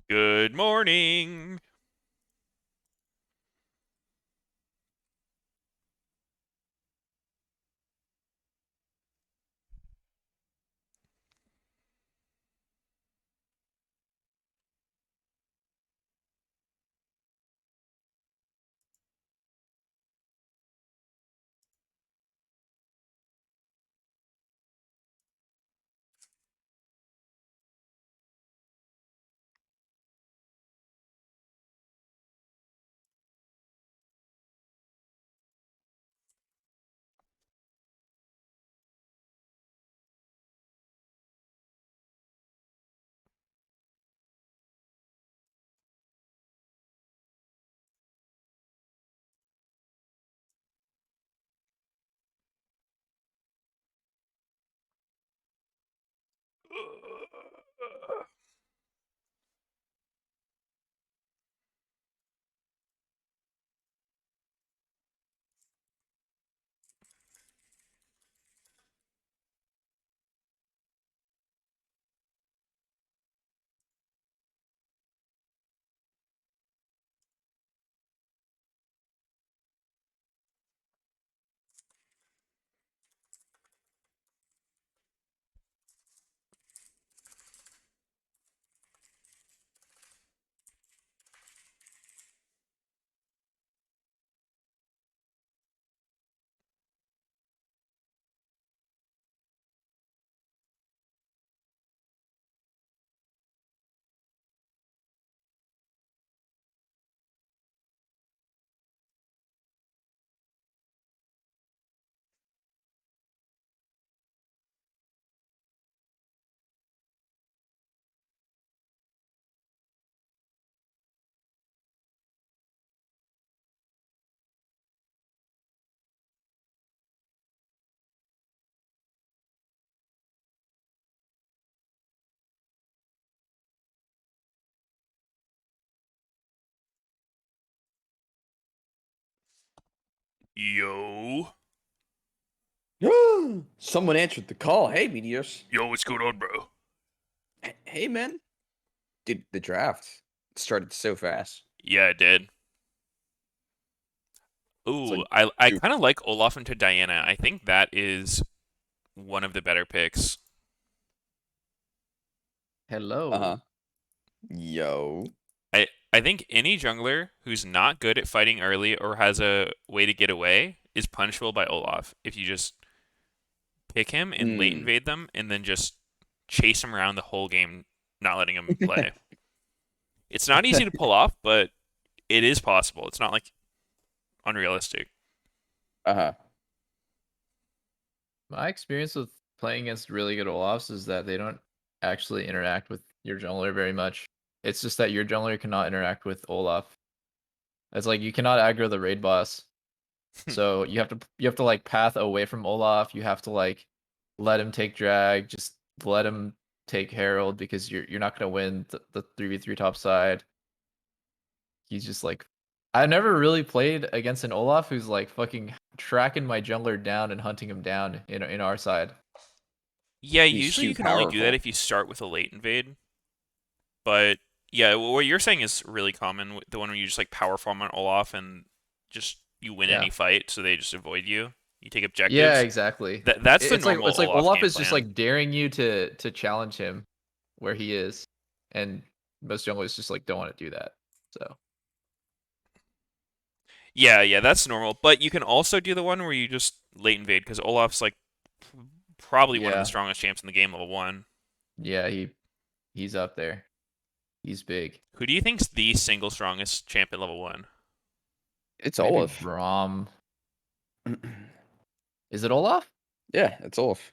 Good morning. Yo. Someone answered the call. Hey, Meteos. Yo, what's going on, bro? Hey, man. Dude, the draft started so fast. Yeah, it did. It's Ooh, like, I shoot. kind of like Olaf into Diana. I think that is one of the better picks. Uh-huh. Hello. Yo. I think any jungler who's not good at fighting early or has a way to get away is punishable by Olaf. If you just pick him and late Mm. invade them and then just chase him around the whole game, not letting him play. It's not easy to pull off, but it is possible. It's not like unrealistic. Uh-huh. My experience with playing against really good Olafs is that they don't actually interact with your jungler very much. It's just that your jungler cannot interact with Olaf. It's like you cannot aggro the raid boss. So you have to like path away from Olaf. You have to like let him take drag, just let him take Herald because you're not gonna win the 3v3 top side. He's just like I never really played against an Olaf who's like fucking tracking my jungler down and hunting him down in our side. Yeah, He's usually too you can only do that powerful. if you start with a late invade. But yeah, what you're saying is really common. The one where you just like power farm on Olaf and just you win Yeah. any fight, so they just avoid you. You take Yeah, objectives. exactly. That's the It's like normal it's like Olaf Olaf game is just plan. like daring you to challenge him where he is, and most junglers just like don't want to do that. So Yeah, that's normal. But you can also do the one where you just late invade because Olaf's like probably one of the yeah, strongest champs in the game, level one. yeah, he's up there. He's big. Who do you think's the single strongest champ at level one? It's Maybe Olaf. Braum. Is it Olaf? Yeah, it's Olaf.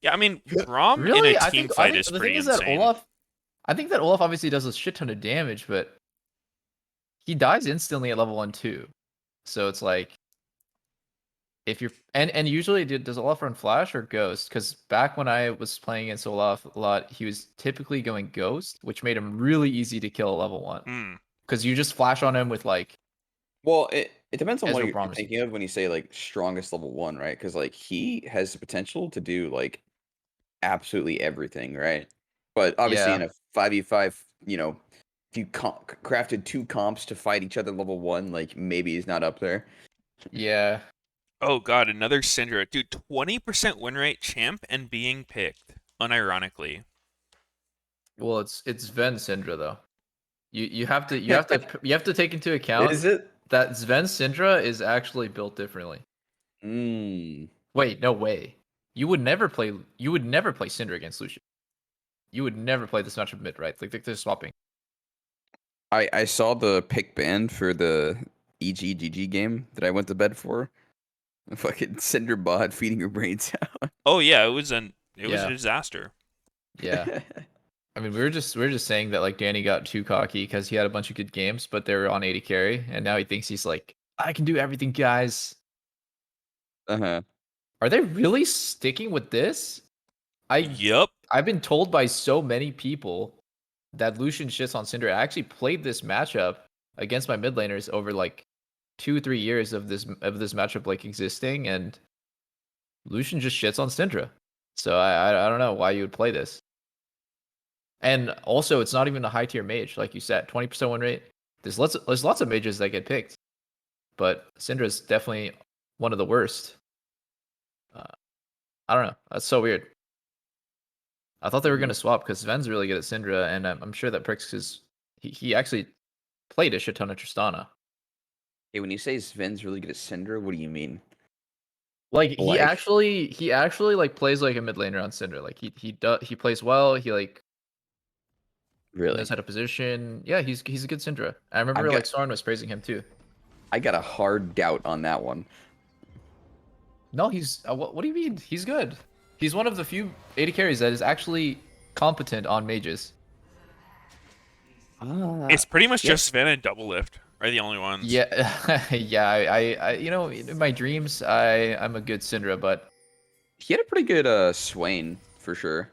Yeah, I mean Braum in a Really? I team think I fight think is the thing pretty is that insane. Olaf. I think that Olaf obviously does a shit ton of damage, but he dies instantly at level 1 too. So it's like if you're and usually does Olaf run Flash or Ghost? Because back when I was playing against Olaf a lot, he was typically going Ghost, which made him really easy to kill at level 1. Hmm. Because you just flash on him with like Well, it depends on what Ezreal you're promise. thinking of when you say like strongest level one, right? Because like he has the potential to do like absolutely everything, right? But obviously in Yeah. a 5v5 if you crafted 2 comps to fight each other level 1, like maybe he's not up there. Yeah. Oh god, another Syndra. Dude, 20% win rate champ and being picked, unironically. Well, it's Sven Syndra though. You have to take into account Is it? that Sven Syndra is actually built differently. Mm. Wait, no way. You would never play Syndra against Lucian. You would never play this matchup mid, right? Like they're swapping. I saw the pick band for the EGGG game that I went to bed for. Fucking Cinder bot feeding your brains Oh yeah, it was a Yeah. disaster. Yeah. out. I mean, we were just saying that like Danny got too cocky because he had a bunch of good games, but they were on 80 carry, and now he thinks he's like, I can do everything, guys. Uh-huh. Are they really sticking with this? Yup. I've been told by so many people that Lucian shits on Syndra. I actually played this matchup against my mid laners over like 2-3 years of this matchup like existing, and Lucian just shits on Syndra. So I don't know why you would play this. And also, it's not even a high tier mage, like you said, 20% win rate. There's lots of mages that get picked, but Syndra's definitely one of the worst. I don't know. That's so weird. I thought they were gonna swap because Sven's really good at Syndra, and I'm sure that Prix is he actually played a shit ton of Tristana. Hey, when you say Sven's really good at Cinder, what do you mean? Like he Like? actually like plays like a mid laner on Syndra. Like he plays well. He like Really? knows how to position. Yeah, he's a good Syndra. I I've remember like got Soren was praising him too. I got a hard doubt on that one. No, he's what do you mean? He's good. He's one of the few AD carries that is actually competent on mages. It's pretty much yeah. just Sven and Double Lift are the only ones. Yeah, yeah. I in my dreams, I'm a good Syndra, but He had a pretty good Swain for sure.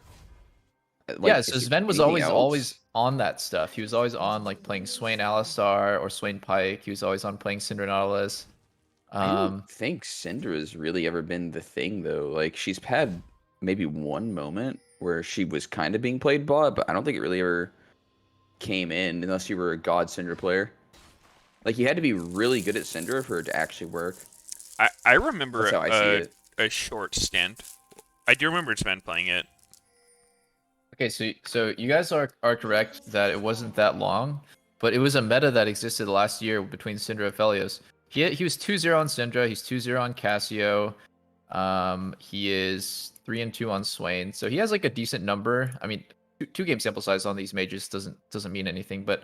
yeah. Like, So is he Sven was anything always else? on that stuff. He was always on like playing Swain Alistar or Swain Pike. He was always on playing Syndra Nautilus. I don't Um, think Syndra's really ever been the thing though. Like she's had maybe one moment where she was kind of being played bot, but I don't think it really ever came in unless you were a god Syndra player. Like you had to be really good at Syndra for it to actually work. I remember That's how I see it. a short stint. I do remember Sven playing it. okay, so you guys are correct that it wasn't that long, but it was a meta that existed last year between Syndra and Felios. He was 2-0 on Syndra. He's 2-0 on Cassio. He is 3-2 on Swain. So he has like a decent number. I mean, two game sample size on these mages doesn't mean anything, but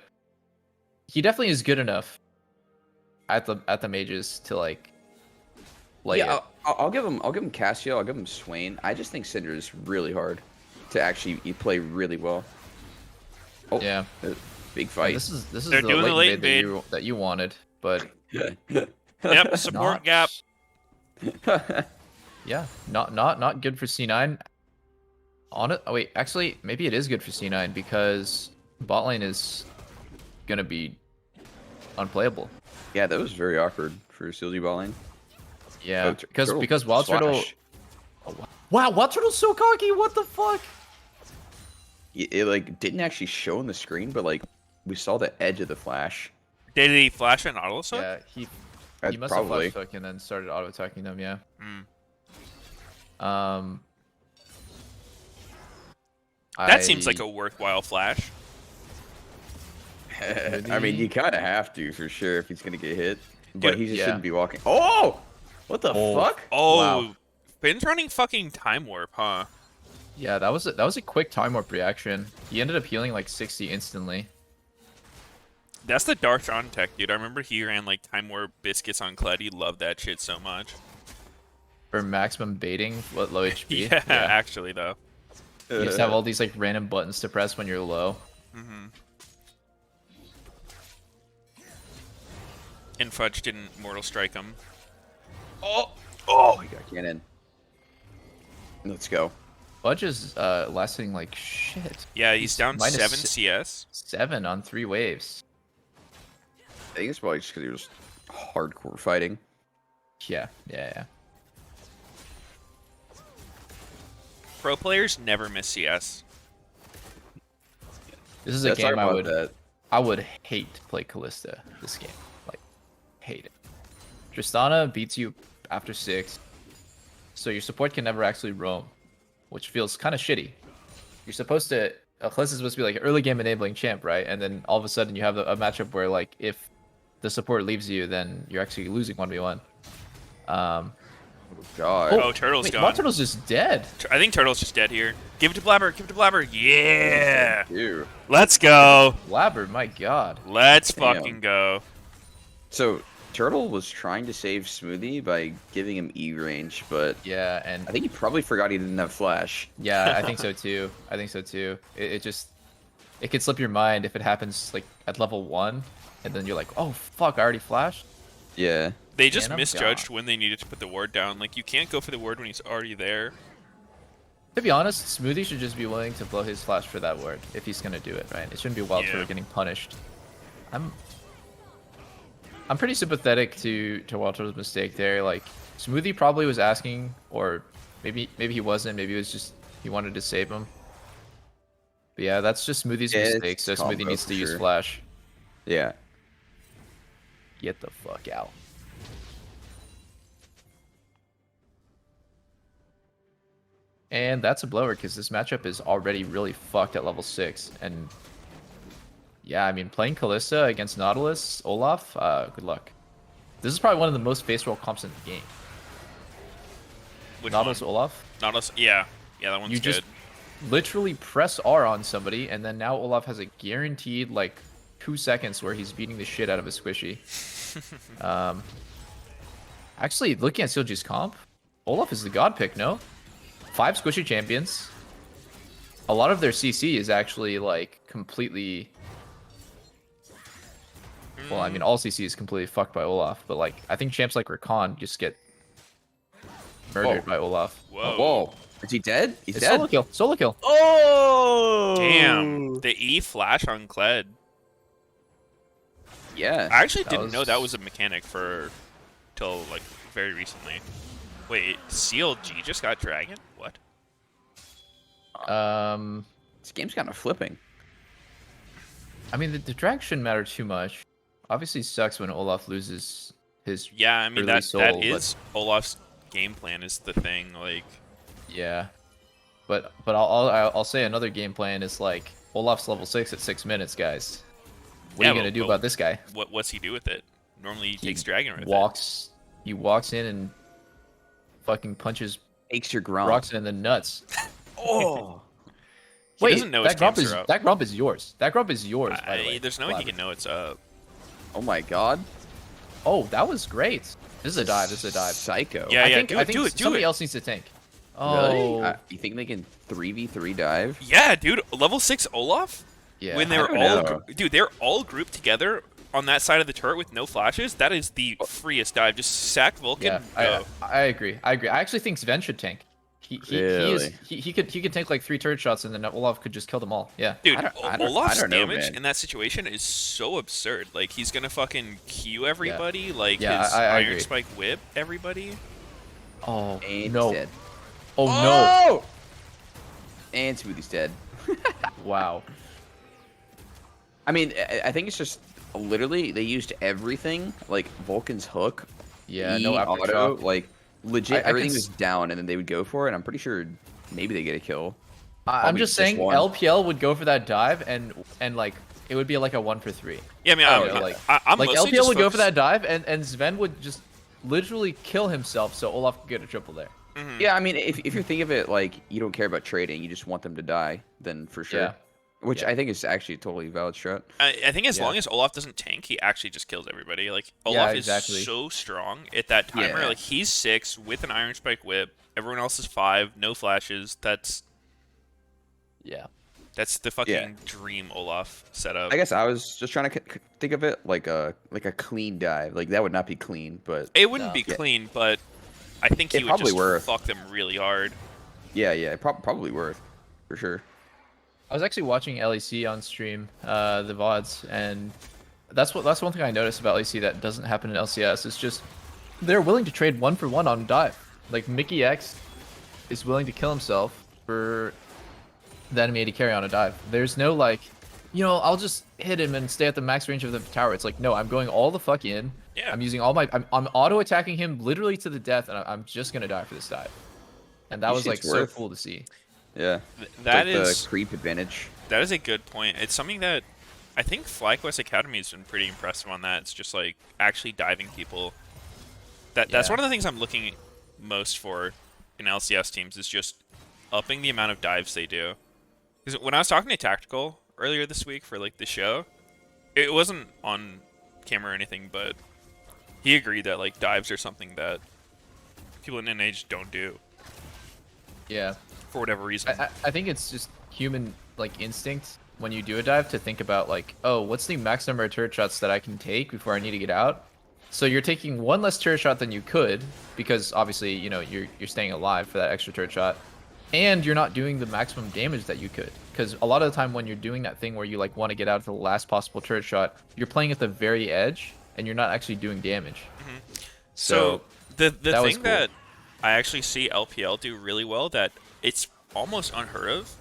he definitely is good enough at the mages to like play Yeah, it. I'll give him Cassio. I'll give him Swain. I just think Syndra is really hard to actually play really well. Oh, Yeah. big And fight. this is They're the doing the late late invade invade. that you wanted, but Yep, support not gap. Yeah, not good for C9. On it. Oh wait, actually, maybe it is good for C9 because bot lane is gonna be unplayable. Yeah, that was very awkward for CLG balling. Yeah, Oh, because Wild Turtle. Slash. Oh, wow, Wild Turtle's so cocky. What the fuck? It like didn't actually show on the screen, but like we saw the edge of the flash. Did he flash an Nautilus hook? Yeah, he must Probably. have flash hook and then started auto attacking them. Yeah. Hmm. Um. That seems like a worthwhile flash. I mean, you kind of have to for sure if he's gonna get hit, but Dude, he just yeah. shouldn't be walking. Oh, what the fuck? Oh, Wow. Finn's running fucking Time Warp, huh? Yeah, that was a quick time warp reaction. He ended up healing like 60 instantly. That's the Dark on tech, dude. I remember he ran like Time Warp biscuits on Kled. He loved that shit so much. For maximum baiting, what low HP? Yeah, actually though. You just have all these like random buttons to press when you're low. Mm-hmm. And Fudge didn't Mortal Strike him. Oh, he got cannon. Let's go. Fudge is lasting like shit. Yeah, he's down minus 7 CS. 7 on 3 waves. I think it's probably just because he was hardcore fighting. Yeah. Pro players never miss CS. This is a Let's talk game about that. I would hate to play Callista this game. Like, hate it. Tristana beats you after 6, so your support can never actually roam, which feels kind of shitty. You're supposed to... Callista's supposed to be like an early game enabling champ, right? And then all of a sudden you have a matchup where like if the support leaves you, then you're actually losing 1v1. Oh god. Oh, Turtle's wait, gone. Turtle's just dead. I think Turtle's just dead here. Give it to Blabber. Give it to Blabber. Yeah. Ew. Let's go. Labber, my god. Let's Damn. fucking go. So Turtle was trying to save Smoothie by giving him E range, but Yeah, and I think he probably forgot he didn't have flash. yeah, I think so too. It just it could slip your mind if it happens like at level 1, and then you're like, oh fuck, I already flashed. Yeah. They just Man, I'm misjudged gone. when they needed to put the ward down. Like, you can't go for the ward when he's already there. To be honest, Smoothie should just be willing to blow his flash for that ward if he's gonna do it, right? It shouldn't be Wild Yeah. Turtle getting punished. I'm pretty sympathetic to Wild Turtle's mistake there. Like, Smoothie probably was asking, or maybe he wasn't. Maybe it was just he wanted to save him. But yeah, that's just Smoothie's Yeah, mistake. it's So Smoothie combo needs for to use sure. flash. Yeah. Get the fuck out. And that's a blower because this matchup is already really fucked at level 6. And yeah, I mean, playing Kalista against Nautilus, Olaf, good luck. This is probably one of the most face roll comps in the game. Which Nautilus, one? Olaf. Nautilus? Yeah. Yeah, that one's You good. just literally press R on somebody, and then now Olaf has a guaranteed, like, 2 seconds where he's beating the shit out of a squishy. Actually, looking at Silji's comp, Olaf is the god pick, no? 5 squishy champions. A lot of their CC is actually, like, completely... Well, I mean, all CC is completely fucked by Olaf, but, like, I think champs like Rakan just get murdered by Olaf. Whoa. Whoa. Is he dead? He's It's dead. solo kill. Solo kill. Oh! Damn. The E flash on Kled. Yeah. I actually That didn't was- know that was a mechanic till like very recently. Wait, CLG just got Dragon? What? This game's kind of flipping. I mean, the drag shouldn't matter too much. Obviously, sucks when Olaf loses his. Yeah, I mean early that soul, that but- is Olaf's game plan is the thing. Like, Yeah, but I'll say another game plan is like Olaf's level 6 at 6 minutes, guys. What Yeah, are you gonna do but about this guy? what's he do with it? Normally he takes Dragon with He walks in and fucking punches Takes your grunt. Roxanne in the nuts. Oh. He Wait, doesn't know his that grump camps is are up. that grump is yours. That grump is yours. By the way, There's no way he Blabber. can know it's up. Oh my god. Oh, that was great. This is a dive. This is a dive. Psycho. Yeah, I think, do I it, think do it, do somebody it. else needs to tank. Really? Oh, You think they can 3v3 dive? Yeah, dude, level 6 Olaf? yeah. When I they're don't all know. dude, they're all grouped together on that side of the turret with no flashes. That is the freest dive. Just sack Vulcan. Yeah, Go. I agree. I actually think Sven should tank. Really? He could tank like 3 turret shots and then Olaf could just kill them all. Yeah. Dude, I don't Olaf's know, damage man. in that situation is so absurd. Like, he's gonna fucking Q everybody. Like, Yeah, his I Iron agree. Spike whip everybody. Oh And no. he's dead. Oh Oh! And Smoothie's dead. no. Wow. I mean, I think it's just literally they used everything, like Vulcan's hook, Yeah. E, No auto, aftershock. like legit I everything can was down, and then they would go for it. I'm pretty sure maybe they get a kill. I'm Probably just saying one. LPL would go for that dive and like it would be like a 1 for 3. Yeah, I mean, Oh, I'm, yeah, like- I'm Like mostly LPL just would go for focused- that dive and Sven would just literally kill himself so Olaf could get a triple there. Mhm. Yeah, I mean, if you think of it like you don't care about trading, you just want them to die, then for sure. Yeah. Which Yeah. I think is actually a totally valid strat. I think as Yeah. long as Olaf doesn't tank, he actually just kills everybody. Like, Yeah, Olaf exactly. is so strong at that timer. Yeah. Like, he's 6 with an Iron Spike whip. Everyone else is 5, no flashes. That's Yeah. the fucking Yeah. dream Olaf setup. I guess I was just trying to think of it like a clean dive. Like that would not be clean, but It wouldn't No. be Yeah. clean, but I think he It would probably just worth. fuck them really hard. yeah, probably worth for sure. I was actually watching LEC on stream, the VODs, and that's one thing I noticed about LEC that doesn't happen in LCS. It's just they're willing to trade 1 for 1 on dive. Like Mickey X is willing to kill himself for the enemy AD carry on a dive. There's no like I'll just hit him and stay at the max range of the tower. It's like, no, I'm going all the fuck in. Yeah. I'm using all my, I'm auto attacking him literally to the death, and I'm just gonna die for this dive. And that was Usually like it's so worth. cool to see. Yeah. That It's like is the creep advantage. that is a good point. It's something that I think FlyQuest Academy has been pretty impressive on that. It's just like actually diving people. That's Yeah. one of the things I'm looking most for in LCS teams is just upping the amount of dives they do. Because when I was talking to Tactical earlier this week for like the show, it wasn't on camera or anything, but he agreed that like dives are something that people in NH don't do Yeah. for whatever reason. I think it's just human like instinct when you do a dive to think about like, oh, what's the max number of turret shots that I can take before I need to get out? So you're taking one less turret shot than you could because obviously you're staying alive for that extra turret shot, and you're not doing the maximum damage that you could. Because a lot of the time when you're doing that thing where you like want to get out of the last possible turret shot, you're playing at the very edge and you're not actually doing damage. So the that was thing cool. that I actually see LPL do really well that it's almost unheard of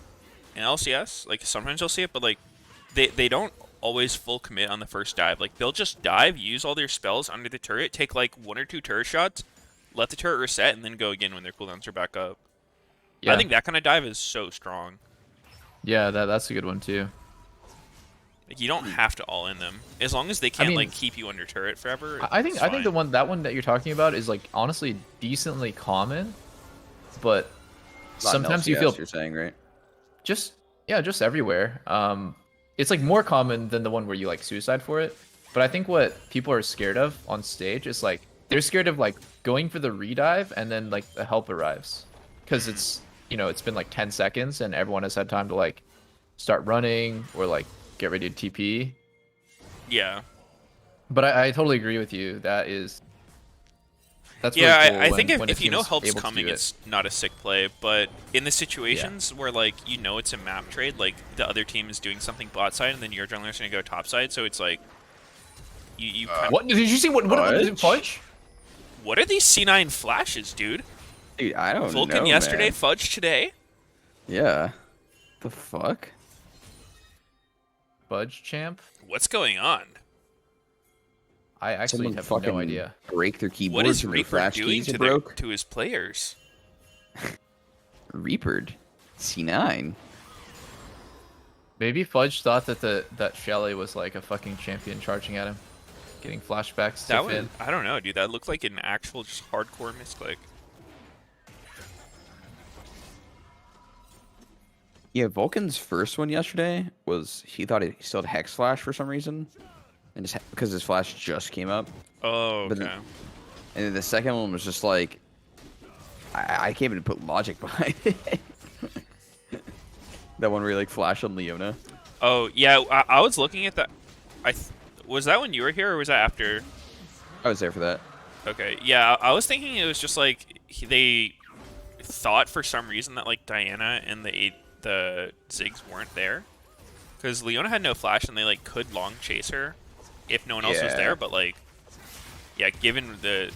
in LCS. Like sometimes you'll see it, but like they don't always full commit on the first dive. Like they'll just dive, use all their spells under the turret, take like 1 or 2 turret shots, let the turret reset, and then go again when their cooldowns are back up. Yeah, I think that kind of dive is so strong. yeah, that's a good one too. Like you don't have to all in them as long as they can't mean, like keep you under turret forever. I think it's I think the fine. one that you're talking about is like honestly decently common, but Not in sometimes you LCS, feel you're saying, right? just just everywhere. It's like more common than the one where you like suicide for it. But I think what people are scared of on stage is like they're scared of like going for the redive and then like the help arrives because it's it's been like 10 seconds and everyone has had time to like start running or like get ready to TP. Yeah. But I totally agree with you. That's really Yeah, cool I think when a if you team know is help's able to coming, do it. it's not a sick play. But in the situations where like it's a map trade, like the other team is doing something bot side, and then your jungler's gonna go top side, so it's like you kind What did you see? What did it punch? what are these C9 flashes, dude? Dude, I don't Vulcan know, yesterday, man. Fudge today. Yeah. The fuck? Fudge champ? What's going on? I actually Someone have fucking no idea. break their What keyboards is and their Reaper flash doing keys to are broke? to his players? Reapered. C9. Maybe Fudge thought that that Shelly was like a fucking champion charging at him, getting flashbacks to That was Finn. I don't know, dude. That looked like an actual just hardcore misclick. Yeah, Vulcan's first one yesterday was he thought he still had Hex Flash for some reason, and just because his flash just came up. Oh, But okay. And then the second one was just like, I can't even put logic behind it. That one where you like flash on Leona. Oh yeah, I was looking at that. Was that when you were here, or was that after? I was there for that. Okay, yeah, I was thinking it was just like they thought for some reason that like Diana and the Ziggs weren't there, because Leona had no flash and they like could long chase her if no one else was Yeah. there. But like, yeah, given the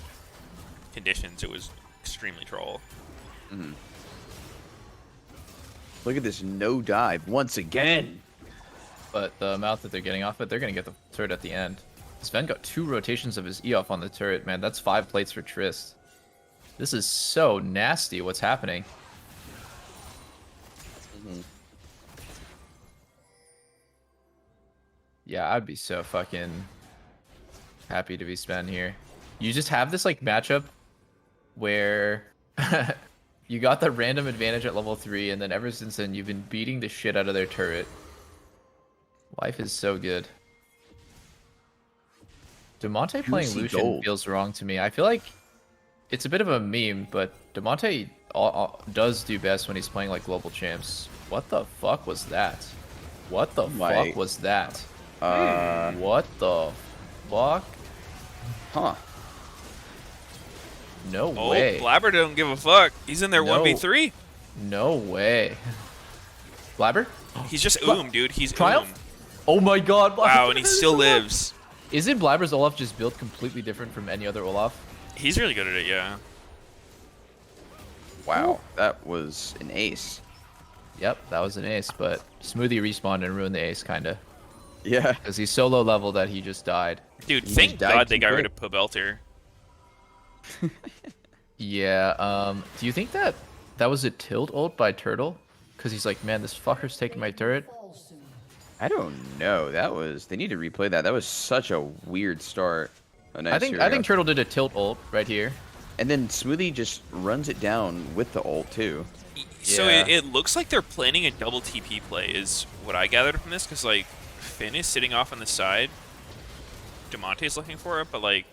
conditions, it was extremely troll. Look at this no dive once again. But the amount that they're getting off it, they're gonna get the turret at the end. Sven got 2 rotations of his E off on the turret, man. That's 5 plates for Trist. This is so nasty what's happening. Yeah, I'd be so fucking happy to be Sven here. You just have this like matchup where you got the random advantage at level 3, and then ever since then you've been beating the shit out of their turret. Life is so good. Demonte playing Juicy Lucian gold. feels wrong to me. I feel like it's a bit of a meme, but Demonte does do best when he's playing like global champs. What the fuck was that? What the My- fuck was that? Uh, What the fuck? huh. No Oh, way. Blabber don't give a fuck. He's in there No. 1v3. No way. Blabber? He's just Bla- dude. He's Triumph? Oh my god. Blabber. Wow, and he still lives. Isn't Blabber's Olaf just built completely different from any other Olaf? He's really good at it, yeah. Wow, that was an ace. Yep, that was an ace, but Smoothie respawned and ruined the ace, kinda. Yeah. Because he's so low level that he just died. Dude, He thank just died God they too got rid quick. of Pobelter. Yeah, do you think that that was a tilt ult by Turtle? Because he's like, man, this fucker's taking my turret. I don't know. That was they need to replay that. That was such a weird start. Oh, I nice. think Here we I go. think Turtle did a tilt ult right here. And then Smoothie just runs it down with the ult too. So Yeah. it looks like they're planning a double TP play, is what I gathered from this, because like Finn is sitting off on the side, Demonte's looking for it, but like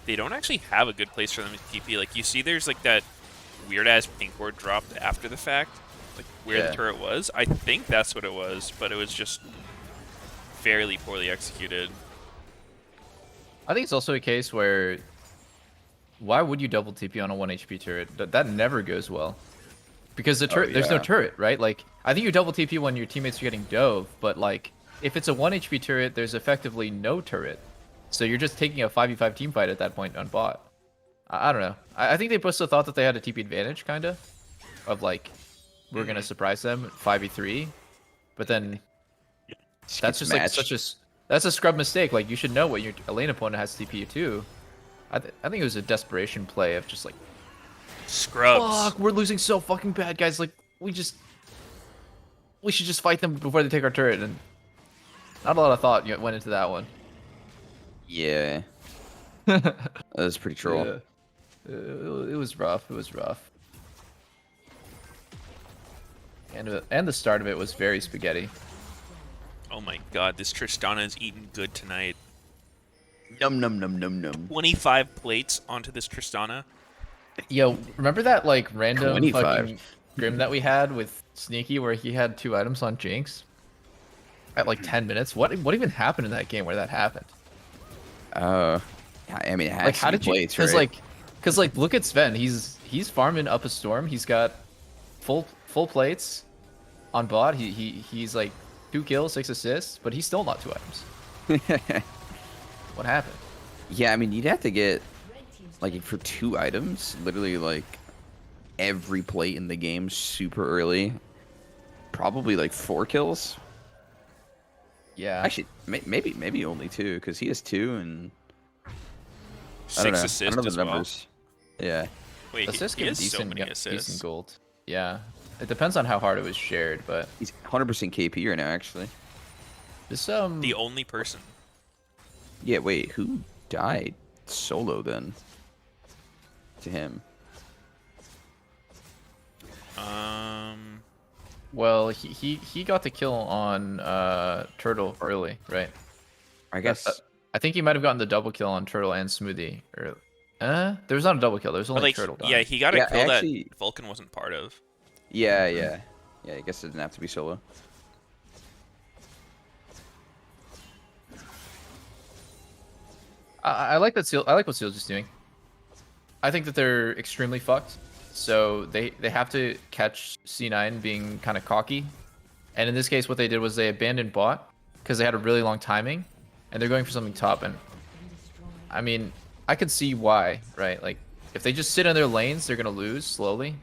they don't actually have a good place for them to TP. Like you see, there's like that weird ass pink ward dropped after the fact, like where the Yeah. turret was. I think that's what it was, but it was just fairly poorly executed. I think it's also a case where why would you double TP on a 1 HP turret? That never goes well. Because the turret, there's no yeah. turret, right? Like, I think you double TP when your teammates are getting dove, but like, if it's a 1 HP turret, there's effectively no turret. So you're just taking a 5v5 team fight at that point on bot. I don't know. I think they must have thought that they had a TP advantage, kind of like, we're gonna surprise them 5v3, but then that's just like matched. that's a scrub mistake. Like, you should know what your lane opponent has TP you too. I think it was a desperation play of just like, Scrubs. fuck, we're losing so fucking bad, guys. Like, we should just fight them before they take our turret. And not a lot of thought went into that one. Yeah. That was pretty troll. Yeah. It was rough. It was rough. And the start of it was very spaghetti. Oh my God, this Tristana is eating good tonight. Num num num num num. 25 plates onto this Tristana. Yo, remember that like random 25. fucking Grim that we had with Sneaky where he had 2 items on Jinx at like 10 minutes? What even happened in that game where that happened? I mean, it has Like, to how be did you? plates, Because right? like look at Sven. He's farming up a storm. He's got full plates on bot. He's like 2 kills, 6 assists, but he's still not 2 items. What happened? Yeah, I mean, you'd have to get like for 2 items, literally like every plate in the game super early. Probably like 4 kills. Yeah. Actually, maybe only 2 because he has 2 and I don't 6 know. I assists don't know as the well. numbers. Yeah. Wait, assists he give has so decent, many yeah, assists. decent gold. Yeah. It depends on how hard it was shared, but He's 100% KP right now, actually. this The only person. Yeah, wait, who died solo then? To him. well, he got the kill on Turtle early, right? I guess. I think he might have gotten the double kill on Turtle and Smoothie early. There was not a double kill. There was But only like, Turtle yeah, dying. he got a Yeah, kill actually- that Vulcan wasn't part of. Yeah, yeah. Yeah, I guess it didn't have to be solo. I like that Seal. I like what Seal's just doing. I think that they're extremely fucked. So they have to catch C9 being kind of cocky. And in this case, what they did was they abandoned bot because they had a really long timing, and they're going for something top. And I mean, I could see why, right? Like, if they just sit in their lanes, they're gonna lose slowly.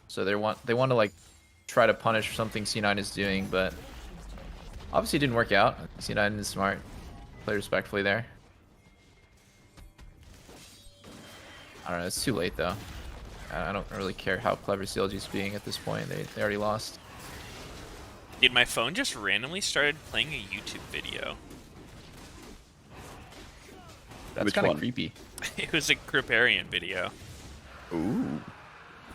So they want to like try to punish something C9 is doing, but obviously it didn't work out. C9 is smart. Play respectfully there. I don't know. It's too late though. I don't really care how clever CLG's being at this point. They already lost. Dude, my phone just randomly started playing a YouTube video. That's Which kind of one? creepy. It was a Criparian video. Ooh.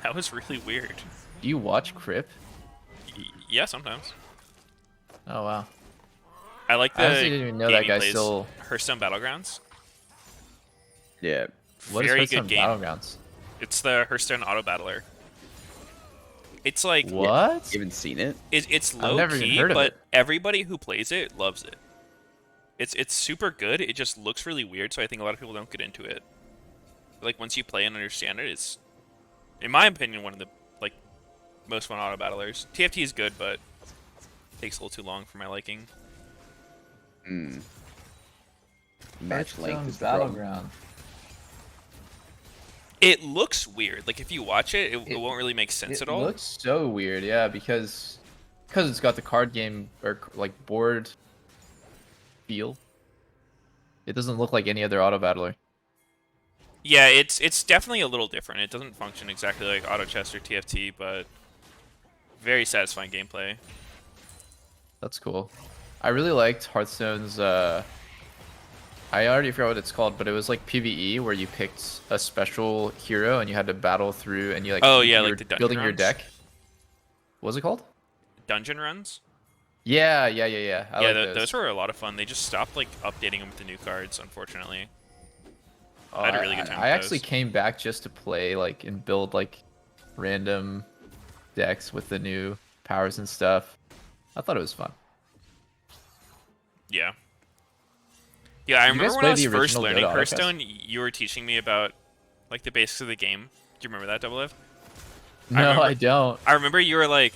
That was really weird. Do you watch Crip? Yeah, sometimes. Oh wow. I like the I honestly didn't even know game that he guy plays, still. Hearthstone Battlegrounds. Yeah. What is Very Hearthstone good game. Battlegrounds? It's the Hearthstone Auto Battler. It's like What? You haven't seen it? it's I've low never even key, heard of but it. everybody who plays it loves it. It's super good. It just looks really weird, so I think a lot of people don't get into it. Like once you play and understand it, it's, in my opinion, one of the like most fun auto battlers. TFT is good, but takes a little too long for my liking. Hmm. Match length Hearthstone is the problem. Battleground. It looks weird. Like if you watch it, it won't really make sense It at all. looks so weird, yeah, because it's got the card game or like board feel. It doesn't look like any other auto battler. Yeah, it's definitely a little different. It doesn't function exactly like auto chess or TFT, but very satisfying gameplay. That's cool. I really liked Hearthstone's. I already forgot what it's called, but it was like PvE where you picked a special hero and you had to battle through, and you like Oh you yeah, were like the dungeon building your runs? deck. What was it called? Dungeon runs. Yeah. I Yeah, like those were a lot of fun. They just stopped like updating them with the new cards, unfortunately. Oh, I had a really good time I with actually those. came back just to play like and build like random decks with the new powers and stuff. I thought it was fun. Yeah. Yeah, I Did you guys remember when play I was the first original learning Dota autocast? Hearthstone, you were teaching me about like the basics of the game. Do you remember that, Double F? No, remember- I don't. I remember you were like,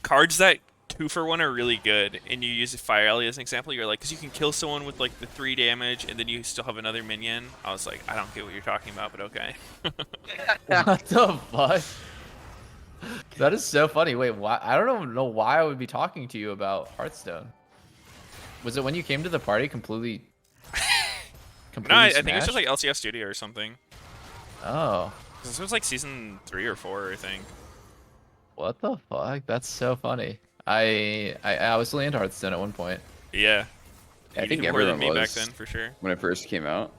cards that 2-for-1 are really good, and you use Fire Alley as an example. You're like, because you can kill someone with like the 3 damage, and then you still have another minion. I was like, I don't get what you're talking about, but okay. What the fuck? That is so funny. Wait, why? I don't know why I would be talking to you about Hearthstone. Was it when you came to the party completely No, I think it was smashed? just like LCS Studio or something. Oh, 'Cause this was like season 3 or 4, I think. what the fuck? That's so funny. I was really into Hearthstone at one point. Yeah. I You think did more than everyone me back was then, for sure. when it first came out.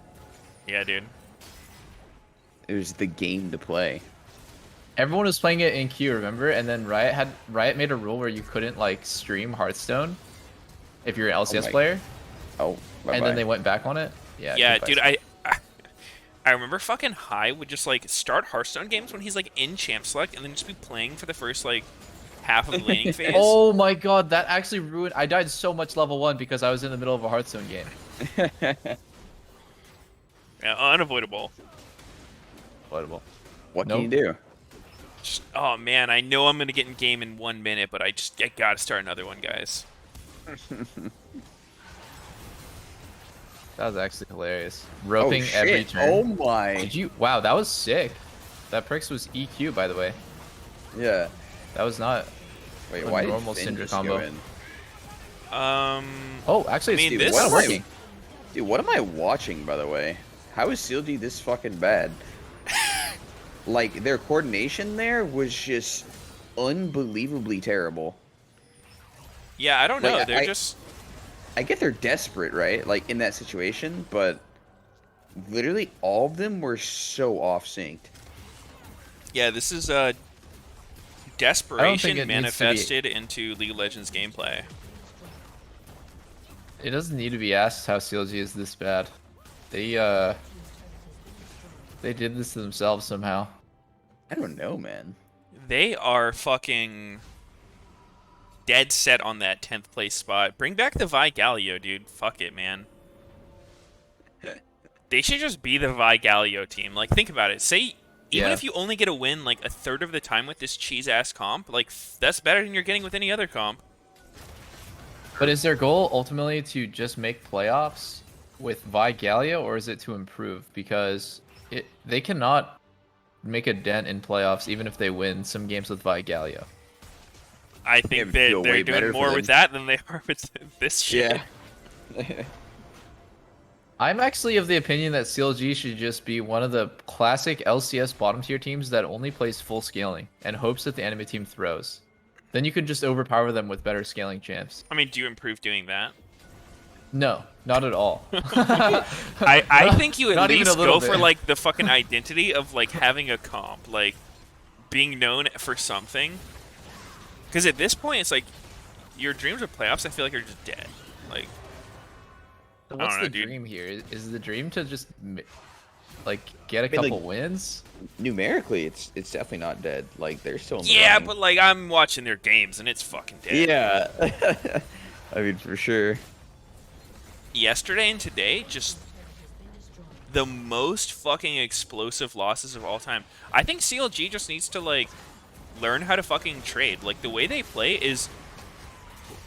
Yeah, dude. It was the game to play. Everyone was playing it in queue, remember? And then Riot made a rule where you couldn't like stream Hearthstone if you're an LCS my- player, Oh, bye-bye. and then they went back on it. Yeah. Yeah, goodbye. dude, I remember fucking High would just like start Hearthstone games when he's like in champ select and then just be playing for the first like half of the laning phase. Oh my god, that actually ruined. I died so much level 1 because I was in the middle of a Hearthstone game. Yeah, unavoidable. Avoidable. What Nope. can you do? Just, oh man, I know I'm gonna get in game in 1 minute, but I gotta start another one, guys. That was actually hilarious. Roping oh, every shit. turn. Oh my. Did you? Wow, that was sick. That Prix was EQ, by the way. Yeah. That was not. Wait, A why did normal Finn Syndra just combo. go in? Oh, actually, I mean, it's this- well working. Dude, what am I watching, by the way? How is CLG this fucking bad? Like, their coordination there was just unbelievably terrible. Yeah, I don't know. Like, They're I- just I get they're desperate, right? Like, in that situation, but literally all of them were so off-synced. yeah. This is it desperation needs to be- manifested into League of Legends gameplay. It doesn't need to be asked how CLG is this bad. They did this to themselves somehow. I don't know, man. They are fucking dead set on that 10th place spot. Bring back the Vi Galio, dude. Fuck it, man. They should just be the Vi Galio team. Like, think about it. Say, even Yeah. if you only get a win like a third of the time with this cheese ass comp, like that's better than you're getting with any other comp. But is their goal ultimately to just make playoffs with Vi Gallia, or is it to improve? Because they cannot make a dent in playoffs even if they win some games with Vi Gallia. I think It'd they're feel way doing better for more them. with that than they are with this shit. Yeah. I'm actually of the opinion that CLG should just be one of the classic LCS bottom tier teams that only plays full scaling and hopes that the enemy team throws. Then you could just overpower them with better scaling champs. I mean, do you improve doing that? No, not at all. I think you at Not even a least little go for bit. like the fucking identity of like having a comp, like being known for something. Because at this point, it's like your dreams of playoffs. I feel like are just dead. Like, What's don't know, the dude. dream here? Is the dream to just like get a mean, like- couple wins? Numerically, it's definitely not dead. Like, they're still in the yeah, running. but like I'm watching their games and it's fucking dead. Yeah. I mean, for sure. Yesterday and today, just the most fucking explosive losses of all time. I think CLG just needs to like learn how to fucking trade. Like the way they play is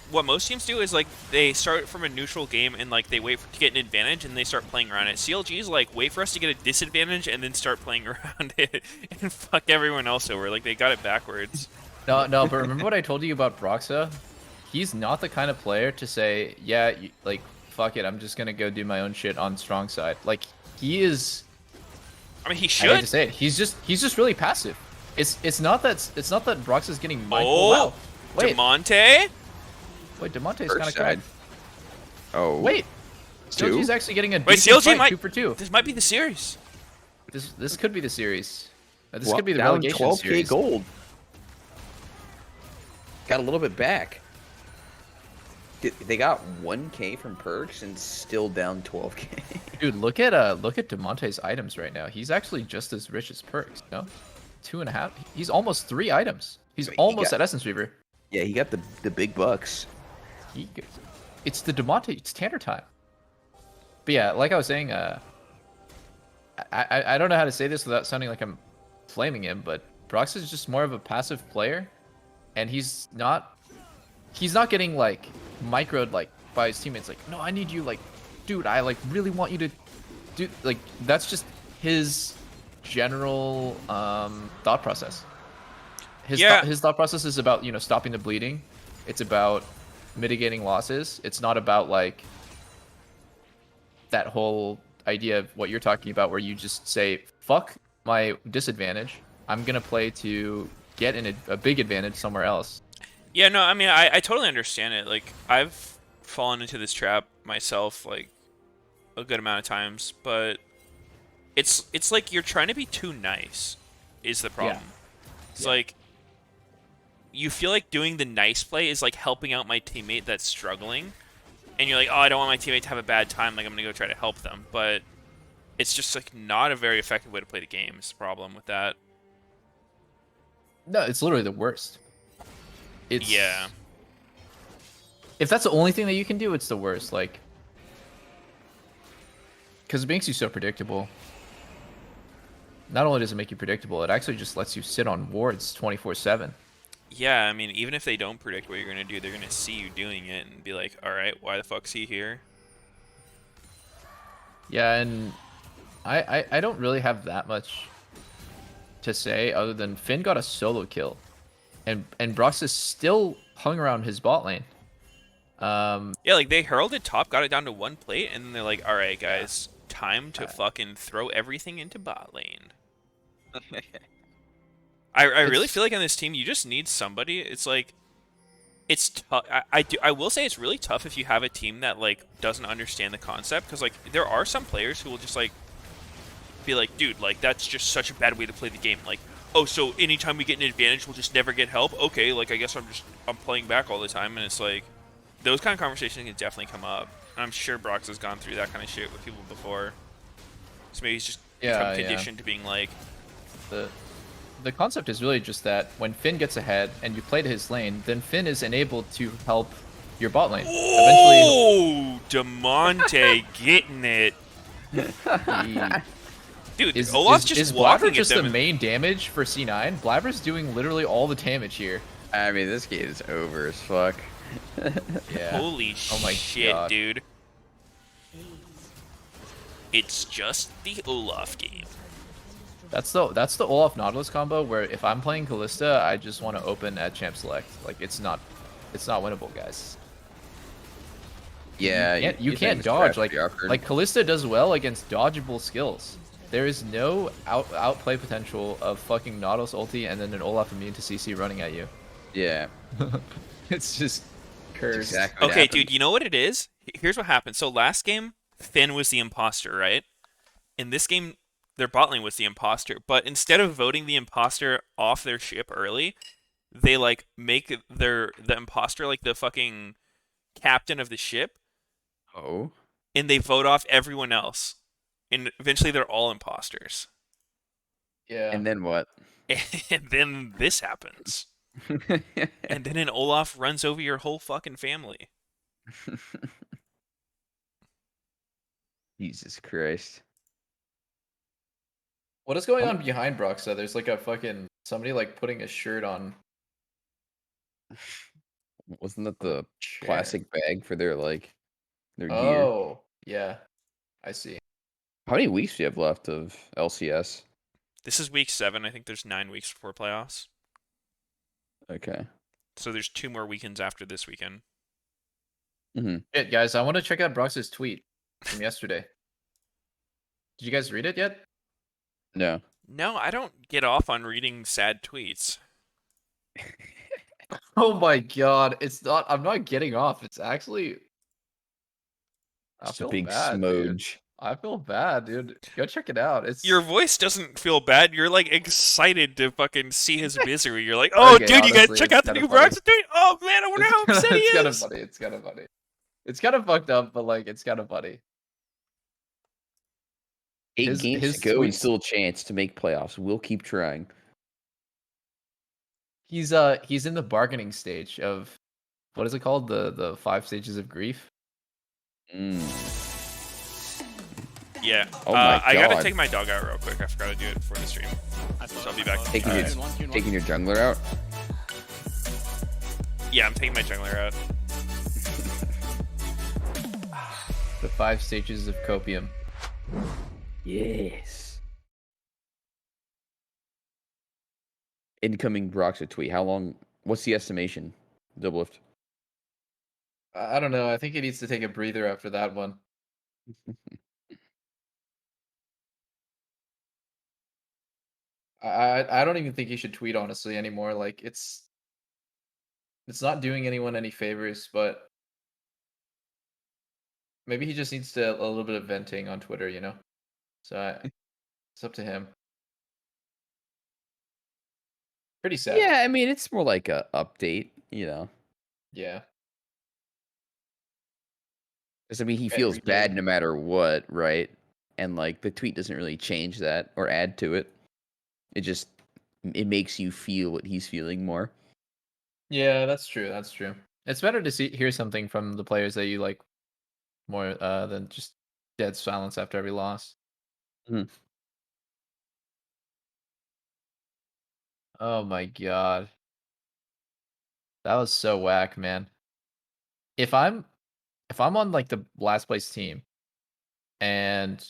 what most teams do is like they start from a neutral game and like they wait to get an advantage and they start playing around it. CLG is like wait for us to get a disadvantage and then start playing around it and fuck everyone else over. Like they got it backwards. No, but remember what I told you about Broxa? He's not the kind of player to say, yeah, like fuck it, I'm just gonna go do my own shit on strong side. Like he is. I mean, he I hate should. to say it. He's just really passive. It's not that Brox is getting mindful. Oh, Wow. Wait, Demonte. Demonte's First kind of side. cracked. Oh. Wait, Two? CLG's actually getting a Wait, decent CLG fight, might 2 for 2. This might be the series. This could be the series. This Well, could be the down relegation 12K series. gold. Got a little bit back. They got 1K from perks and still down 12K. Dude, look at Demonte's items right now. He's actually just as rich as Perks. No, 2.5. He's almost 3 items. He's Wait, he almost got- at Essence Reaver. Yeah, he got the big bucks. It's the Demonte. It's Tanner time. But yeah, like I was saying, I don't know how to say this without sounding like I'm flaming him, but Brox is just more of a passive player, and he's not getting like microed like by his teammates. Like, no, I need you. Like, dude, I like really want you to do. Like, that's just his general thought process. His thought process is about stopping the bleeding. It's about mitigating losses. It's not about like that whole idea of what you're talking about, where you just say, "Fuck my disadvantage. I'm gonna play to get a big advantage somewhere else." Yeah, no, I mean, I totally understand it. Like, I've fallen into this trap myself, like, a good amount of times, but it's like you're trying to be too nice is the problem. It's like, you feel like doing the nice play is like helping out my teammate that's struggling, and you're like, oh, I don't want my teammate to have a bad time, like, I'm gonna go try to help them, but it's just, like, not a very effective way to play the game is the problem with that. No, it's literally the worst. Yeah. If that's the only thing that you can do, it's the worst. Like, because it makes you so predictable. Not only does it make you predictable, it actually just lets you sit on wards 24/7. Yeah, I mean, even if they don't predict what you're going to do, they're going to see you doing it and be like, alright, why the fuck's he here? Yeah, and I don't really have that much to say other than Finn got a solo kill. And Brox is still hung around his bot lane. Yeah, like, they heralded top, got it down to 1 plate, and then they're like, alright, guys, time to fucking throw everything into bot lane. I really feel like on this team, you just need somebody. It's like, it's tough. I will say it's really tough if you have a team that, like, doesn't understand the concept, because, like, there are some players who will just, like, be like, dude, like, that's just such a bad way to play the game. Like, oh, so anytime we get an advantage, we'll just never get help? Okay, like, I guess I'm playing back all the time, and it's like, those kind of conversations can definitely come up. And I'm sure Brox has gone through that kind of shit with people before. So maybe he's just become conditioned to being like... The concept is really just that when Finn gets ahead and you play to his lane, then Finn is enabled to help your bot lane. Oh, Demonte getting it. Dude, Olaf's just walking Blabber just at them. the main damage for C9? Blabber's doing literally all the damage here. I mean, this game is over as fuck. Yeah. Holy shit, God. dude. It's just the Olaf game. That's the Olaf Nautilus combo where if I'm playing Kalista, I just want to open at champ select. Like it's not winnable, guys. Yeah, You can't dodge. Like Kalista does well against dodgeable skills. There is no outplay potential of fucking Nautilus ulti and then an Olaf immune to CC running at you. Yeah. It's just cursed. Exactly. Okay, dude, you know what it is? Here's what happened. So last game, Finn was the imposter, right? In this game, their bot lane was the imposter. But instead of voting the imposter off their ship early, they like make the imposter like the fucking captain of the ship, Oh. and they vote off everyone else. And eventually they're all imposters. Yeah. And then what? And then this happens. And then an Olaf runs over your whole fucking family. Jesus Christ. What is going on behind Brox? There's like a fucking somebody like putting a shirt on. Wasn't that the plastic bag for their gear? Oh, yeah. I see. How many weeks do you have left of LCS? This is week 7. I think there's 9 weeks before playoffs. Okay. So there's 2 more weekends after this weekend. Shit, guys, I want to check out Brox's tweet from yesterday. Did you guys read it yet? No. No, I don't get off on reading sad tweets. Oh my god, it's not. I'm not getting off. It's actually. I Just a feel big bad, dude. smoge. I feel bad, dude. Go check it out. It's Your voice doesn't feel bad. You're like excited to fucking see his misery. You're like, oh, okay, dude, you guys honestly, check it's out the kinda new funny. Broxton tweet. Oh man, I wonder how upset he It's kind of is. funny. It's kind of funny. It's kind of fucked up, but like, it's kind of funny. 8 games His to go and tweets. still a chance to make playoffs. We'll keep trying. He's in the bargaining stage of what is it called? The 5 stages of grief. Mm. Yeah. Oh my I gotta God. take my dog out real quick. I forgot to do it before the stream. So I'll be back. Taking your jungler out. Yeah, I'm taking my jungler out. The 5 stages of copium. Yes. Incoming Broxa tweet. How long? What's the estimation? Double lift. I don't know. I think he needs to take a breather after that one. I don't even think he should tweet honestly anymore. Like it's not doing anyone any favors, but maybe he just needs to a little bit of venting on Twitter, you know. So it's up to him. Pretty sad. Yeah, I mean it's more like a update, you know. Yeah. Because I mean he Every feels bad game. no matter what, right? And like the tweet doesn't really change that or add to it. It makes you feel what he's feeling more. Yeah, that's true. That's true. It's better to hear something from the players that you like more than just dead silence after every loss. Mhm. Oh my god. That was so whack, man. If I'm on like the last place team and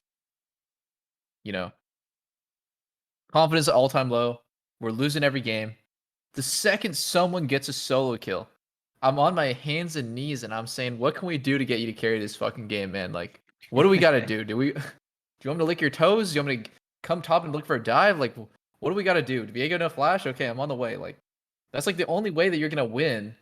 you know, confidence at all-time low, we're losing every game. The second someone gets a solo kill, I'm on my hands and knees and I'm saying, "What can we do to get you to carry this fucking game, man? Like, what do we got to do? Do you want me to lick your toes? Do you want me to come top and look for a dive? Like, what do we got to do? Diego no flash? Okay, I'm on the way." Like, that's like the only way that you're gonna win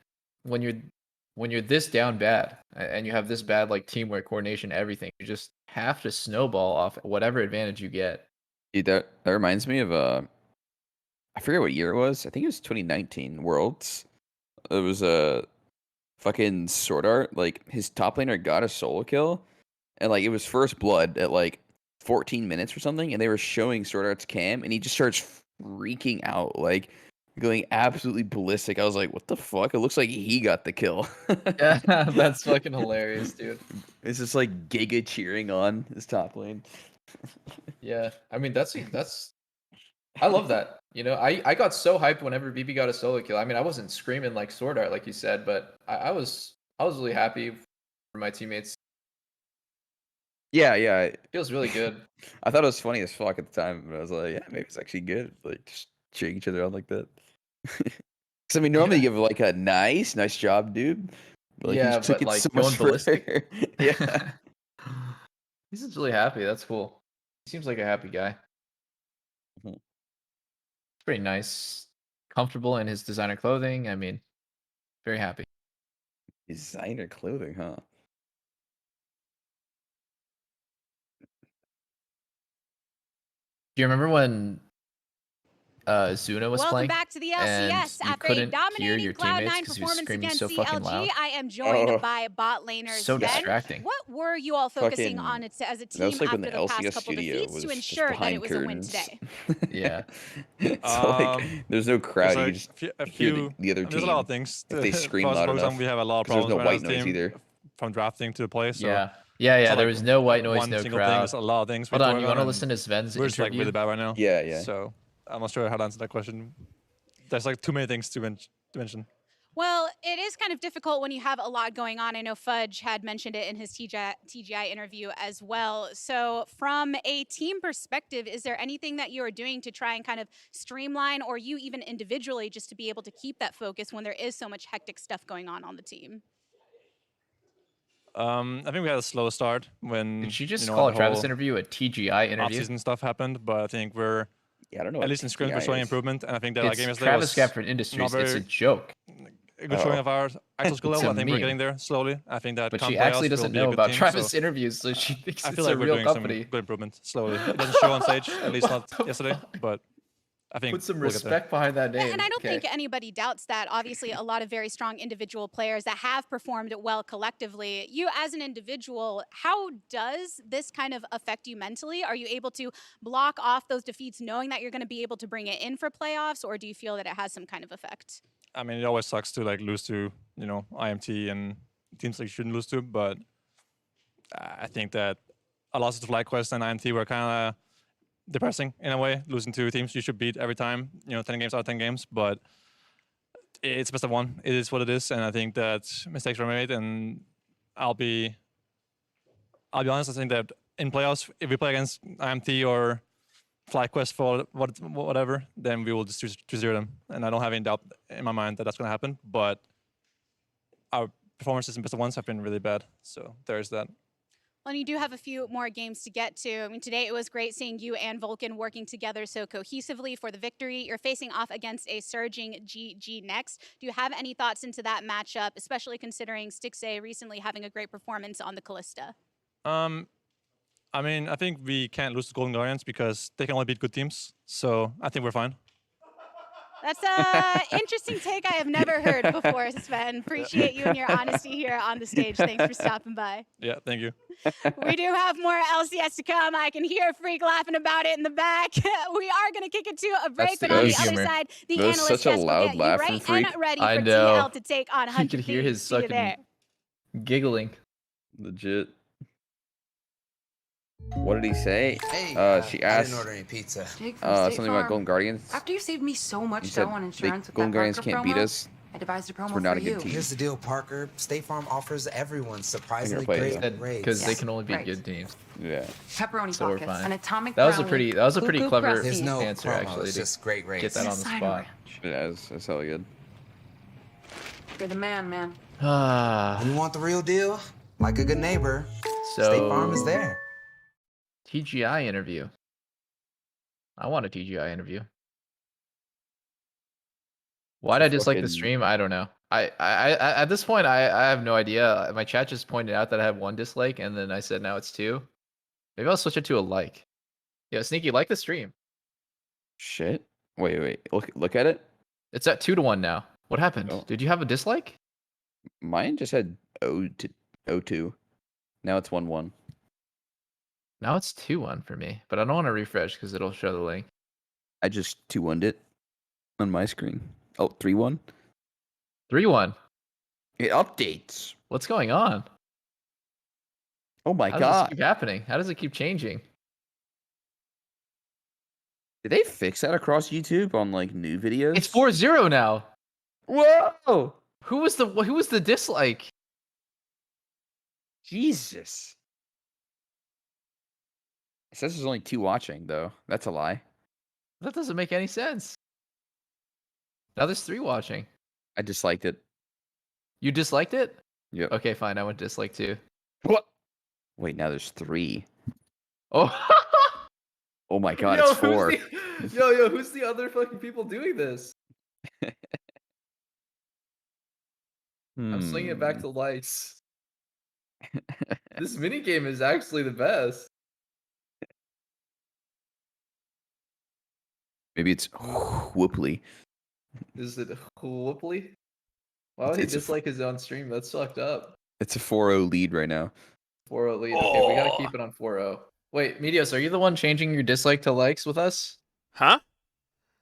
when you're this down bad and you have this bad like teamwork, coordination, everything. You just have to snowball off whatever advantage you get. Dude, that reminds me of I forget what year it was. I think it was 2019 Worlds. It was a fucking Sword Art. Like his top laner got a solo kill, and like it was first blood at like 14 minutes or something, and they were showing Sword Art's cam, and he just starts freaking out, like going absolutely ballistic. I was like, what the fuck? It looks like he got the kill. Yeah, that's fucking hilarious, dude. It's just like Giga cheering on his top lane. Yeah, I mean that's I love that. You know, I got so hyped whenever BB got a solo kill. I mean, I wasn't screaming like Sword Art like you said, but I was really happy for my teammates. Yeah, yeah. Feels really good. I thought it was funny as fuck at the time, but I was like, yeah, maybe it's actually good. Like just cheering each other on like that. Because I mean, normally Yeah. you give like a nice job, dude. But, like, he Yeah, just took but it like so going much ballistic. further. Yeah. He's just really happy. That's cool. He seems like a happy guy. Mhm. It's pretty nice. Comfortable in his designer clothing. I mean, very happy. Designer clothing, huh? Do you remember when Zuna was Welcome playing back to the and LCS. you After a couldn't hear dominating your teammates Cloud9 because he was performance screaming against so fucking CLG, loud? I am joined Oh. by bot laners So Ben. distracting. What were you all focusing Fucking- on as a That team was like when after the the past LCS couple studio defeats was to just ensure that behind it was a win curtains. today? Yeah. So like, there's no crowd. You like just a hear few. the other There's a lot of team things. if they scream for us, loud for example, enough. we have a lot of 'Cause there's problems no right white now as a noise team, either. from drafting to play. So Yeah. it's There not like was no white noise, one no single crowd. thing. There's a lot of things. Hold we on, work you want to and listen to Sven's We're just like interview? really bad right now. Yeah, yeah. So I'm not sure how to answer that question. There's like too many things to mention. Well, it is kind of difficult when you have a lot going on. I know Fudge had mentioned it in his TGI interview as well. So from a team perspective, is there anything that you are doing to try and kind of streamline, or you even individually, just to be able to keep that focus when there is so much hectic stuff going on the team? I think we had a slow start when Did she just you know, call the a Travis whole interview a TGI interview? off-season stuff happened, but I think we're Yeah, I don't know. at what least in scrims we're TGI showing is. improvement, and I think that our It's game yesterday Travis was Gafford Industries. not It's a very joke. a good showing Oh. of our actual skill It's level. a I think we're meme. getting there slowly. I think that But come she actually playoffs we'll doesn't be a know good about team. Travis So interviews, so she thinks I it's feel a like we're real doing company. some good improvement slowly. It doesn't show on stage, at least not What the yesterday, fuck? but I think Put some we'll get there. respect behind that Yeah, name. and I don't Okay. think anybody doubts that. Obviously, a lot of very strong individual players that have performed well collectively. You, as an individual, how does this kind of affect you mentally? Are you able to block off those defeats knowing that you're going to be able to bring it in for playoffs, or do you feel that it has some kind of effect? I mean, it always sucks to like lose to, you know, IMT and teams like you shouldn't lose to, but I think that a loss to FlyQuest and IMT were kind of depressing in a way, losing to teams you should beat every time, you know, 10 games out of 10 games, but it's best of one. It is what it is, and I think that mistakes were made, and I'll be honest, I think that in playoffs, if we play against IMT or FlyQuest for whatever, then we will just 2-0 them, and I don't have any doubt in my mind that that's going to happen, but our performances in best of ones have been really bad, so there's that. Well, and you do have a few more games to get to. I mean, today it was great seeing you and Vulcan working together so cohesively for the victory. You're facing off against a surging GG next. Do you have any thoughts into that matchup, especially considering Stixay recently having a great performance on the Callista? I mean, I think we can't lose to Golden Guardians because they can only beat good teams, so I think we're fine. That's a interesting take I have never heard before, Sven. Appreciate you and your honesty here on the stage. Thanks for stopping by. Yeah, thank you. We do have more LCS to come. I can hear Freak laughing about it in the back. We are going to kick it to a break, the but on the E other humor. side, the That was analyst such a desk will loud get you laugh from right Freak. and ready I for know. TL to take on You Hunt could hear his See you sucking there. giggling. Legit. What did he say? Hey, She I asked didn't order any pizza. Jake from State something about Farm. Golden Guardians. After you saved me so You much said dough on insurance with Golden that Guardians Parker can't promo, beat us. I devised a promo We're not for a good you. team. Here's the deal, Parker. State Farm offers everyone surprisingly play great it. rates. Because they Yes, can only beat right. good teams. Yeah. Pepperoni So we're pockets, fine. an atomic That was a brownie, pretty cuckoo clever crusty, There's no answer, promo, actually, it's to just great rates. get that and a on the cider spot. ranch. Yeah, that's hella good. You're the man, man. You want the real deal? Like a good neighbor, State Farm is So there. TGI interview. I want a TGI interview. Why did I dislike the Fucking- stream? I don't know. I at this point I have no idea. My chat just pointed out that I have one dislike, and then I said now it's two. Maybe I'll switch it to a like. Yeah, Sneaky, like the stream. Shit. Wait. Look at it. It's at 2-1 now. What happened? Oh. Did you have a dislike? Mine just had 0-2. Now it's 1-1. Now it's 2-1 for me, but I don't want to refresh because it'll show the link. I just 2-1'd it on my screen. Oh, 3-1. 3-1. It updates. What's going on? Oh my How does this god. keep happening? How does it keep changing? Did they fix that across YouTube on like new videos? It's 4-0 now. Whoa! Who was the dislike? Jesus. It says there's only 2 watching though. That's a lie. That doesn't make any sense. Now there's 3 watching. I disliked it. You disliked it? Yep. Okay, fine. I went dislike too. What? Wait, now there's 3. Oh, Oh my god, Yo, it's 4. who's the other fucking people doing this? I'm swinging it back to lights. This minigame is actually the best. Maybe it's whooply. Is it whooply? Why would he It's a f- dislike his own stream? That's fucked up. It's a 4-0 lead right now. 4-0 lead. Okay, we gotta keep it on 4-0. Wait, Meteos, are you the one changing your dislike to likes with us? Huh?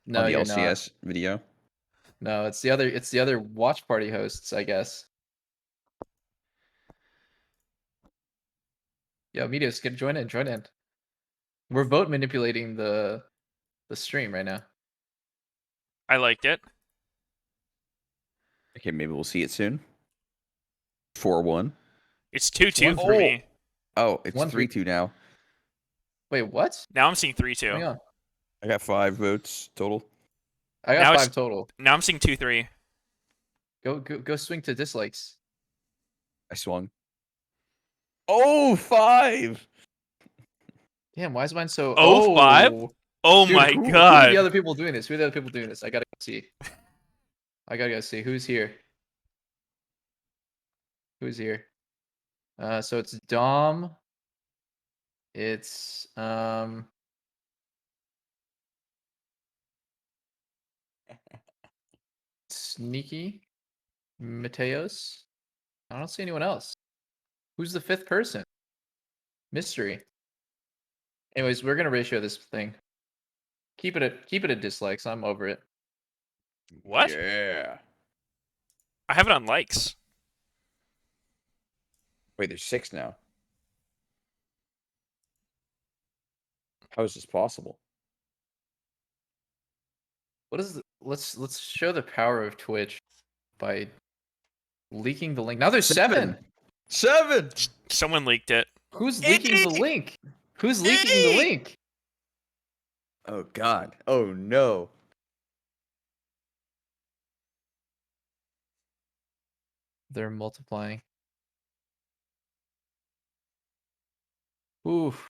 No, on the you're LCS video. not. No, it's the other watch party hosts, I guess. Yo, Meteos, join in. We're vote manipulating the stream right now. I liked it. Okay, maybe we'll see it soon. 4-1. It's 2-2 One- for oh. me. Oh, it's 1-3. 3-2 now. Wait, what? Now I'm seeing Hang 3-2. on. I got 5 votes total. I Now got it's- 5 total. Now I'm seeing 2-3. Go swing to dislikes. I swung. Oh, 5. Damn, why is mine so? Oh, 5? Oh Dude, my who are the god. other people doing this? Who are the other people doing this? I gotta go see. I gotta go see who's here. Who's here? So it's Dom. It's Sneaky, Meteos. I don't see anyone else. Who's the 5th person? Mystery. Anyways, we're gonna ratio this thing. Keep it at dislikes. I'm over it. What? Yeah. I have it on likes. Wait, there's 6 now. How is this possible? What is let's show the power of Twitch by leaking the link. Now there's 7. 7. Someone leaked it. Who's leaking the link? Who's leaking the link? Oh god. Oh no. They're multiplying. Oof.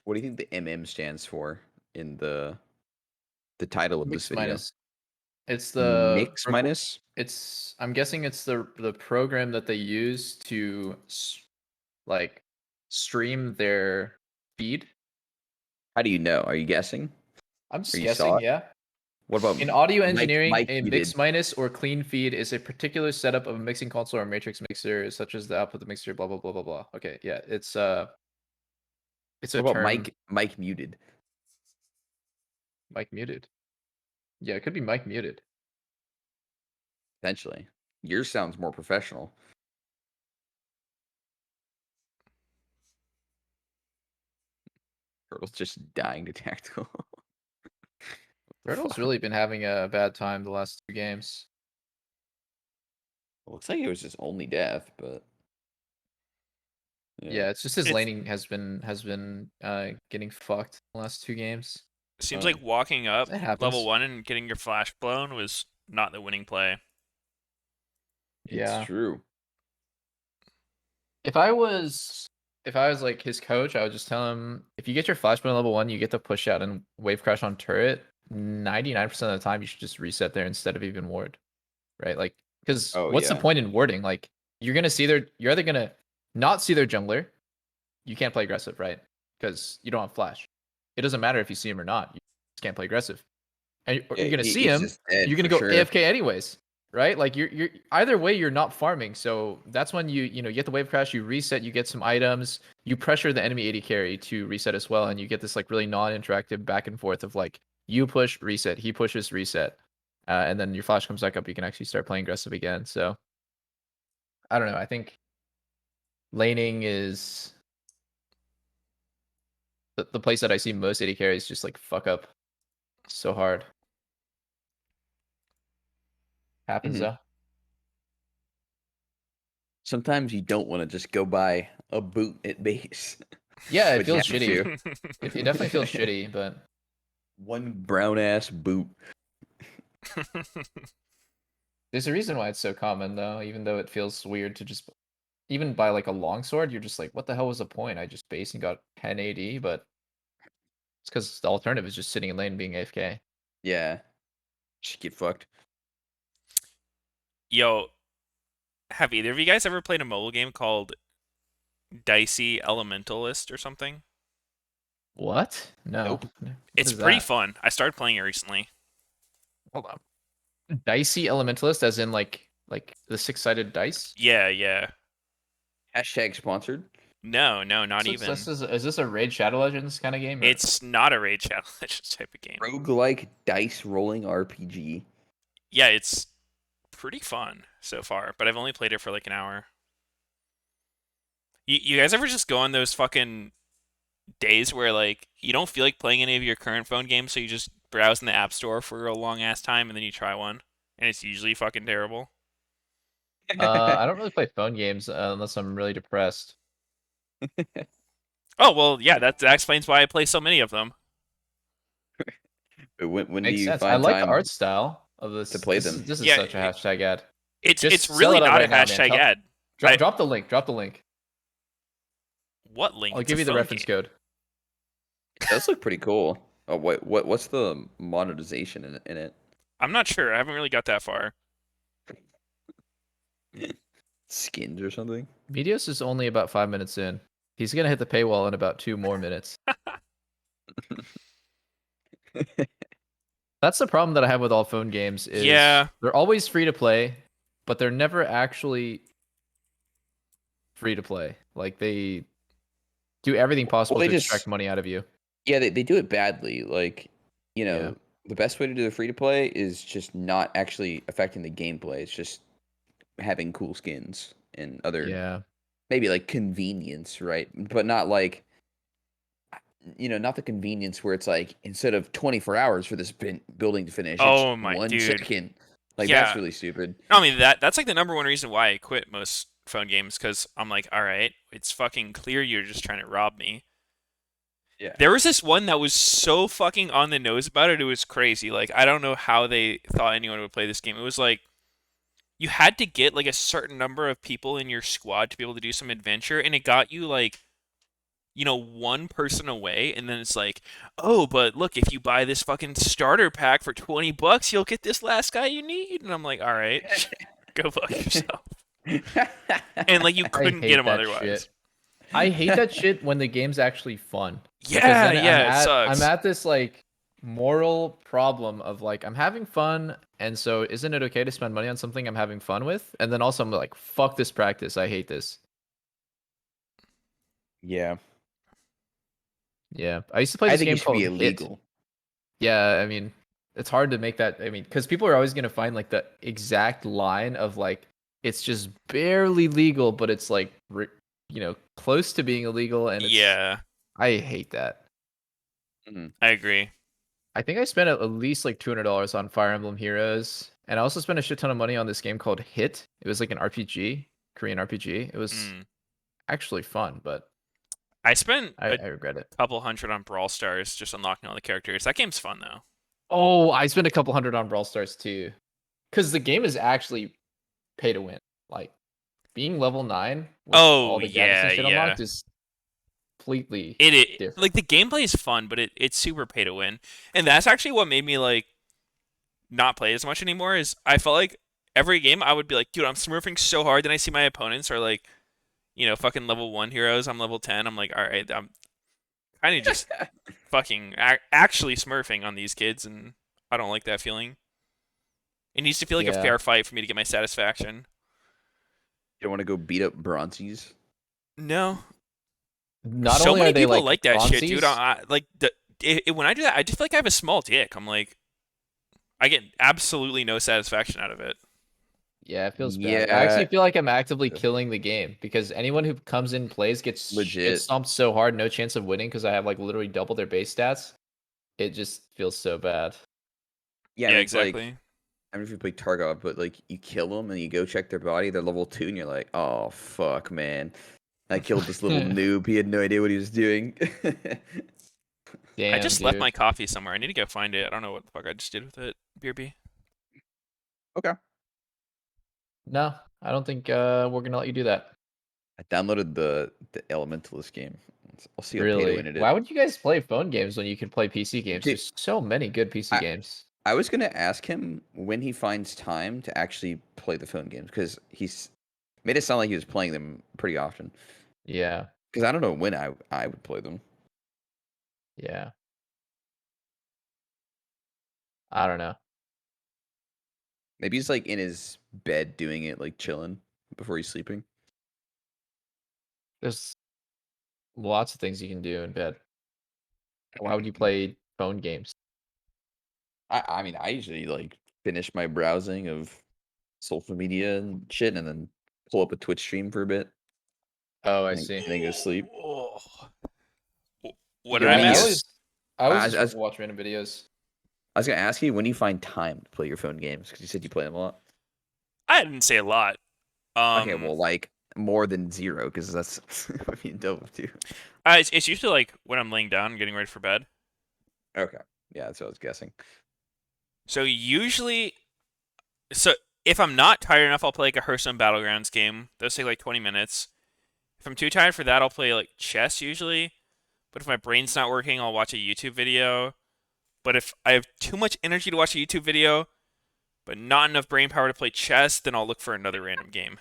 What do you think the MM stands for in the title of this Mix video? minus. It's the Mix minus? It's I'm guessing it's the program that they use to like stream their feed. How do you know? Are you guessing? I'm just Or you saw guessing, it? yeah. What about In audio Mike- engineering, Mike a muted? mix minus or clean feed is a particular setup of a mixing console or matrix mixer, such as the output of the mixer, blah blah blah blah blah. Okay, yeah, it's a What about term. Mike muted? Mic muted. Yeah, it could be mic muted. Potentially. Yours sounds more professional. Turtle's just dying to tactical. Turtle's Fuck. really been having a bad time the last 2 games. Looks like it was his only death, but Yeah, it's just his It's- laning has been getting fucked the last 2 games. Seems like walking up It happens. level 1 and getting your flash blown was not the winning play. Yeah. It's true. If I was like his coach, I would just tell him if you get your flashbang level 1, you get to push out and wave crash on turret. 99% of the time, you should just reset there instead of even ward, right? Like, because Oh, what's the yeah. point in warding? Like, you're either gonna not see their jungler. You can't play aggressive, right? Because you don't have flash. It doesn't matter if you see him or not. You just can't play aggressive. And you're gonna see He's him. just dead You're gonna for go sure. AFK anyways, right? Like you're either way, you're not farming. So that's when you get the wave crash, you reset, you get some items, you pressure the enemy AD carry to reset as well, and you get this like really non-interactive back and forth of like you push reset, he pushes reset, and then your flash comes back up. You can actually start playing aggressive again. So I don't know. I think laning is the place that I see most AD carries just like fuck up so hard. Happens Mhm. though. Sometimes you don't want to just go buy a boot at base. Yeah, it But you feels have shitty. to. It definitely feels shitty, but One brown ass boot. there's a reason why it's so common though, even though it feels weird to just even buy like a longsword, you're just like, what the hell was the point? I just based and got 10 AD, but it's because the alternative is just sitting in lane being AFK. Yeah. Should get fucked. Yo, have either of you guys ever played a mobile game called Dicey Elementalist or something? What? No. Nope. What It's is pretty that? fun. I started playing it recently. Hold on. Dicey Elementalist, as in like the 6-sided dice? Yeah. Hashtag sponsored. No, not So even. is this a Raid Shadow Legends kind of game? Or? It's not a Raid Shadow Legends type of game. Roguelike dice rolling RPG. Yeah, it's pretty fun so far, but I've only played it for like an hour. You guys ever just go on those fucking days where like you don't feel like playing any of your current phone games, so you just browse in the app store for a long ass time and then you try one, and it's usually fucking terrible. I don't really play phone games unless I'm really depressed. Oh well, yeah, that explains why I play so many of them. when do Makes you sense. I find like the time? art style. of this. To play this them. Is, this is Yeah, such a hashtag ad. It's Just it's sell really it out not a right now, man. hashtag Tell- ad. Drop the link. Drop the link. What link? I'll It's give a you the phone reference game. code. It does look pretty cool. Oh, what's the monetization in it? I'm not sure. I haven't really got that far. Skins or something? Meteos is only about 5 minutes in. He's gonna hit the paywall in about 2 more minutes. That's the problem that I have with all phone games is Yeah. they're always free to play, but they're never actually free to play. Like they do everything possible they to just- extract money out of you. Yeah, they do it badly. Like, you know, Yeah. the best way to do the free to play is just not actually affecting the gameplay. It's just having cool skins and other Yeah. maybe like convenience, right? But not like, not the convenience where it's like instead of 24 hours for this building to finish, Oh it's my 1 dude. second. Like Yeah. that's really stupid. I mean that's like the number one reason why I quit most phone games, because I'm like, all right, it's fucking clear you're just trying to rob me. Yeah. There was this one that was so fucking on the nose about it. It was crazy. Like, I don't know how they thought anyone would play this game. It was like you had to get like a certain number of people in your squad to be able to do some adventure, and it got you like, one person away, and then it's like, oh, but look, if you buy this fucking starter pack for $20, you'll get this last guy you need. And I'm like, all right, go fuck yourself. And like you couldn't get him otherwise. Shit. I hate that shit when the game's actually fun. Yeah, Because then it sucks. I'm at this like moral problem of like I'm having fun, and so isn't it okay to spend money on something I'm having fun with? And then also I'm like, fuck this practice. I hate this. Yeah. Yeah, I used to play I this think game it should called be Hit. illegal. Yeah, I mean, it's hard to make that. I mean, because people are always gonna find like the exact line of like it's just barely legal, but it's like close to being illegal, and it's, Yeah, I hate that. I agree. I think I spent at least like $200 on Fire Emblem Heroes, and I also spent a shit ton of money on this game called Hit. It was like an RPG, Korean RPG. It was actually fun, but I spent I regret it. couple hundred on Brawl Stars just unlocking all the characters. That game's fun though. Oh, I spent a couple hundred on Brawl Stars too, because the game is actually pay to win. Like being level 9 with all the gadgets and shit unlocked is completely different. Like the gameplay is fun, but it's super pay to win, and that's actually what made me like not play as much anymore. Is I felt like every game I would be like, dude, I'm smurfing so hard, then I see my opponents are like, fucking level 1 heroes. I'm level 10. I'm like, all right, I'm kind of just fucking actually smurfing on these kids, and I don't like that feeling. It needs to feel like a fair fight for me to get my satisfaction. You don't want to go beat up Bronzies? No. Not so only many are they people like that shit, dude. Bronzies, When I do that, I just feel like I have a small dick. I'm like, I get absolutely no satisfaction out of it. yeah, it feels bad. Yeah. I actually feel like I'm actively killing the game because anyone who comes in and plays gets Legit. stomped so hard, no chance of winning because I have like literally double their base stats. It just feels so bad. Yeah, Yeah, it's exactly. Like, I don't know if you play Tarkov, but like you kill them and you go check their body, they're level 2, and you're like, oh fuck, man. I killed this little noob. He had no idea what he was doing. Damn, I just left dude. my coffee somewhere. I need to go find it. I don't know what the fuck I just did with it. BRB. Okay. No, I don't think we're gonna let you do that. I downloaded the Elementalist game. I'll see how pay to Really? win it is. Why would you guys play phone games when you can play PC games? Dude, There's so many good PC games. I was gonna ask him when he finds time to actually play the phone games because he's made it sound like he was playing them pretty often. Yeah, Because I don't know when I would play them. yeah. I don't know. Maybe he's like in his bed doing it, like chilling before he's sleeping. There's lots of things you can do in bed. Why would you play phone games? I mean, I usually like finish my browsing of social media and shit, and then pull up a Twitch stream for a bit. Oh, I and see. then go sleep. Oh. What Yeah, did I when you- miss? I always I just was- watch random videos. I was gonna ask you when you find time to play your phone games because you said you play them a lot. I didn't say a lot. Okay, well, like more than 0 because that's I mean dope too. It's usually like when I'm laying down, getting ready for bed. Okay, yeah, that's what I was guessing. So usually So if I'm not tired enough, I'll play like a Hearthstone Battlegrounds game. Those take like 20 minutes. If I'm too tired for that, I'll play like chess usually. But if my brain's not working, I'll watch a YouTube video. But if I have too much energy to watch a YouTube video, but not enough brain power to play chess, then I'll look for another random game.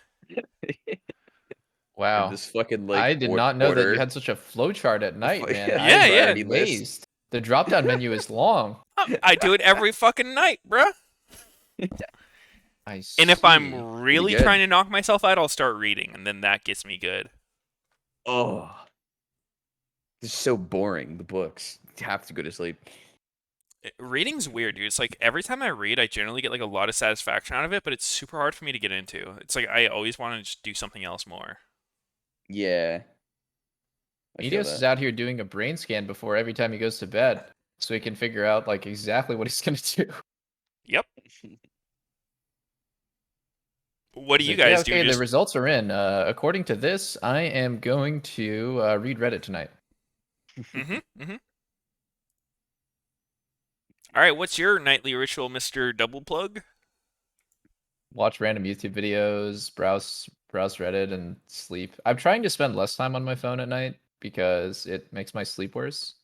Wow. This fucking like I did not know that you order. had such a flowchart at night, man. Yeah, Yeah, I'm yeah. priority list. amazed. The drop-down menu is long. I do it every fucking night, bruh. I see. And if I'm really good. trying to knock myself out, I'll start reading, and then that gets me good. Oh, it's so boring. The books. You have to go to sleep. Reading's weird, dude. It's like every time I read, I generally get like a lot of satisfaction out of it, but it's super hard for me to get into. It's like I always want to just do something else more. Yeah. I feel Meteos is that. out here doing a brain scan before every time he goes to bed, so he can figure out like exactly what he's gonna do. Yep. What do He's you like, "Yeah, guys do? okay, the Just results are in. According to this, I am going to read Reddit tonight. mm-hmm. All right, what's your nightly ritual, Mr. Double Plug? Watch random YouTube videos, browse Reddit, and sleep. I'm trying to spend less time on my phone at night because it makes my sleep worse.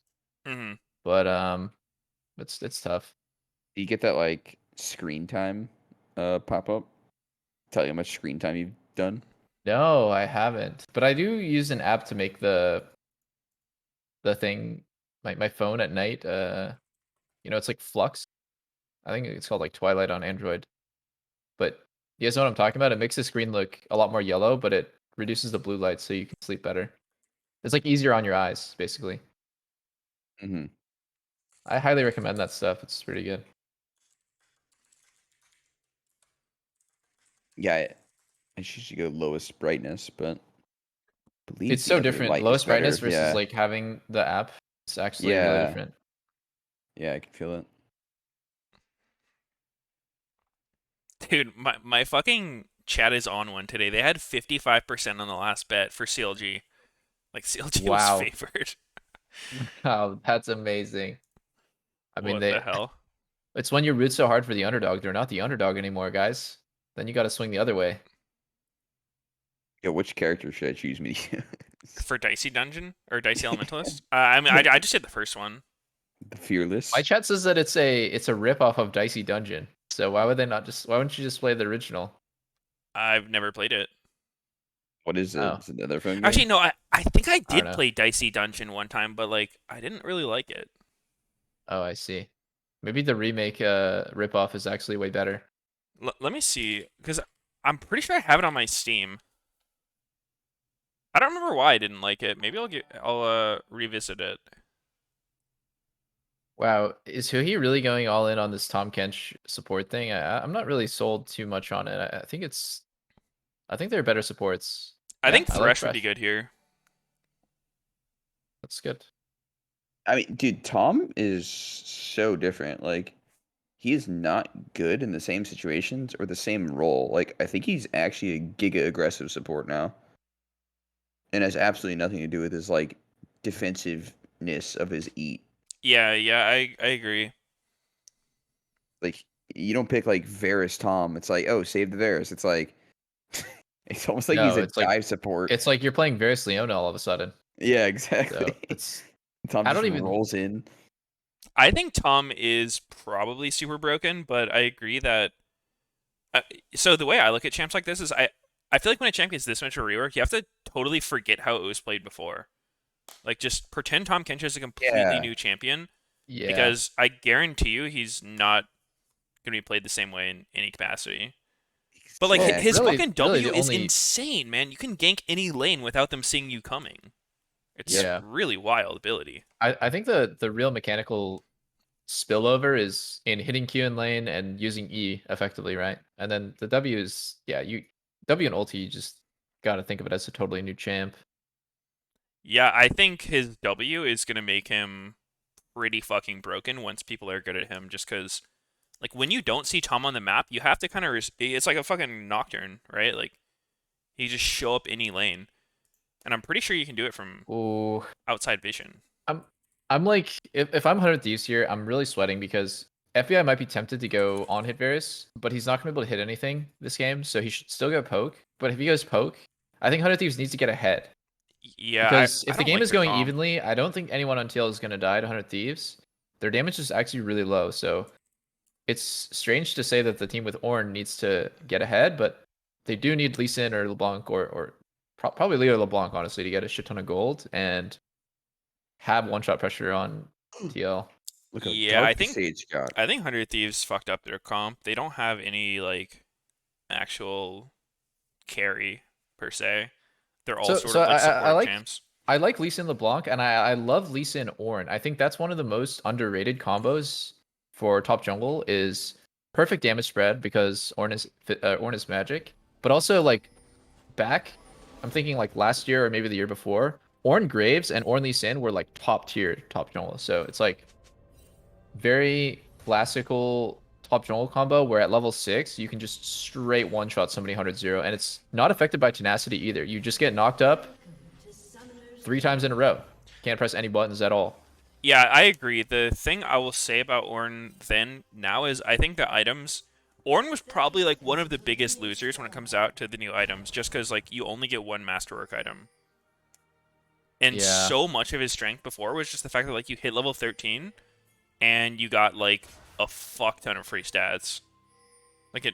Mm-hmm. But it's tough. Do you get that like screen time pop up? Tell you how much screen time you've done? No, I haven't. But I do use an app to make the thing my phone at night. It's like Flux. I think it's called like Twilight on Android. But you guys know what I'm talking about? It makes the screen look a lot more yellow, but it reduces the blue light so you can sleep better. It's like easier on your eyes, basically. Mm-hmm. I highly recommend that stuff. It's pretty good. Yeah, I should go lowest brightness, but I believe It's the so other different. light is Lowest brightness better. versus Yeah. like having the app. It's actually really Yeah. different. Yeah, I can feel it. Dude, my fucking chat is on one today. They had 55% on the last bet for CLG. Like CLG Wow. was favored. Wow, that's amazing. I mean, What the hell? it's when you root so hard for the underdog. They're not the underdog anymore, guys. Then you got to swing the other way. Yeah, which character should I choose me to use? For Dicey Dungeon or Dicey Elementalist? I mean, I just did the first one. The Fearless. My chat says that it's a rip off of Dicey Dungeon. So why wouldn't you just play the original? I've never played it. What is it? Oh. Is it another phone game? Actually, no, I think I don't did know. play Dicey Dungeon one time, but like I didn't really like it. Oh, I see. Maybe the remake rip off is actually way better. Let me see, because I'm pretty sure I have it on my Steam. I don't remember why I didn't like it. Maybe I'll revisit it. Wow, is Huhi really going all in on this Tom Kench support thing? I'm not really sold too much on it. I think there are better supports. I think like Thresh would be good here. That's good. I mean, dude, Tom is so different. Like, he is not good in the same situations or the same role. Like, I think he's actually a giga aggressive support now. And has absolutely nothing to do with his, like, defensiveness of his eat. Yeah, I agree. Like, you don't pick, like, Varus Tom. It's like, oh, save the Varus. It's like, it's almost like No, he's a it's like- dive support. It's like you're playing Varus Leona all of a sudden. Yeah, exactly. So it's Tom I just don't even- rolls in. I think Tom is probably super broken, but I agree that. So the way I look at champs like this is, I feel like when a champ gets this much of a rework, you have to totally forget how it was played before. Like, just pretend Tom Kench is a completely Yeah. new champion, yeah. because I guarantee you he's not going to be played the same way in any capacity. But like Yeah, his really- fucking really W the is only- insane, man. You can gank any lane without them seeing you coming. It's Yeah. really wild ability. I think the real mechanical spillover is in hitting Q in lane and using E effectively, right? And then the W is W and ulti, you just gotta think of it as a totally new champ. Yeah, I think his W is going to make him pretty fucking broken once people are good at him, just because, like, when you don't see Tom on the map, you have to kind of... It's like a fucking Nocturne, right? Like, he just show up any lane. And I'm pretty sure you can do it from Ooh. outside vision. I'm like if I'm 100th use here, I'm really sweating because FBI might be tempted to go on hit Varus, but he's not gonna be able to hit anything this game, so he should still go poke. But if he goes poke, I think 100 Thieves needs to get ahead. Yeah, Because I if the don't game like is their going comp. evenly, I don't think anyone on TL is gonna die to 100 Thieves. Their damage is actually really low, so it's strange to say that the team with Ornn needs to get ahead, but they do need Lee Sin or LeBlanc or probably Leo LeBlanc, honestly, to get a shit ton of gold and have one-shot pressure on TL. Look how Yeah, tough I the think Sage got. 100 Thieves fucked up their comp. They don't have any like actual carry per se. They're all sort So of like I support like champs. I like Lee Sin LeBlanc, and I love Lee Sin Ornn. I think that's one of the most underrated combos for top jungle is perfect damage spread because Ornn is magic, but also like back, I'm thinking like last year or maybe the year before, Ornn Graves and Ornn Lee Sin were like top tier top jungle. So it's like very classical top jungle combo where at level 6 you can just straight one shot somebody 100-0 and it's not affected by tenacity either. You just get knocked up 3 times in a row. Can't press any buttons at all. Yeah, I agree. The thing I will say about Ornn then now is I think the items Ornn was probably like one of the biggest losers when it comes out to the new items, just because like you only get one masterwork item. And Yeah. so much of his strength before was just the fact that like you hit level 13 and you got like a fuck ton of free stats. Like a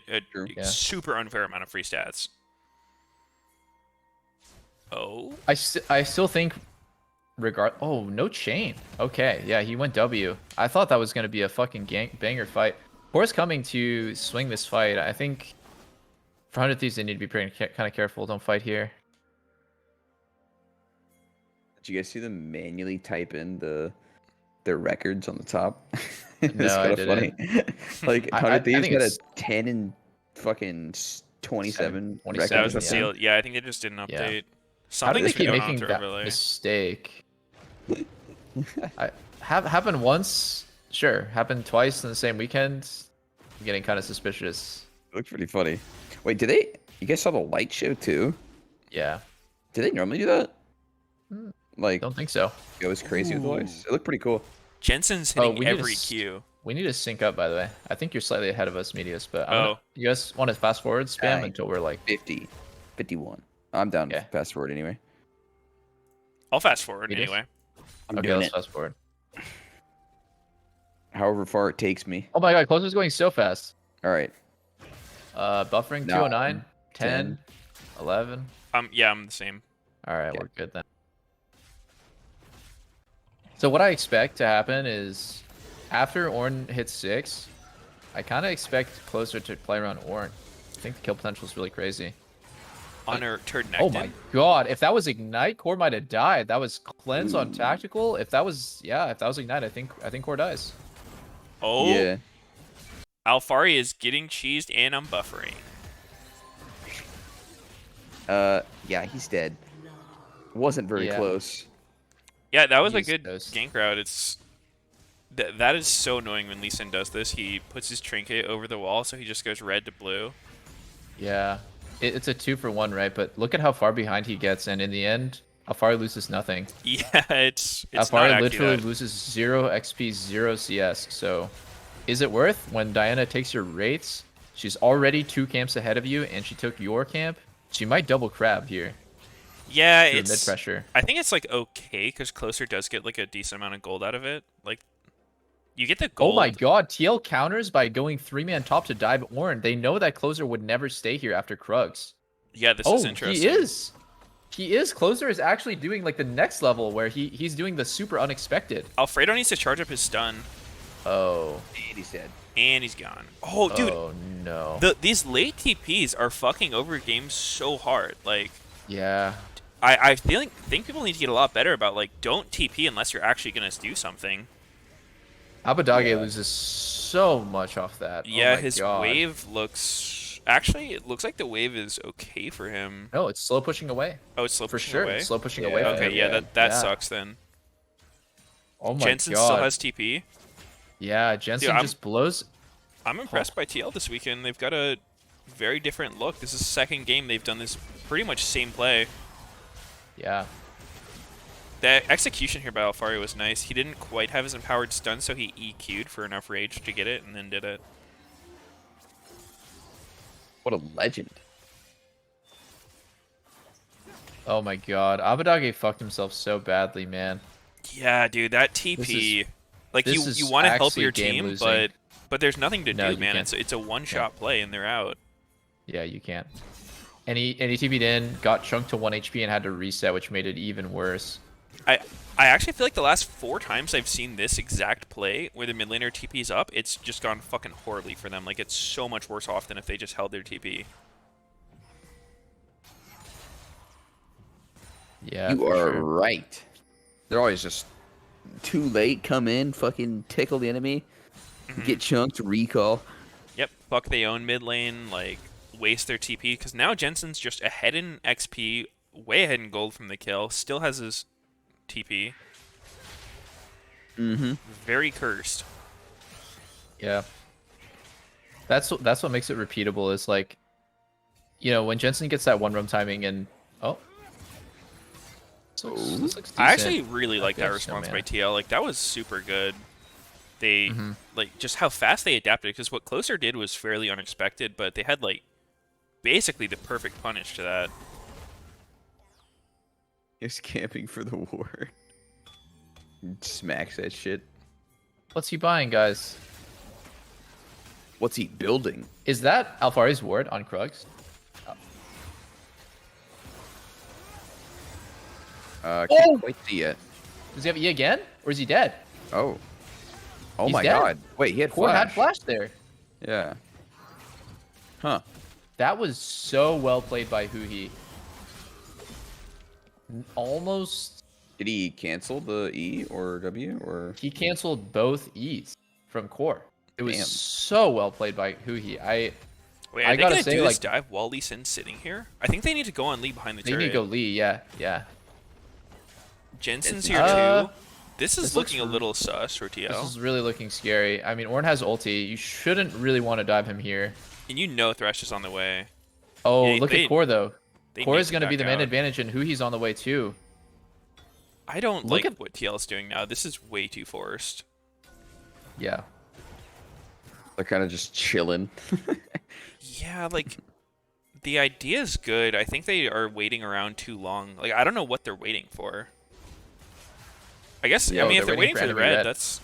Yeah. super unfair amount of free stats. Oh. I still think oh, no chain. Okay, yeah, he went W. I thought that was going to be a fucking banger fight. Hor's coming to swing this fight. I think for 100 Thieves they need to be pretty kind of careful. Don't fight here. Did you guys see them manually type in their records on the top? It's No, I kind of funny. Like I 100 Thieves think got a it's 10 and fucking 27 record 27, That was on the the yeah. seal. Yeah, I think they just didn't Yeah. update. How did they Something's been keep going on making with that overlay. mistake? Happened once, sure. Happened twice in the same weekend. I'm getting kind of suspicious. It looked pretty funny. Wait, you guys saw the light show too? Yeah, Do they normally do that? Like, don't think so. it was crazy with the lights. It looked pretty cool. Jensen's Oh, hitting we need to every Q. We need to sync up, by the way. I think you're slightly ahead of us, Meteos, but you guys want to fast forward spam Dang. until we're like 50, 51. I'm down Yeah. fast forward anyway. I'll fast forward Meteos? anyway. I'm okay, doing let's it. fast forward. However far it takes me. Oh my god, closer's going so fast. All right. Buffering 209, 10, 11. Yeah, I'm the same. All right, Okay. we're good then. So what I expect to happen is after Ornn hits 6, I kind of expect closer to play around Ornn. I think the kill potential is really crazy. Honor turd Oh my god, if that was Ignite, Core might have died. That was cleanse on tactical. If that was Ignite, I think Core dies. Oh, Yeah. Alfari is getting cheesed and I'm buffering. Yeah, he's dead. Wasn't very Yeah. close. Yeah, that was a He's good toast. gank route. It's that is so annoying when Lee Sin does this. He puts his trinket over the wall, so he just goes red to blue. Yeah, it's a 2-for-1, right? But look at how far behind he gets, and in the end, Alfari loses nothing. Yeah, it's not Alfari actually literally that. loses 0 XP, 0 CS. So, is it worth when Diana takes your rates? She's already 2 camps ahead of you, and she took your camp. She might double crab here. Yeah, Through mid it's. pressure. I think it's like okay because closer does get like a decent amount of gold out of it. Like, you get the gold. Oh my god, TL counters by going 3-man top to dive Ornn. They know that closer would never stay here after Krugs. Yeah, this is interesting. He is. He is. Closer is actually doing like the next level where he's doing the super unexpected. Alfredo needs to charge up his stun, Oh. And he's dead. and he's gone. Oh, dude, Oh no. these late TPs are fucking over games so hard. Like, Yeah. I think people need to get a lot better about like don't TP unless you're actually gonna do something. Abadage loses so much off that. Yeah, oh my his god. wave looks actually it looks like the wave is okay for him. No, it's slow pushing away. Oh, it's slow For pushing sure. away. It's slow pushing Yeah, away. from Okay, him. yeah, that Yeah. sucks then. Oh my Jensen god. still has TP. Yeah, Jensen I'm- just blows. I'm impressed by TL this weekend. They've got a very different look. This is the second game they've done this pretty much same play. Yeah. The execution here by Alfari was nice. He didn't quite have his empowered stun, so he EQ'd for enough rage to get it, and then did it. What a legend. Oh my god. Abadage fucked himself so badly, man. Yeah, dude, that TP. Like, this you is want to help actually your game team, losing. but there's nothing to No, do, you man. can't. It's a one-shot play, and they're out. Yeah, you can't. And he TP'd in, got chunked to 1 HP, and had to reset, which made it even worse. I actually feel like the last 4 times I've seen this exact play where the mid laner TP's up, it's just gone fucking horribly for them. Like, it's so much worse off than if they just held their TP. Yeah, You for are sure. right. They're always just too late, come in, fucking tickle the enemy, get chunked, recall. Yep, fuck they own mid lane, like, waste their TP, because now Jensen's just ahead in XP, way ahead in gold from the kill, still has his TP. Mm-hmm. Very cursed. Yeah. That's what makes it repeatable is like, you know, when Jensen gets that one roam timing and this looks I decent. actually really like Okay, that so, response man. by TL. Like, that was super good. They, Mm-hmm. like, just how fast they adapted, because what Closer did was fairly unexpected, but they had, like, basically the perfect punish to that. He's camping for the war. Smacks that shit. What's he buying, guys? What's he building? Is that Alfari's ward on Krugs? Can't quite see yet. Does he have E again? Or is he dead? Oh. Oh He's my dead. god. Wait, he had Core flash. had flash there. Yeah. Huh. That was so well played by Huhi. Almost, Did he cancel the E or W or? he canceled both E's from Core. It was Damn. so well played by Huhi. Wait, I are they gotta gonna say, do this like- dive while Lee Sin's sitting here? I think they need to go on Lee behind the They turret. need to go Lee, yeah. Jensen's Jensen's here Uh, too. This is this looks looking a little sus for This TL. is really looking scary. I mean, Ornn has ulti. You shouldn't really want to dive him here. And you know Thresh is on the way. Oh, Yeah, look they- at Core, though. They Core need is to going to be back the man out. advantage, and Huhi's on the way, too. I don't Look like at- what TL is doing now. This is way too forced. Yeah. They're kind of just chilling. Yeah, like, the idea is good. I think they are waiting around too long. Like, I don't know what they're waiting for. I guess, Yo, I mean, if they're waiting for the enemy red, that's...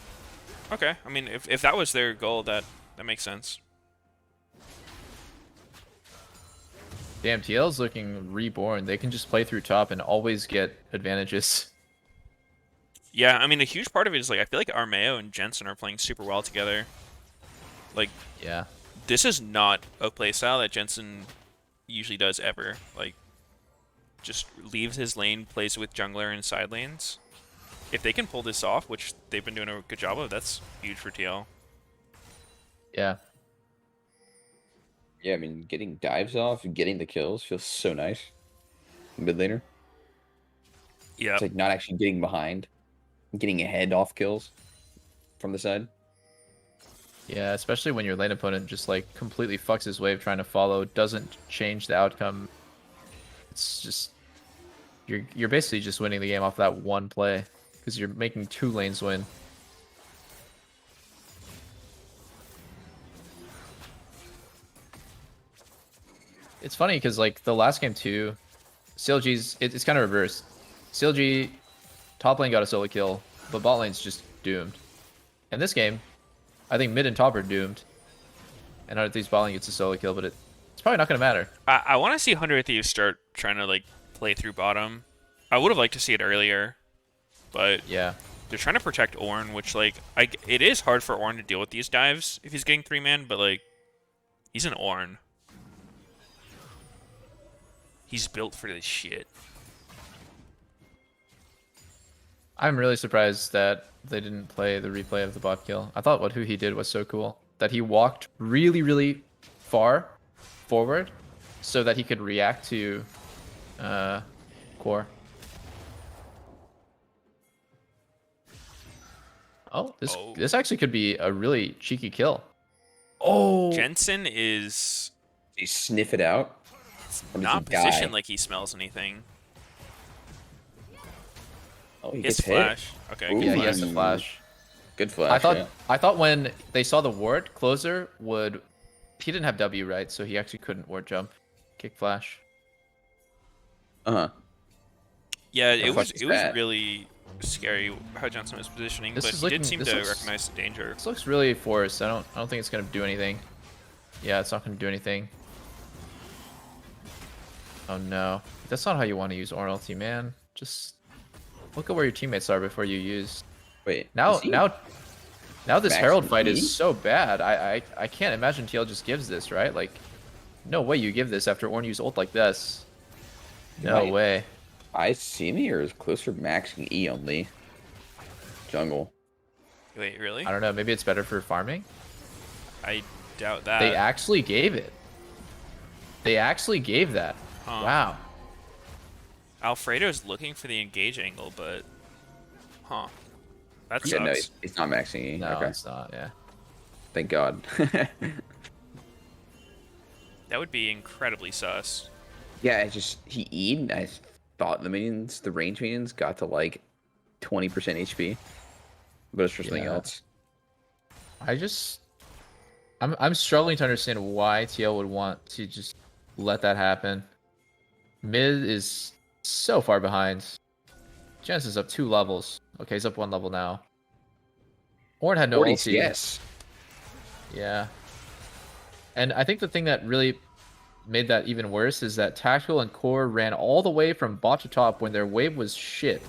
Okay, I mean, if that was their goal, that makes sense. Damn, TL's looking reborn. They can just play through top and always get advantages. Yeah, I mean, a huge part of it is, like, I feel like Armeo and Jensen are playing super well together. Like, Yeah. this is not a playstyle that Jensen usually does ever. Like, just leaves his lane, plays with jungler and side lanes. If they can pull this off, which they've been doing a good job of, that's huge for TL. Yeah. Yeah, I mean, getting dives off and getting the kills feels so nice. Mid laner. Yeah. It's like not actually getting behind, getting ahead off kills from the side. Yeah, especially when your lane opponent just, like, completely fucks his wave trying to follow, doesn't change the outcome. It's just... You're basically just winning the game off that one play. Because you're making 2 lanes win. It's funny because, like, the last game too, CLG's it's kind of reversed. CLG top lane got a solo kill, but bot lane's just doomed. And this game, I think mid and top are doomed. And Hunter Thieves bot lane gets a solo kill, but it's probably not gonna matter. I want to see 100 Thieves start trying to, like, play through bottom. I would have liked to see it earlier, but Yeah. they're trying to protect Ornn, which, like, it is hard for Ornn to deal with these dives if he's getting 3-man, but, like, he's an Ornn. He's built for this shit. I'm really surprised that they didn't play the replay of the bot kill. I thought who he did was so cool. That he walked really, really far forward so that he could react to Core. Oh, this actually could be a really cheeky kill. Oh, Jensen is Did he sniff it out? Or does not he die? positioned like he smells anything. Oh, he His gets hit. flash. Okay, Ooh. good Yeah, he flash. has the flash. Good flash. I thought when they saw the ward, closer would. He didn't have W, right? So he actually couldn't ward jump, kick flash. Uh-huh. Yeah, The it fuck was is it was that? really scary how Johnson was positioning, This but is he did looking- seem this to looks- recognize the danger. This looks really forced. I don't think it's gonna do anything. Yeah, it's not gonna do anything. Oh no, that's not how you want to use Ornalty, man. Just look at where your teammates are before you use. Wait. Now is he this maxing Herald fight E? is so bad. I can't imagine TL just gives this, right? Like, no way you give this after Ornn used ult like this. No Right. way. I see me or is closer maxing E only? Jungle. Wait, really? I don't know. Maybe it's better for farming. I doubt that. They actually gave it. They actually gave that. Huh. Wow. Alfredo's looking for the engage angle, but huh. That sucks. Yeah, no, it's not maxing E. No, Okay. it's not. Yeah. Thank God. That would be incredibly sus. Yeah, he E'd. I thought the range minions got to like 20% HP. But it's for something Yeah. else. I'm struggling to understand why TL would want to just let that happen. Mid is so far behind. Jens is up 2 levels. Okay, he's up 1 level now. Ornn had no ulti. Yes. Yeah. And I think the thing that really made that even worse is that Tactical and Core ran all the way from bot to top when their wave was shit.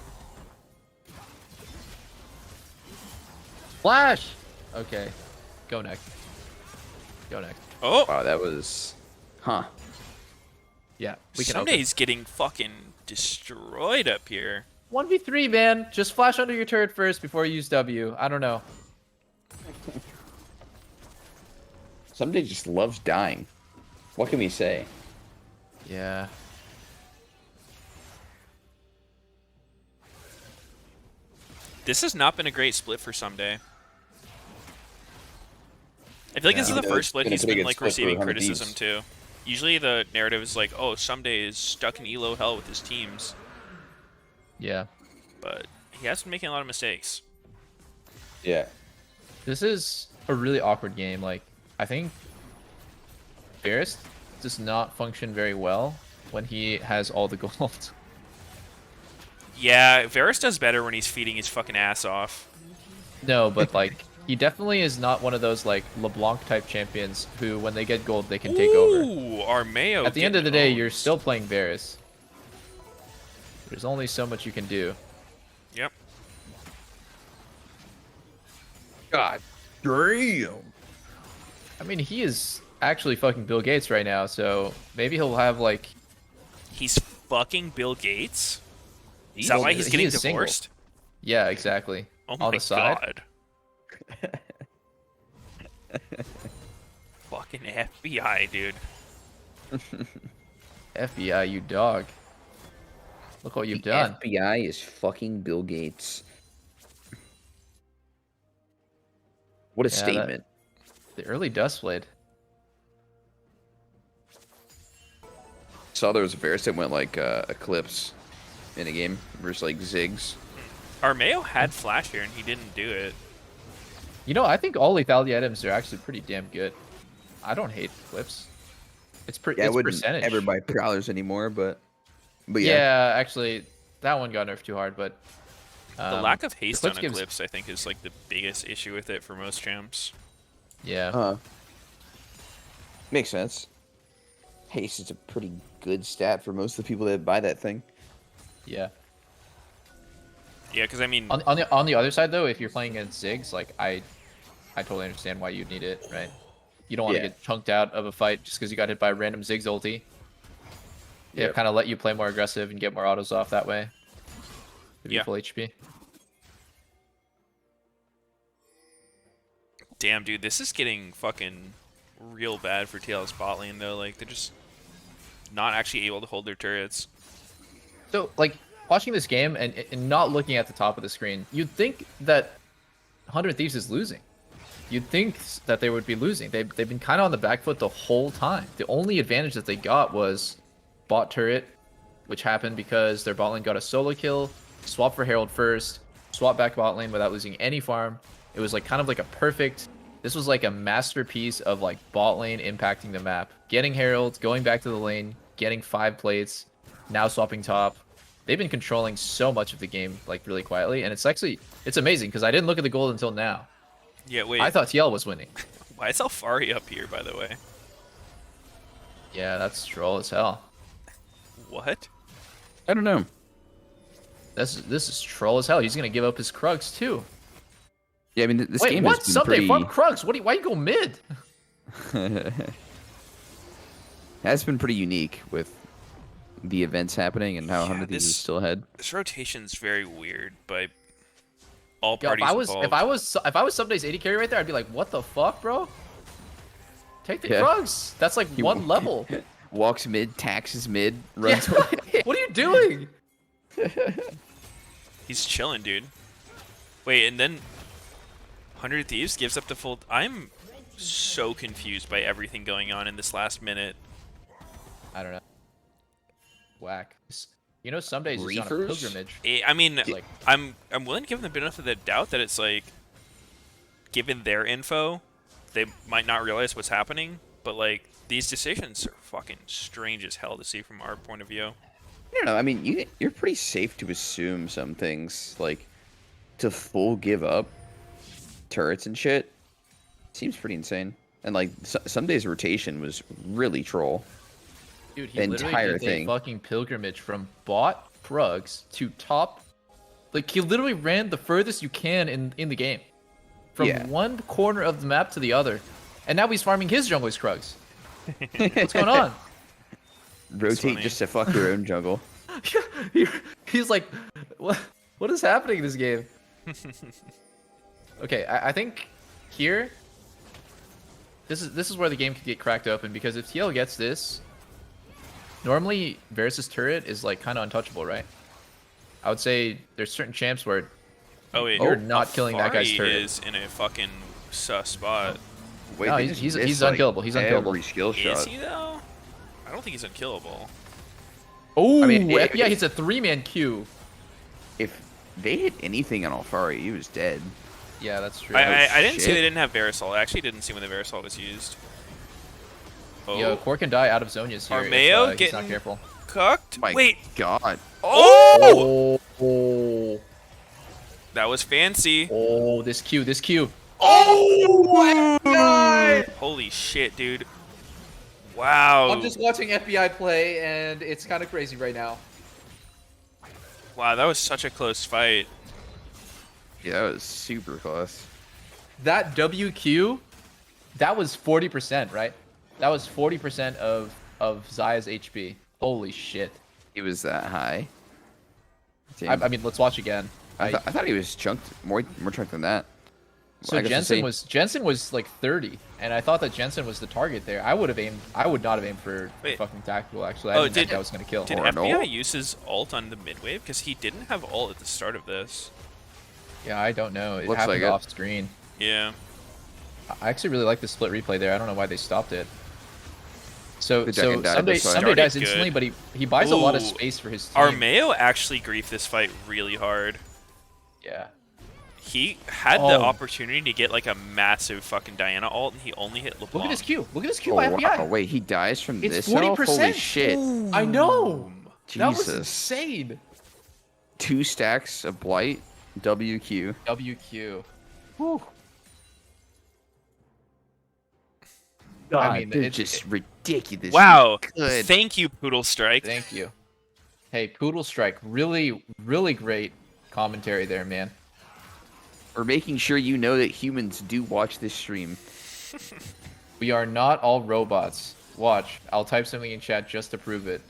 Flash! Okay. Go next. Go next. Oh, Wow, that was... Huh. Yeah, we can Sunday's getting fucking destroyed up here. 1v3, man. Just flash under your turret first before you use W. I don't know. Someday just loves dying. What can we say? Yeah. This has not been a great split for Someday. I feel like this is Yeah. the No, first it's split been a he's pretty been good like split for receiving 100 criticism Thieves. too. Usually the narrative is like, oh, Someday is stuck in elo hell with his teams, Yeah. but he has been making a lot of mistakes. Yeah. This is a really awkward game. Like, I think Ferris does not function very well when he has all the gold. Yeah, Varus does better when he's feeding his fucking ass off. No, but like, he definitely is not one of those like LeBlanc type champions who, when they get gold, they can take over. Ooh, Armeo. At the end of the day, getting you're owned. still playing Varus. There's only so much you can do. Yep. God damn. I mean, he is actually fucking Bill Gates right now, so maybe he'll have like. He's fucking Bill Gates. Is that why he's he getting is single. divorced? Yeah, exactly. Oh On my the side. god. Fucking FBI, dude. FBI, you dog. Look what you've done. FBI is fucking Bill Gates. What a Yeah, statement. The early Dust Blade. Saw there was a Varus that went like Eclipse in a game versus like Ziggs. Armeo had flash here and he didn't do it. You know, I think all lethality items are actually pretty damn good. I don't hate Eclipse. It's Yeah, I it's wouldn't percentage. ever buy Prowlers anymore, but yeah. Yeah, actually, that one got nerfed too hard, but The lack of haste on Eclipse gives- Eclipse, I think, is like the biggest issue with it for most champs. yeah. Makes sense. Haste is a pretty good stat for most of the people that buy that thing. Yeah. Yeah, because I mean, On the other side though, if you're playing against Ziggs, like I totally understand why you'd need it, right? You don't want to Yeah. get chunked out of a fight just because you got hit by a random Ziggs ulti. Yeah, Yep. kind of let you play more aggressive and get more autos off that way. Give you Yeah. full HP. damn, dude, this is getting fucking real bad for TL's bot lane, though. Like, they're just not actually able to hold their turrets. So, like, watching this game and not looking at the top of the screen, you'd think that 100 Thieves is losing. You'd think that they would be losing. They've been kind of on the back foot the whole time. The only advantage that they got was bot turret, which happened because their bot lane got a solo kill, swap for Herald first, swap back bot lane without losing any farm. It was like kind of like a perfect. This was like a masterpiece of like bot lane impacting the map. Getting Herald, going back to the lane, getting 5 plates, now swapping top. They've been controlling so much of the game like really quietly, and it's amazing because I didn't look at the gold until now. Yeah, wait. I thought TL was winning. Why is Alfari up here, by the way? Yeah, that's troll as hell. What? I don't know. This is troll as hell. He's gonna give up his Krugs too. Yeah, I mean, this Wait, game what? has been Someday pretty... farm Krugs. Why you go mid? Has been pretty unique with the events happening and how 100 Thieves is still ahead. This rotation's very weird, but all Yo, parties involved. if I was some days 80 carry right there, I'd be like, what the fuck, bro? Take the Yeah. Krugs. That's like one level. Walks mid, taxes mid, runs away. What are you doing? He's chilling, dude. Wait, and then 100 Thieves gives up the full... I'm so confused by everything going on in this last minute. I don't know. Whack. You know, some days he's on a Reefers? pilgrimage. I mean, Like- I'm willing to give them the benefit of the doubt that it's like, given their info, they might not realize what's happening, but like, these decisions are fucking strange as hell to see from our point of view. I don't know. I mean, you're pretty safe to assume some things, like to full give up turrets and shit. Seems pretty insane. And like some days rotation was really troll. Dude, he The literally entire did thing. a fucking pilgrimage from bot Krugs to top. Like, he literally ran the furthest you can in the game. From Yeah. one corner of the map to the other. And now he's farming his jungler's Krugs. What's going on? Rotate funny. just to fuck your own jungle. He's like, what is happening in this game? Okay, I think here, this is where the game could get cracked open, because if TL gets this, normally Varus' turret is like kind of untouchable, right? I would say there's certain champs where Oh wait, You're not killing that guy's Alfari turret. is in a fucking sus spot. Wait, No, they he's just missed, like, unkillable. He's unkillable. Every skill Is shot. he though? I don't think he's unkillable. oh, I mean, FBI hits a 3-man queue. If they hit anything on Alfari, he was dead. Yeah, that's true. I didn't see shit. they didn't have Verisol. I actually didn't see when the Verisol was used. Oh, Yo, Core can die out of Zhonya's here. Armeo if, he's not getting- careful. cooked. My Wait. God. Oh! Oh, That was fancy. oh, this Q. Oh my God! Holy shit, dude. Wow. I'm just watching FBI play, and it's kind of crazy right now. Wow, that was such a close fight. Yeah, that was super close. That WQ, that was 40%, right? That was 40% of Zaya's HP. Holy shit. He was that high. I mean, let's watch again. I thought he was chunked more chunked than that. So I guess we'll see. Jensen was like 30, and I thought that Jensen was the target there. I would not have aimed for Wait. fucking tactical. Actually, Oh, I didn't think I was gonna kill. Did Or an FBI ult? use his ult on the mid wave? Because he didn't have ult at the start of this. Yeah, I don't know. It Looks happened like it. off screen. Yeah. I actually really like the split replay there. I don't know why they stopped it. So The Jack and died Sunday this fight. Sunday dies Started instantly, good. but he buys a lot of Ooh. space for his team. Armeo actually griefed this fight really hard. Yeah. He had the Oh. opportunity to get like a massive fucking Diana ult, and he only hit LeBlanc. Look at his Q. Look at his Q Oh, by wow. FBI. Wait, he dies from It's this health? 40%. Holy shit. I know. That was Jesus. insane. 2 stacks of Blight, WQ. WQ. Whew. I mean, they're it's just ridiculous. Wow. Good. Thank you, Poodle Strike. Thank you. Hey, Poodle Strike. Really, really great commentary there, man. We're making sure you know that humans do watch this stream. We are not all robots. Watch. I'll type something in chat just to prove it.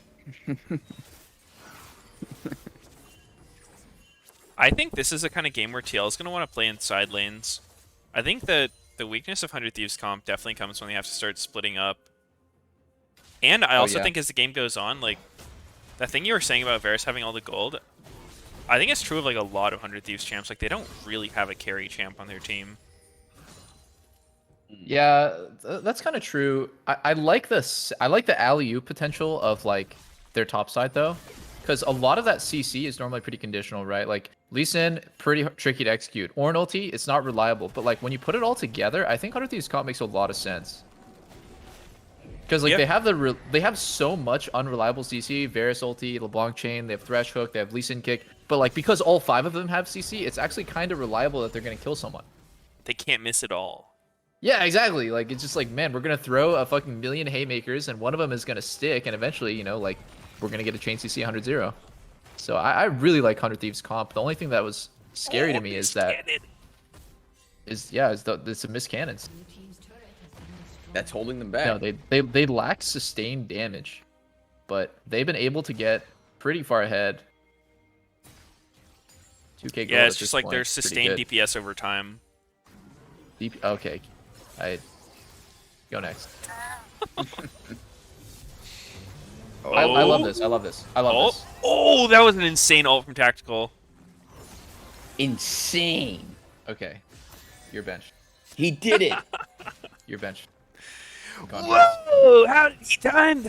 I think this is the kind of game where TL is going to want to play in side lanes. I think that the weakness of 100 Thieves comp definitely comes when they have to start splitting up. And I also yeah. think as the game goes on, like, that thing you were saying about Varus having all the gold, I think it's true of like a lot of 100 Thieves champs. Like, they don't really have a carry champ on their team. Yeah, that's kind of true. I like the alley-oop potential of like their top side though, because a lot of that CC is normally pretty conditional, right? Like Lee Sin, pretty tricky to execute. Ornn ulti, it's not reliable, but like when you put it all together, I think 100 Thieves comp makes a lot of sense. Because like they have so much unreliable CC, Varus ulti, LeBlanc chain, they have Thresh hook, they have Lee Sin kick, but like because all 5 of them have CC, it's actually kind of reliable that they're gonna kill someone. They can't miss it all. Yeah, exactly. Like it's just like, man, we're gonna throw a fucking million haymakers, and one of them is gonna stick, and eventually, you know, like we're gonna get a chain CC 100-0. So I really like 100 Thieves comp. The only thing that was scary to me is that it's a miss cannons. That's holding them back. No, they lack sustained damage, but they've been able to get pretty far ahead. 2K gold Yeah, at it's this just like point, their pretty sustained good. DPS over time. Okay, I go next. I love this. I love this. I love this. Oh, that was an insane ult from Tactical. Insane. Okay, you're benched. He did it. You're benched. Whoa! How did he time?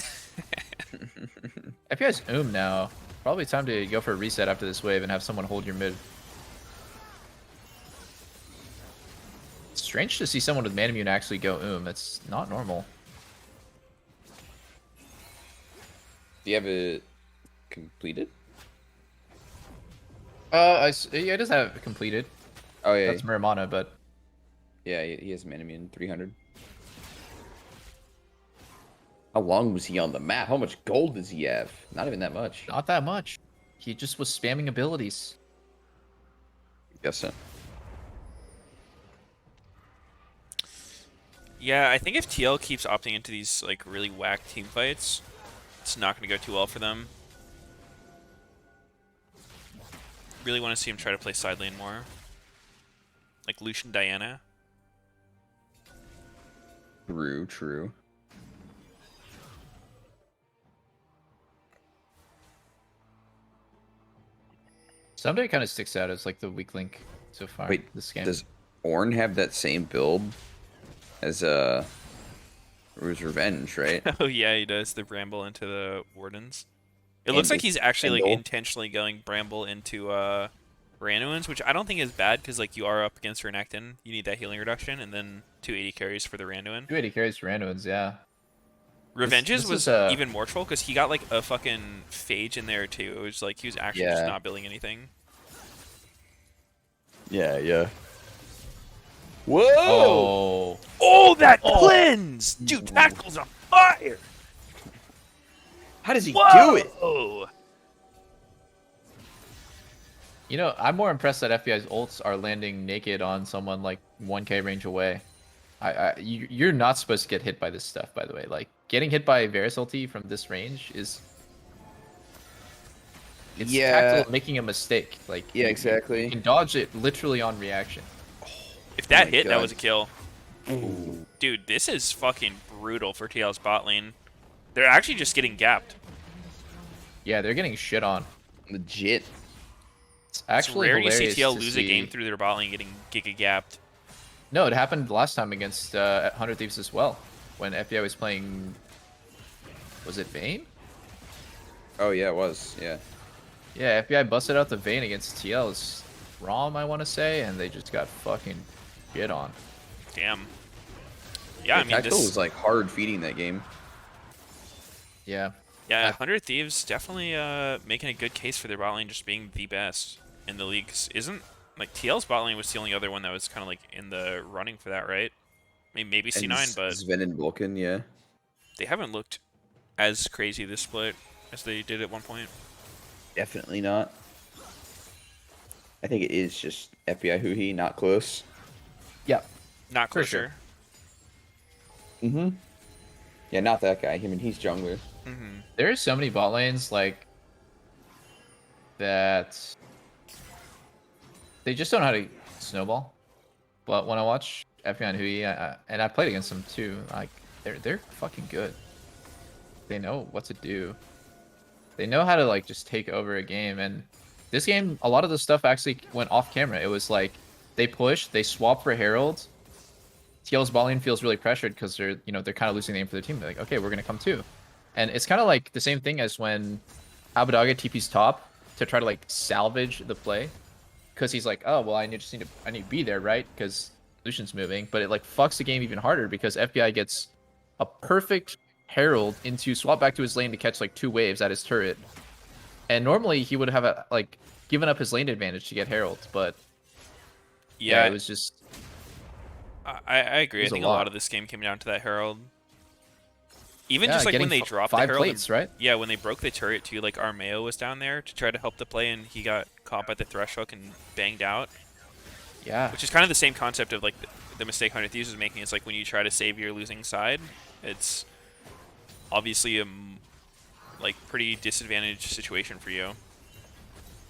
FPI's now. Probably time to go for a reset after this wave and have someone hold your mid. It's strange to see someone with Manamune actually go That's not normal. Do you have it completed? Yeah, it does have it completed. Oh yeah. That's Miramana, but Yeah, he has Manamune 300. How long was he on the map? How much gold does he have? Not even that much. not that much. He just was spamming abilities. Guess so. Yeah, I think if TL keeps opting into these like really whack team fights, it's not going to go too well for them. Really want to see him try to play side lane more, like Lucian Diana. True. Someday kind of sticks out as like the weak link so far. Wait, this game. does Ornn have that same build as Rue's Revenge, right? Oh yeah, he does the Bramble into the Wardens. It looks like he's actually like intentionally going Bramble into Randuin's, which I don't think is bad because like you are up against Renekton, you need that healing reduction, and then 280 carries for the Randuin. 280 carries for Randuin's, yeah. Revenge's this was is, even more troll because he got like a fucking Phage in there too. It was like he was actually just not building anything. Yeah. Whoa! Oh, that cleanse! Dude, Tactical's on fire! How does he do it? Oh. You know, I'm more impressed that FBI's ults are landing naked on someone like 1k range away. You're not supposed to get hit by this stuff, by the way. Like, getting hit by Varus ulti from this range is... It's Tactical making a mistake. Like, yeah, exactly. You can dodge it literally on reaction. If that my hit, that God. was a kill. Ooh. Dude, this is fucking brutal for TL's bot lane. They're actually just getting gapped. Yeah, they're getting shit on. Legit. It's actually it's rare you see hilarious TL to lose see... a game through their bot lane getting giga gapped. No, it happened last time against 100 Thieves as well. When FBI was playing... Was it Vayne? Oh yeah, it was. Yeah. Yeah, FBI busted out the Vayne against TL's ROM, I want to say, and they just got fucking shit on. Damn. Yeah, I mean, Tactical this... was like hard feeding that game. Yeah. Yeah, 100 Thieves definitely making a good case for their bot lane just being the best in the leagues. Isn't... Like, TL's bot lane was the only other one that was kind of like in the running for that, right? I mean, maybe C9, And but Sven and Vulcan, yeah. they haven't looked as crazy this split as they did at one point. Definitely not. I think it is just FBI Huhi, not close. Yeah. Not For closer. sure. Mm-hmm. Yeah, not that guy. I mean, he's jungler. Mm-hmm. There are so many bot lanes, like, that... They just don't know how to snowball. But when I watch FBI and Hui, and I played against them too, like, they're fucking good. They know what to do. They know how to, like, just take over a game. And this game, a lot of the stuff actually went off camera. It was like, they push, they swap for Herald. TL's bot lane feels really pressured because they're kind of losing the aim for their team. They're like, okay, we're going to come too. And it's kind of like the same thing as when Abbedagge TP's top to try to like salvage the play, because he's like, oh well, I need to be there, right? Because Lucian's moving, but it like fucks the game even harder because FBI gets a perfect Herald into swap back to his lane to catch like 2 waves at his turret, and normally he would have like given up his lane advantage to get Herald, but Yeah, it was just. I agree. I was a think a lot. lot of this game came down to that Herald. Even Yeah, just like when getting they dropped the 5 Herald. plates, right? Yeah, when they broke the turret too, like Armeo was down there to try to help the play, and he got caught by the thresh hook and banged out. Yeah. Which is kind of the same concept of like the mistake 100 Thieves is making. It's like when you try to save your losing side, it's obviously a like pretty disadvantaged situation for you.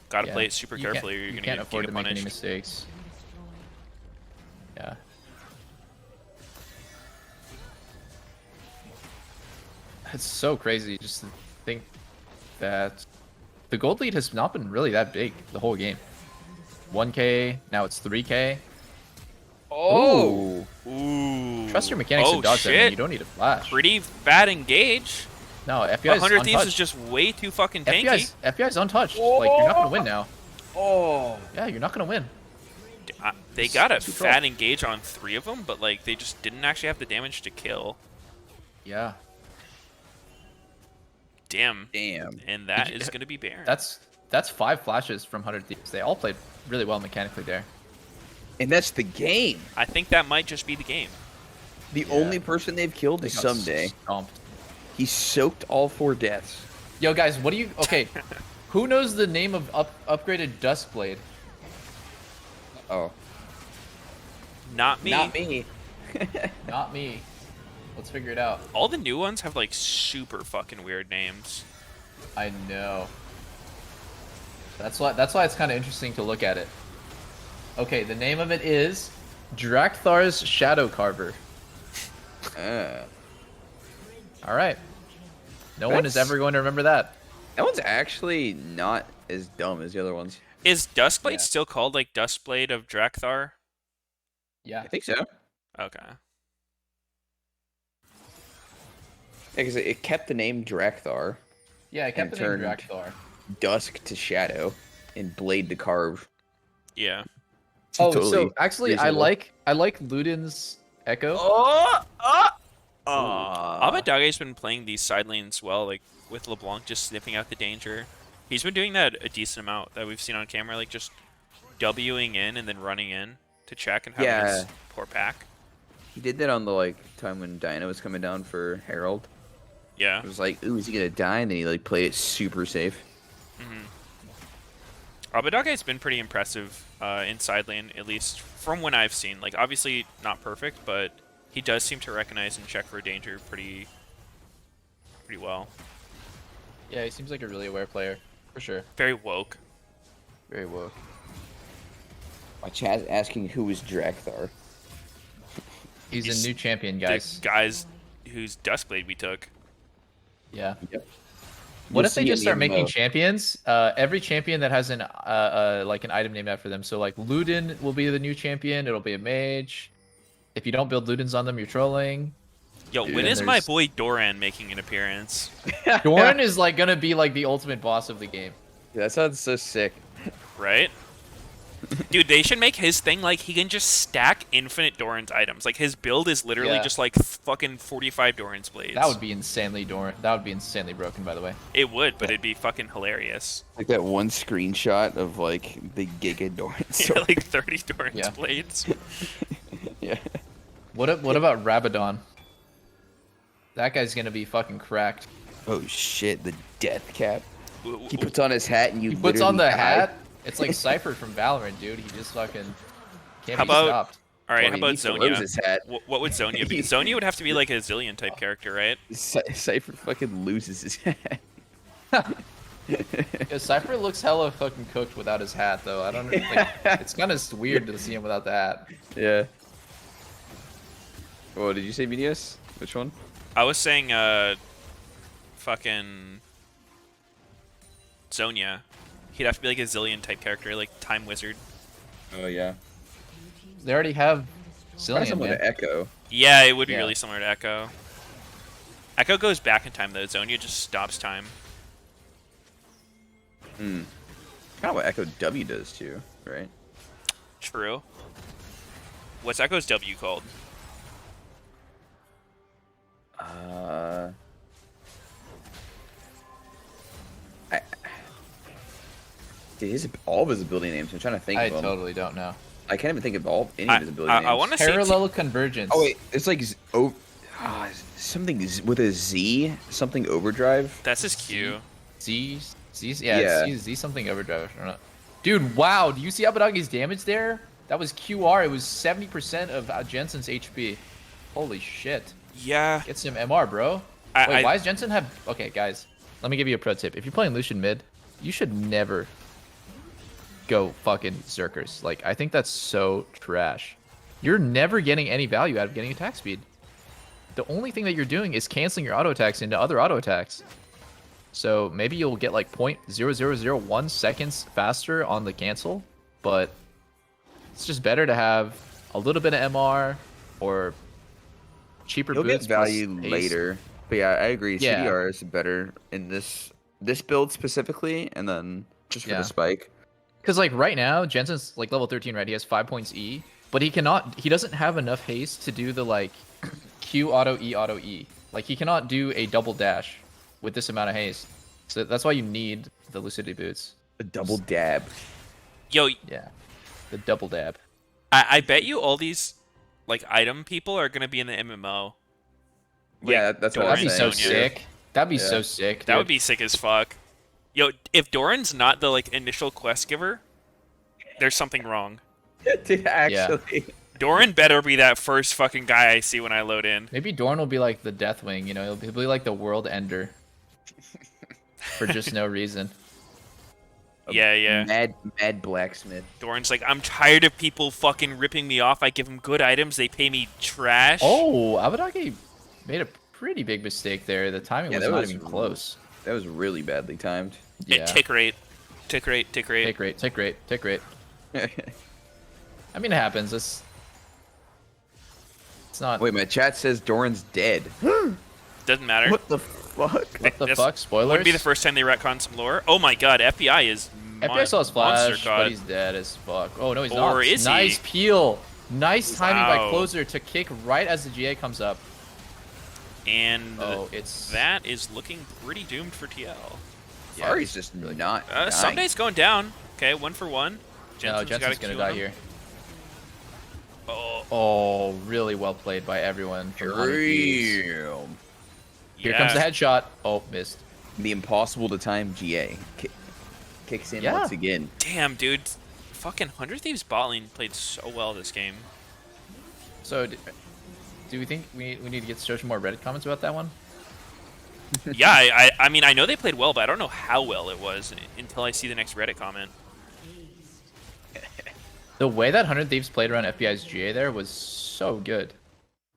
Got to play it super carefully, or you're you gonna can't get afford to make any punished. mistakes. Yeah. It's so crazy just to think that the gold lead has not been really that big the whole game. 1K, now it's 3K. Oh! Ooh. Trust your mechanics to dodge that, man. shit. You don't need to flash. Pretty bad engage. No, FBI is 100 Thieves is untouched. just way too fucking tanky. FBI's untouched. Like, you're not gonna win now. Oh! Yeah, you're not gonna win. They got a too fat troll. engage on 3 of them, but like they just didn't actually have the damage to kill. Yeah. Damn. Damn. And that is going to be Baron. That's 5 flashes from 100 Thieves. They all played really well mechanically there. And that's the game. I think that might just be the game. The only person they've killed They is got Someday. stomped. He soaked all 4 deaths. Yo, guys, what do you... Okay, who knows the name of upgraded Duskblade? Oh. Not me. Not me. Not me. Let's figure it out. All the new ones have like super fucking weird names. I know. That's why it's kind of interesting to look at it. Okay, the name of it is Drakthar's Shadow Carver. All right. No one is That's- ever going to remember that. That one's actually not as dumb as the other ones. Is Duskblade Yeah. still called like Duskblade of Drakthar? Yeah. I think so. Okay. Because it kept the name Drakthar, Yeah, I kept And the name turned- Drakthar. Dusk to Shadow, and Blade to Carve. Yeah. Oh, Totally so actually, I reasonable. like Ludin's Echo. Oh! Abbedagge's been playing these side lanes well, like with LeBlanc just sniffing out the danger. He's been doing that a decent amount that we've seen on camera, like just Wing in and then running in to check and having his Yeah. poor pack. He did that on the time when Dinah was coming down for Herald. Yeah. It was like, ooh, is he gonna die? And then he played it super safe. Abbedagge's been pretty impressive in side lane, at least from when I've seen. Like, obviously not perfect, but he does seem to recognize and check for danger pretty well. Yeah, he seems like a really aware player, for sure. Very woke. Very woke. My chat's asking who is Drakthar. He's He's a new champion, The guys. guys whose Duskblade we took. Yeah. Yep. What You'll if they see just it start in making the- champions? Every champion that has an like an item named after them. So like Ludin will be the new champion. It'll be a mage. If you don't build Ludins on them, you're trolling. Yo, Dude, when and is my there's- boy Doran making an appearance? Doran is like gonna be like the ultimate boss of the game. That sounds so sick. Right? Dude, they should make his thing like he can just stack infinite Doran's items. Like his build is literally Yeah. just like fucking 45 Doran's blades. That would be insanely That would be insanely broken, by the way. It would, but it'd be fucking hilarious. Like that one screenshot of the Giga Doran Yeah, sword. like 30 Doran's Yeah. blades. Yeah. What about Rabadon? That guy's gonna be fucking cracked. Oh shit, the death cap. W- He puts on his hat and you He puts on the literally die. hat. It's like Cypher from Valorant, dude. He just fucking can't How be about- stopped. All right, Well, how he about needs to lose Zonia? his hat. What would Zonia be? Zonia would have to be like a Zillion type character, right? Cypher fucking loses his hat. Yeah, Cypher looks hella fucking cooked without his hat, though. I don't know. Like, it's kind of weird to see him without the hat. Yeah. Oh, did you say Meteos? Which one? I was saying, fucking Zonia. He'd have to be like a Zillion type character, like Time Wizard. Oh yeah. They already have Probably Zillion, someone man. to Echo. Yeah, it would be Yeah. really similar to Echo. Echo goes back in time though. Zonia just stops time. Kind of what Echo W does too, right? True. What's Echo's W called? I, dude, all of his ability names. I'm trying to think I of them. totally don't know. I can't even think of any of his ability names. I want to say Parallel convergence. Oh wait, it's like something with a Z, something overdrive. that's his Q. Z, Yeah. Z something overdrive. I don't know. Dude, wow! Do you see Abadangi's damage there? That was QR. It was 70% of Jensen's HP. Holy shit! Yeah. Get some MR, bro. Wait, why does Jensen have? Okay, guys, let me give you a pro tip. If you're playing Lucian mid, you should never go fucking Zerkers. Like, I think that's so trash. You're never getting any value out of getting attack speed. The only thing that you're doing is canceling your auto attacks into other auto attacks. So maybe you'll get like 0.0001 seconds faster on the cancel, but it's just better to have a little bit of MR or cheaper You'll boots get value plus ace. later. But yeah, I agree. Yeah. CDR is better in this build specifically, and then just for Yeah. the spike. Because like right now, Jensen's like level 13, right? He has 5 points E, but he doesn't have enough haste to do the like Q auto E. Like he cannot do a double dash with this amount of haste. So that's why you need the Lucidity boots. A double dab. Yo, Yeah. The double dab. I bet you all these like item people are gonna be in the MMO. Like, Yeah, that's what I That'd was be saying. so Sonya. sick. That'd be Yeah. so sick. That would dude. be sick as fuck. Yo, if Doran's not the like initial quest giver, there's something wrong. Dude, actually. Doran better be that first fucking guy I see when I load in. Maybe Dorn will be like the Deathwing, you know, he'll be like the world ender. For just no reason. Yeah. Mad blacksmith. Doran's like, I'm tired of people fucking ripping me off. I give them good items, they pay me trash. Oh, Abadaki made a pretty big mistake there. The timing Yeah, was that not was even close. That was really badly timed. Yeah. Tick rate. Take rate. I mean, it happens. It's not. Wait, my chat says Doran's dead. Doesn't matter. What the fuck? What the That's- fuck? Spoilers. Wouldn't be the first time they retcon some lore. Oh my god, FBI is FBI saw his monster flash, god. but he's dead as fuck. Oh no, he's Or not. is he? Nice peel. Nice timing by Wow. Closer to kick right as the GA comes up. And Oh, it's that is looking pretty doomed for TL. Ari's just not. dying. Sunday's going down. Okay, 1 for 1. No, Jensen's Jensen's got gonna a die here. Oh, Oh, really well played by everyone. From 100 Thieves. Damn. Here comes the headshot. Oh, missed. The impossible to time GA kicks in Yeah. once again. Damn, dude. Fucking 100 Thieves bot lane played so well this game. So, do we think we need to get search more Reddit comments about that one? Yeah, I mean, I know they played well, but I don't know how well it was until I see the next Reddit comment. The way that 100 Thieves played around FBI's GA there was so good.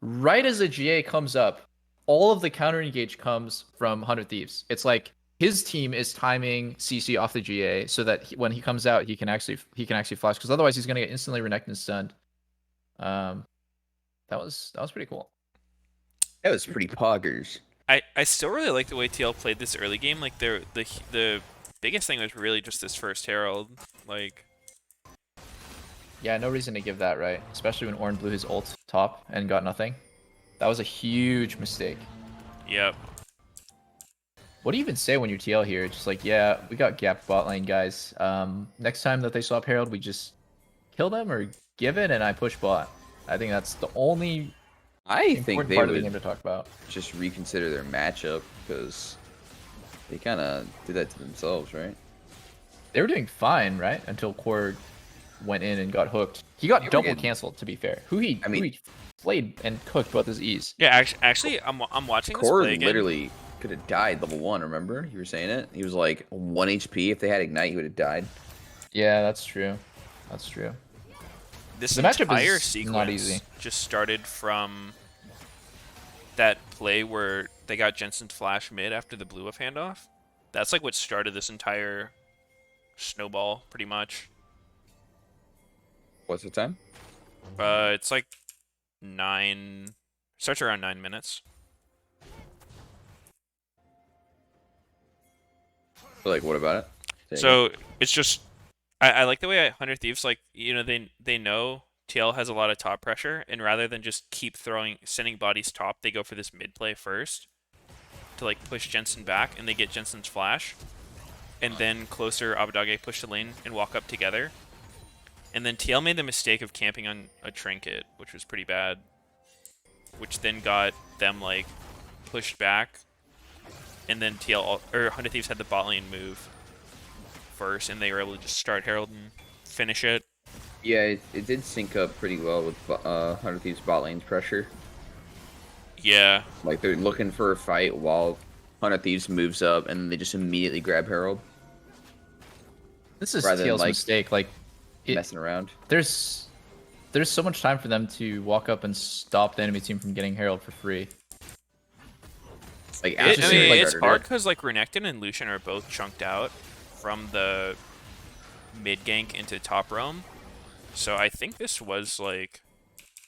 Right as the GA comes up, all of the counter engage comes from 100 Thieves. It's like his team is timing CC off the GA so that when he comes out, he can actually flash, because otherwise he's gonna get instantly reneked and stunned. That was pretty cool. That was pretty poggers. I still really like the way TL played this early game. Like the biggest thing was really just this first Herald. Like, Yeah, no reason to give that, right? Especially when Ornn blew his ult top and got nothing. That was a huge mistake. yep. What do you even say when you're TL here? Just like, yeah, we got gap bot lane, guys. Next time that they swap Herald, we just kill them or give it, and I push bot. I think that's the only I think important they part of the game would to talk about. just reconsider their matchup because they kind of did that to themselves, right? They were doing fine, right? Until Korg went in and got hooked. He got They were double getting- canceled, to be fair. Who he played and cooked with his ease. Yeah, actually, I'm watching this play Cord again. literally could have died level 1, remember? You were saying it? He was like 1 HP. If they had Ignite, he would have died. Yeah, that's true. That's true. This The matchup entire is sequence not easy. just started from that play where they got Jensen's flash mid after the blue of handoff. That's like what started this entire snowball, pretty much. What's the time? It's like 9. Starts around 9 minutes. Like, what about it? thing. So it's just I like the way 100 Thieves, like, you know, they know TL has a lot of top pressure, and rather than just keep sending bodies top, they go for this mid play first to like push Jensen back, and they get Jensen's flash, and then closer Abadage push the lane and walk up together. And then TL made the mistake of camping on a trinket, which was pretty bad, which then got them like pushed back, and then or 100 Thieves had the bot lane move first, and they were able to just start Herald and finish it. Yeah, it did sync up pretty well with 100 Thieves bot lane's pressure. Yeah. Like, they're looking for a fight while 100 Thieves moves up, and they just immediately grab Herald. This is Rather than, TL's mistake. Like, messing around. There's so much time for them to walk up and stop the enemy team from getting Herald for free. Like, it's hard because like Renekton and Lucian are both chunked out from the mid gank into top roam. So I think this was like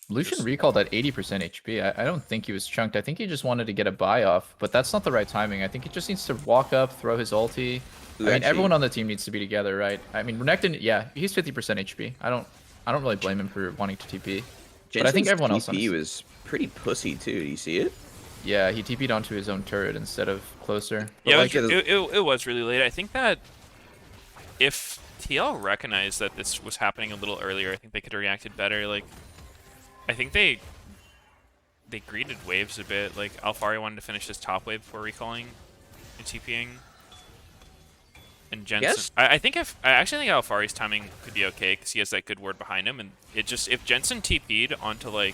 Lucian recalled at 80% HP. I don't think he was chunked. I think he just wanted to get a buy off, but that's not the right timing. I think he just needs to walk up, throw his ulti. I mean, everyone on the team needs to be together, right? I mean, Renekton, yeah, he's 50% HP. I don't really blame him for wanting to TP. But I think everyone else TP was pretty pussy too. Do you see it? Yeah, he TP'd onto his own turret instead of closer. But yeah, like, it was really late. I think that if TL recognized that this was happening a little earlier, I think they could have reacted better. Like, I think they greeted waves a bit. Like, Alfari wanted to finish this top wave before recalling and TPing. And Jensen, Yes. I actually think Alfari's timing could be okay because he has that good ward behind him, and it just, if Jensen TP'd onto like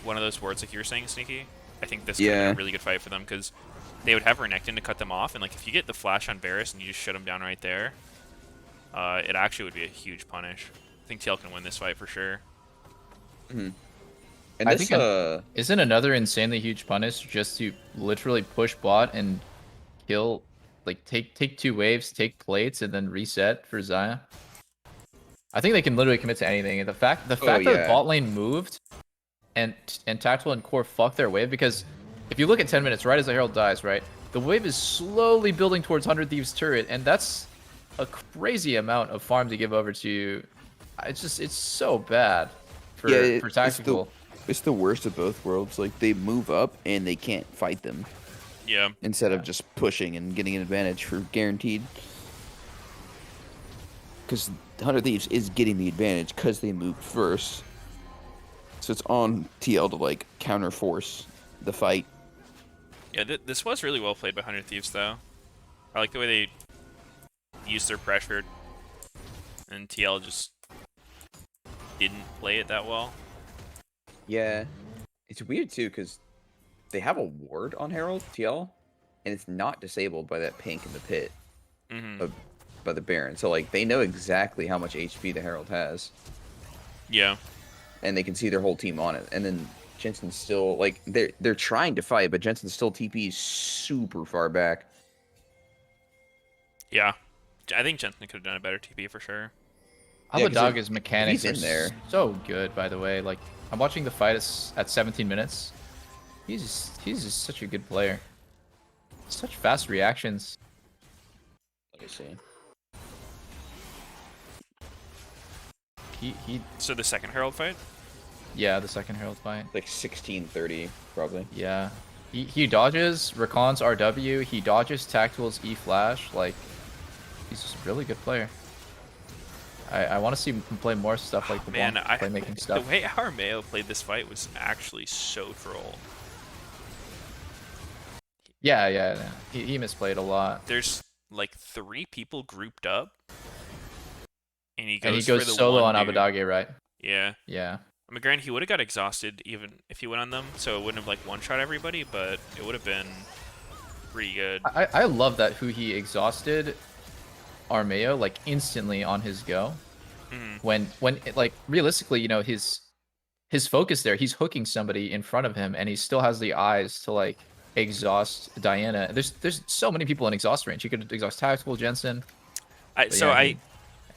one of those wards like you were saying, Sneaky, I think this could be a really good fight for them because they would have Renekton to cut them off, and like if you get the flash on Varus and you just shut him down right there, it actually would be a huge punish. I think TL can win this fight for sure. Mm-hmm. And I think isn't another insanely huge punish just to literally push bot and kill, like take 2 waves, take plates, and then reset for Xayah. I think they can literally commit to anything. And the fact that bot lane moved and Tactical and Core fucked their wave, because if you look at 10 minutes, right as the Herald dies, right, the wave is slowly building towards 100 Thieves turret, and that's a crazy amount of farm to give over to. It's so bad for Tactical. It's the worst of both worlds. Like, they move up and they can't fight them. Yeah. Instead of just pushing and getting an advantage for guaranteed. Because 100 Thieves is getting the advantage because they moved first. So it's on TL to, like, counter-force the fight. Yeah, this was really well played by 100 Thieves, though. I like the way they used their pressure, and TL just didn't play it that well. Yeah. It's weird, too, because they have a ward on Herald, TL, and it's not disabled by that pink in the pit. By the Baron. So, like, they know exactly how much HP the Herald has. Yeah. And they can see their whole team on it. And then Jensen's still, like, they're trying to fight, but Jensen's still TP's super far back. Yeah. I think Jensen could have done a better TP for sure. Abadage's mechanics he's in there. So good, by the way. Like, I'm watching the fight at 17 minutes. He's just such a good player. Such fast reactions. Let me see. So the second Herald fight? Yeah, the second Herald fight. Like 16:30, probably. Yeah. He dodges Rakan's RW, he dodges Tactival's E flash, like, he's just a really good player. I want to see him play more stuff like the playmaking stuff. The way Armeo played this fight was actually so troll. Yeah. He misplayed a lot. There's like 3 people grouped up, and he goes for the solo on dude. Abadage, right? Yeah. Yeah. I mean, granted, he would have got exhausted even if he went on them, so it wouldn't have like one-shot everybody, but it would have been pretty good. I love that he exhausted Armeo like instantly on his go. When like realistically, you know, his focus there, he's hooking somebody in front of him, and he still has the eyes to like exhaust Diana. There's so many people in exhaust range. He could exhaust Tactical, Jensen.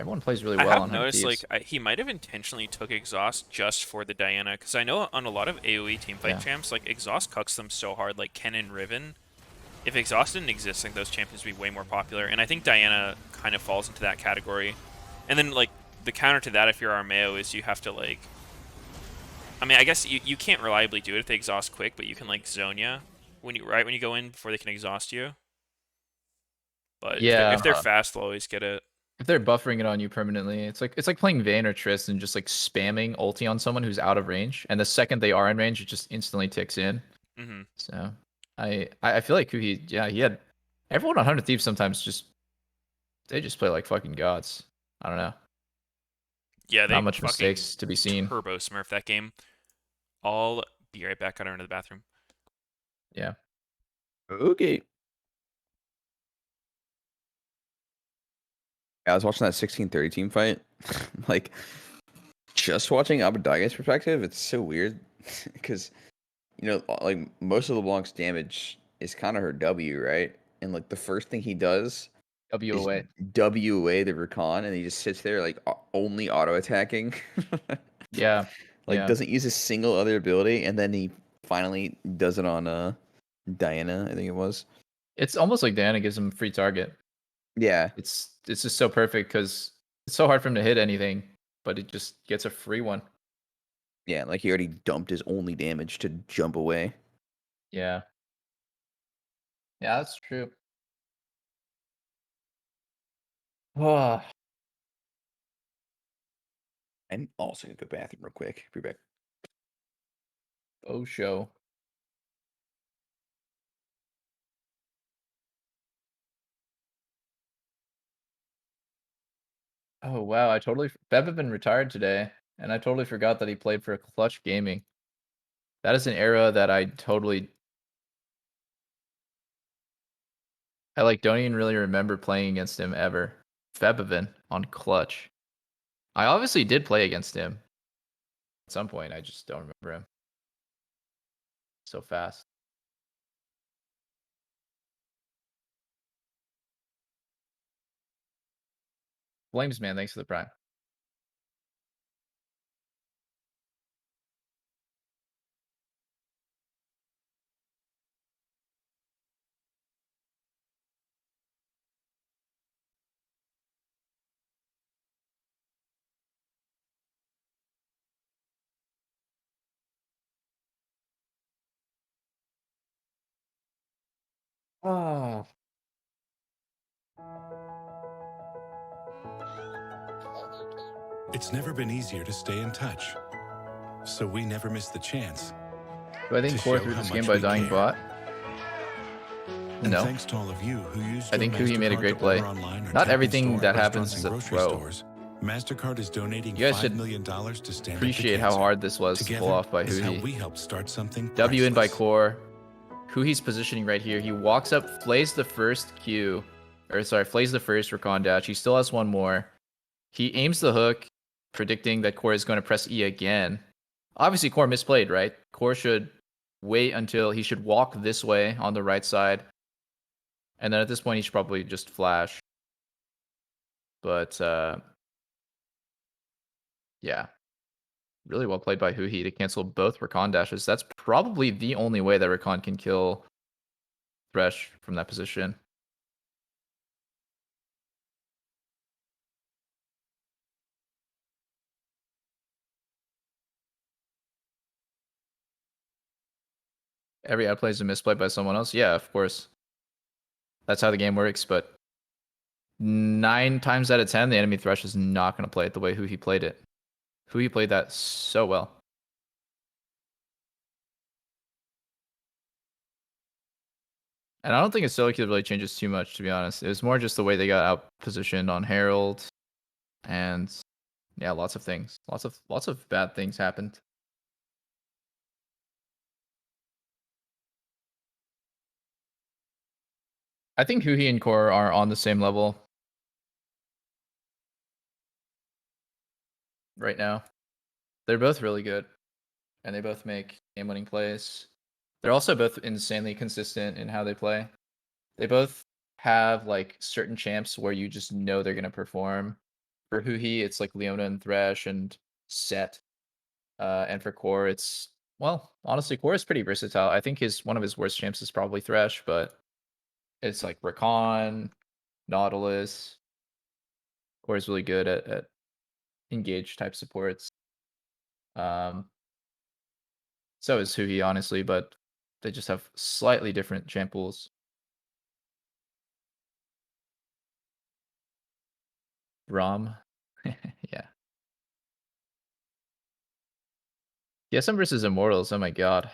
Everyone plays really well. I have noticed like he might have intentionally took exhaust just for the Diana, because I know on a lot of AOE teamfight champs, like exhaust cucks them so hard. Like Ken and Riven, if Exhaust didn't exist, like those champions would be way more popular. And I think Diana kind of falls into that category. And then like the counter to that, if you're Armeo, is you have to like. I mean, I guess you can't reliably do it if they exhaust quick, but you can like zone ya when you go in before they can exhaust you. But Yeah, if they're fast, they'll always get it. if they're buffering it on you permanently, it's like playing Vayne or Trist and just like spamming ulti on someone who's out of range, and the second they are in range, it just instantly ticks in. Hmm. So I feel like he had everyone on 100 Thieves sometimes they just play like fucking gods. I don't know. Yeah, they Not much fucking mistakes to be seen. turbo smurf that game. I'll be right back. Gotta run to the bathroom. Yeah. Okay. I was watching that 16-30 team fight. Like, just watching Abadaga's perspective, it's so weird. Because, like, most of LeBlanc's damage is kind of her W, right? And, like, the first thing he does W is away. W away the Rakan, and he just sits there, like, only auto-attacking. Yeah. Like, Yeah. doesn't use a single other ability, and then he finally does it on Diana, I think it was. It's almost like Diana gives him free target. Yeah. It's just so perfect because it's so hard for him to hit anything, but it just gets a free one. Yeah, like he already dumped his only damage to jump away. Yeah. Yeah, that's true. Oh, I'm also gonna go bathroom real quick. Be back. oh show. Oh wow, Bev had been retired today, and I totally forgot that he played for Clutch Gaming. That is an era that I like don't even really remember playing against him ever. Febevin on Clutch. I obviously did play against him at some point. I just don't remember him. So fast. Flames man, thanks for the prime. Oh. It's never been easier to stay in touch, so we never miss the chance. Do I think to Core show through how this game much by we dying care. bot? And No. thanks to all of you who used I think your Kuhi made a MasterCard great to play. order online or Not tap in everything store that at happens restaurants is and a grocery throw. stores. MasterCard is donating You guys $5 should million to stand appreciate up to how cancer. hard this was to Together pull off by is how Huhi. we help start something W in by priceless. Core. Huhi's positioning right here. He walks up, flays the first Q. Flays the first Rakan dash. He still has one more. He aims the hook, predicting that Core is going to press E again. Obviously, Core misplayed, right? Core should wait until he should walk this way on the right side. And then at this point, he should probably just flash. But, yeah. Really well played by Huhi to cancel both Rakan dashes. That's probably the only way that Rakan can kill Thresh from that position. Every outplay is a misplay by someone else. Yeah, of course. That's how the game works, but 9 times out of 10, the enemy Thresh is not going to play it the way Huhi played it. Huhi played that so well. And I don't think his solo queue really changes too much, to be honest. It was more just the way they got out positioned on Herald, and yeah, lots of things, lots of bad things happened. I think Huhi and Core are on the same level right now. They're both really good, and they both make game-winning plays. They're also both insanely consistent in how they play. They both have like certain champs where you just know they're gonna perform. For Huhi, it's like Leona and Thresh and Set. And for Core, it's honestly, Core is pretty versatile. I think one of his worst champs is probably Thresh, but It's like Recon, Nautilus, Core is really good at engage type supports. So is Huhi, honestly, but they just have slightly different champ pools. Rom. Yeah. TSM versus Immortals, oh my god.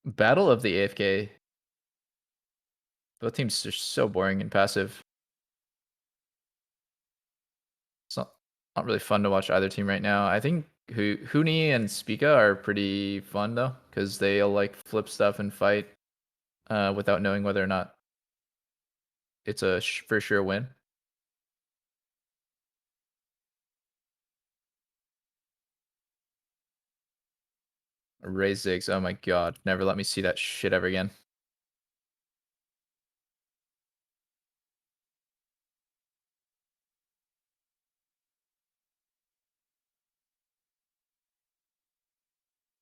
Battle of the AFK. Both teams are so boring and passive. It's not really fun to watch either team right now. I think Huni and Spica are pretty fun though, because they'll like flip stuff and fight without knowing whether or not it's a for sure win. Ray Ziggs, oh my god, never let me see that shit ever again.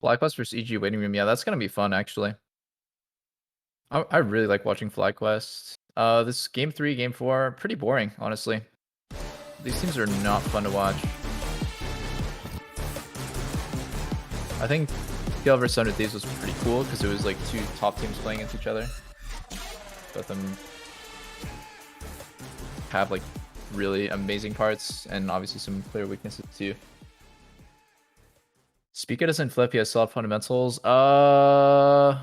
FlyQuest versus EG waiting room, yeah, that's gonna be fun actually. I really like watching FlyQuest. This game 3, game 4, pretty boring, honestly. These teams are not fun to watch. I think Gale vs Thunder Thieves was pretty cool because it was like 2 top teams playing against each other. Both them have like really amazing parts and obviously some clear weaknesses too. Spica doesn't flip, he has solid fundamentals. I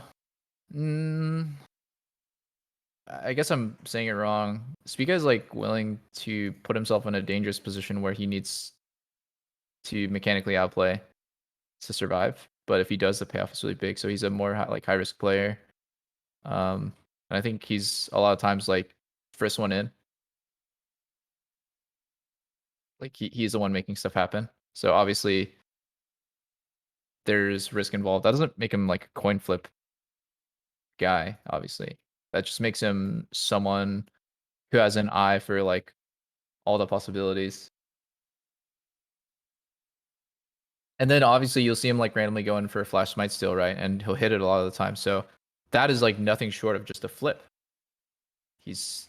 guess I'm saying it wrong. Spica is like willing to put himself in a dangerous position where he needs to mechanically outplay to survive. But if he does, the payoff is really big. So he's a more high risk player. And I think he's a lot of times like first one in. Like he's the one making stuff happen. So obviously there's risk involved. That doesn't make him like a coin flip guy, obviously. That just makes him someone who has an eye for like all the possibilities. And then obviously you'll see him like randomly going for a flash smite still, right? And he'll hit it a lot of the time. So that is like nothing short of just a flip. He's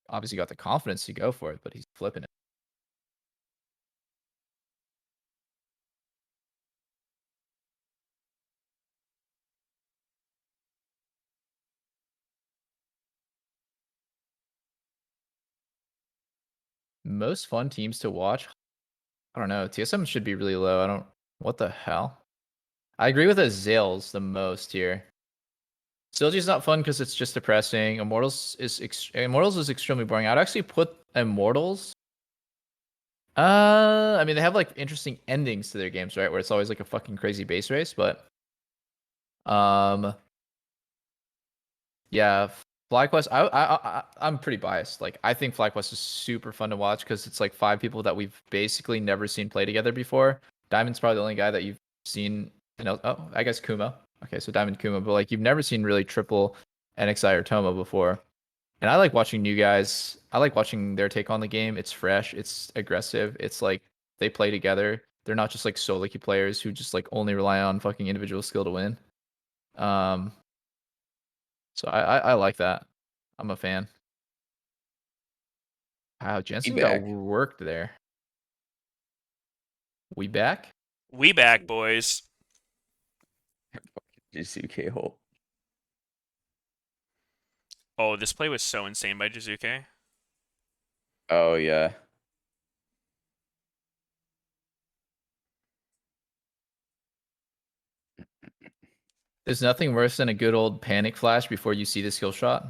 obviously got the confidence to go for it, but he's flipping it. Most fun teams to watch? I don't know. TSM should be really low. I don't... What the hell? I agree with Azale's the most here. Silgi's not fun because it's just depressing. Immortals is extremely boring. I'd actually put Immortals... I mean, they have like interesting endings to their games, right? Where it's always like a fucking crazy base race, but... Yeah, FlyQuest. I'm pretty biased. Like, I think FlyQuest is super fun to watch because it's like 5 people that we've basically never seen play together before. Diamond's probably the only guy that you've seen. You know, oh, I guess Kuma. Okay, so Diamond Kuma, but like you've never seen really triple NXI or Toma before. And I like watching new guys. I like watching their take on the game. It's fresh. It's aggressive. It's like they play together. They're not just like solo queue players who just like only rely on fucking individual skill to win. So I like that. I'm a fan. Wow, Jensen got worked there. We back? We back, boys. Jizuke hole. Oh, this play was so insane by Jizuke. Oh yeah. There's nothing worse than a good old panic flash before you see the skill shot.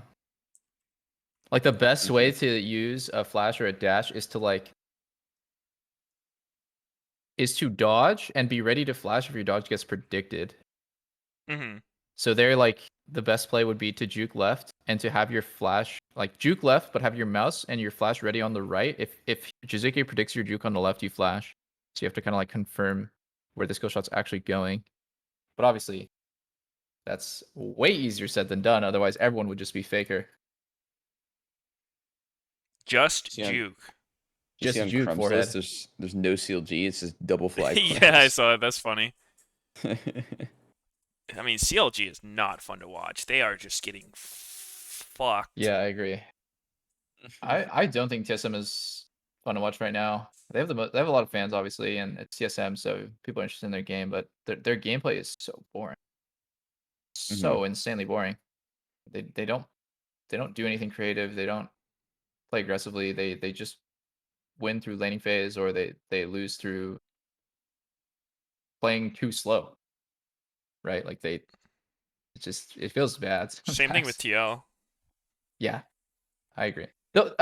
Like the best way to use a flash or a dash is to dodge and be ready to flash if your dodge gets predicted. Mm-hmm. So they're like the best play would be to juke left and to have your flash like juke left, but have your mouse and your flash ready on the right. If Jizuke predicts your juke on the left, you flash. So you have to kind of like confirm where the skill shot's actually going. But obviously, that's way easier said than done. Otherwise, everyone would just be faker. Just Yeah. juke. Just on juke Crumb's forehead. list, there's no CLG. It's just double flag. Yeah, I saw it. That's funny. I mean, CLG is not fun to watch. They are just getting fucked. Yeah, I agree. I don't think TSM is fun to watch right now. They have they have a lot of fans, obviously, and it's TSM, so people are interested in their game, but their gameplay is so boring, so insanely boring. They don't do anything creative. They don't play aggressively. They just win through laning phase, or they lose through playing too slow. Right? Like it feels bad. Same thing with sometimes. TL. Yeah, I agree. No,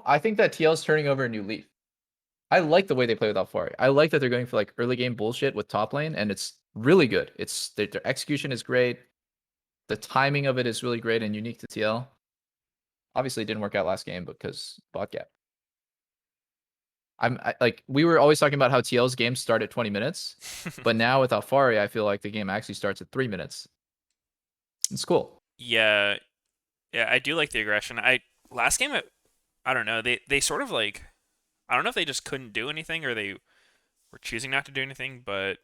I think that TL is turning over a new leaf. I like the way they play with Alfari. I like that they're going for like early game bullshit with top lane, and it's really good. It's their execution is great. The timing of it is really great and unique to TL. Obviously, it didn't work out last game because bot gap. Like we were always talking about how TL's games start at 20 minutes, but now with Alfari, I feel like the game actually starts at 3 minutes. It's cool. Yeah, I do like the aggression. Last game, I don't know. They sort of like, I don't know if they just couldn't do anything or they were choosing not to do anything, but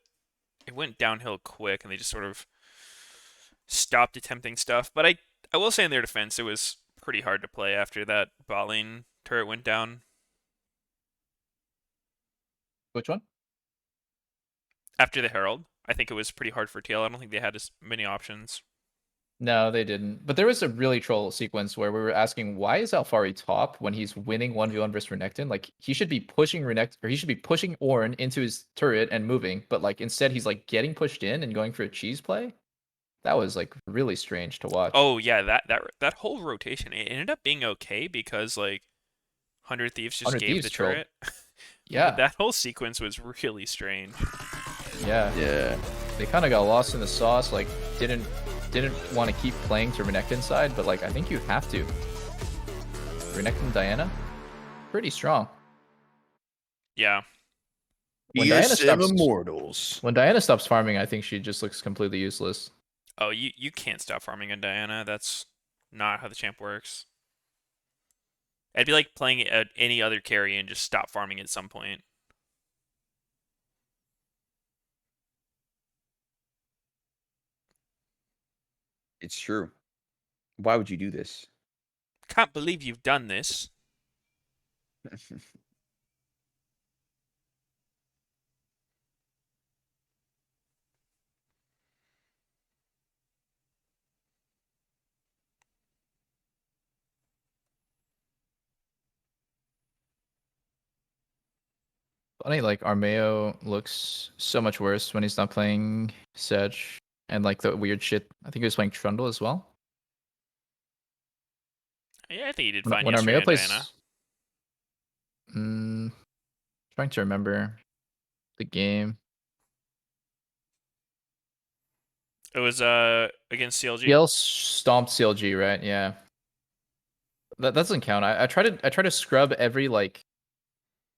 it went downhill quick and they just sort of stopped attempting stuff. But I will say in their defense, it was pretty hard to play after that bot lane turret went down. Which one? After the Herald, I think it was pretty hard for TL. I don't think they had as many options. No, they didn't. But there was a really troll sequence where we were asking, why is Alfari top when he's winning 1v1 versus Renekton? Like, he should be pushing he should be pushing Ornn into his turret and moving, but like instead he's like getting pushed in and going for a cheese play. That was like really strange to watch. Oh yeah, that whole rotation, it ended up being okay because like 100 Thieves just 100 gave Thieves the trolled. turret. Yeah. But that whole sequence was really strange. Yeah. Yeah. They kind of got lost in the sauce, like didn't want to keep playing to Renekton side, but like I think you have to. Renekton Diana, pretty strong. Yeah. When Diana stops Immortals. farming, I think she just looks completely useless. Oh, you can't stop farming on Diana. That's not how the champ works. It'd be like playing any other carry and just stop farming at some point. It's true. Why would you do this? Can't believe you've done this. Funny, like Armeo looks so much worse when he's not playing Sedge, and like the weird shit. I think he was playing Trundle as well. Yeah, I think you did fine When yesterday Armeo on plays, Diana. Trying to remember the game. It was against CLG. CL stomped CLG, right? Yeah. That doesn't count. I try to scrub every like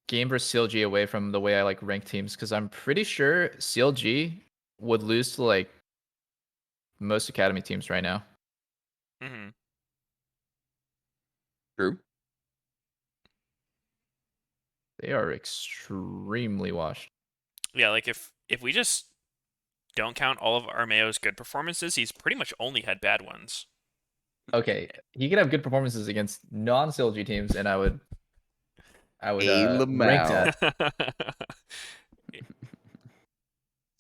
game versus CLG away from the way I like rank teams, because I'm pretty sure CLG would lose to like most academy teams right now. Mm-hmm. True. They are extremely washed. Yeah, like if we just don't count all of Armeo's good performances, he's pretty much only had bad ones. Okay, he could have good performances against non-CLG teams, and I would rank that.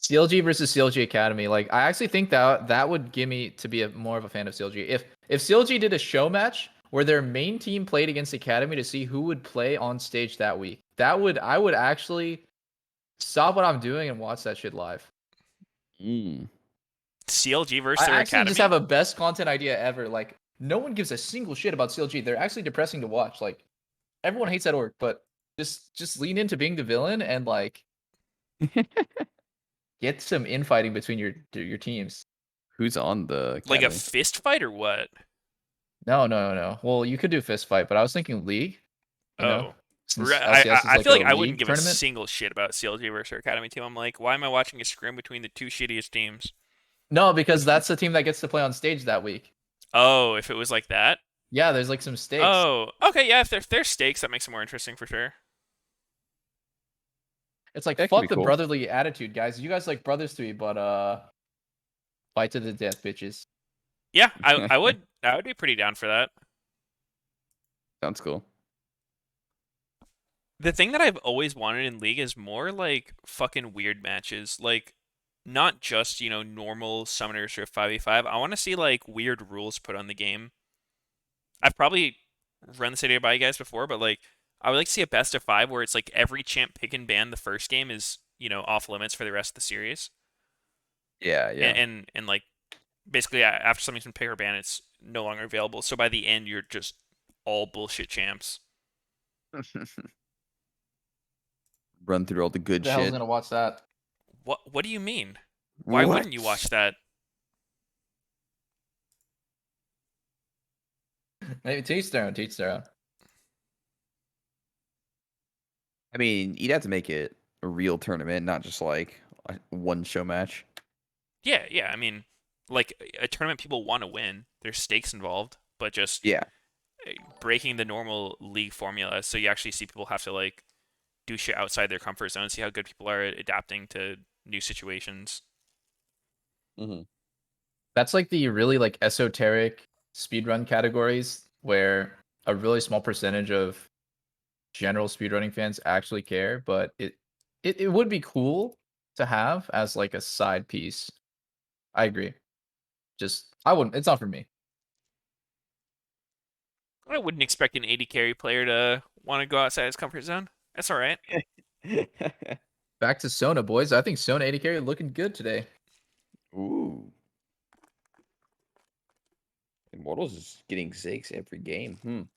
CLG versus CLG Academy. Like, I actually think that would give me to be more of a fan of CLG. If CLG did a show match where their main team played against Academy to see who would play on stage that week, I would actually stop what I'm doing and watch that shit live. CLG versus I actually Academy? just have a best content idea ever. Like, no one gives a single shit about CLG. They're actually depressing to watch. Like, everyone hates that org, but just lean into being the villain and like get some infighting between your teams. Who's on the academy? Like a fist fight or what? No. Well, you could do fist fight, but I was thinking league. You know, since LCS is I like feel like a I wouldn't league give tournament. a single shit about CLG versus Academy team. I'm like, why am I watching a scrim between the two shittiest teams? No, because that's the team that gets to play on stage that week. Oh, if it was like that? Yeah, there's like some stakes. Oh, okay, yeah, if there's stakes, that makes it more interesting for sure. It's like, That could fuck be the cool. brotherly attitude, guys. You guys like brothers to me, but Fight to the death, bitches. Yeah, I would be pretty down for that. Sounds cool. The thing that I've always wanted in League is more like fucking weird matches. Like not just, normal summoners or 5v5. I want to see like weird rules put on the game. I've probably run this idea by you guys before, but like I would like to see a best of 5 where it's like every champ pick and ban the first game is, off limits for the rest of the series. Yeah, yeah. And like basically after something's been pick or ban, it's no longer available. So by the end, you're just all bullshit champs. Run through all the good Who the hell's shit. gonna watch that? What do you mean? Why wouldn't you watch that? Maybe teach their own. I mean, you'd have to make it a real tournament, not just like a one show match. Yeah. I mean, like a tournament people want to win. There's stakes involved, but just Yeah. breaking the normal league formula, so you actually see people have to like do shit outside their comfort zone, see how good people are at adapting to new situations. Mm-hmm. That's like the really like esoteric speedrun categories where a really small percentage of general speedrunning fans actually care, but it would be cool to have as like a side piece. I agree. Just I wouldn't. It's not for me. I wouldn't expect an 80 carry player to want to go outside his comfort zone. That's all right. Back to Sona, boys. I think Sona 80 carry looking good today. Ooh. Immortals is getting Ziggs every game.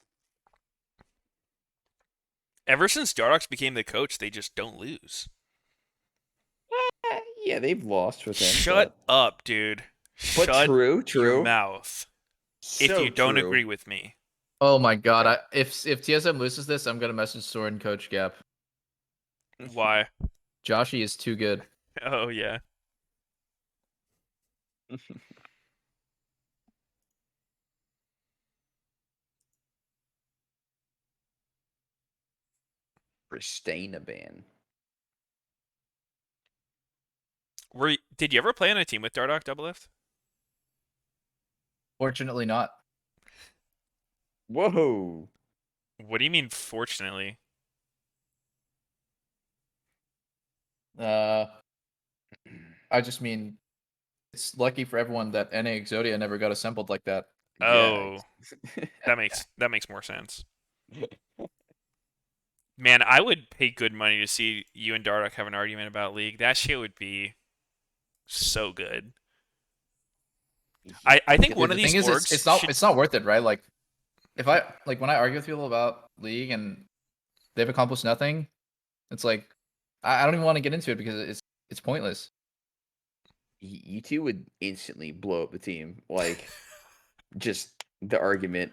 Ever since Dardox became the coach, they just don't lose. Yeah, they've lost with him. Shut up, dude. But Shut true. your mouth. So if you don't true. agree with me. Oh my god! If TSM loses this, I'm gonna message Soren Coach Gap. Why? Joshy is too good. Oh yeah. Pristina ban. Did you ever play on a team with Dardoch Doublelift? Fortunately, not. Whoa. What do you mean, fortunately? I just mean it's lucky for everyone that NA Exodia never got assembled like that. Oh, that makes more sense. Man, I would pay good money to see you and Dardoch have an argument about League. That shit would be so good. I think one of these orgs it's not worth it, right? Like if I like when I argue with people about League and they've accomplished nothing, it's like I don't even want to get into it because it's pointless. You two would instantly blow up the team. Like, just the argument.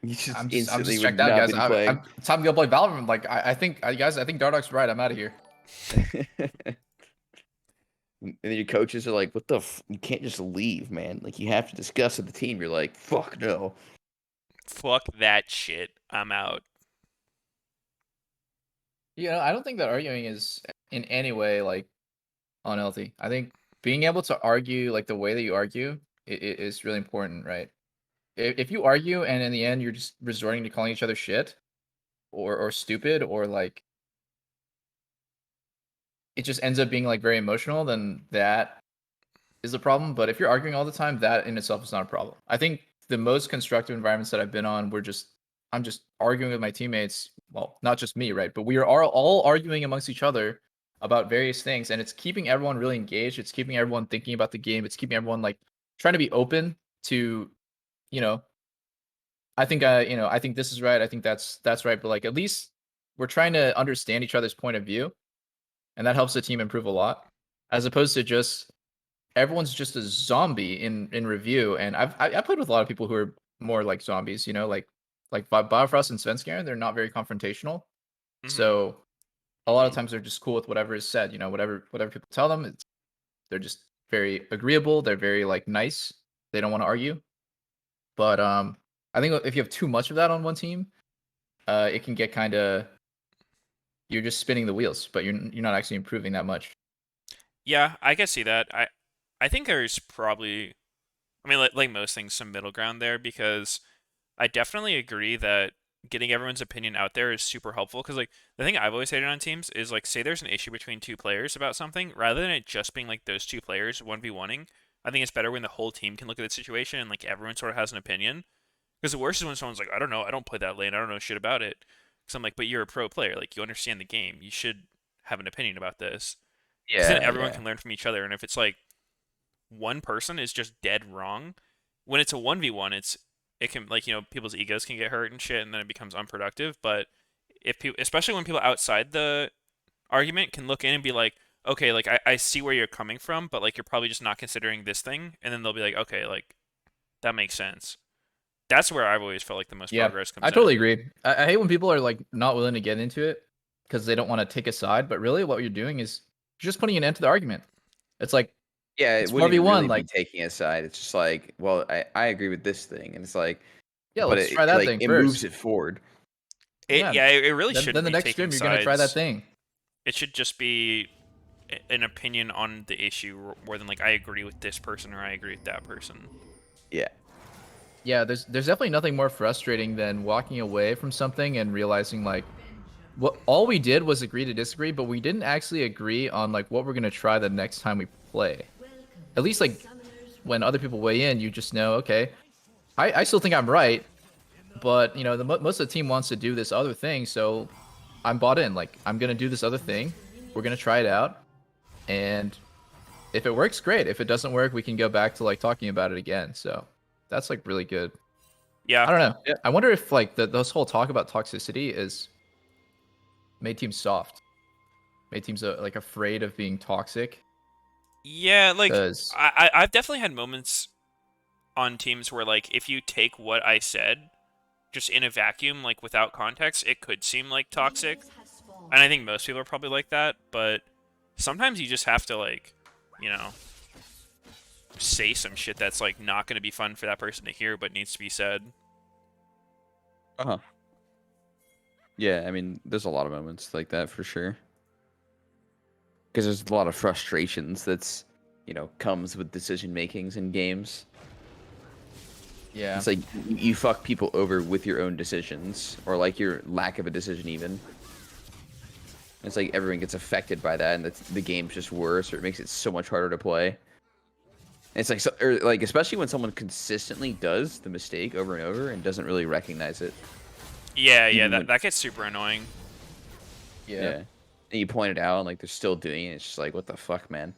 You just I'm instantly just would checked out, not guys. be playing. It's time to go play Valorant. Like I think guys, I think Dardoch's right. I'm out of here. And then your coaches are like, "What the? You can't just leave, man. Like, you have to discuss with the team." You're like, "Fuck no." Fuck that shit. I'm out. I don't think that arguing is in any way like unhealthy. I think being able to argue like the way that you argue is really important, right? If you argue and in the end you're just resorting to calling each other shit or stupid or like it just ends up being like very emotional, then that is a problem. But if you're arguing all the time, that in itself is not a problem. I think the most constructive environments that I've been on I'm just arguing with my teammates. Well, not just me, right? But we are all arguing amongst each other about various things, and it's keeping everyone really engaged. It's keeping everyone thinking about the game. It's keeping everyone like trying to be open to, I think I think this is right. I think that's right. But like at least we're trying to understand each other's point of view, and that helps the team improve a lot, as opposed to just everyone's just a zombie in review. And I played with a lot of people who are more like zombies, like Bifrost and Svenskeren, they're not very confrontational. Mhm. So a lot of times they're just cool with whatever is said, whatever people tell them, they're just very agreeable, they're very like nice. They don't want to argue. But I think if you have too much of that on one team, it can get kind of you're just spinning the wheels, but you're not actually improving that much. Yeah, I can see that. I think there's probably, I mean, like most things, some middle ground there because I definitely agree that getting everyone's opinion out there is super helpful. Because like the thing I've always hated on teams is like say there's an issue between two players about something, rather than it just being like those two players 1v1ing. I think it's better when the whole team can look at the situation and like everyone sort of has an opinion. Because the worst is when someone's like, I don't know, I don't play that lane, I don't know shit about it. Because I'm like, but you're a pro player, like you understand the game, you should have an opinion about this. Because then Yeah, everyone yeah. can learn from each other. And if it's like one person is just dead wrong, when it's a 1v1, it can like people's egos can get hurt and shit, and then it becomes unproductive. But if people, especially when people outside the argument can look in and be like, okay, like I see where you're coming from, but like you're probably just not considering this thing, and then they'll be like, okay, like that makes sense. That's where I've always felt like the most Yeah, progress comes I totally in. agree. I hate when people are like not willing to get into it because they don't want to take a side. But really, what you're doing is you're just putting an end to the argument. It's like Yeah, it it's wouldn't even 4v1. really be Like, taking a side. It's just like, well, I agree with this thing, and it's like, yeah, but let's try that like thing it moves first. it forward. Yeah. Yeah, it really Then shouldn't the be next taking stream you're gonna try that sides. thing. It should just be an opinion on the issue more than like I agree with this person or I agree with that person. Yeah. Yeah, there's definitely nothing more frustrating than walking away from something and realizing like what all we did was agree to disagree, but we didn't actually agree on like what we're gonna try the next time we play. At least like when other people weigh in, you just know, okay, I still think I'm right, but you know, most of the team wants to do this other thing, so I'm bought in. Like I'm gonna do this other thing. We're gonna try it out, and if it works, great. If it doesn't work, we can go back to like talking about it again. So that's like really good. Yeah. I don't know. Yeah. I wonder if like this whole talk about toxicity is made teams soft, made teams like afraid of being toxic. Yeah, like Because I've definitely had moments on teams where like if you take what I said just in a vacuum, like without context, it could seem like toxic. And I think most people are probably like that, but sometimes you just have to like, you know, say some shit that's like not going to be fun for that person to hear but needs to be said. Uh-huh. Yeah, I mean, there's a lot of moments like that for sure. Because there's a lot of frustrations that's, comes with decision makings in games. yeah, It's like you fuck people over with your own decisions, or like your lack of a decision even. It's like everyone gets affected by that, and the game's just worse, or it makes it so much harder to play. And it's like, or like especially when someone consistently does the mistake over and over and doesn't really recognize it. Yeah, Even that gets super annoying. yeah, And you point it out, and like they're still doing it. It's just like, what the fuck, man?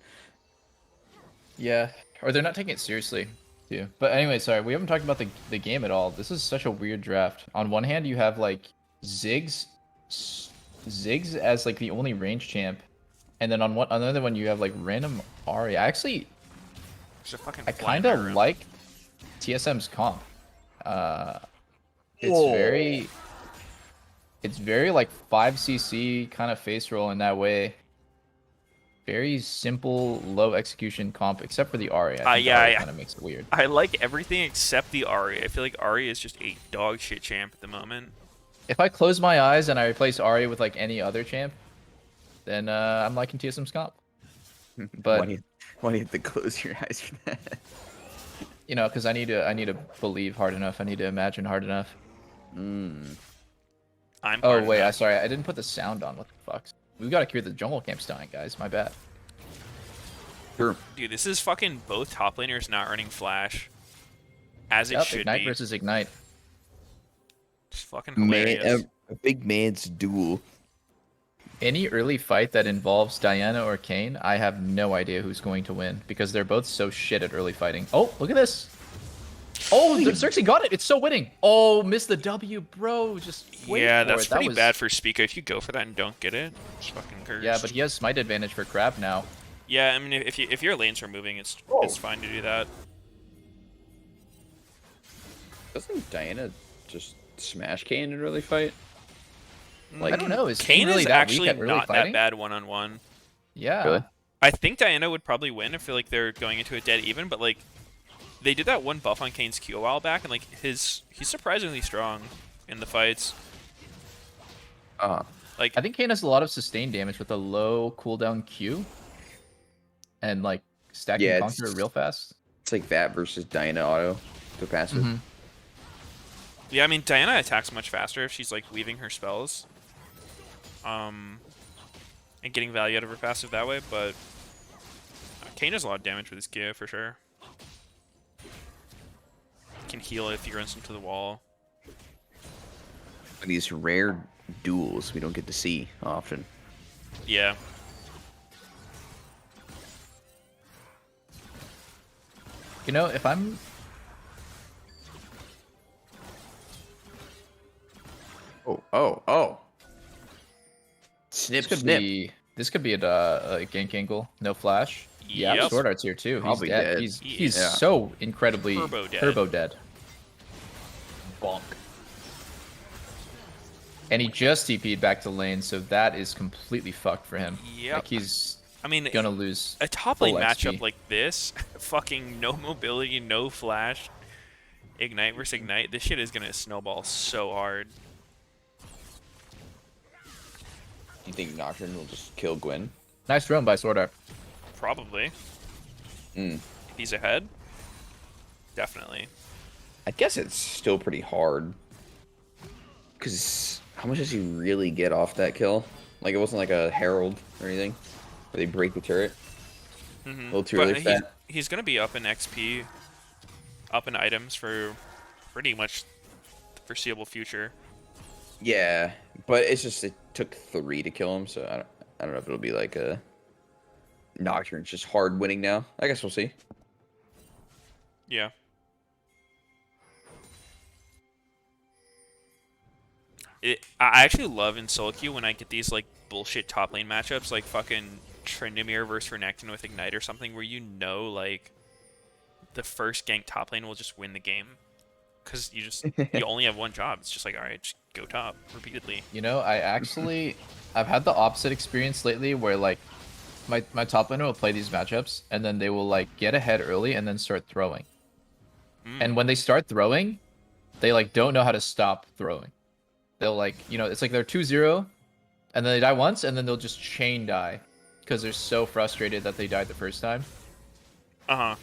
yeah. Or they're not taking it seriously too. But anyway, sorry, we haven't talked about the game at all. This is such a weird draft. On one hand, you have like Ziggs as like the only range champ, and then on another one you have like random Ari. There's a fucking I fly in kind my of room. like TSM's comp. It's Whoa. it's very like 5cc kind of face roll in that way. Very simple, low execution comp, except for the Ari. I think yeah, kind of makes it weird. I like everything except the Ari. I feel like Ari is just a dog shit champ at the moment. If I close my eyes and I replace Ari with like any other champ, then I'm liking TSM's comp. But why do you have to close your eyes for that? you know, because I need to believe hard enough. I need to imagine hard enough. I'm Oh hard wait, enough. sorry, I didn't put the sound on. What the fuck? We gotta cure the jungle camp's dying, guys. My bad. Sure. Dude, this is fucking both top laners not running flash. As it Yep, should Ignite be. versus Ignite. It's fucking hilarious. A big man's duel. Any early fight that involves Diana or Kayn, I have no idea who's going to win because they're both so shit at early fighting. Oh, look at this. Oh, Xerxes got it. It's so winning. Oh, missed the W, bro. Just wait Yeah, for that's it. pretty That was... bad for Spica. If you go for that and don't get it, it's fucking cursed. Yeah, but he has smite advantage for Crab now. Yeah, I mean, if your lanes are moving, it's fine to do that. Doesn't Diana just smash Kayn in an early fight? Like, I don't know. Is Kayn really is that actually weak at early not fighting? that bad one-on-one. Yeah. Really? I think Diana would probably win if they're going into a dead even, but like they did that one buff on Kane's Q a while back, and like he's surprisingly strong in the fights. Uh, Like I think Kayn has a lot of sustained damage with a low cooldown Q. and like stacking Yeah, Conqueror real fast. It's like that versus Diana auto to passive. Mhm. Yeah, I mean, Diana attacks much faster if she's, like, weaving her spells. And getting value out of her passive that way, but Kayn does a lot of damage with his Q, for sure. Can heal if he runs into the wall. These rare duels we don't get to see often. Yeah. You know, if I'm Oh. Snip, this could snip. be a gank angle, no flash. Yeah, Yep. Sword Art's here too. Probably He's dead. dead. He's Yeah. so incredibly Turbo dead. dead. Bonk. And he just TP'd back to lane, so that is completely fucked for him. Yep. Like he's I mean, gonna lose a top lane full matchup XP. like this, fucking no mobility, no flash, Ignite versus Ignite, this shit is gonna snowball so hard. You think Nocturne will just kill Gwen? Nice drone by Sword Art. Probably. Mm. If he's ahead, definitely. I guess it's still pretty hard. Because how much does he really get off that kill? Like, it wasn't like a Herald or anything. Where they break the turret. A little too early for that. He's gonna be up in XP, up in items for pretty much the foreseeable future. Yeah, but it's just it took 3 to kill him, so I don't know if it'll be like a Nocturne's just hard winning now. I guess we'll see. Yeah. I actually love in solo queue when I get these like bullshit top lane matchups, like fucking Tryndamere versus Renekton with Ignite or something, where you know like the first gank top lane will just win the game, because you only have one job. It's just like, all right, just go top repeatedly. You know, I've had the opposite experience lately where like my top laner will play these matchups and then they will like get ahead early and then start throwing. And when they start throwing, they like don't know how to stop throwing. They'll like, you know, it's like they're 2-0 and then they die once and then they'll just chain die because they're so frustrated that they died the first time. Uh-huh.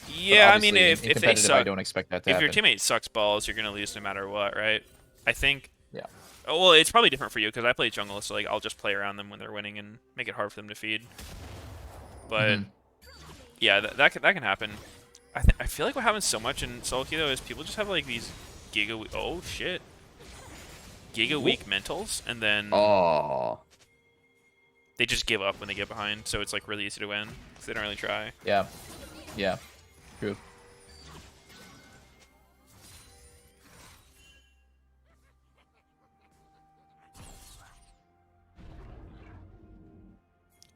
But Yeah, I mean, obviously, if in they competitive, suck, I don't expect that to if happen. your teammate sucks balls, you're gonna lose no matter what, right? I think. Yeah. Oh, well, it's probably different for you because I play jungle, so like I'll just play around them when they're winning and make it hard for them to feed. But yeah, that can happen. I feel like what happens so much in solo queue though is people just have like these giga weak mentals, and then they just give up when they get behind. So it's like really easy to win because they don't really try. Yeah. Yeah. True.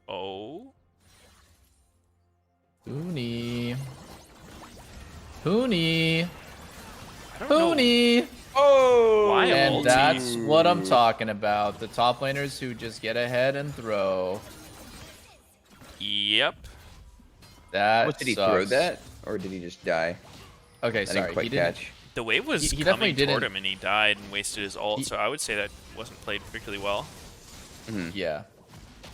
Oh. Hooney. Hooney. I don't know. Hooney. Oh! Why And ulti? that's what I'm talking about. The top laners who just get ahead and throw. Yep. That Did he sucks. throw that? Or did he just die? Okay, I sorry. didn't quite He didn't. catch. The wave was He definitely coming toward didn't- him, and he died and wasted his ult. He- So I would say that wasn't played particularly well. Yeah.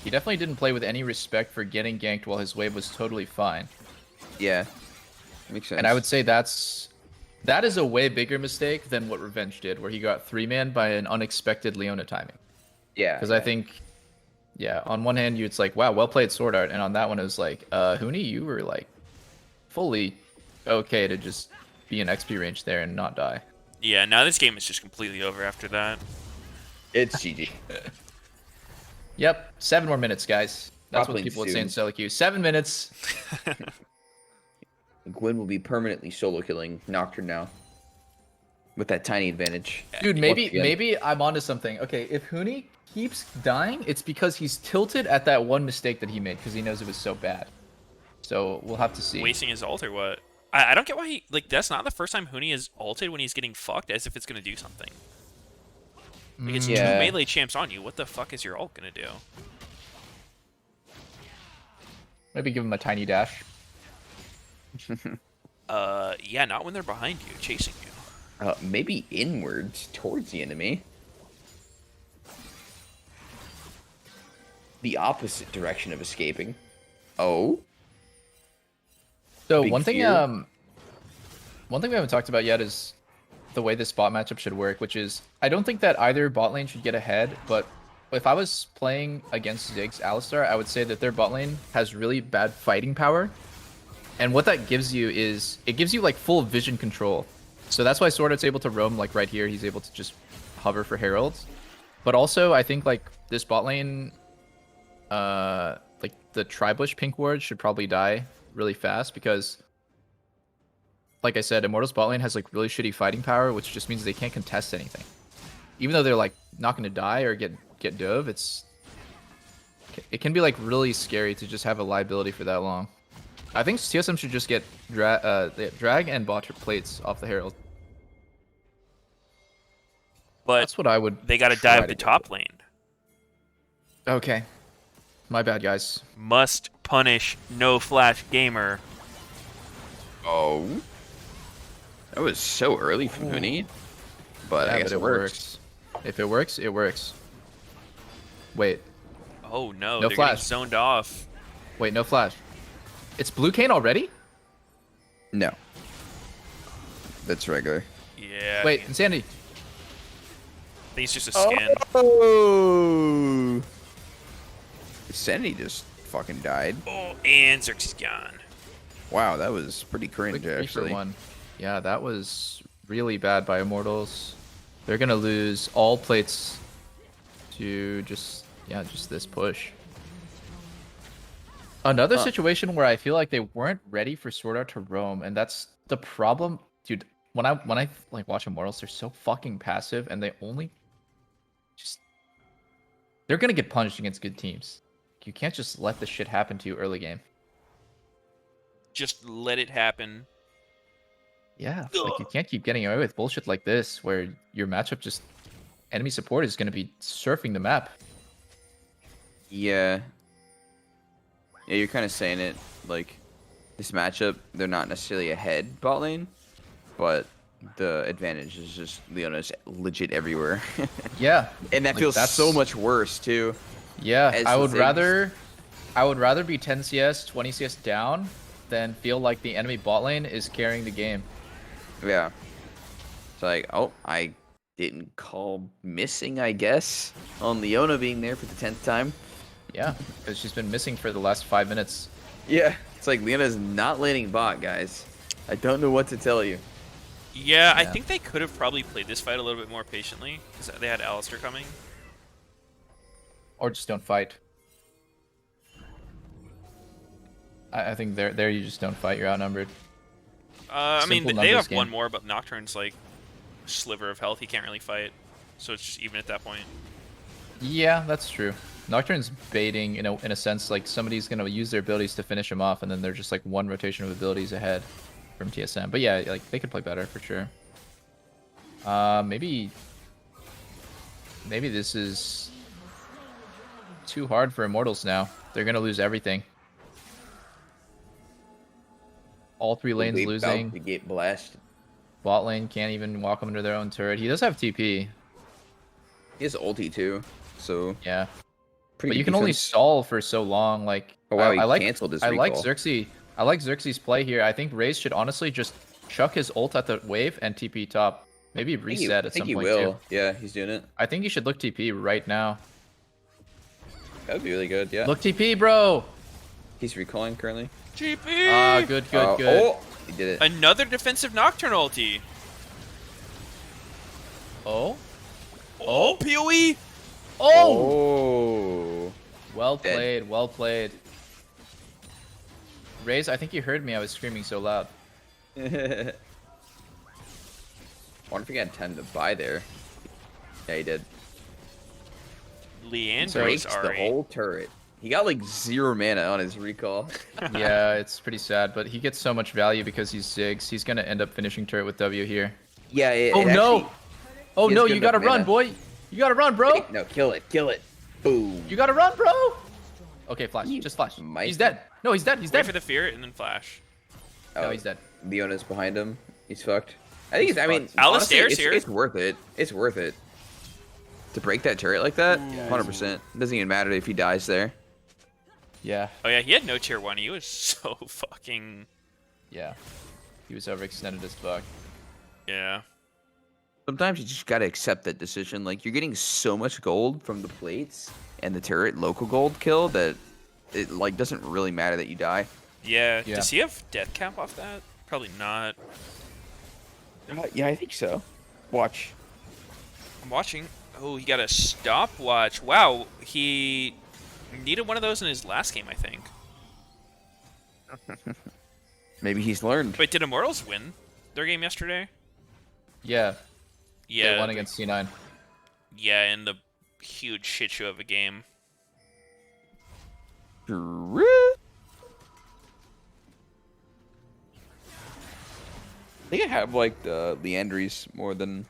He definitely didn't play with any respect for getting ganked while his wave was totally fine. Yeah. Makes sense. And I would say that is a way bigger mistake than what Revenge did, where he got 3-man by an unexpected Leona timing. Yeah. Because I think, yeah, on one hand, it's like, wow, well played Sword Art. And on that one, it was like, Hooney, you were like fully okay to just be in XP range there and not die. Yeah, now this game is just completely over after that. It's GG. Yep, 7 more minutes, guys. That's what Probably people would say in soon. solo queue. 7 minutes. Gwen will be permanently solo killing Nocturne now. With that tiny advantage. Dude, Once again. maybe I'm onto something. Okay, if Hooney keeps dying, it's because he's tilted at that one mistake that he made because he knows it was so bad. So we'll have to see. Wasting his ult or what? I don't get why he... Like, that's not the first time Hooney is ulted when he's getting fucked as if it's going to do something. Like, it's Yeah. 2 melee champs on you. What the fuck is your ult going to do? Maybe give him a tiny dash. Yeah, not when they're behind you, chasing you. Maybe inwards towards the enemy. The opposite direction of escaping. Oh. So Big one thing fear. one thing we haven't talked about yet is the way this bot matchup should work, which is I don't think that either bot lane should get ahead, but if I was playing against Ziggs Alistar, I would say that their bot lane has really bad fighting power. And what that gives you is it gives you like full vision control. So that's why Sword Art's able to roam like right here. He's able to just hover for heralds. But also I think like this bot lane like the Tribush pink ward should probably die really fast because like I said, Immortal's bot lane has like really shitty fighting power, which just means they can't contest anything. Even though they're like not going to die or get dove, it can be like really scary to just have a liability for that long. I think TSM should just get drag and bot plates off the herald. But That's what I would. they got to try dive the do. top lane. Okay, my bad, guys. Must punish no flash gamer. Oh. That was so early from Huni. But I guess it works. If it works, it works. Wait, Oh no, No they're flash. getting zoned off. wait, no flash. It's blue cane already? No. That's regular. Yeah. Wait, I Insanity. think it's just a skin. Oh. Sandy just fucking died. Oh, and Xerxes gone. Wow, that was pretty cringe, Quick 3 for actually. 1. Yeah, that was really bad by Immortals. They're gonna lose all plates to just this push. Another situation where I feel like they weren't ready for Sword Art to roam, and that's the problem, dude. When I like watch Immortals, they're so fucking passive, and they only they're gonna get punished against good teams. You can't just let this shit happen to you early game. Just let it happen. Yeah, like you can't keep getting away with bullshit like this, where your matchup just enemy support is gonna be surfing the map. Yeah. Yeah, you're kind of saying it. Like, this matchup, they're not necessarily ahead bot lane, but the advantage is just Leona's legit everywhere. Yeah, And that like, feels that's- so much worse, too. Yeah, as I the would things. rather be 10 CS, 20 CS down than feel like the enemy bot lane is carrying the game. Yeah. It's like, oh, I didn't call missing, I guess, on Leona being there for the 10th time. Yeah, because she's been missing for the last 5 minutes. Yeah. It's like Leona's not laning bot, guys. I don't know what to tell you. Yeah, I Yeah. think they could have probably played this fight a little bit more patiently because they had Alistar coming. Or just don't fight. I think there you just don't fight, you're outnumbered. I mean, Simple they numbers have game. one more, but Nocturne's like a sliver of health. He can't really fight, so it's just even at that point. Yeah, that's true. Nocturne's baiting, in a sense, like somebody's gonna use their abilities to finish him off, and then they're just like one rotation of abilities ahead from TSM. But yeah, like they could play better for sure. Maybe this is too hard for Immortals now. They're gonna lose everything. All 3 lanes We losing. about to get blasted. Bot lane can't even walk under their own turret. He does have TP. He has ulti, too. So, Yeah. pretty But you good can only defense. stall for so long. Like, Oh, wow, I he like canceled his I like recall. Xerxes. I like Xerxes' play here. I think Raze should honestly just chuck his ult at the wave and TP top. Maybe I think he- reset I at think some he point will. too. Yeah, he's doing it. I think you should look TP right now. That would be really good, yeah. Look TP, bro. He's recalling currently. GP! Ah, good, good, good. Oh, he did it. Another defensive Nocturne ulti. Oh, Oh, PoE! oh. Oh. Well Dead. played. Well played. Raze, I think you heard me. I was screaming so loud. I wonder if he had time to buy there. Yeah, he did. Leandro's Breaks the Ari. whole turret. He got like 0 mana on his recall. Yeah, it's pretty sad, but he gets so much value because he's Ziggs. He's gonna end up finishing turret with W here. Yeah, Oh no! actually- Oh he has no! good You gotta enough run, mana. boy! You gotta run, bro! No, kill it, kill it. Boom. You gotta run, bro! Okay, flash. Just flash. might- He's dead. No, he's dead. He's Wait dead. for the fear and then flash. No, he's dead. Leona's behind him. He's fucked. I think He's it's, I mean, fucked. honestly, Alistair's it's, here. it's worth it. It's worth it. To break that turret like that, 100%. Doesn't even matter if he dies there. Yeah, Oh yeah, he had no tier 1. He was so fucking... yeah. He was overextended as fuck. Yeah. Sometimes you just gotta accept that decision. Like, you're getting so much gold from the plates and the turret local gold kill that it like doesn't really matter that you die. Yeah. Yeah. Does he have death cap off that? Probably not. Yeah, I think so. Watch. I'm watching. Oh, he got a stopwatch. Wow, he needed one of those in his last game, I think. Maybe he's learned. Wait, did Immortals win their game yesterday? Yeah, Yeah. they won against C9. Yeah, in the huge shit show of a game. I think I have like the Leandries more than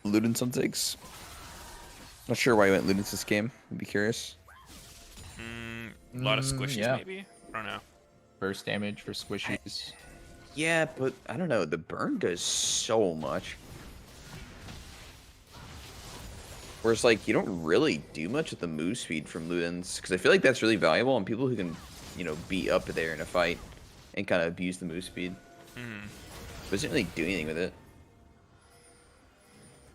Ludens some takes. Not sure why you went Ludens this game. I'd be curious. A lot of squishies, yeah. maybe? I don't know. Burst damage for squishies. Yeah, but I don't know. The burn does so much. Whereas, like, you don't really do much with the move speed from Ludens, because I feel like that's really valuable on people who can, you know, be up there in a fight and kind of abuse the move speed. But doesn't really do anything with it.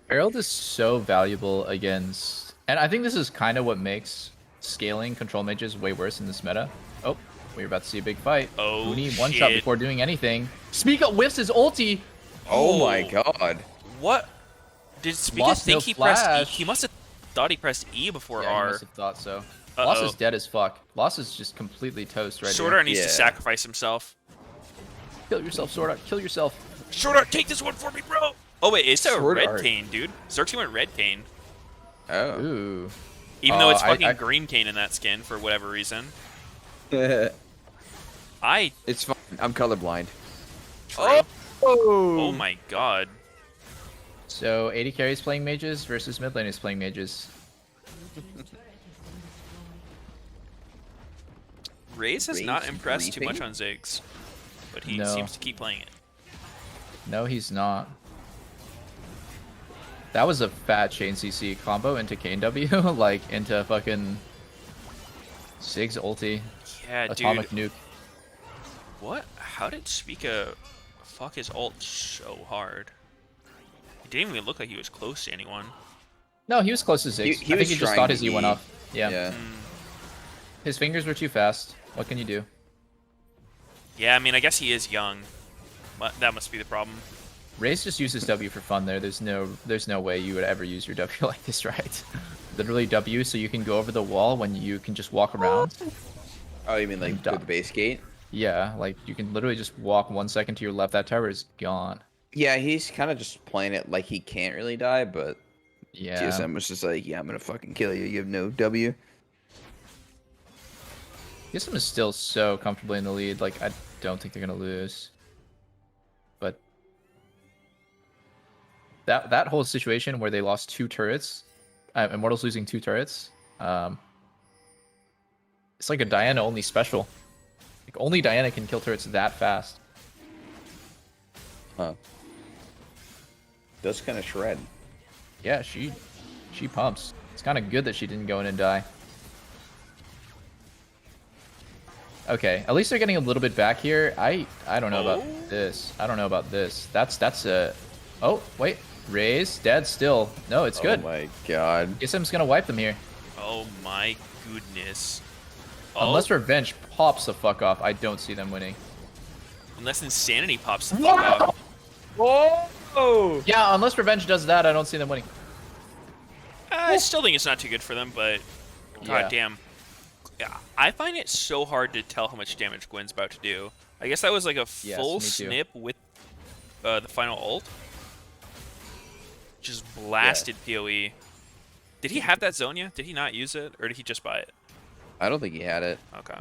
Herald is so valuable against, and I think this is kind of what makes scaling control mages way worse in this meta. Oh, we're about to see a big fight. Oh, we need one shot shit. before doing anything. Speak up whiffs his ulti. Oh my god. What? Did Speaker Lost think no he pressed E? flash. He must have thought he pressed E before Yeah, he R. must have thought so. Loss Uh-oh. is dead as fuck. Loss is just completely toast right Sword here. Art needs to Yeah. sacrifice himself. Kill yourself, Sword Art. Kill yourself. Sword Art, take this one for me, bro! Oh wait, it's a Sword red Art. cane, dude. Xerxes went red cane. Oh. Ooh. Even though it's I- fucking I- green cane in that skin for whatever reason. It's I... fine. I'm colorblind. True. Oh my god. So 80 carries playing mages versus mid laners playing mages. Raze has not Raze impressed too much briefing? on Ziggs. But he No. seems to keep playing it. No, he's not. That was a fat chain CC combo into Kane W, like into fucking Ziggs ulti, Yeah, atomic dude. nuke. What? How did Spica fuck his ult so hard? It didn't even look like he was close to anyone. No, he was close to Ziggs. He I think was he just trying thought to his E went E. off. Yeah. Yeah. His fingers were too fast. What can you do? Yeah, I mean, I guess he is young. But that must be the problem. Raze just uses W for fun there. There's no way you would ever use your W like this, right? Literally W so you can go over the wall when you can just walk around. Oh, you mean like Dumb. with the base gate? Yeah, like you can literally just walk 1 second to your left. That tower is gone. Yeah, he's kind of just playing it like he can't really die, but Yeah. TSM was just like, yeah, I'm gonna fucking kill you. You have no W. TSM is still so comfortably in the lead. Like, I don't think they're going to lose. But that whole situation where they lost 2 turrets, Immortals losing 2 turrets, it's like a Diana-only special. Like, only Diana can kill turrets that fast. Huh. Does kind of shred. Yeah, she pumps. It's kind of good that she didn't go in and die. Okay, at least they're getting a little bit back here. I don't know about this. I don't know about this. That's a... Oh, wait. Raze, dead still. No, it's good. Oh my god. TSM's gonna wipe them here. Oh my goodness. Oh, Unless Revenge pops the fuck off, I don't see them winning. unless Insanity pops the fuck off. Whoa! Yeah, unless Revenge does that, I don't see them winning. I still think it's not too good for them, but Yeah. goddamn. Yeah, I find it so hard to tell how much damage Gwen's about to do. I guess that was like a Yes, full me too. snip with the final ult. Just blasted PoE. Did he have that Zonia? Did he not use it? Or did he just buy it? I don't think he had it. Okay.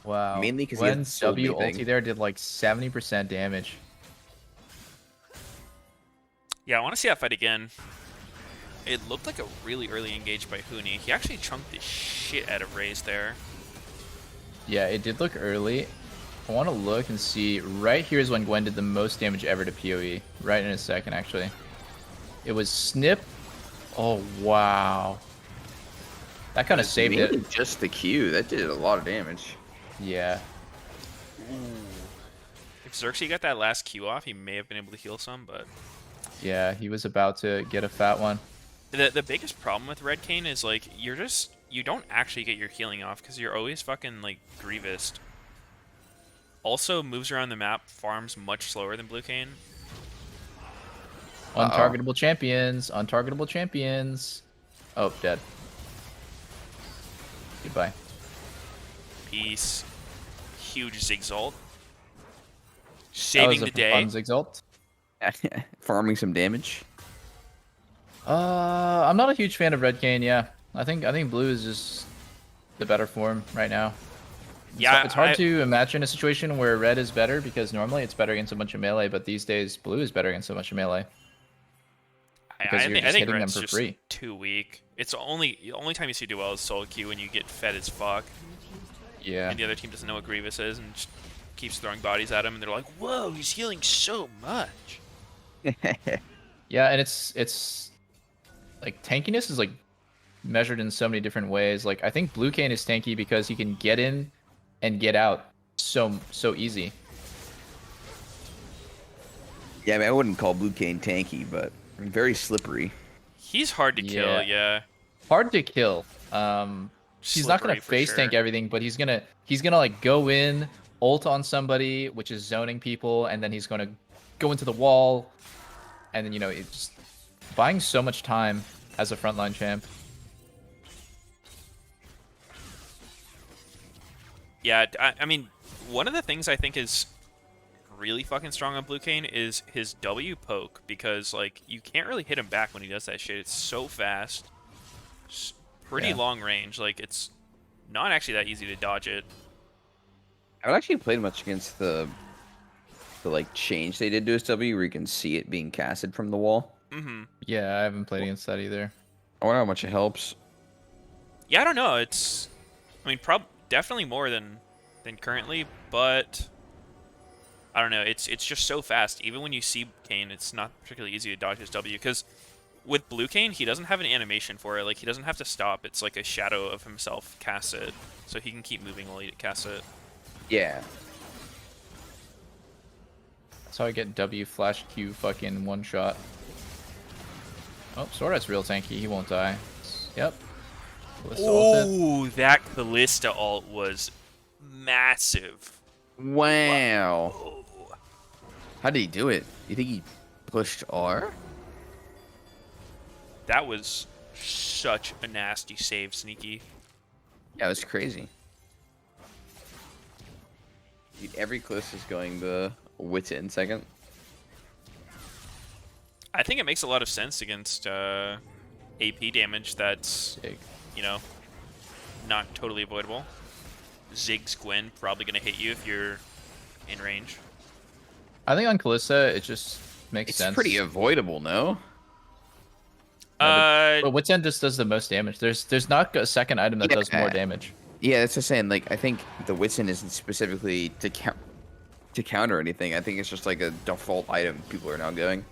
Wow. Mainly 'cause he had Gwen's sold W me thing. ulti there did like 70% damage. Yeah, I want to see that fight again. It looked like a really early engage by Huni. He actually chunked the shit out of Raze there. Yeah, it did look early. I want to look and see. Right here is when Gwen did the most damage ever to PoE. Right in a second, actually. It was snip. Oh wow. That kind of saved Mainly it. just the Q. That did a lot of damage. Yeah. If Xerxes got that last Q off, he may have been able to heal some, but Yeah, he was about to get a fat one. the biggest problem with Red Kayn is like you don't actually get your healing off because you're always fucking like Grievous. Also moves around the map, farms much slower than Blue Kayn. Untargetable champions. Untargetable champions. Oh, dead. Goodbye. Peace. Huge Zigzalt. That Saving was the a day. fun Exalt. Farming some damage. I'm not a huge fan of Red Kayn. Yeah, I think blue is just the better form right now. Yeah, it's hard to imagine a situation where red is better because normally it's better against a bunch of melee, but these days blue is better against a bunch of melee because you're just think hitting them Red's for just free. too weak. It's the only time you see do well is solo queue when you get fed as fuck, Yeah. and the other team doesn't know what Grievous is and just keeps throwing bodies at him, and they're like, "Whoa, he's healing so much." Yeah, and it's like tankiness is like measured in so many different ways. Like I think blue Kayn is tanky because he can get in and get out so easy. Yeah, I mean, I wouldn't call Blue Kayn tanky, but very slippery. He's hard to kill, yeah. Hard to kill. He's not gonna Slippery for face tank sure. everything, but he's gonna like go in, ult on somebody, which is zoning people, and then he's gonna go into the wall, and then it's just buying so much time as a frontline champ. Yeah, I mean, one of the things I think is really fucking strong on Blue Kayn is his W poke, because like you can't really hit him back when he does that shit. It's so fast, pretty long range. Like it's not actually that easy to dodge it. I haven't actually played much against the like change they did to his W, where you can see it being casted from the wall. Yeah, I haven't played against that either. I wonder how much it helps. Yeah, I don't know. It's, I mean, definitely more than currently, but I don't know. It's just so fast. Even when you see Kayn, it's not particularly easy to dodge his W, because with Blue Kayn, he doesn't have an animation for it. Like he doesn't have to stop. It's like a shadow of himself casts it, so he can keep moving while he casts it. Yeah. That's how I get W flash Q fucking one shot. Oh, Swordrat's real tanky. He won't die. Yep. Ballista ulted. Ooh, that Ballista ult was massive. Wow. Whoa. How did he do it? You think he pushed R? That was such a nasty save, Sneaky. Yeah, it was crazy. Dude, every close is going the wits in second. I think it makes a lot of sense against AP damage that's, you know, not totally avoidable. Ziggs Gwen probably going to hit you if you're in range. I think on Kalista, it just makes sense. It's pretty avoidable, no? But Wits End just does the most damage. There's not a second item that does more damage. Yeah, that's just saying. Like, I think the Witsin isn't specifically to counter anything. I think it's just like a default item people are now going.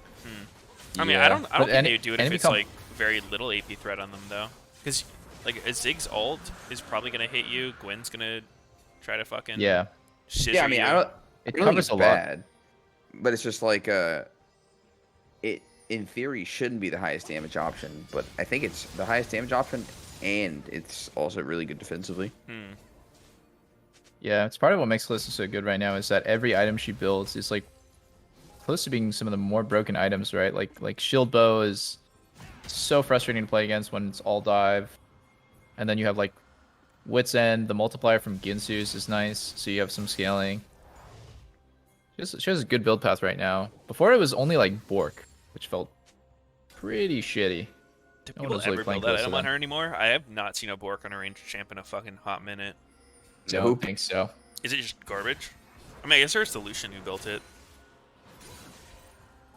I mean, I don't think they would do it if enemy it's like very little AP threat on them though, because like a Ziggs ult is probably gonna hit you. Gwen's gonna try to fucking scissor Yeah, I mean, you. I don't It think covers it's a lot. bad, but it's just like it in theory shouldn't be the highest damage option, but I think it's the highest damage option, and it's also really good defensively. Yeah, it's part of what makes Kalista so good right now is that every item she builds is like close to being some of the more broken items, right? Like Shield Bow is so frustrating to play against when it's all dive. And then you have like Wits End, the multiplier from Ginsu's is nice, so you have some scaling. She has a good build path right now. Before it was only like Bork, which felt pretty shitty. Do No one people was really ever playing build that Kalista item on then. her anymore? I have not seen a Bork on a ranged champ in a fucking hot minute. Don't think so. Is it just garbage? I mean, I guess there's the Lucian who built it.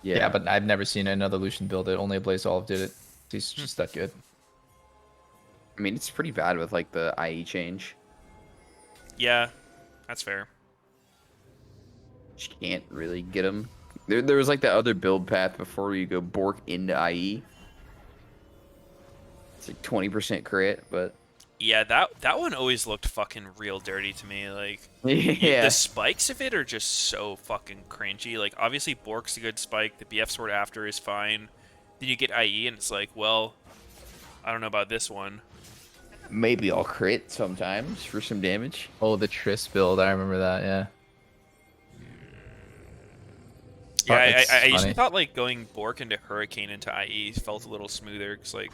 Yeah, but I've never seen another Lucian build it. Only a Blaze Olive did it. He's just that good. I mean, it's pretty bad with like the IE change. Yeah, that's fair. She can't really get him There was like that other build path before you go Bork into IE. It's like 20% crit, but Yeah, that one always looked fucking real dirty to me. Like, yeah. the spikes of it are just so fucking cringy. Like, obviously Bork's a good spike. The BF sword after is fine. Then you get IE, and it's like, well, I don't know about this one. Maybe I'll crit sometimes for some damage. Oh, the Triss build. I remember that. Yeah. Yeah, It's I usually funny. thought like going Bork into Hurricane into IE felt a little smoother because like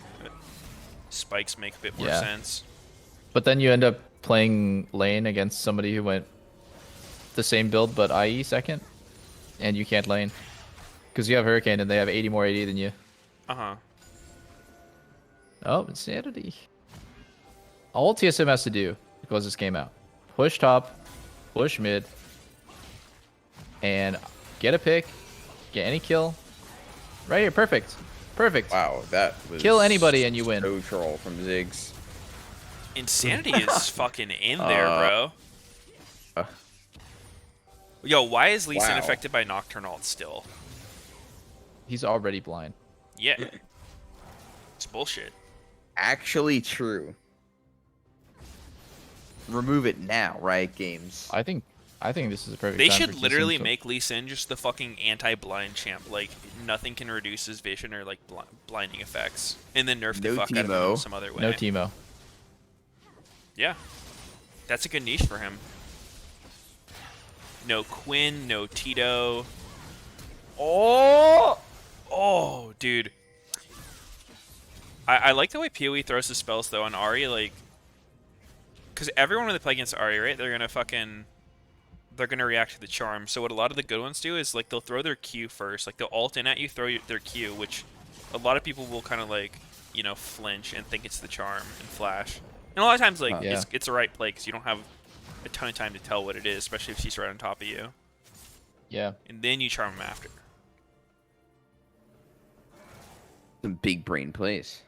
spikes make a bit more Yeah. sense. But then you end up playing lane against somebody who went the same build but IE second, and you can't lane because you have Hurricane and they have 80 more AD than you. Uh-huh. Oh, insanity. All TSM has to do to close this game out: push top, push mid, and get a pick, get any kill. Right here, perfect. Perfect. Wow, that was Kill anybody and you win. So troll from Ziggs. Insanity is fucking in there, bro. uh, Yo, why is Lee Sin wow. affected by Nocturnal still? He's already blind. Yeah. It's bullshit. Actually true. Remove it now, Riot Games. I think this is a perfect They time should for literally Lee Sin to- make Lee Sin just the fucking anti-blind champ. Like, nothing can reduce his vision or, like, blinding effects. And then nerf the No fuck out of him Teemo. in some other way. No Teemo. Yeah. That's a good niche for him. No Quinn, no Tito. Oh! Oh, dude. I like the way PoE throws his spells, though, on Ahri, like... Because everyone when they play against Ahri, right, they're gonna react to the charm. So what a lot of the good ones do is, like, they'll throw their Q first. Like, they'll ult in at you, throw their Q, which a lot of people will kind of, like, you know, flinch and think it's the charm and flash. And a lot of times, like, Yeah. it's the right play because you don't have a ton of time to tell what it is, especially if she's right on top of you. Yeah. And then you charm him after. Some big brain plays.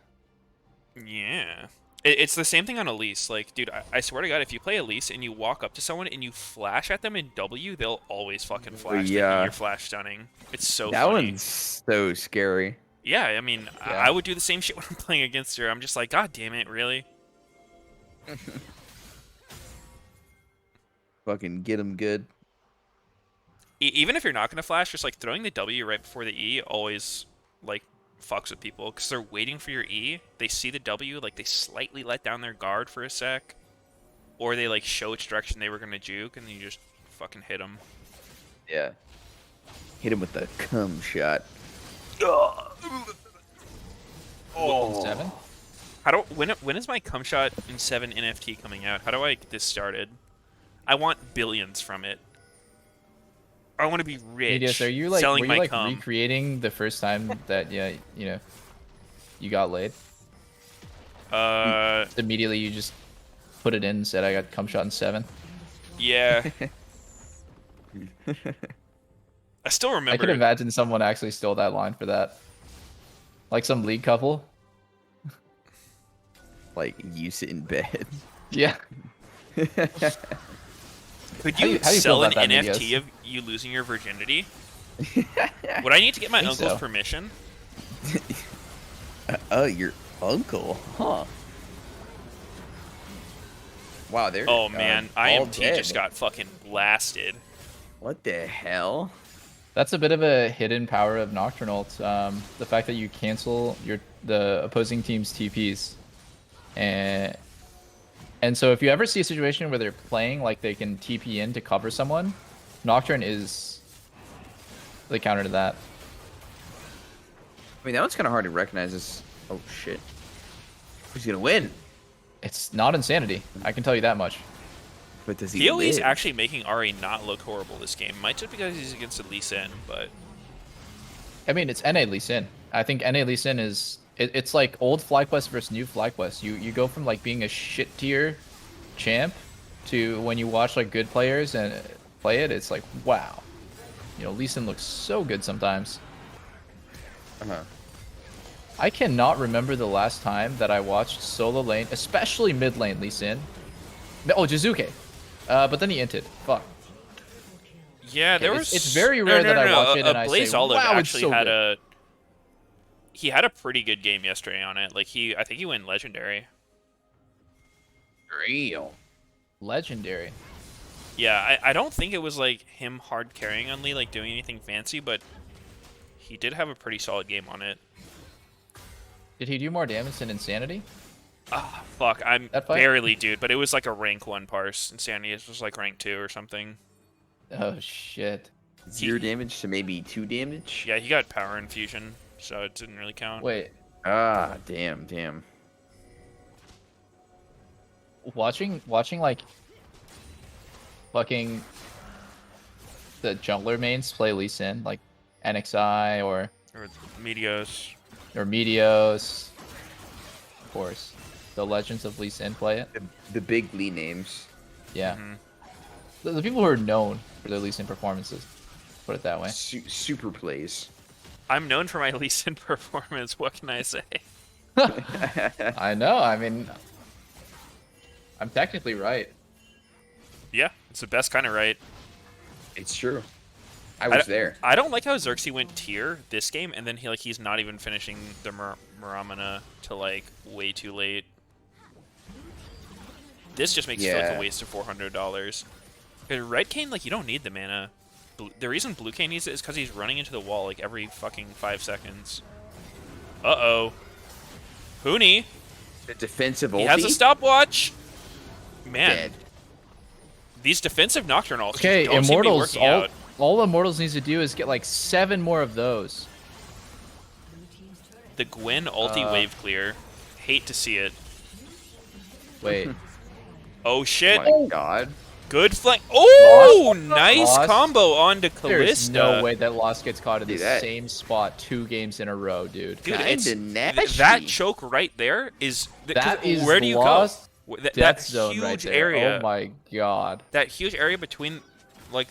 Yeah. It's the same thing on Elise. Like, dude, I swear to God, if you play Elise and you walk up to someone and you flash at them in W, they'll always fucking flash. Thinking yeah. you're flash stunning. It's so That funny. one's so scary. Yeah, I mean, Yeah. I would do the same shit when I'm playing against her. I'm just like, God damn it, really? Fucking get him good. Even if you're not going to flash, just like throwing the W right before the E always, like, fucks with people because they're waiting for your E. They see the W, like, they slightly let down their guard for a sec, or they, like, show which direction they were going to juke, and then you just fucking hit them. Yeah. Hit him with the cum shot. Oh. 7? When is my cum shot in 7 NFT coming out? How do I get this started? I want billions from it. I want to be rich. Meteos, are you like selling were you my like cum. recreating the first time that you got laid? Immediately you just put it in and said I got cum shot in 7. Yeah. I still I remember. could imagine someone actually stole that line for that. Like some league couple. Like, you sit in bed. Yeah. Could How you do you feel sell an about that, NFT Meteos? of you losing your virginity? Would I need to get my Think uncle's so. permission? Your uncle, huh? Wow, they're Oh man, all IMT dead. just got fucking blasted. What the hell? That's a bit of a hidden power of Nocturnal. The fact that you cancel the opposing team's TPs, and so if you ever see a situation where they're playing like they can TP in to cover someone, Nocturne is the counter to that. I mean, that one's kind of hard to recognize as... Oh, shit. Who's gonna win? It's not Insanity, I can tell you that much. But does he PoE's live? actually making Ari not look horrible this game. Might just because he's against a Lee Sin, but I mean, it's NA Lee Sin. I think NA Lee Sin is... It's like old FlyQuest versus new FlyQuest. You go from like being a shit tier champ to when you watch like good players and play it, it's like, wow. You know, Lee Sin looks so good sometimes. Uh-huh. I cannot remember the last time that I watched solo lane, especially mid lane Lee Sin. Oh, Jizuke. But then he inted. Fuck. Yeah, there It's- was. it's very rare that I watch it and I say, Blaze Olive "Wow, it's actually so had good." he had a pretty good game yesterday on it. Like I think he went legendary. Real. Legendary. Yeah, I don't think it was like him hard carrying on Lee, like doing anything fancy, but he did have a pretty solid game on it. Did he do more damage than Insanity? Ah, fuck, I'm That fight? barely, dude, but it was like a rank 1 parse. Insanity was like rank 2 or something. Oh shit. 0 damage to maybe 2 damage. Yeah, he got power infusion, so it didn't really count. Wait, Ah, damn. watching like fucking the jungler mains play Lee Sin, like NXI or Or Meteos. Meteos. Of course. The Legends of Lee Sin play it. The big Lee names. Yeah. Mhm. The people who are known for their Lee Sin performances. Put it that way. Super plays. I'm known for my Lee Sin performance, what can I say? I know, I mean I'm technically right. Yeah, it's the best kind of right. It's true. I was there. I don't like how Xerxes went tier this game, and then he's not even finishing the Muramana till like way too late. This just makes it feel like Yeah. a waste of $400. Red Cane, like, you don't need the mana. The reason Blue Cane needs it is because he's running into the wall like every fucking 5 seconds. Uh-oh. Huni, The defensive ulti. he has a stopwatch. Man, Dead. these defensive Nocturnals Okay, don't seem to be Immortals, working out. all Immortals needs to do is get like 7 more of those. The Gwen ulti wave clear. Hate to see it. Wait. Oh shit. My God. Good flank. Oh, Lost. nice Lost. combo onto There's Callista. no way that Lost gets caught in the Dude, that- same spot 2 games in a row, dude. Dude, Kinda it's, nasty. that choke right there is. That is where do you Lost go? That Death huge zone right there. area. Oh my god. That huge area between, like,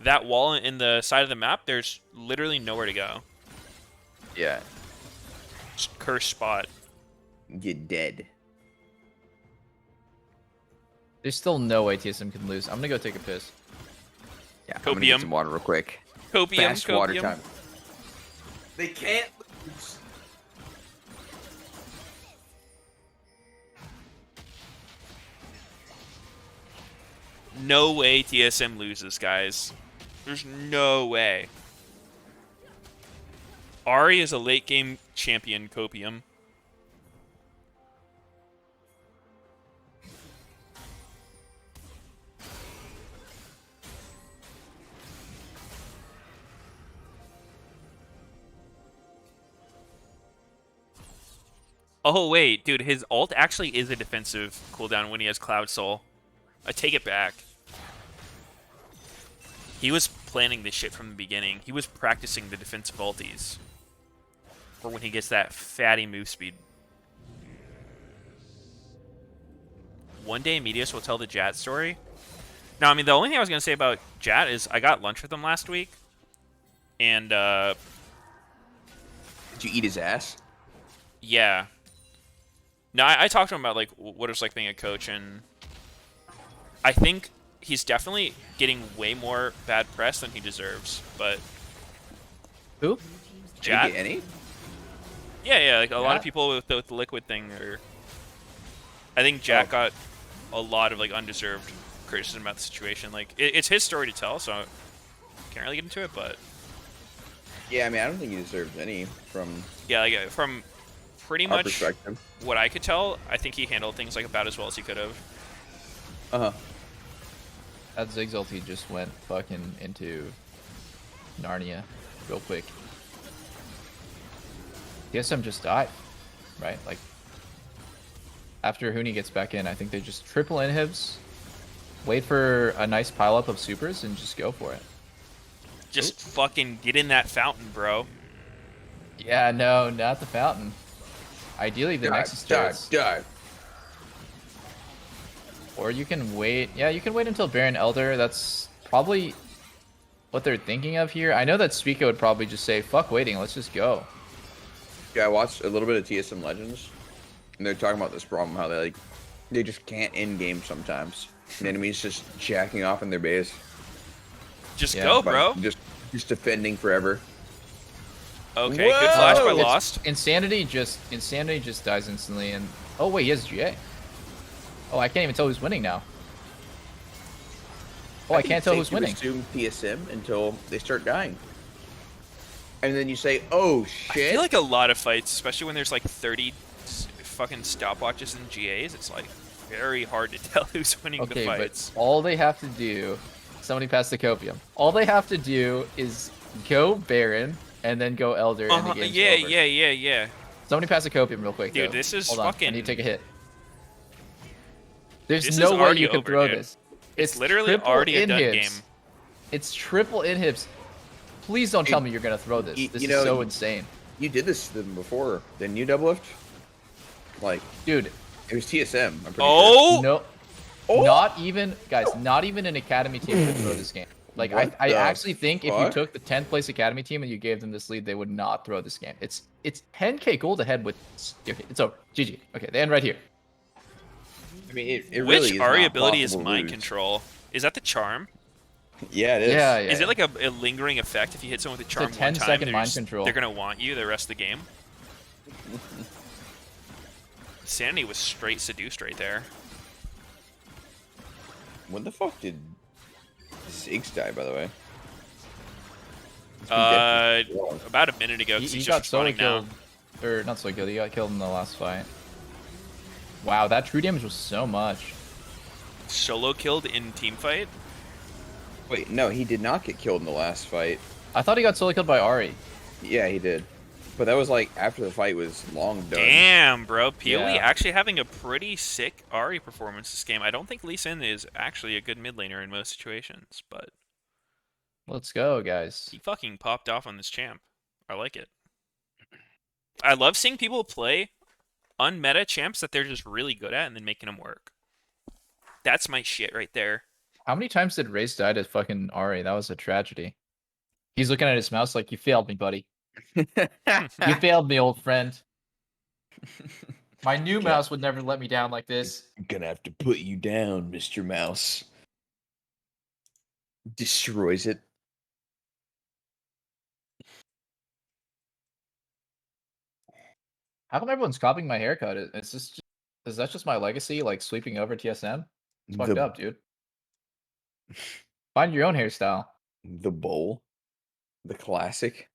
that wall and the side of the map. There's literally nowhere to go. Yeah. Just cursed spot. Get dead. There's still no way TSM can lose. I'm gonna go take a piss. Yeah. I'm gonna get Copium. some water real quick. Copium. Fast water Copium. time. They can't lose. No way TSM loses, guys. There's no way. Ari is a late game champion, Copium. Oh wait, dude, his ult actually is a defensive cooldown when he has Cloud Soul. I take it back. He was planning this shit from the beginning. He was practicing the defensive ultis for when he gets that fatty move speed. One day Meteos will tell the Jat story. No, I mean, the only thing I was going to say about Jat is I got lunch with him last week. And, Did you eat his ass? yeah. No, I talked to him about, like, what it's like being a coach, and I think he's definitely getting way more bad press than he deserves, but... Who? Did you Jat? get any? Yeah, like a lot of Jat? people with the liquid thing are... I think Jack got a lot of, like, undeserved criticism about the situation. Like, it's his story to tell, so I can't really get into it, but... Yeah, I mean, I don't think he deserves any from Yeah, like, from pretty our much perspective. what I could tell, I think he handled things, like, about as well as he could have. Uh-huh. That Ziggs ulti just went fucking into Narnia real quick. TSM just died, right? Like, after Huni gets back in, I think they just triple inhibs, wait for a nice pileup of supers, and just go for it. Just fucking get in that fountain, bro. Yeah, no, not the fountain. Ideally, the Nexus turrets. Dive. Or you can wait. Yeah, you can wait until Baron Elder. That's probably what they're thinking of here. I know that Suika would probably just say, fuck waiting, let's just go. Yeah, I watched a little bit of TSM Legends, and they're talking about this problem, how they just can't end game sometimes. And enemies just jacking off in their base. Just Yeah. go, By bro. just defending forever. Okay, good flash by Whoa! Lost. Insanity just dies instantly, and oh wait, he has GA. Oh, I can't even tell who's winning now. Oh, I think can't it's tell safe who's to winning. Assume TSM until they start dying, and then you say, "Oh I shit!" feel like a lot of fights, especially when there's like 30 fucking stopwatches and GAs, it's like very hard to tell who's winning the Okay, fights. but all they have to do, somebody pass the copium. All they have to do is go Baron and then go Elder, and the game's over. Yeah. Somebody pass the copium real quick, Dude, though. this is Hold on, I fucking- need to take a hit. There's This no is way already you could over, throw dude. this. It's literally triple already a done inhibs. game. It's triple inhibs. Please don't tell me you're gonna throw this. This is so insane. You did this to them before, didn't you, Doublelift? Like, Dude, it was TSM. I'm pretty sure. Oh! no. Oh! Not even, guys, not even an academy team could throw this game. Like, What I the actually think if you fuck? took the 10th place academy team and you gave them this lead, they would not throw this game. It's 10k gold ahead with... Okay, it's over. GG. Okay, they end right here. I mean, it Which really is Ari not ability is possible to mind lose. control? Is that the charm? Yeah, it is. Yeah. Is it like a lingering effect? If you hit someone with a charm a one 10-second time, mind control. they're gonna want you the rest of the game. Sanity was straight seduced right there. When the fuck did Ziggs die, by the way? He's been dead for so long. About a minute ago, He, because he he's got just solo respawning now. killed. Or, not solo killed, he got killed in the last fight. Wow, that true damage was so much. Solo killed in team fight. Wait, no, he did not get killed in the last fight. I thought he got solo killed by Ari. Yeah, he did. But that was like after the fight was long done. Damn, bro. PoE Yeah. actually having a pretty sick Ari performance this game. I don't think Lee Sin is actually a good mid laner in most situations, but Let's go, guys. he fucking popped off on this champ. I like it. I love seeing people play unmeta champs that they're just really good at and then making them work. That's my shit right there. How many times did Race die to fucking Ari? That was a tragedy. He's looking at his mouse like, you failed me, buddy. You failed me, old friend. My new mouse would never let me down like this. I'm gonna have to put you down, Mr. Mouse. Destroys it. How come everyone's copying my haircut? It's just, is that just my legacy, like sweeping over TSM? It's fucked up, dude. Find your own hairstyle. The bowl. The classic.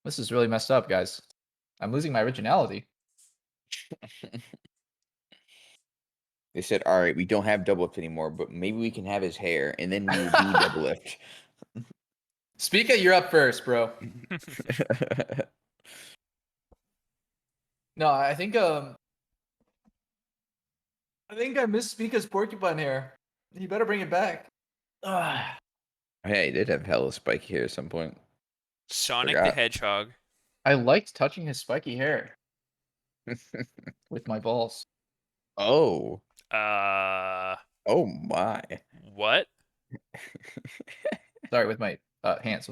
This is really messed up, guys. I'm losing my originality. They said, all right, we don't have Doublelift anymore, but maybe we can have his hair, and then we will be Doublelift. Speaker, you're up first, bro. No, I think I missed Speaker's porcupine hair. You better bring it back. Hey, he did have hella spiky hair at some point. Sonic the Forgot. Hedgehog. I liked touching his spiky hair with my balls. Oh. Uh, Oh my. what? Sorry, with my hands,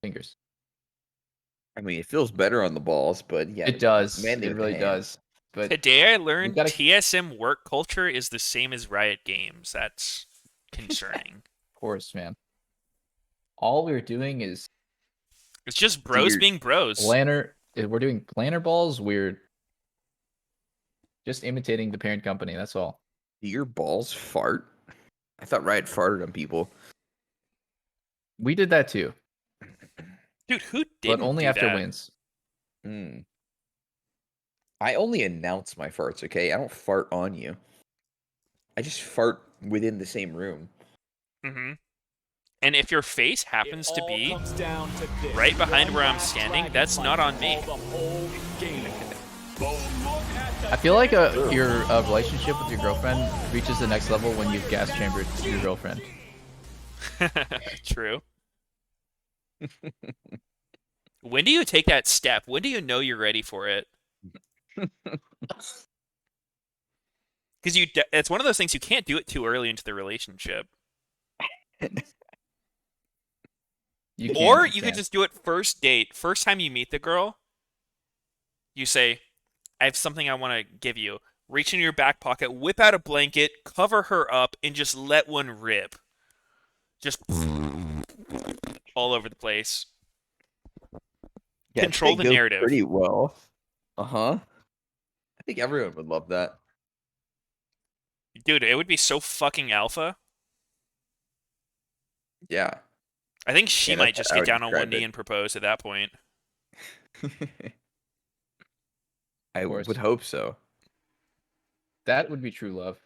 fingers. I mean, it feels better on the balls, but yeah. It does. mainly It with the really hands. does. But Today I learned gotta- TSM work culture is the same as Riot Games. That's concerning. of course, man. All we're doing is It's just bros Dude. being bros. planner. We're doing planner balls. We're just imitating the parent company. That's all. Do your balls fart? I thought Riot farted on people. We did that too, Dude, who didn't but only do after that? wins. Hmm. I only announce my farts, okay? I don't fart on you. I just fart within the same room. Mm-hmm. And if your face happens to be right behind where I'm standing, that's not on me. I feel like your relationship with your girlfriend reaches the next level when you've gas chambered your girlfriend. True. When do you take that step? When do you know you're ready for it? Because it's one of those things you can't do it too early into the relationship. You Could just do it first date. First time you meet the girl, you say, I have something I want to give you. reach in your back pocket, whip out a blanket, cover her up, and just let one rip. Just all over the place. Yeah, I think Control the that'd go narrative. pretty well. I think everyone would love that. Dude, it would be so fucking alpha. Yeah. I think she Yeah, might that's just how I get would down on one describe knee it. and propose at that point. I course. would hope so. That would be true love.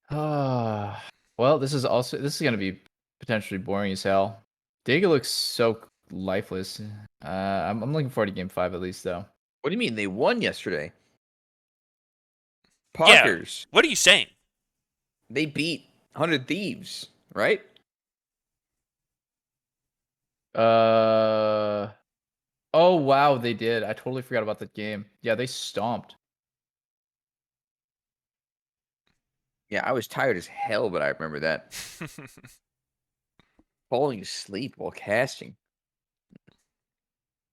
Well, this is gonna be potentially boring as hell. Dega looks so lifeless. I'm looking forward to game 5 at least though. What do you mean? They won yesterday. Yeah. Poggers. What are you saying? They beat 100 Thieves, right? Oh wow, they did. I totally forgot about that game. Yeah, they stomped. Yeah, I was tired as hell, but I remember that. Falling asleep while casting.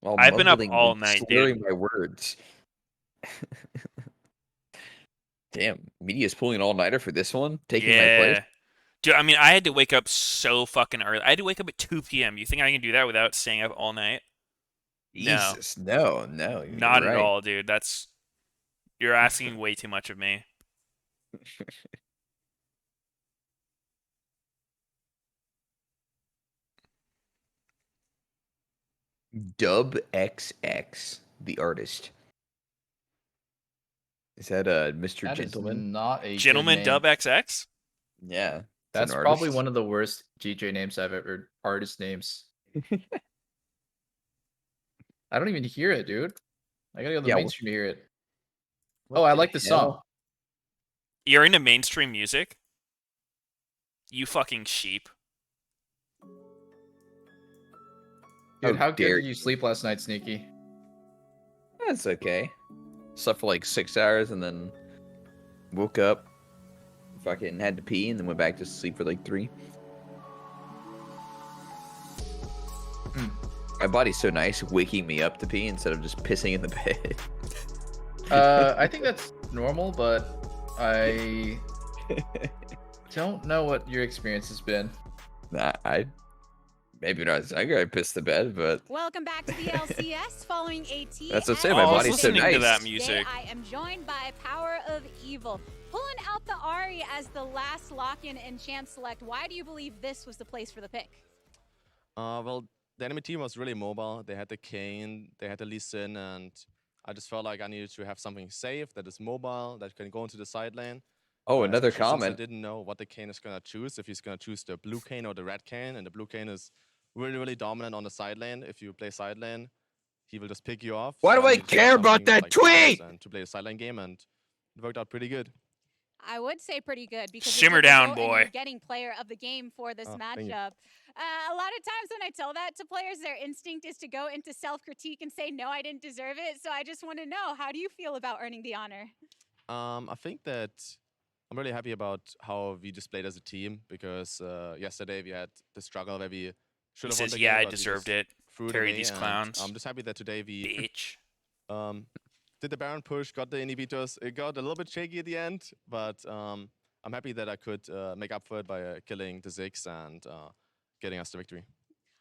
While I've been up mumbling all and night, slurring dude. my words. Damn, Media's pulling an all-nighter for this one, taking my place. Yeah. Dude, I mean, I had to wake up so fucking early. I had to wake up at 2 p.m. You think I can do that without staying up all night? No. Jesus, no, you're Not at right. all, dude. You're asking way too much of me. Dub XX, the artist. Is that Mr. That is Gentleman? not a good Gentleman name. Dub XX? Yeah. it's That's an probably artist. one of the worst GJ names I've ever artist names. I don't even hear it, dude. I gotta go to the Yeah, mainstream to hear it. what Oh, I like the song. hell? You're into mainstream music? You fucking sheep. Dude, how good dare did you sleep last night, Sneaky? That's okay. Slept for like 6 hours and then woke up, fucking had to pee, and then went back to sleep for like 3. My body's so nice, waking me up to pee instead of just pissing in the bed. I think that's normal, but I don't know what your experience has been. Nah, maybe when I was younger, I pissed the bed, but Welcome back to the LCS following AT. That's what I'm saying, Oh, my I was body's so listening to nice. that Today, music. I am joined by Power of Evil. Pulling out the Ari as the last lock-in in Champ Select. Why do you believe this was the place for the pick? Well, the enemy team was really mobile. They had the Kane, they had the Lee Sin, and I just felt like I needed to have something safe that is mobile, that can go into the side lane. Oh, another Especially since comment. I didn't know what the Kane is going to choose, if he's going to choose the blue Kane or the red Kane, and the blue Kane is really, really dominant on the side lane. If you play side lane, he will just pick you off. Why do I needed to have care about something that like balance tweet? and to play a side lane game, and it worked out pretty good. I would say pretty good because Simmer it's down, difficult and boy. you're getting player of the game for this Oh, thank you. matchup. A lot of times when I tell that to players, their instinct is to go into self-critique and say, no, I didn't deserve it. So I just want to know, how do you feel about earning the honor? I think that I'm really happy about how we displayed as a team because yesterday we had the struggle where we should He have won says, the yeah, game, I but we deserved just it. threw it Carried away, these and clowns. I'm just happy that today we Bitch. did the Baron push, got the inhibitors. It got a little bit shaky at the end, but I'm happy that I could make up for it by killing the Ziggs and getting us the victory.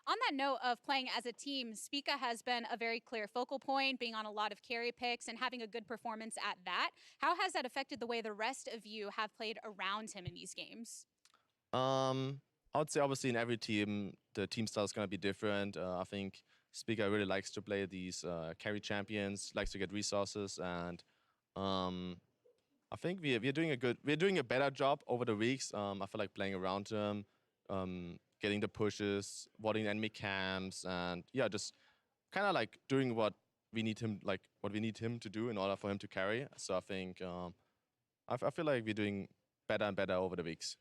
On that note of playing as a team, Spica has been a very clear focal point, being on a lot of carry picks and having a good performance at that. How has that affected the way the rest of you have played around him in these games? I would say obviously in every team, the team style is going to be different. I think Spica really likes to play these carry champions, likes to get resources, and I think we're doing a better job over the weeks. I feel like playing around him, getting the pushes, warding enemy camps, and yeah, just kind of like doing what we need him to do in order for him to carry. So I think I feel like we're doing better and better over the weeks.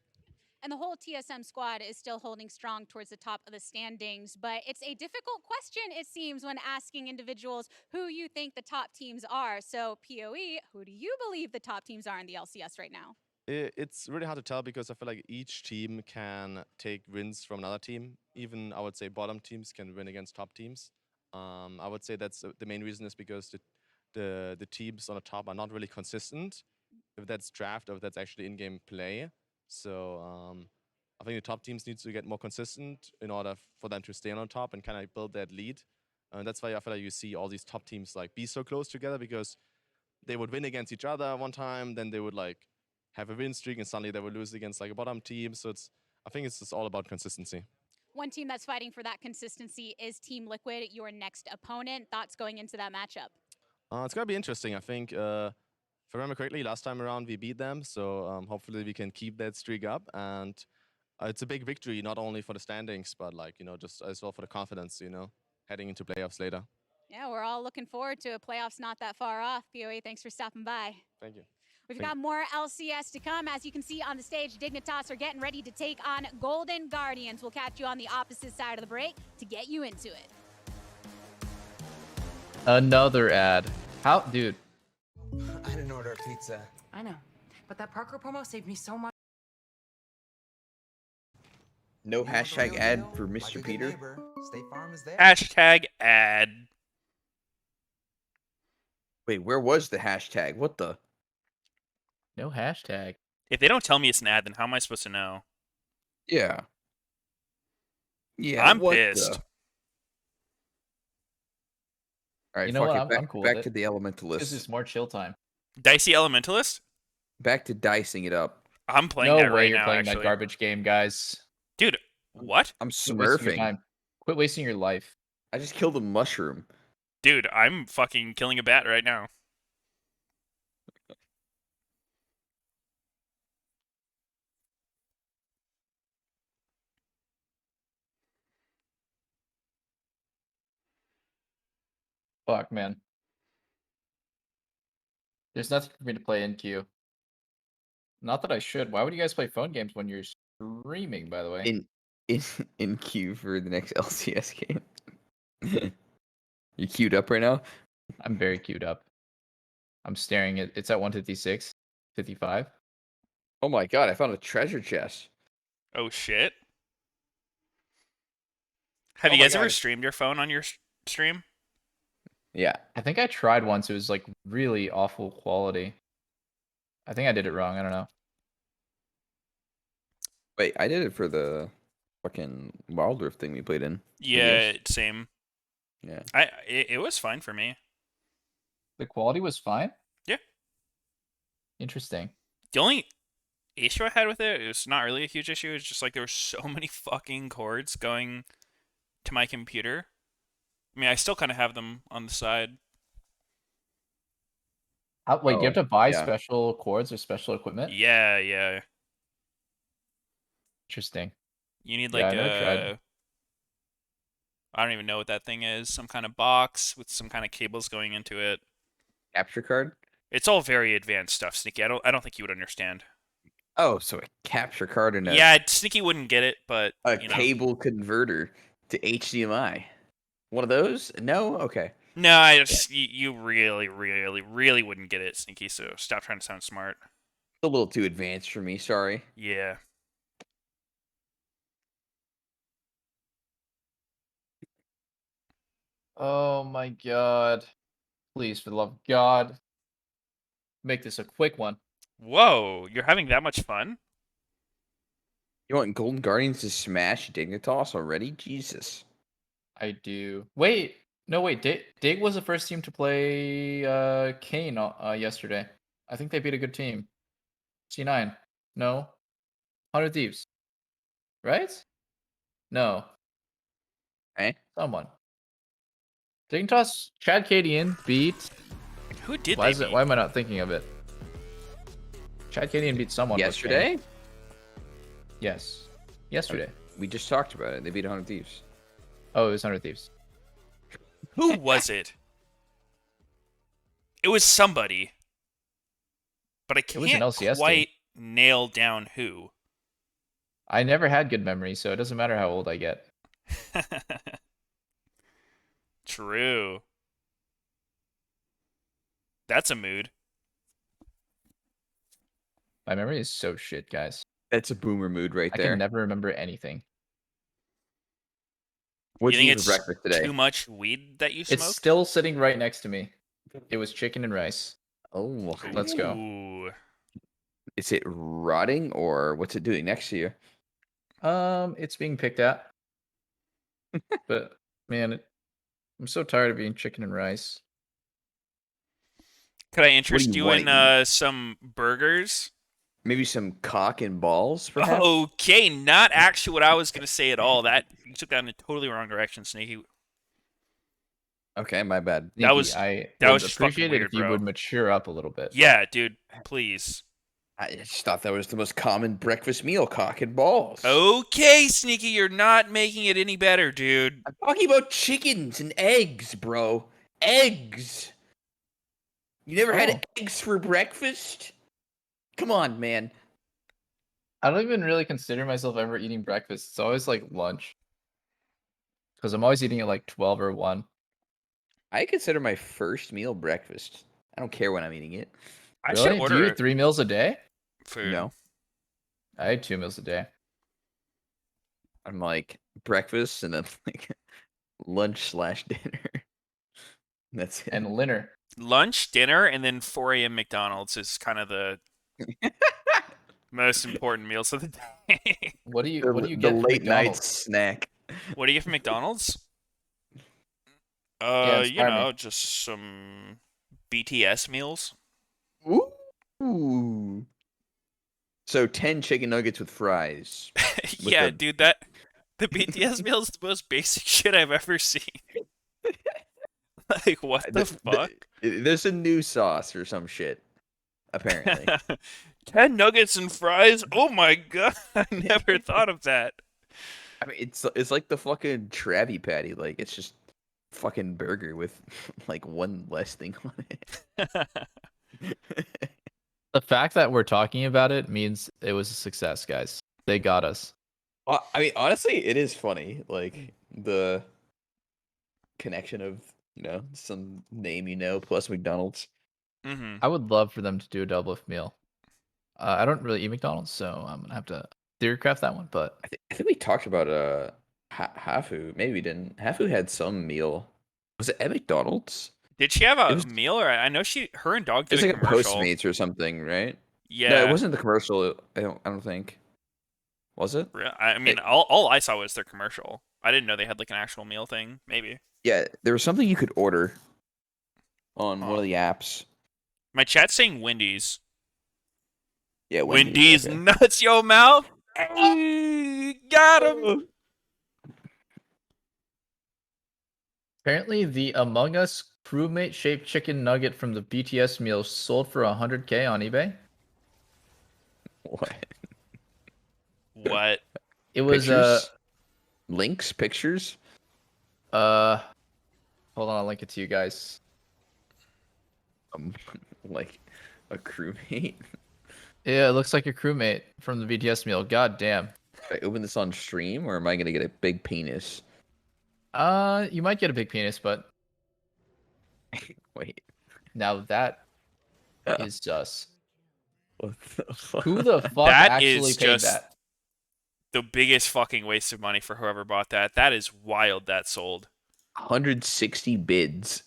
And the whole TSM squad is still holding strong towards the top of the standings, but it's a difficult question, it seems, when asking individuals who you think the top teams are. So, PoE, who do you believe the top teams are in the LCS right now? It's really hard to tell because I feel like each team can take wins from another team. Even, I would say, bottom teams can win against top teams. I would say that's the main reason is because the teams on the top are not really consistent. If that's draft or if that's actually in-game play. So I think the top teams need to get more consistent in order for them to stay on top and kind of build that lead. And that's why I feel like you see all these top teams like be so close together, because they would win against each other one time, then they would like have a win streak, and suddenly they would lose against like a bottom team. So I think it's just all about consistency. One team that's fighting for that consistency is Team Liquid, your next opponent. Thoughts going into that matchup? It's gonna be interesting. I think, if I remember correctly, last time around we beat them, so hopefully we can keep that streak up. And it's a big victory, not only for the standings, but like just as well for the confidence, heading into playoffs later. Yeah, we're all looking forward to a playoffs not that far off. POA, thanks for stopping by. Thank you. We've got more LCS to come. As you can see on the stage, Dignitas are getting ready to take on Golden Guardians. We'll catch you on the opposite side of the break to get you into it. Another ad. How, dude? I didn't order a pizza. I know. But that Parker promo saved me so much. No You want the hashtag real ad deal? for Like Mr. a good Peter. neighbor, State Farm is there. Hashtag ad. Wait, where was the hashtag? What the? No hashtag. If they don't tell me it's an ad, then how am I supposed to know? Yeah. Yeah. I'm what pissed. The? All right, You know fuck what? it. I'm cool Back with to it. the This Elementalist. is more chill time. Dicey Elementalist? Back to dicing it up. I'm playing No that way right you're now, playing actually. that garbage game, guys. Dude, what? I'm Quit wasting your smurfing. time. Quit wasting your life. I just killed a mushroom. Dude, I'm fucking killing a bat right now. Fuck, man. There's nothing for me to play in queue. Not that I should. Why would you guys play phone games when you're streaming, by the way? In queue for the next LCS game. You queued up right now? I'm very queued up. I'm staring at it's at 156, 55. Oh my god, I found a treasure chest. Oh shit. Have Oh you my guys ever God. streamed your phone on your stream? Yeah. I think I tried once. It was like really awful quality. I think I did it wrong. I don't know. Wait, I did it for the fucking Wild Rift thing we played in. Yeah, Meteos. same. Yeah. It was fine for me. The quality was fine. Yeah. Interesting. The only issue I had with it was not really a huge issue. It's just like there were so many fucking cords going to my computer. I mean, I still kind of have them on the side. Wait, do you have to buy yeah. special cords or special equipment? Yeah, yeah. Interesting. You need Yeah, like I never tried. I don't even know what that thing is. Some kind of box with some kind of cables going into it. Capture card? It's all very advanced stuff, Sneaky. I don't think you would understand. Oh, so a capture card and Yeah, Sneaky wouldn't get it, but a you know. cable converter to HDMI. One of those? No? Okay. No, I just you really, really, really wouldn't get it, Sneaky. So stop trying to sound smart. A little too advanced for me. Sorry. Yeah. Oh my god. Please, for the love of God. Make this a quick one. Whoa, you're having that much fun? You want Golden Guardians to smash Dignitas already? Jesus. I do. Wait. No, wait. Dig was the first team to play Kane yesterday. I think they beat a good team. C9. No. 100 Thieves. Right? No. Eh? Someone. Dignitas, Chad Cadian beat. Who did Why they beat? Why am I not thinking of it? Chad Cadian beat someone. Yesterday? Yes. Yesterday. We just talked about it. They beat 100 Thieves. Oh, it was 100 Thieves. Who was it? It was somebody. But I It was an can't LCS quite nail down who. I never had good memory, so it doesn't matter how old I get. True. That's a mood. My memory is so shit, guys. That's a boomer mood right I there. can never remember anything. What You did you think eat for it's breakfast today? too much weed that you It's smoked? still sitting right next to me. It was chicken and rice. Oh, Let's go. Ooh. is it rotting or what's it doing next to you? It's being picked at. But man, I'm so tired of eating chicken and rice. Could I What do interest you you want in to eat? some burgers? Maybe some cock and balls, perhaps? Okay, not actually what I was gonna say at all. That you took that in a totally wrong direction, Sneaky. Okay, my bad. That Nikki, was I that would was just fucking appreciate it weird, if you would bro. mature up a little bit. Yeah, dude, please. I just thought that was the most common breakfast meal, cock and balls. Okay, Sneaky, you're not making it any better, dude. I'm talking about chickens and eggs, bro. Eggs. You never Oh. had eggs for breakfast? Come on, man. I don't even really consider myself ever eating breakfast. It's always like lunch. Because I'm always eating at like 12 or 1. I consider my first meal breakfast. I don't care when I'm eating it. I should Really? Do you order eat 3 meals a day? food. No. I eat 2 meals a day. I'm like breakfast and then like lunch/dinner. That's it. And Linner. Lunch, dinner, and then 4 a.m. McDonald's is kind of the most important meals of the day. What do you the get from late night McDonald's? snack. What do you get from McDonald's? Yeah, You inspire me. know, just some BTS meals. Ooh. So 10 chicken nuggets with fries. With Yeah, the- dude, that the BTS meal is the most basic shit I've ever seen. Like, what the fuck? There's a new sauce or some shit, apparently. 10 nuggets and fries? Oh my god, I never thought of that. I mean, it's like the fucking Krabby Patty. Like, it's just fucking burger with like one less thing on it. The fact that we're talking about it means it was a success, guys. They got us. I mean, honestly, it is funny. Like, the connection of, some name plus McDonald's. Mm-hmm. I would love for them to do a double lift meal. I don't really eat McDonald's, so I'm gonna have to theorycraft that one. But I think we talked about Hafu. Maybe we didn't. Hafu had some meal. Was it at McDonald's? Did she have It a was- meal, or I know her and Dog It did was a like a commercial. Postmates or something, right? Yeah. No, it wasn't the commercial. I don't think. Was it? I mean, all I saw was their commercial. I didn't know they had like an actual meal thing. Maybe. Yeah, there was something you could order on one Oh. of the apps. My chat's saying Wendy's. Yeah, Wendy's okay. nuts your mouth. Hey, got him. apparently, the Among Us crewmate shaped chicken nugget from the BTS meal sold for 100K on eBay. What? What? It was Pictures? Links, pictures. hold on, I'll link it to you guys. Like a crewmate. Yeah, it looks like a crewmate from the BTS meal. God damn. Should I open this on stream, or am I gonna get a big penis? You might get a big penis, but Wait. now that is sus. What the fuck? Who the fuck That actually is paid just that? the biggest fucking waste of money for whoever bought that. That is wild. That sold. 160 bids.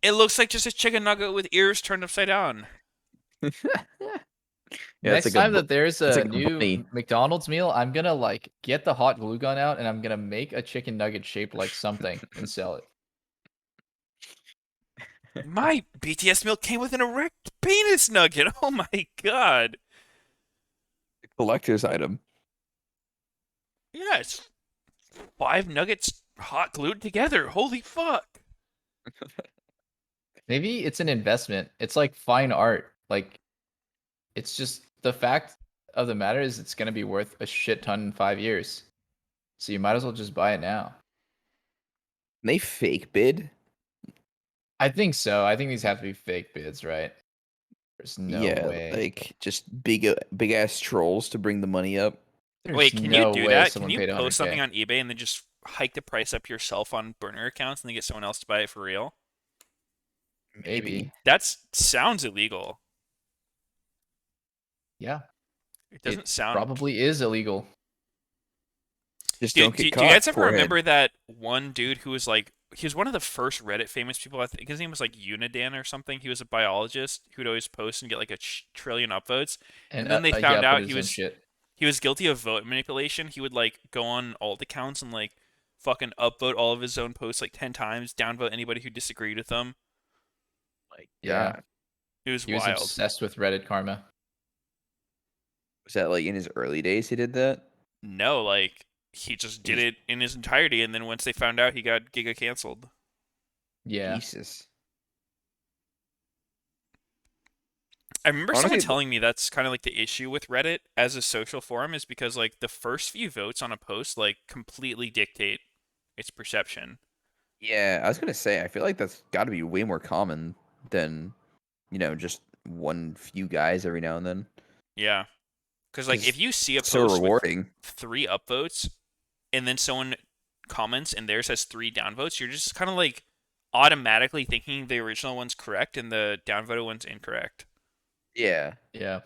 It looks like just a chicken nugget with ears turned upside down. Yeah, Next it's like time that there's it's a like a new bunny. McDonald's meal, I'm gonna like get the hot glue gun out and I'm gonna make a chicken nugget shaped like something and sell it. My BTS meal came with an erect penis nugget. Oh my god. collector's item. Yeah, it's 5 nuggets hot glued together. Holy fuck. Maybe it's an investment. It's like fine art. Like, it's just the fact of the matter is it's gonna be worth a shit ton in 5 years. So you might as well just buy it now. They fake bid. I think so. I think these have to be fake bids, right? There's no yeah, way. like just big ass trolls to bring the money up. There's Wait, can no you do way that? Can someone you paid post 100K. something on eBay and then just hike the price up yourself on burner accounts and then get someone else to buy it for real? Maybe. That sounds illegal. Yeah. It doesn't sound. Probably is illegal. Just Do, don't do, get do you caught. guys ever Forehead. remember that one dude who was like, he was one of the first Reddit famous people, I think his name was like Unidan or something. He was a biologist who'd always post and get like a trillion upvotes. And And then they yeah, found put out his own shit. he was guilty of vote manipulation. He would like go on alt accounts and like fucking upvote all of his own posts like 10 times, downvote anybody who disagreed with him. Like, Yeah. God. it was He was wild. obsessed with Reddit karma. Was that like in his early days he did that? No, like he just did it in his entirety, and then once they found out, he got Giga canceled. Yeah. Jesus. I remember someone Honestly, telling me that's kind of like the issue with Reddit as a social forum is because like the first few votes on a post like completely dictate its perception. yeah, I was gonna say I feel like that's got to be way more common than just one few guys every now and then. Yeah. Because like 'Cause if you see a it's so post with rewarding. 3 upvotes and then someone comments and theirs has 3 downvotes, you're just kind of like automatically thinking the original one's correct and the downvoted one's incorrect. Yeah. Yeah.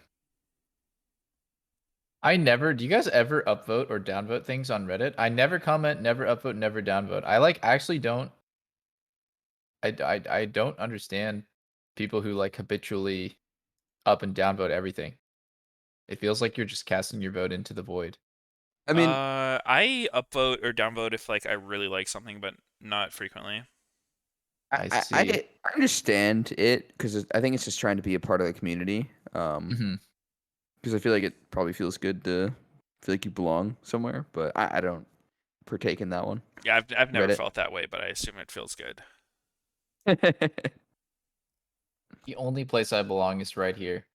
Do you guys ever upvote or downvote things on Reddit? I never comment, never upvote, never downvote. I actually don't. I don't understand people who like habitually up and downvote everything. It feels like you're just casting your vote into the void. I mean, I upvote or downvote if like I really like something, but not frequently. I I see. I understand it because I think it's just trying to be a part of the community. Mhm. Because I feel like it probably feels good to feel like you belong somewhere, but I don't partake in that one. Yeah, I've never Reddit. felt that way, but I assume it feels good. The only place I belong is right here.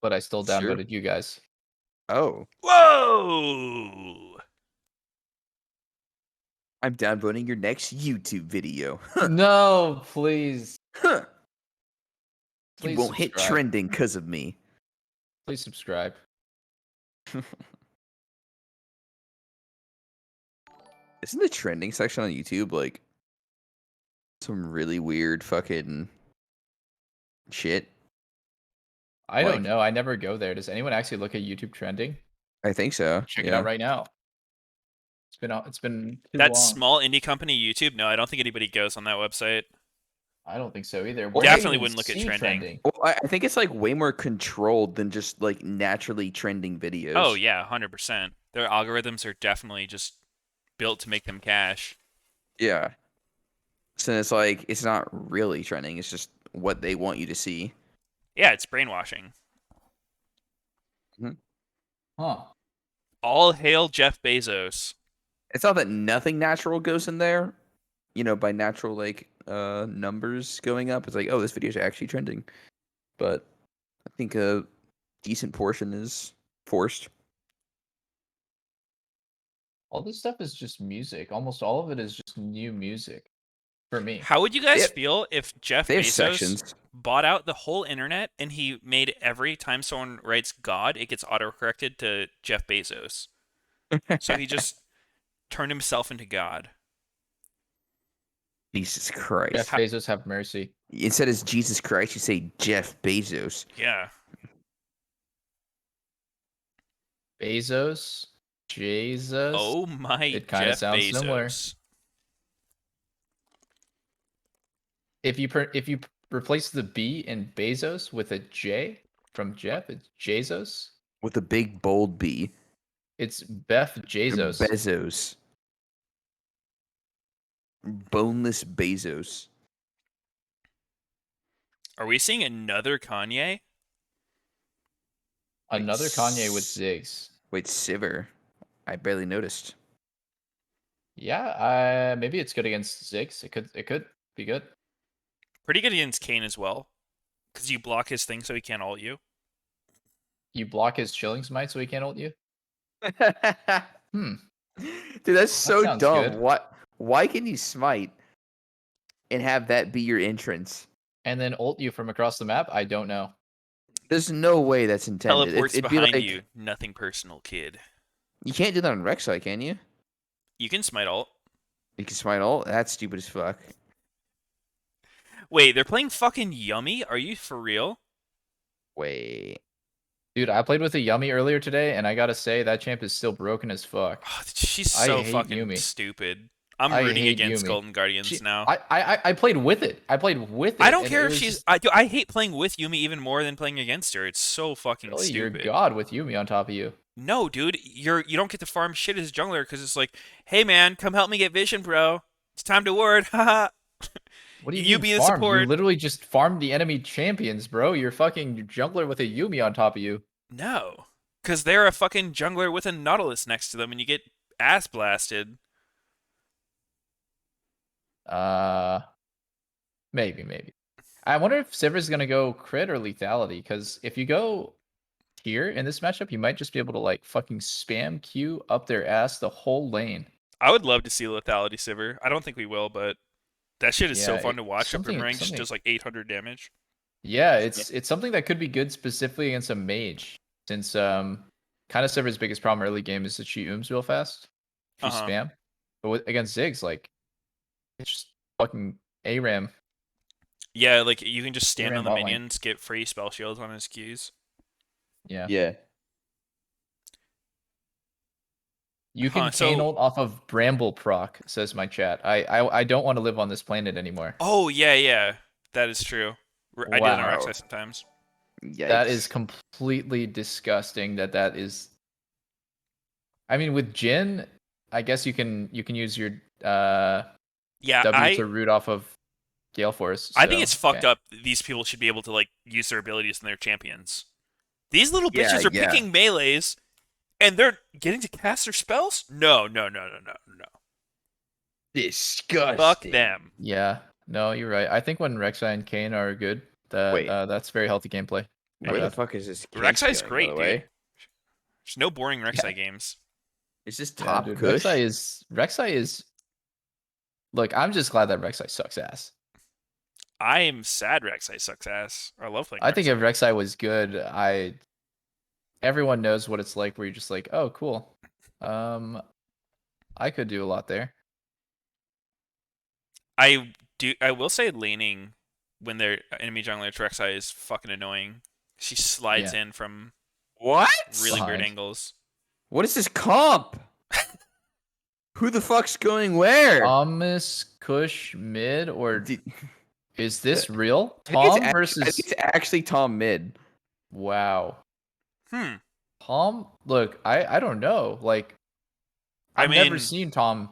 But I still Sure. downvoted you guys. Oh, Whoa! I'm downvoting your next YouTube video. No, please. Huh. You Please won't hit subscribe. trending because of me. Please subscribe. Isn't the trending section on YouTube like some really weird fucking shit? I don't Like- know. I never go there. Does anyone actually look at YouTube trending? I think so. Check it yeah. out right now. It's been too That long. small indie company YouTube? No, I don't think anybody goes on that website. I don't think so either. Well, Where do you definitely even wouldn't look at see trending. Well, I think it's like way more controlled than just like naturally trending videos. Oh yeah, 100%. Their algorithms are definitely just built to make them cash. Yeah. So it's like it's not really trending. It's just what they want you to see. Yeah, it's brainwashing. Huh. All hail Jeff Bezos. It's not that nothing natural goes in there, by natural like numbers going up. It's like, oh, this video is actually trending. But I think a decent portion is forced. All this stuff is just music. Almost all of it is just new music for me. How would you guys Yep. feel if Jeff They have Bezos sections. bought out the whole internet and he made every time someone writes God, it gets autocorrected to Jeff Bezos? So he just turned himself into God. Jesus Christ. Jeff Bezos, have mercy. Instead of Jesus Christ, you say Jeff Bezos. Yeah. Bezos, Jesus. Oh my It kinda Jeff sounds Bezos. similar. If you replace the B in Bezos with a J from Jeff, it's Jesus. With a big bold B. It's Beth Bezos. Bezos. Boneless Bezos. Are we seeing another Kanye? Another Kanye with Ziggs. Wait, Siver. I barely noticed. Yeah, maybe it's good against Ziggs. It could be good. Pretty good against Kane as well. Because you block his thing so he can't ult you. You block his chilling smite so he can't ult you. Dude, that's so sounds dumb. good. Why can you smite and have that be your entrance? And then ult you from across the map? I don't know. There's no way that's intended. Teleports It'd be behind like, you. Nothing personal, kid. You can't do that on Rek'Sai, can you? You can smite ult. You can smite ult? That's stupid as fuck. Wait, they're playing fucking Yummy? Are you for real? Wait. Dude, I played with a Yummy earlier today, and I gotta say that champ is still broken as fuck. Oh, she's I so hate fucking Yumi. stupid. I'm I rooting hate against Yumi. Golden Guardians now. I played with it. I played with it. I don't and care it if was she's. just, I hate playing with Yumi even more than playing against her. It's so fucking really, you're stupid. god with Yumi on top of you. No, dude, you don't get to farm shit as a jungler because it's like, hey man, come help me get vision, bro. It's time to ward. Haha. What do you You mean be the farm? You support. literally just farmed the enemy champions, bro. You're fucking jungler with a Yumi on top of you. No, because they're a fucking jungler with a Nautilus next to them, and you get ass blasted. Maybe. I wonder if Sivir's gonna go crit or lethality, because if you go here in this matchup, you might just be able to like fucking spam Q up their ass the whole lane. I would love to see lethality Sivir. I don't think we will, but that shit is so Yeah, fun to watch. Up in something, range, just does like 800 damage. Yeah, it's something that could be good specifically against a mage, since kind of Sivir's biggest problem early game is that she ooms real fast if you spam. But against Ziggs, like it's just fucking ARAM. Yeah, like you can just stand ARAM on the bot lane. minions, get free spell shields on his Qs. Yeah. Yeah. You can so- cane ult off of Bramble proc, says my chat. I don't want to live on this planet anymore. Oh yeah, that is true. I do that on Wow. Rek'Sai sometimes. That is Yikes. completely disgusting. That is. I mean, with Jhin, I guess you can use your Yeah, W to root off of Gale Force. I think so, it's fucked okay. up. These people should be able to like use their abilities in their champions. These little Yeah, bitches are yeah. picking melees, and they're getting to cast their spells. No. Disgusting. Fuck them. Yeah, no, you're right. I think when Rek'Sai and Kayn are good, Wait. that's very healthy gameplay. My Where the bad. fuck is this case Rek'Sai's going, great, by the way? dude. There's no boring Rek'Sai games. Is this Yeah, top dude, Kush? Rek'Sai is. Look, I'm just glad that Rek'Sai sucks ass. I am sad Rek'Sai sucks ass. I love playing I think Rek'Sai. if Rek'Sai was good, everyone knows what it's like where you're just like, oh, cool. I could do a lot there. I will say laning when their enemy jungler Rek'Sai is fucking annoying. She slides in from What? really weird Behind. angles. What is this comp? Who the fuck's going where? Thomas Kush mid, or Did- is this real? I think it's Tom I versus. think it's actually Tom mid. Wow. Hmm. Tom, look, I don't know. Like, I I've never mean, seen Tom.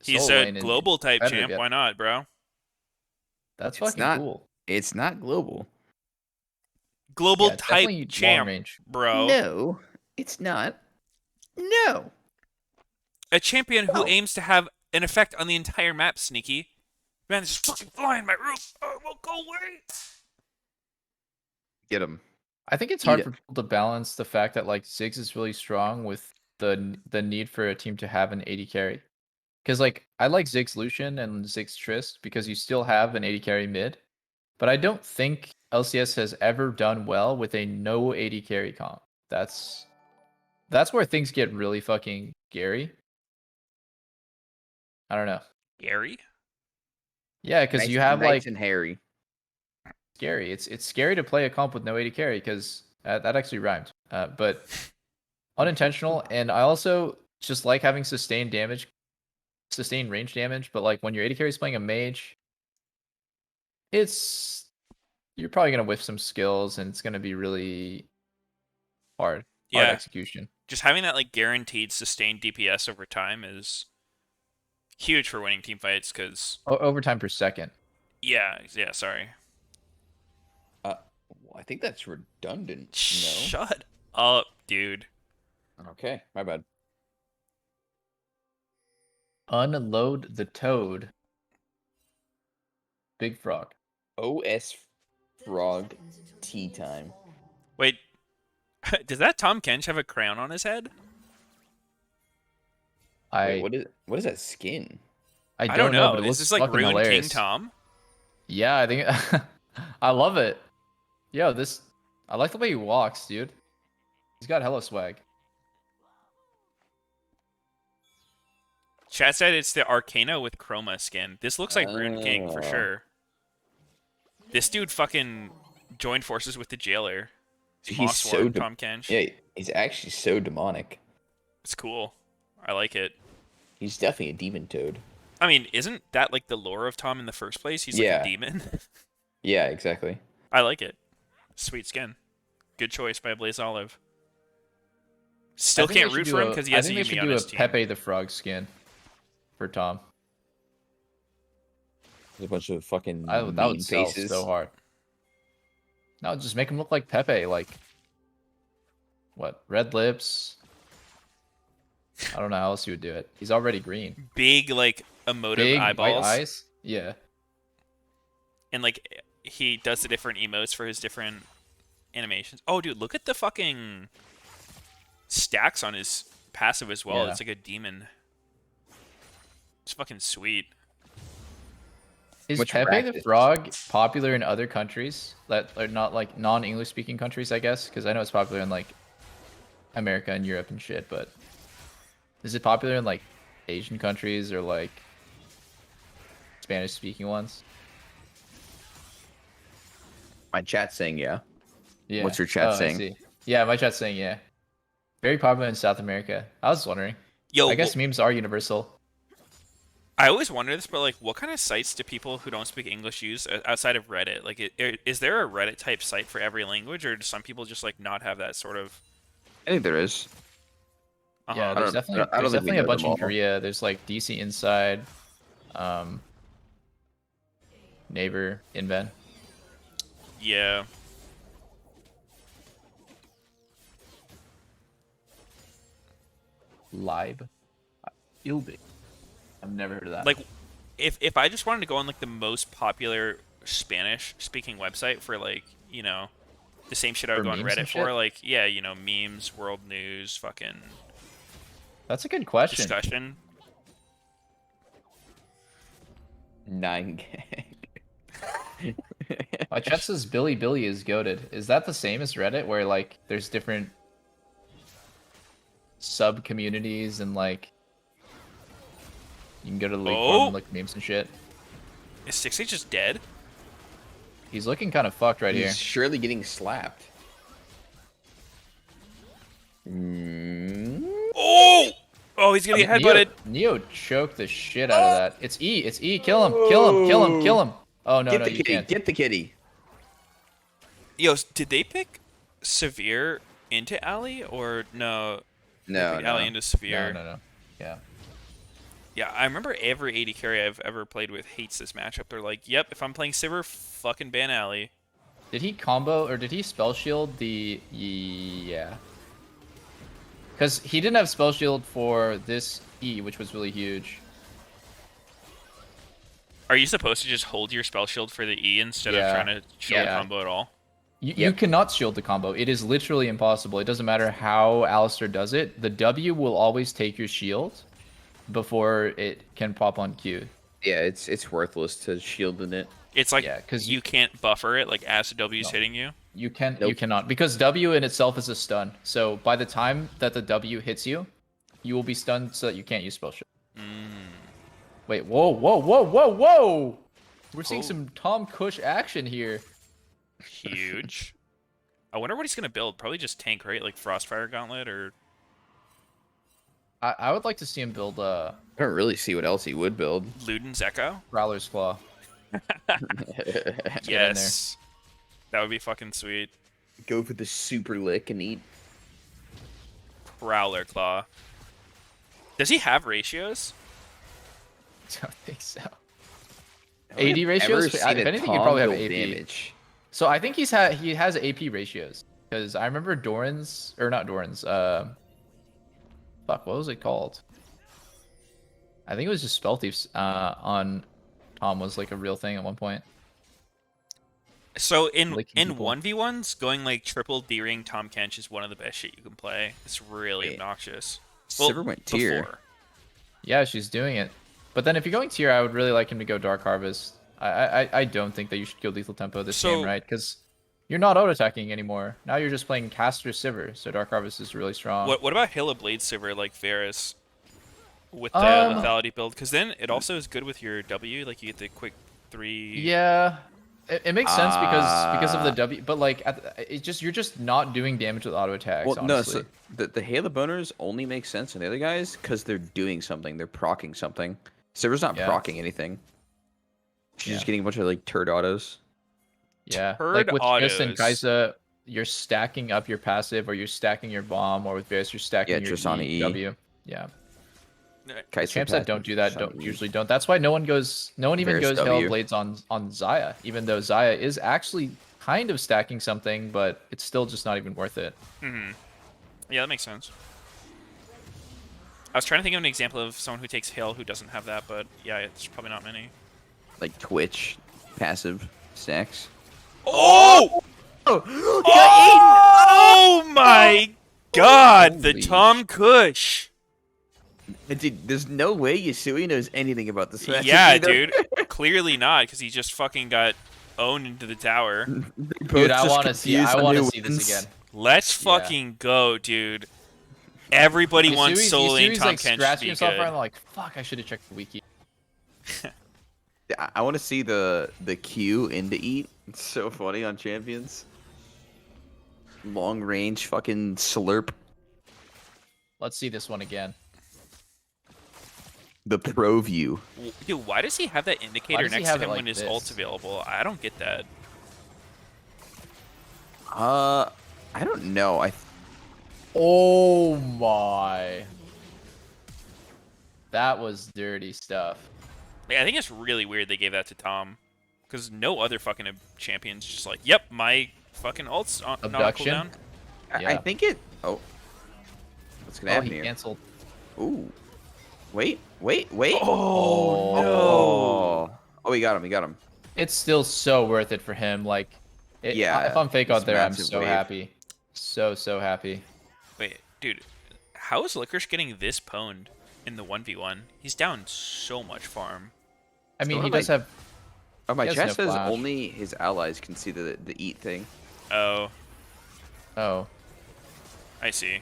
He's solo a lane in global type competitive champ. yet. Why not, bro? That's It's fucking not- cool. It's not global. Global Yeah, it's type definitely long champ, range. bro. No, it's not. No. A champion who No. aims to have an effect on the entire map, Sneaky. Man, just fucking flying my roof. Oh, it won't go away. Get him. I think it's Eat hard it. for people to balance the fact that like Ziggs is really strong with the need for a team to have an 80 carry. Because like I like Ziggs Lucian and Ziggs Trist because you still have an 80 carry mid, but I don't think LCS has ever done well with a no 80 carry comp. That's where things get really fucking scary. I don't know. Gary? Yeah, because Nice, you have nice like and hairy. scary. It's scary to play a comp with no 80 carry because that actually rhymed. But unintentional, and I also just like having sustained range damage. But like when your 80 carry is playing a mage, you're probably gonna whiff some skills, and it's gonna be really hard Yeah. execution. Just having that like guaranteed sustained DPS over time is huge for winning team fights. Because Overtime per second. yeah, sorry. I think that's redundant. No. Shut up, dude. Okay, my bad. Unload the toad. Big frog. OS frog tea time. Wait, does that Tom Kench have a crown on his head? Wait, what is that skin? I I don't know. know. But it Is looks this like fucking Ruined hilarious. King Tom? Yeah, I think I love it. Yo, I like the way he walks, dude. He's got hella swag. Chat said it's the Arcana with Chroma skin. This looks like Ruined King for Oh. sure. This dude fucking joined forces with the Jailer. He's Moss so Ward, Tom Kench. yeah, he's actually so demonic. It's cool. I like it. He's definitely a demon toad. I mean, isn't that like the lore of Tom in the first place? He's like Yeah. a demon. Yeah, exactly. I like it. Sweet skin. Good choice by Blaze Olive. Still can't root for him because he has a Yuumi on his team. Pepe the Frog skin for Tom. There's a bunch of fucking That mean would sell faces. so hard. No, just make him look like Pepe, like what? Red lips. I don't know how else you would do it. He's already green. Big, like, emotive Big eyeballs. white eyes. Yeah. And, like, he does the different emotes for his different animations. Oh, dude, look at the fucking stacks on his passive as well. Yeah. It's like a demon. It's fucking sweet. Is Much Pepe the practice. Frog popular in other countries that are not like non-English speaking countries, I guess? Because I know it's popular in like America and Europe and shit, but is it popular in like Asian countries or like Spanish speaking ones? My chat's saying yeah. Yeah. What's your chat I saying? see. Yeah, my chat's saying yeah. Very popular in South America. I was wondering. Yo, I guess memes are universal. I always wonder this, but like, what kind of sites do people who don't speak English use outside of Reddit? Like, is there a Reddit type site for every language, or do some people just like not have that sort of? I think there is. Yeah, I there's don't- definitely I don't there's think we definitely a know bunch them in all. Korea. There's like DC Inside, Neighbor, Inven. Yeah. Live. Ilbig. I've never heard of that. Like, if I just wanted to go on like the most popular Spanish speaking website for like, you know, the same shit I would For go on memes and Reddit for, shit? like, yeah, you know, memes, world news, fucking That's a good question. discussion. 9 gig. My chat says Billy Billy is goated. Is that the same as Reddit, where like there's different sub communities and like you can go to the league forum and look memes and shit? Is 6H just dead? He's looking kind of fucked right He's here. surely getting slapped. Mm. Oh! Oh, he's gonna get headbutted. Neo choked the shit out of that. It's E. It's E. Kill him. Kill him. Kill him. Kill him. Oh no, Get no, the you kitty. can't. Get the kitty. Yo, did they pick Severe into Ali or no? No, Pick Ali no. into Severe. No. Yeah. Yeah, I remember every AD carry I've ever played with hates this matchup. They're like, "Yep, if I'm playing Sivir, fucking ban Ali." Did he combo or did he spell shield the? Yeah. Because he didn't have spell shield for this E, which was really huge. Are you supposed to just hold your spell shield for the E instead of Yeah. trying to shield Yeah. combo at all? You cannot shield the combo. It is literally impossible. It doesn't matter how Alistair does it. The W will always take your shield before it can pop on Q. Yeah, it's worthless to shield in it. It's like Yeah, 'cause you can't buffer it like as the W's hitting you. You can Nope. you cannot because W in itself is a stun. So by the time that the W hits you, you will be stunned so that you can't use spell shield. Wait, whoa! We're seeing Oh. some Tom Kush action here. Huge. I wonder what he's gonna build. Probably just tank, right? Like Frostfire Gauntlet or I would like to see him build I don't really see what else he would build. Luden's Echo. Growler's Claw. Yes, that would be fucking sweet. Go for the super lick and eat. Prowler Claw. Does he have ratios? I don't think so. I don't AD think I've ratios? ever If seen a anything, Tom he'd probably have deal AP. damage. So I think he has AP ratios because I remember Doran's or not Doran's. Fuck, what was it called? I think it was just Spell Thieves. On Tom was like a real thing at one point. So in Licking people. 1v1s, going like triple D-ring Tom Kench is one of the best shit you can play. It's really Wait. obnoxious. Sivir went tier. before. Yeah, she's doing it. But then if you're going tier, I would really like him to go Dark Harvest. I don't think that you should go Lethal Tempo this game, right? Because you're not auto-attacking anymore. Now you're just playing Caster Sivir, so Dark Harvest is really strong. What about Hill of Blade Sivir like Varus with the lethality build? Because then it also is good with your W. Like you get the quick 3. Yeah. It makes sense because of the W, but like you're just not doing damage with auto attacks. Well, no, honestly. so the Halo boners only make sense on the other guys because they're doing something. They're proccing something. Silver's not Yeah. proccing anything. She's Yeah. just getting a bunch of like turd autos. Yeah, Turd like with Fist and autos. Kai'Sa, you're stacking up your passive, or you're stacking your bomb, or with Fist, you're stacking your Tristana E. W. Yeah. Kai'Sa Champs that don't do that Tristana E. usually don't. That's why no one even Varus goes W. Hell Blades on Xayah, even though Xayah is actually kind of stacking something, but it's still just not even worth it. Yeah, that makes sense. I was trying to think of an example of someone who takes Hail who doesn't have that, but yeah, it's probably not many. Like Twitch, passive stacks. Oh! Oh my God! The Holy Tom Kush. Dude, there's no way Yasui knows anything about this match. Yeah, dude. Clearly not, because he just fucking got owned into the tower. Dude, I want to see this again. Let's fucking go, dude. Everybody wants Soli and Yasui's Tom like Kench to scratching be himself good. around like, fuck, I should have checked the wiki. I want to see the Q into eat. It's so funny on champions. Long range fucking slurp. Let's see this one again. The pro view. Dude, why does he have that indicator does he next to have him it like when his this? ult's available? I don't get that. I don't know. Oh my. That was dirty stuff. Yeah, I think it's really weird they gave that to Tom. Because no other fucking champion's just like, yep, my fucking ult's on Abduction? cooldown. I Yeah. think it. Oh, what's gonna Oh, happen he here? canceled. Ooh, wait. Oh, Oh, he got him. It's still so worth it for him. Like, Yeah, if I'm fake out it's there, I'm massive so wave. happy. So happy. Wait, dude. How is Licorice getting this pwned in the 1v1? He's down so much farm. I mean, So he am I- does have. Oh, my He has chat no says flash. only his allies can see the eat thing. Oh, Oh, I see. I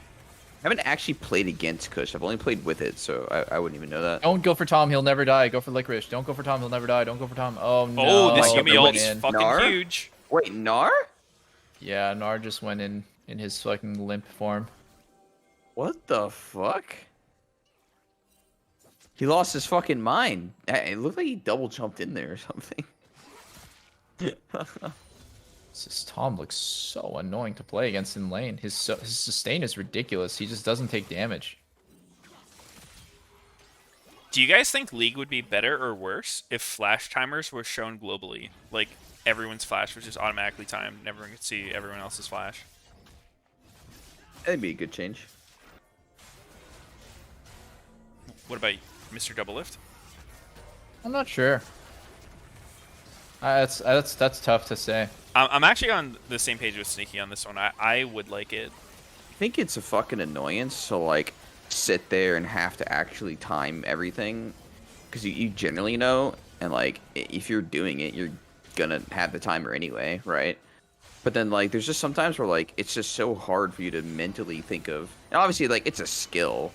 haven't actually played against Kush. I've only played with it, so I wouldn't even know that. don't go for Tom. He'll never die. Go for Licorice. Don't go for Tom. He'll never die. Don't go for Tom. Oh no. Oh, this my Yumi God, ult went is in. fucking Gnar? huge. Wait, Gnar? Yeah, Nar just went in his fucking limp form. What the fuck? He lost his fucking mind. It looked like he double jumped in there or something. This Tom looks so annoying to play against in lane. His sustain is ridiculous. He just doesn't take damage. Do you guys think League would be better or worse if flash timers were shown globally? Like, everyone's flash was just automatically timed and everyone could see everyone else's flash? That'd be a good change. What about Mr. Double Lift? I'm not sure. That's tough to say. I'm actually on the same page with Sneaky on this one. I would like it. I think it's a fucking annoyance to like sit there and have to actually time everything because you generally know, and like if you're doing it, you're gonna have the timer anyway, right? But then like there's just sometimes where like it's just so hard for you to mentally think of, and obviously like it's a skill,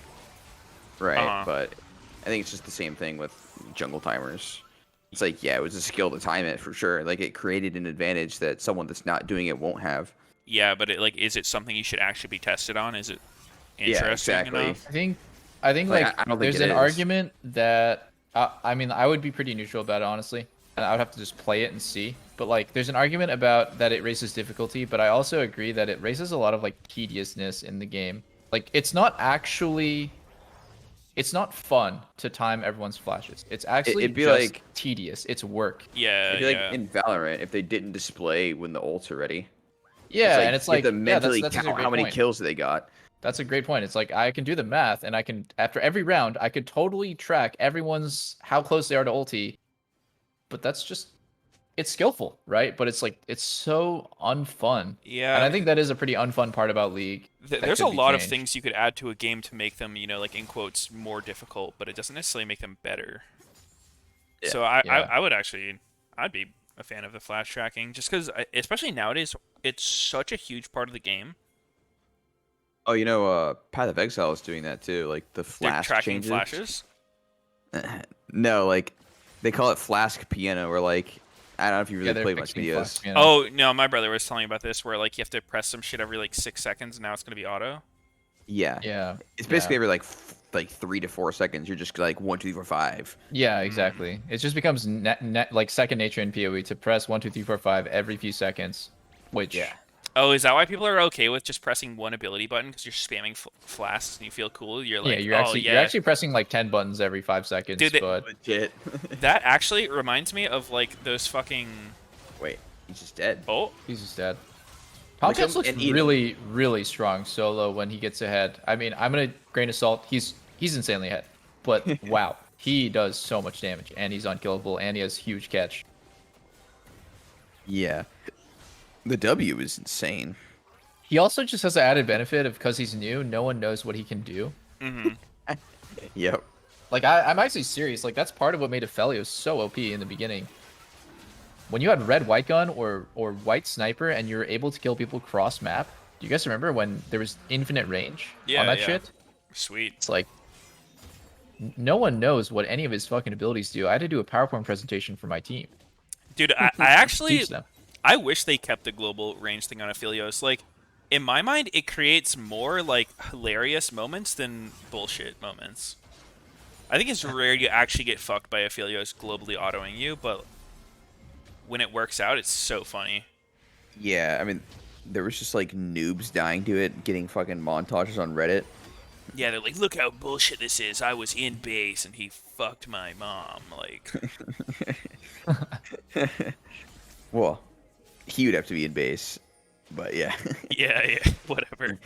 right? Uh-huh. But I think it's just the same thing with jungle timers. It's like, yeah, it was a skill to time it for sure. Like it created an advantage that someone that's not doing it won't have. Yeah, but is it something you should actually be tested on? Is it interesting exactly. enough? I think Like, like I don't think there's it an is. argument that I mean I would be pretty neutral about it honestly, and I would have to just play it and see. But like there's an argument about that it raises difficulty, but I also agree that it raises a lot of like tediousness in the game. Like it's not fun to time everyone's flashes. It's actually It'd be just like- tedious. It's work. Yeah, It'd be like yeah. in Valorant if they didn't display when the ults are ready. Yeah, and it's you like have to mentally that's a count great how many point. kills they got. That's a great point. It's like I can do the math, and I can after every round I could totally track everyone's how close they are to ulti. But that's just it's skillful, right? But it's like it's so unfun. Yeah. And I think that is a pretty unfun part about League. that There's a could be lot of changed. things you could add to a game to make them, like in quotes, more difficult, but it doesn't necessarily make them better. Yeah. So I Yeah. would actually, I'd be a fan of the flash tracking, just because, especially nowadays, it's such a huge part of the game. Oh, Path of Exile is doing that too. Like the They're flash tracking changes. flashes. No, like they call it flask piano, where like I don't know if you really they're play much fixing Meteos. Flux, you know? Oh no, my brother was telling me about this, where like you have to press some shit every like 6 seconds, and now it's gonna be auto. Yeah. Yeah. It's basically every like 3 to 4 seconds. You're just like 1, 2, 3, 4, 5. Yeah, exactly. It just becomes like second nature in PoE to press 1, 2, 3, 4, 5 every few seconds. Which Oh, is that why people are okay with just pressing one ability button because you're spamming flasks and you feel cool? You're like, you're oh yeah. you're actually pressing like 10 buttons every 5 seconds. Dude, but Legit. that actually reminds me of like those fucking. Wait, he's just dead. Oh, he's just dead. Look Palmcats him looks and eat him. really, really strong solo when he gets ahead. I mean, I'm gonna grain of salt. He's insanely ahead, but wow, he does so much damage, and he's unkillable, and he has huge catch. Yeah. The W is insane. He also just has the added benefit of because he's new, no one knows what he can do. Yep. Like I'm actually serious. Like that's part of what made Aphelios so OP in the beginning. When you had red white gun or white sniper and you're able to kill people cross map. Do you guys remember when there was infinite range on that shit? Sweet. It's like no one knows what any of his fucking abilities do. I had to do a PowerPoint presentation for my team. Dude, I actually Teach them. I wish they kept the global range thing on Aphelios. Like, in my mind, it creates more like hilarious moments than bullshit moments. I think it's rare you actually get fucked by Aphelios globally autoing you, but when it works out, it's so funny. Yeah, I mean, there was just like noobs dying to it, getting fucking montages on Reddit. Yeah, they're like, look how bullshit this is. I was in base and he fucked my mom. Like, Well, he would have to be in base, but yeah. yeah, whatever.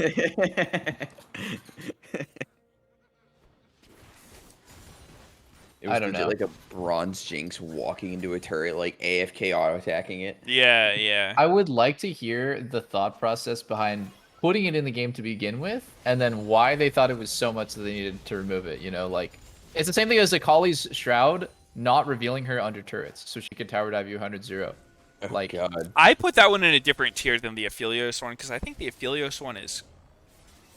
It was I don't legit know. like a bronze Jinx walking into a turret, like AFK auto attacking it. Yeah. I would like to hear the thought process behind putting it in the game to begin with, and then why they thought it was so much that they needed to remove it. You know, like it's the same thing as Akali's Shroud not revealing her under turrets, so she could tower dive you 100-0. Like, God. I put that one in a different tier than the Aphelios one, because I think the Aphelios one is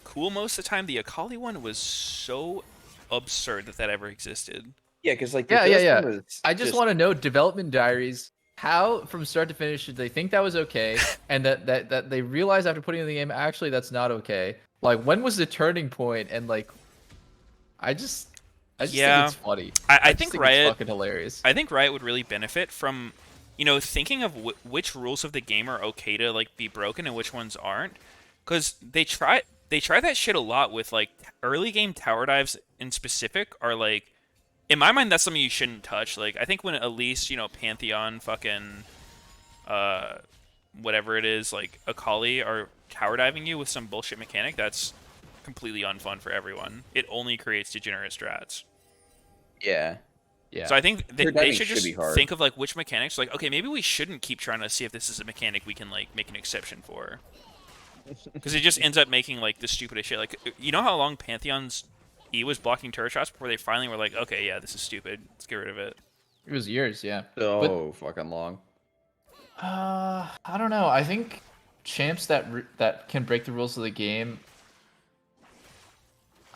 cool most of the time. The Akali one was so absurd that ever existed. Yeah, because like the yeah. Philistine was I just want to know development diaries. How from start to finish did they think that was okay, and that they realized after putting it in the game actually that's not okay? Like when was the turning point? And like, I just think it's funny. I just think it's Riot fucking hilarious. I think Riot would really benefit from, you know, thinking of which rules of the game are okay to like be broken and which ones aren't, because they try that shit a lot with like early game tower dives in specific are like. In my mind, that's something you shouldn't touch. Like, I think when Elise, you know, Pantheon, fucking, whatever it is, like, Akali are tower diving you with some bullshit mechanic, that's completely unfun for everyone. It only creates degenerate strats. Yeah. So I think they diving should should just be hard. think of, like, which mechanics, like, okay, maybe we shouldn't keep trying to see if this is a mechanic we can, like, make an exception for. Because it just ends up making, like, the stupidest shit. Like, you know how long Pantheon's E was blocking turret shots before they finally were like, okay, yeah, this is stupid. Let's get rid of it. It was years, yeah. So fucking long. I don't know. I think champs that can break the rules of the game.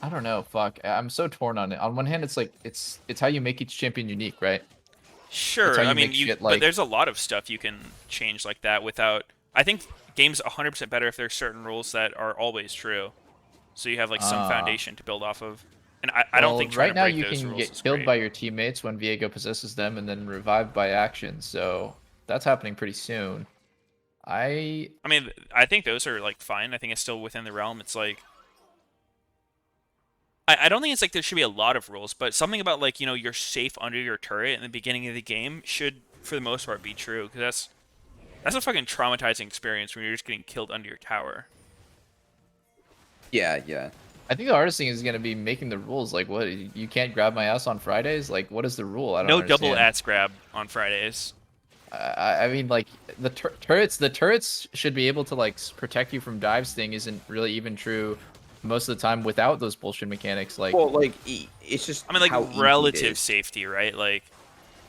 I don't know. Fuck. I'm so torn on it. On one hand, it's like it's how you make each champion unique, right? Sure. how you I mean, make shit like- but there's a lot of stuff you can change like that without. I think game's 100% better if there's certain rules that are always true. So you have like some foundation to build off of. And I don't think trying right now to break you those can rules get is killed great. by your teammates when Viego possesses them and then revived by action. So that's happening pretty soon. I mean, I think those are like fine. I think it's still within the realm. It's like I don't think it's like there should be a lot of rules, but something about like, you know, you're safe under your turret in the beginning of the game should for the most part be true, because that's a fucking traumatizing experience when you're just getting killed under your tower. Yeah. I think the hardest thing is going to be making the rules. Like, what? You can't grab my ass on Fridays? Like, what is the rule? I don't No understand. double ads grab on Fridays. I mean, like, the turrets should be able to, like, protect you from dives thing isn't really even true most of the time without those bullshit mechanics. Like, Well, like it's just. I mean, like, how easy it relative is. safety, right? Like,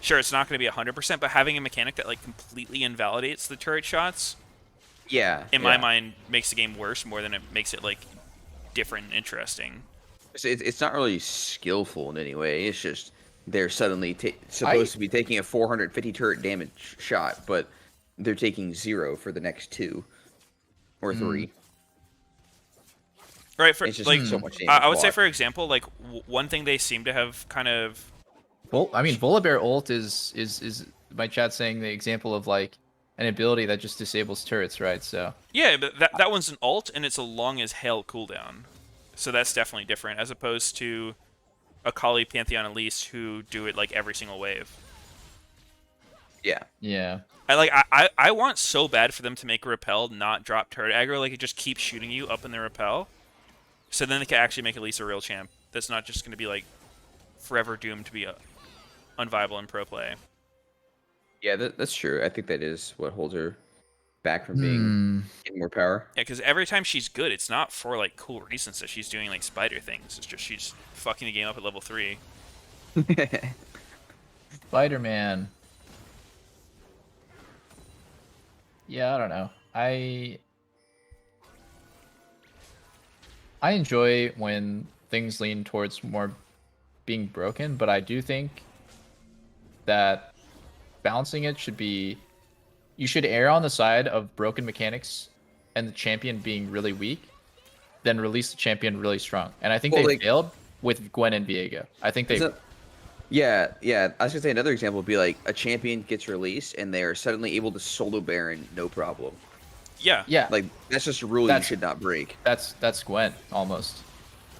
sure, it's not going to be 100%, but having a mechanic that, like, completely invalidates the turret shots, Yeah. in my mind, makes the game worse more than it makes it, like, different and interesting. It's not really skillful in any way. It's just they're suddenly supposed to be taking a 450 turret damage shot, but they're taking 0 for the next 2 or 3. Right, for It's just like so much damage. I would say, for example, like one thing they seem to have kind of. Well, I mean, Volibear ult is my chat saying the example of like an ability that just disables turrets, right? So Yeah, but that one's an ult, and it's a long as hell cooldown, so that's definitely different as opposed to a Kali Pantheon Elise who do it like every single wave. Yeah. yeah. I want so bad for them to make a repel not drop turret aggro, like it just keeps shooting you up in the repel, so then they can actually make Elise a real champ. That's not just going to be like forever doomed to be unviable in pro play. Yeah, that's true. I think that is what holds her back from being getting more power. Yeah, because every time she's good, it's not for like cool reasons that she's doing like spider things. It's just she's fucking the game up at level 3. Spider-Man. Yeah, I don't know. I enjoy when things lean towards more being broken, but I do think that balancing it should be, you should err on the side of broken mechanics and the champion being really weak, then release the champion really strong. And I think they failed with Gwen and Viego. I think they... Yeah. I was gonna say another example would be like a champion gets released and they are suddenly able to solo Baron no problem. Yeah. Like that's just a rule you should not break. That's Gwen almost.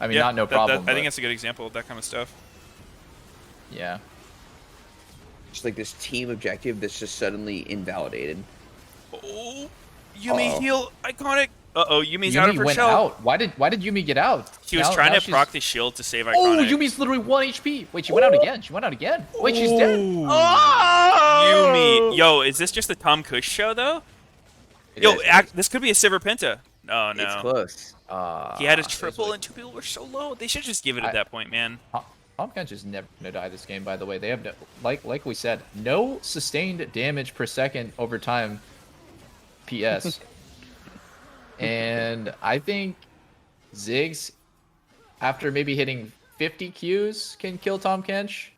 I mean, Yeah, not no problem. I think that's a good example of that kind of stuff. Yeah. Just like this team objective that's just suddenly invalidated. Oh, Yumi heal iconic. Yumi's Yumi out of her went shell. out. Why did Yumi get out? She was trying to proc the shield to save iconic. Oh, Yumi's literally 1 HP. Wait, she went out again. She went out again. Wait, she's dead. Yumi. Yo, is this just the Tom Kush show though? This could be a Sivir Penta. Oh no. It's close. He had a triple and 2 people were so low. They should just give it at that point, man. Tom Kench is never gonna die this game, by the way. They have like we said, no sustained damage per second over time. PS. And I think Ziggs, after maybe hitting 50 Qs, can kill Tom Kench.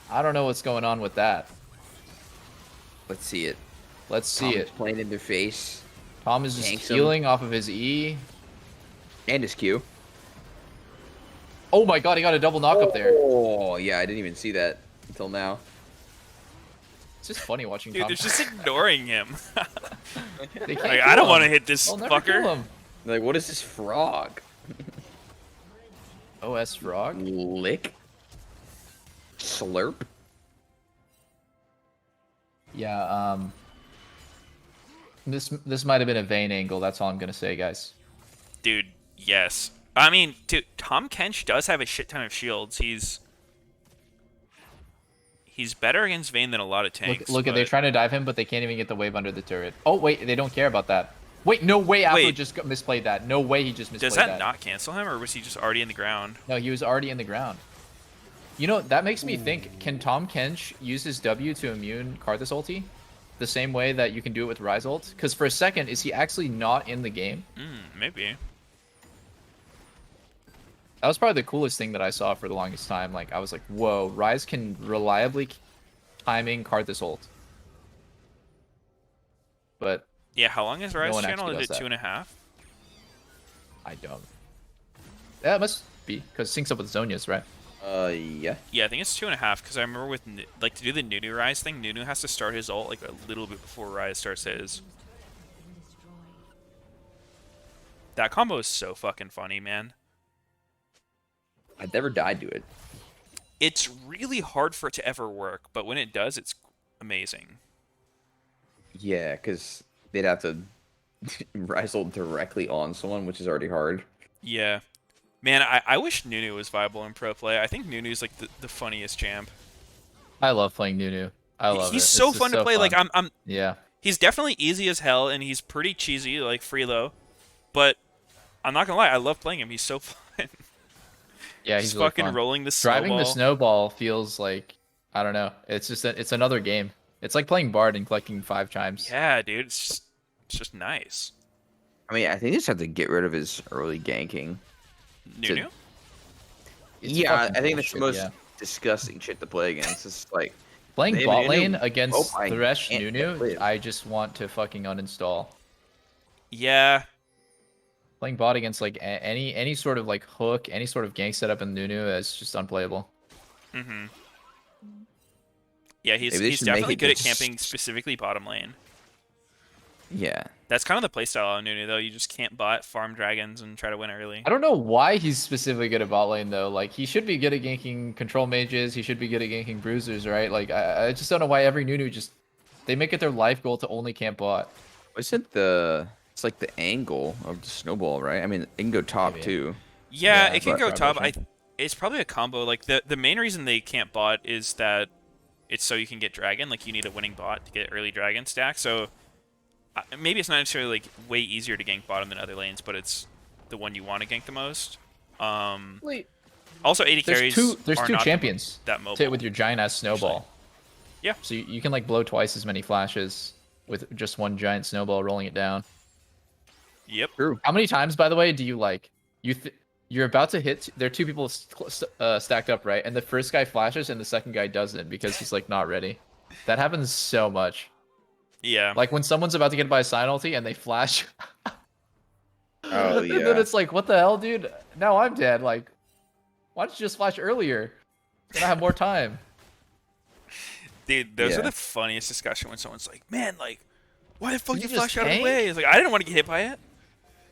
I don't know what's going on with that. Let's see it. Let's see it. Playing in their face. Tom is just healing off of his E. And his Q. Oh my god, he got a double knock up there. Oh, yeah, I didn't even see that until now. It's just funny watching Dude, Tom. they're just ignoring him. Like, I don't want to hit this fucker. Like, what is this frog? OS frog? Lick? Slurp? Yeah, this might have been a Vayne angle, that's all I'm gonna say, guys. Dude, yes. I mean, dude, Tom Kench does have a shit ton of shields. He's better against Vayne than a lot of tanks. Look, they're trying to dive him, but they can't even get the wave under the turret. Oh, wait, they don't care about that. Wait, no way Apple just misplayed that. No way he just misplayed that. Does that not cancel him, or was he just already in the ground? No, he was already in the ground. You know, that makes me think, can Tom Kench use his W to immune Karthus ulti? The same way that you can do it with Ryze ult? Because for a second, is he actually not in the game? Maybe. That was probably the coolest thing that I saw for the longest time. Like, I was like, whoa, Ryze can reliably timing Karthus ult. But yeah, how long is Ryze one channel? actually Is it does 2.5? I don't. Yeah, it must be, because it syncs up with Zhonya's, right? Yeah. Yeah, I think it's 2.5, because I remember with, like, to do the Nunu Ryze thing, Nunu has to start his ult, like, a little bit before Ryze starts his. That combo is so fucking funny, man. I've never died to it. It's really hard for it to ever work, but when it does, it's amazing. Yeah, because they'd have to Ryze directly on someone, which is already hard. Yeah. Man, I wish Nunu was viable in pro play. I think Nunu's like the funniest champ. I love playing Nunu. I love it. He's so fun to play. Fun. Like I'm Yeah. He's definitely easy as hell, and he's pretty cheesy, like Freelo. But I'm not gonna lie, I love playing him. He's so fun. Yeah, he's really fucking fun. rolling the snowball. Driving the snowball feels like, I don't know. It's just it's another game. It's like playing Bard and collecting 5 chimes. Yeah, dude, it's just nice. I mean, I think they just have to get rid of his early ganking. Nunu? Yeah, I think that's the most disgusting shit to play against. It's like Playing they have bot an lane Nunu. against Oh, I Thresh can't Nunu, live. I just want to fucking uninstall. Yeah. Playing bot against like any sort of like hook, any sort of gank setup in Nunu is just unplayable. Mm-hmm. Yeah, Maybe they he's should make definitely it good at just- camping specifically bottom lane. Yeah. That's kind of the playstyle on Nunu though. You just can't bot, farm dragons, and try to win early. I don't know why he's specifically good at bot lane though. Like he should be good at ganking control mages. He should be good at ganking bruisers, right? Like I just don't know why every Nunu just they make it their life goal to only camp bot. Isn't the it's like the angle of the snowball, right? I mean, it can go top Maybe. too. Yeah, Yeah, it can but go top. probably It's probably a combo. Like the main reason they can't bot is that it's so you can get dragon. Like you need a winning bot to get early dragon stack. So maybe it's not necessarily like way easier to gank bottom than other lanes, but it's the one you want to gank the most. Wait, Also, AD carries there's are two not champions that mobile. to hit with your giant ass snowball. Yeah. So you can like blow twice as many flashes with just one giant snowball rolling it down. Yep. True. How many times, by the way, do you like you're about to hit? There are two people stacked up, right? And the first guy flashes and the second guy doesn't because he's like not ready. That happens so much. Yeah. Like when someone's about to get by a sign ulti and they flash. Oh And then yeah. it's like, what the hell, dude? Now I'm dead. Like, why don't you just flash earlier? Then I have more time. Dude, those Yeah. are the funniest discussion when someone's like, "Man, like, why the fuck Can you you flash just out of the tank? way?" It's like, I didn't want to get hit by it.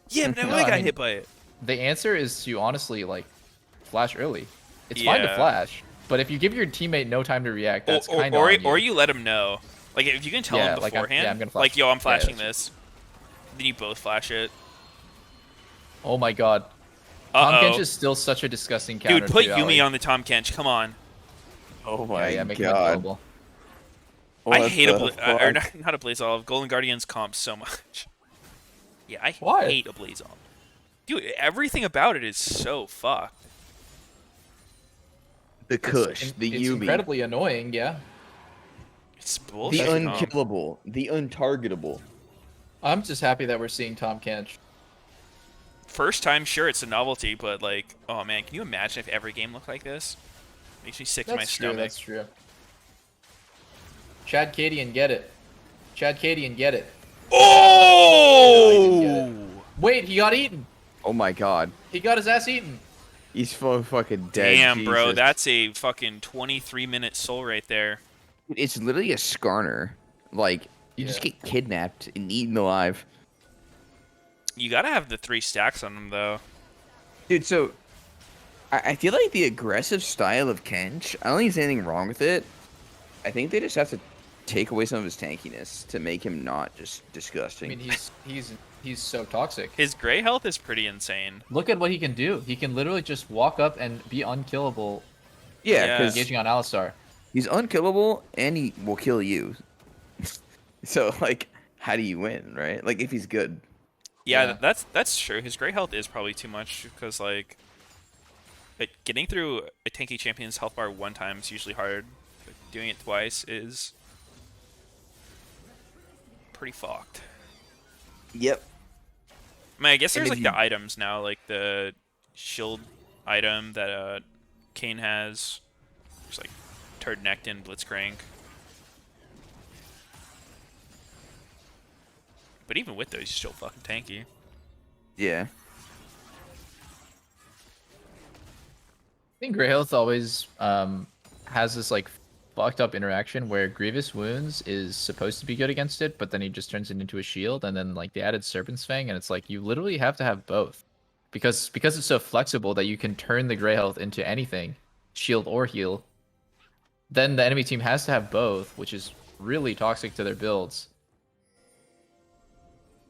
Yeah, but now No, I I got mean- hit by it. The answer is to honestly like flash early. It's fine to Yeah. flash, but if you give your teammate no time to react, that's Or, kind or, of or you let him know. Like if you can tell Yeah, him like, beforehand, I'm gonna flash. like, yo, I'm Yeah, flashing that's- this. Then you both flash it. Oh my god. Tom Uh-oh. Kench is still such a disgusting counter. Dude, put too, Yumi Ali. on the Tom Kench. Come on. Oh Yeah, my yeah, make him god. unkillable. I What hate the or fuck? not a Blaze Olive. Golden Guardians comp so much. Yeah, I Why? hate a Blaze Olive. Dude, everything about it is so fucked. The Kush, It's the Yubi, incredibly annoying, yeah. It's the bullshit. comp. unkillable, the untargetable. I'm just happy that we're seeing Tom Kench. First time, sure, it's a novelty, but like, oh man, can you imagine if every game looked like this? Makes me sick to my That's true, stomach. that's true. Chad Cadian, get it. Chad Cadian, get it. Oh! Wait, he got eaten. Oh my god. He got his ass eaten. He's fucking dead. Damn, bro, Jesus. that's a fucking 23-minute soul right there. It's literally a skarner. Like, you just Yeah. get kidnapped and eaten alive. You gotta have the 3 stacks on him, though. Dude, so I feel like the aggressive style of Kench, I don't think there's anything wrong with it. I think they just have to take away some of his tankiness to make him not just I disgusting. mean, he's so toxic. His gray health is pretty insane. Look at what he can do. He can literally just walk up and be unkillable, Yeah, Yeah. because engaging on Alistar. he's unkillable and he will kill you. So, like, how do you win, right? Like, if he's good. Yeah, Yeah. that's true. His gray health is probably too much because like getting through a tanky champion's health bar one time is usually hard. But doing it twice is pretty fucked. Yep. I mean, I guess And there's if like the items now, like the shield item that Kane has. There's like Turd Nectin, Blitzcrank. But even with those, he's still fucking tanky. Yeah. I think Grey Health always has this like fucked up interaction where Grievous Wounds is supposed to be good against it, but then he just turns it into a shield, and then like they added Serpent's Fang, and it's like you literally have to have both. Because it's so flexible that you can turn the Grey Health into anything, shield or heal. Then the enemy team has to have both, which is really toxic to their builds.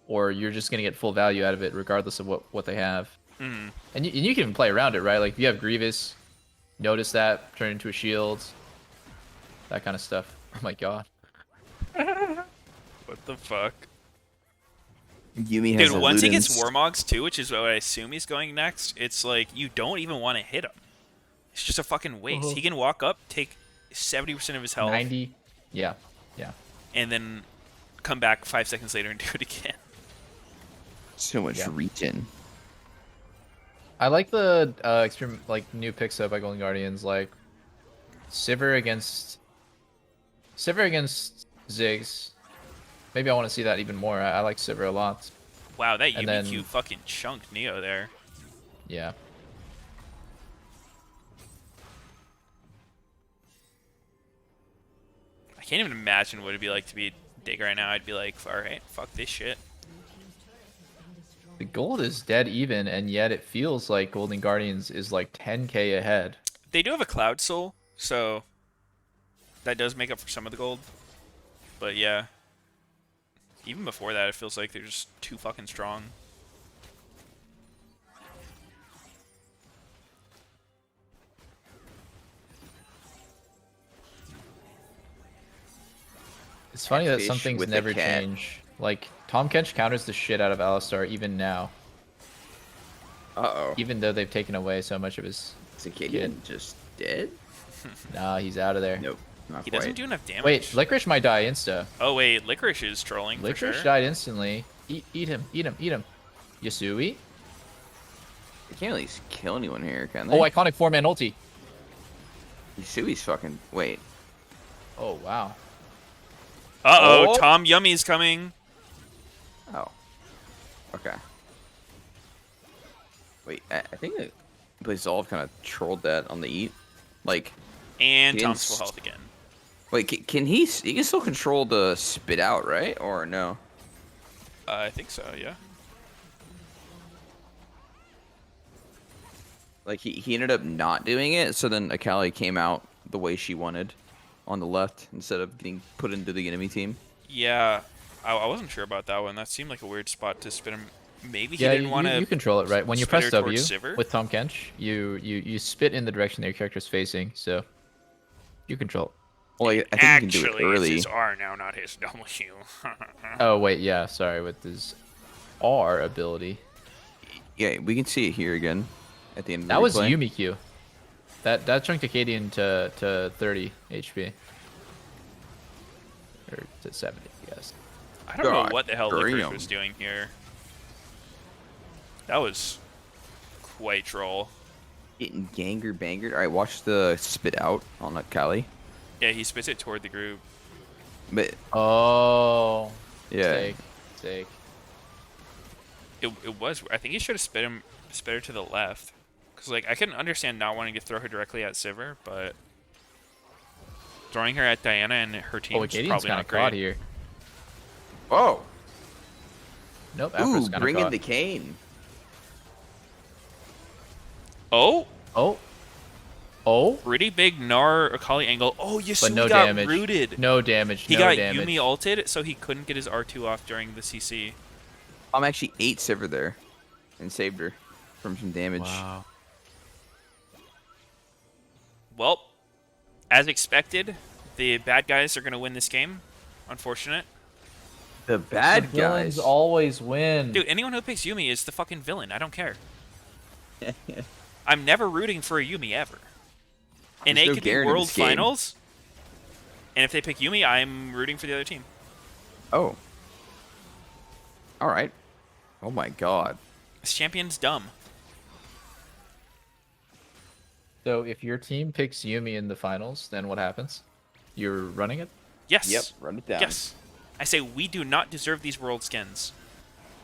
Or you're just gonna get full value out of it regardless of what they have. Mm. And you can even play around it, right? Like if you have Grievous, notice that, turn into a shield, that kind of stuff. Oh my god. What the fuck? Yumi has Dude, once he gets Ludens. Warmogs too, which is what I assume he's going next, it's like you don't even want to hit him. It's just a fucking waste. He can walk up, take 70% of his health, 90. Yeah. Yeah. and then come back 5 seconds later and do it again. So much Yeah. regen. I like the extreme like new picks up by Golden Guardians. Like Sivir against Ziggs. Maybe I want to see that even more. I like Sivir a lot. Wow, that And Yumi Q then- fucking chunked Neo there. Yeah. I can't even imagine what it'd be like to be Dig right now. I'd be like, alright, fuck this shit. The gold is dead even, and yet it feels like Golden Guardians is like 10k ahead. They do have a Cloud Soul, so that does make up for some of the gold. But yeah, even before that, it feels like they're just too fucking strong. It's funny that Fish some things with a never cat. change. Like, Tahm Kench counters the shit out of Alistar even now, Uh-oh. even though they've taken away so much of his... Is Acadian just dead? Nah, he's out of there. Nope. Not He quite. doesn't do enough damage. Wait, Licorice might die insta. Oh wait, Licorice is trolling for Licorice sure. died instantly. Eat him, eat him, eat him. Yasui? They can't really kill anyone here, can they? Oh, iconic 4-man ulti. Yasui's fucking... Wait. Oh, wow. Uh-oh, Oh. Tom Yummy's coming. Oh. Okay. Wait, I think that Blazolve kind of trolled that on the eat. Like, And He Tom's didn't full health again. wait, can he can still control the spit out, right? Or no? I think so, yeah. Like, he ended up not doing it, so then Akali came out the way she wanted on the left instead of getting put into the enemy team. Yeah, I wasn't sure about that one. That seemed like a weird spot to spin him. Maybe he Yeah, didn't want you to. control it, right? When you spit press her W towards Sivir? with Tahm Kench, you spit in the direction that your character's facing, so you control it. Well, I think you can do it Actually, early. it's his R now, not his W. Oh, wait, yeah, sorry, with his R ability. Yeah, we can see it here again at the end of the That was replay. Yumi Q. That chunked Acadian to 30 HP. Or to 70, I guess. I don't know God what the hell Licorice damn. was doing here. That was quite troll. Getting ganger bangered. All right, watch the spit out on Akali. Yeah, he spits it toward the group. But Oh. yeah, Take. It was. I think he should have spit her to the left. Cause like I can understand not wanting to throw her directly at Sivir, but throwing her at Diana and her team Oh, is Acadian's probably kind not of caught great. here. oh, Nope, ooh, Afro's kind of bring in caught. the cane. Oh, Oh, pretty big Gnar Akali angle. Oh, Yasui but no got damage. rooted. No damage. He no got damage. Yumi ulted, so he couldn't get his R2 off during the CC. I'm actually 8 Sivir there, and saved her from some damage. Wow. Well, as expected, the bad guys are going to win this game. Unfortunate. The bad The villains guys. always win. Dude, anyone who picks Yumi is the fucking villain. I don't care. I'm never rooting for a Yumi ever. And There's it no could be Garen in World this game. Finals, and if they pick Yumi, I'm rooting for the other team. Oh. All right. Oh my God. This champion's dumb. So if your team picks Yumi in the finals, then what happens? You're running it? Yes. Yep. Run it down. Yes. I say we do not deserve these world skins.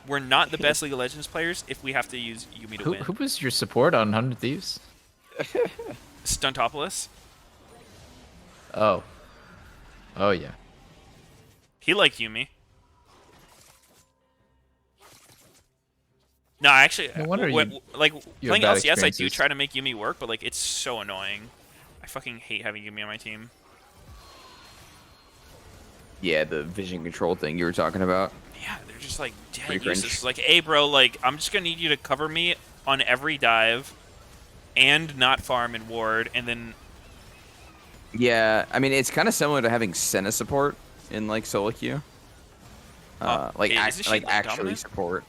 We're not the best League of Legends players if we have to use Yumi to win. Who was your support on 100 Thieves? Stuntopolis. Oh. Oh, yeah. He liked Yumi. No, actually, No wonder like you playing have bad LCS, I do experiences. try to make Yumi work, but like it's so annoying. I fucking hate having Yumi on my team. Yeah, the vision control thing you were talking about. Yeah, they're just like Pretty dead cringe. useless. Like, hey, bro, like I'm just gonna need you to cover me on every dive, and not farm and ward, and then Yeah, I mean it's kind of similar to having Senna support in like solo queue. Like isn't she, like, actually dominant? support.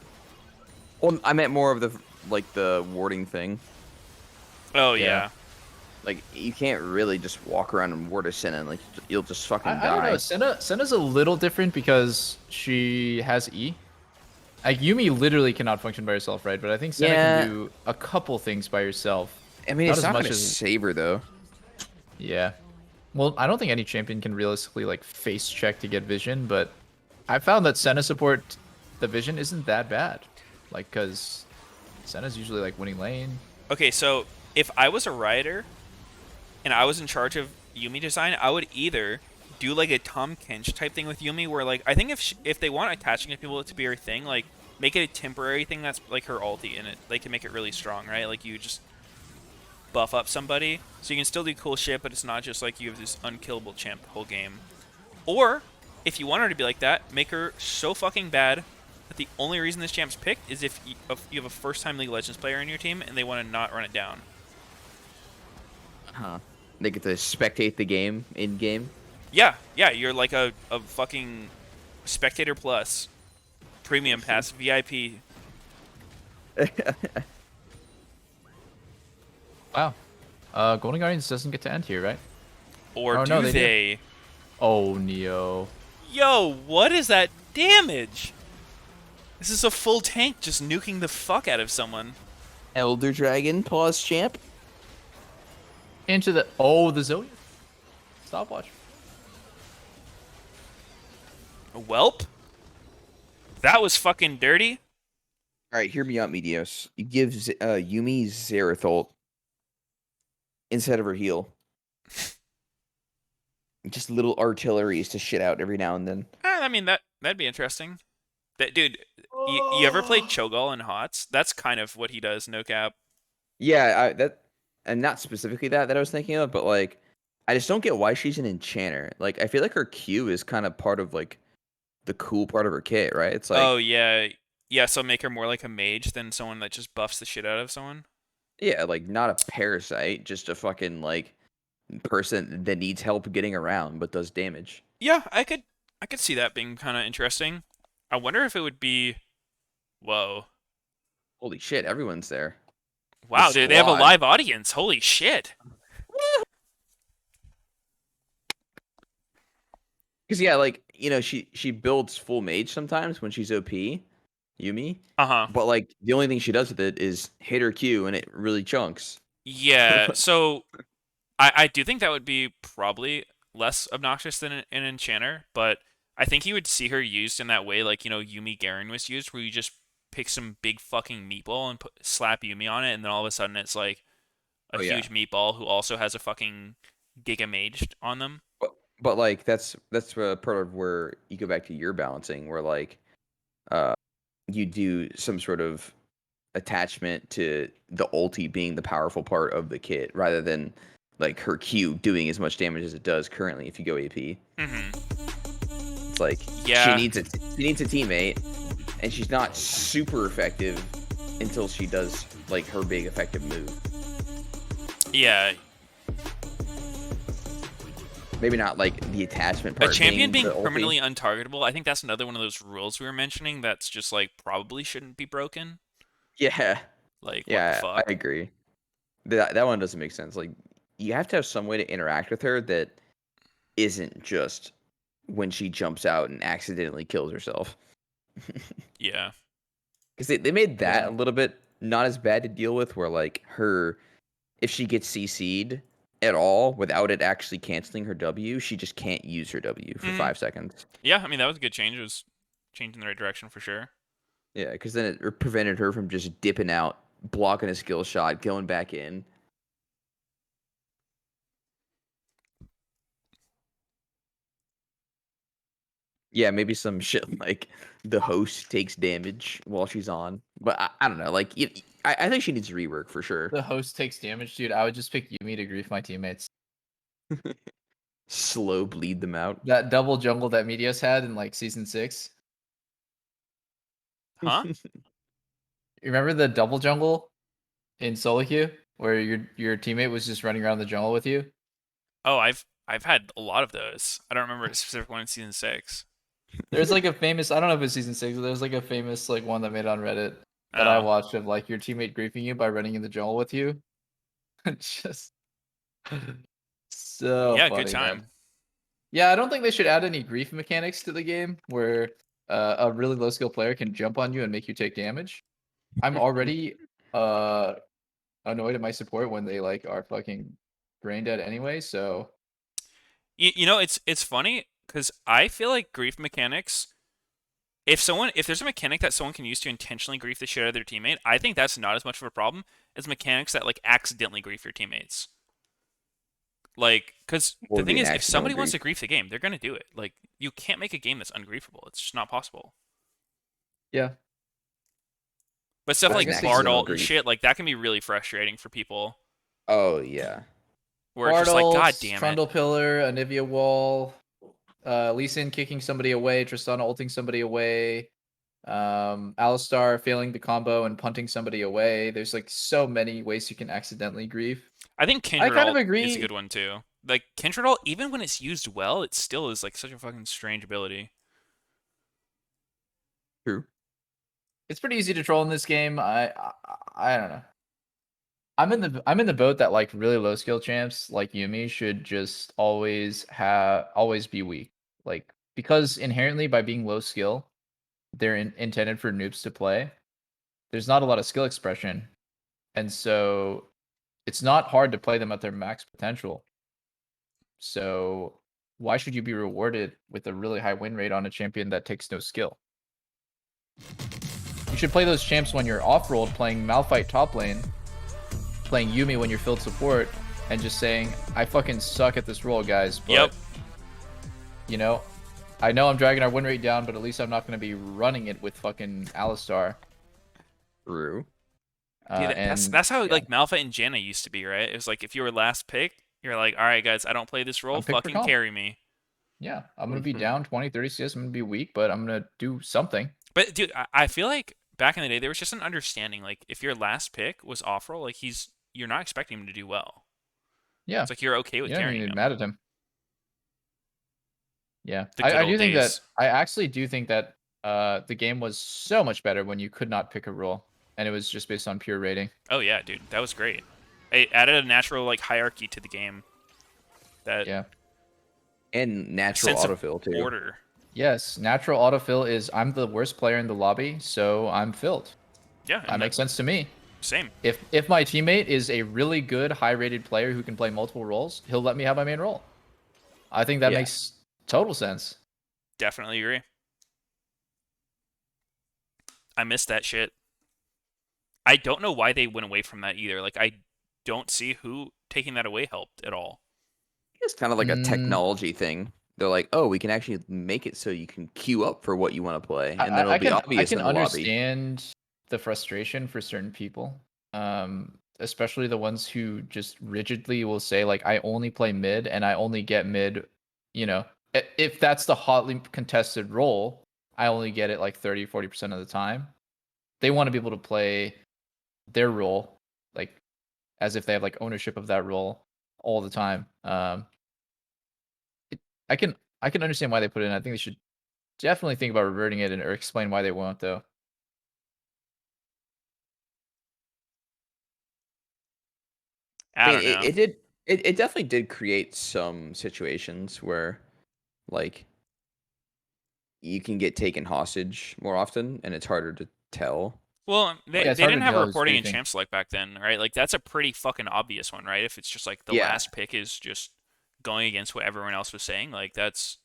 Well, I meant more of the warding thing. oh Yeah. yeah. Like you can't really just walk around and ward a Senna and like you'll just fucking I don't die. know. Senna's a little different because she has E. Like, Yumi literally cannot function by herself, right? But I think Senna Yeah. can do a couple things by herself. I mean Not it's as not much gonna as- save her though. Yeah. Well, I don't think any champion can realistically like face check to get vision, but I found that Senna support, the vision isn't that bad. Like, cause Senna's usually like winning lane. Okay, so if I was a writer and I was in charge of Yumi design, I would either do like a Tom Kench type thing with Yumi, where like I think if they want attaching to people to be her thing, like make it a temporary thing that's like her ulti, and they can make it really strong, right? Like you just buff up somebody, so you can still do cool shit, but it's not just like you have this unkillable champ the whole game. Or if you want her to be like that, make her so fucking bad that the only reason this champ's picked is if you have a first-time League of Legends player in your team and they want to not run it down. Huh. They get to spectate the game in game. Yeah, you're like a fucking spectator plus premium pass VIP. Wow. Golden Guardians doesn't get to end here, right? Or Oh, do no, they do. they? Oh, Neo. Yo, what is that damage? This is a full tank just nuking the fuck out of someone. Elder Dragon pause champ. Into the the Zoe. Stopwatch. Welp? That was fucking dirty. All right, hear me out, Meteos. You give Yumi Xerath ult instead of her heal. Just little artilleries to shit out every now and then. I mean, that'd be interesting. That dude, you ever played Cho'Gall in HOTS? That's kind of what he does, no cap. Yeah, and not specifically that I was thinking of, but like, I just don't get why she's an enchanter. Like, I feel like her Q is kind of part of like the cool part of her kit, right? It's like, Oh yeah, so make her more like a mage than someone that just buffs the shit out of someone. yeah, like not a parasite, just a fucking like person that needs help getting around but does damage. Yeah, I could see that being kind of interesting. I wonder if it would be. Whoa. Holy shit, everyone's there. Wow, The dude, they have a squad. live audience. Holy shit. Because yeah, like she builds full mage sometimes when she's OP, Yumi. Uh-huh. But like the only thing she does with it is hit her Q and it really chunks. Yeah, so I do think that would be probably less obnoxious than an enchanter, but I think you would see her used in that way, like, Yumi Garen was used, where you just pick some big fucking meatball and slap Yumi on it, and then all of a sudden it's like a huge meatball who also has a fucking Giga Mage on them. But like that's part of where you go back to your balancing, where like you do some sort of attachment to the ulti being the powerful part of the kit, rather than like her Q doing as much damage as it does currently if you go AP. Mm-hmm. It's like Yeah. she needs a teammate, and she's not super effective until she does like her big effective move. Yeah. Maybe not like the attachment part. A champion being the ulti. permanently untargetable, I think that's another one of those rules we were mentioning that's just like probably shouldn't be broken. Yeah. Like, Yeah, what the fuck? I agree. That one doesn't make sense. Like, you have to have some way to interact with her that isn't just when she jumps out and accidentally kills herself. Yeah. Because they made that a little bit not as bad to deal with, where like if she gets CC'd at all without it actually canceling her W, she just can't use her W for 5 seconds. Yeah, I mean, that was a good change. It was changing the right direction for sure. Yeah, because then it prevented her from just dipping out, blocking a skill shot, going back in. Yeah, maybe some shit like the host takes damage while she's on. But I don't know. Like, I think she needs to rework for sure. The host takes damage, dude. I would just pick Yumi to grief my teammates. Slow bleed them out. That double jungle that Meteos had in like season 6. Huh? You remember the double jungle in solo queue where your teammate was just running around the jungle with you? Oh, I've had a lot of those. I don't remember a specific one in season 6. There's like a famous, I don't know if it's season 6, but there's like a famous like one that made on Reddit that I watched of like your teammate griefing you by running in the jungle with you. Just so Yeah, funny, good time. man. Yeah, I don't think they should add any grief mechanics to the game where a really low skill player can jump on you and make you take damage. I'm already annoyed at my support when they like are fucking brain dead anyway, so You know, it's funny because I feel like grief mechanics. If there's a mechanic that someone can use to intentionally grief the shit out of their teammate, I think that's not as much of a problem as mechanics that like accidentally grief your teammates. Like, because What the would be thing an is, if accidental somebody wants to grief? grief the game, they're gonna do it. Like, you can't make a game that's ungriefable. It's just not possible. Yeah. But stuff What's like an guess they Bard just- accidental ult and grief? shit, like that can be really frustrating for people. Oh yeah. Where it's just like, God damn it. Trundle Pillar, Anivia Wall, Lee Sin kicking somebody away, Tristana ulting somebody away, Alistar failing the combo and punting somebody away. There's like so many ways you can accidentally grief. I think Kindred kind of ult is agree. a good one too. Like Kindred ult, even when it's used well, it still is like such a fucking strange ability. True. It's pretty easy to troll in this game. I don't know. I'm in the boat that like really low skill champs like Yumi should just always be weak. Like because inherently by being low skill, they're intended for noobs to play. There's not a lot of skill expression. And so it's not hard to play them at their max potential. So why should you be rewarded with a really high win rate on a champion that takes no skill? You should play those champs when you're off-rolled, playing Malphite top lane, playing Yumi when you're field support, and just saying, I fucking suck at this role, guys. But, Yep. you know, I know I'm dragging our win rate down, but at least I'm not going to be running it with fucking Alistar. True. Dude, And that's how yeah, like Malphite and Janna used to be, right? It was like if you were last pick, you're like, all right, guys, I don't play this role, I'm picked for fucking comp. carry me. yeah, I'm going to be Mhm. down 20, 30 CS. I'm going to be weak, but I'm going to do something. But dude, I feel like back in the day there was just an understanding, like if your last pick was off roll, like you're not expecting him to do well. Yeah. It's like you're okay with Yeah, I carrying mean, him. mad at him. Yeah, The good I old do think that days. I actually do think that the game was so much better when you could not pick a role and it was just based on pure rating. Oh yeah, dude, that was great. It added a natural like hierarchy to the game. That Yeah. And natural sense of autofill too. order. Yes, natural autofill is I'm the worst player in the lobby, so I'm filled. Yeah, That and makes sense to me. same. If my teammate is a really good high-rated player who can play multiple roles, he'll let me have my main role. I think that Yeah. makes total sense. Definitely agree. I missed that shit. I don't know why they went away from that either. Like I don't see who taking that away helped at all. It's kind of like a Mm. technology thing. They're like, oh, we can actually make it so you can queue up for what you want to play, and then it'll be I obvious can in the lobby. understand the frustration for certain people, especially the ones who just rigidly will say like, I only play mid and I only get mid. You know, if that's the hotly contested role, I only get it like 30-40% of the time. They want to be able to play their role like as if they have like ownership of that role all the time. I can understand why they put it in. I think they should definitely think about reverting it or explain why they won't though. I mean, don't know. it definitely did create some situations where, like, you can get taken hostage more often, and it's harder to tell. Well, they it's they hard didn't to have tell who's reporting in griefing. Champ Select back then, right? Like that's a pretty fucking obvious one, right? If it's just like the Yeah. last pick is just going against what everyone else was saying, like that's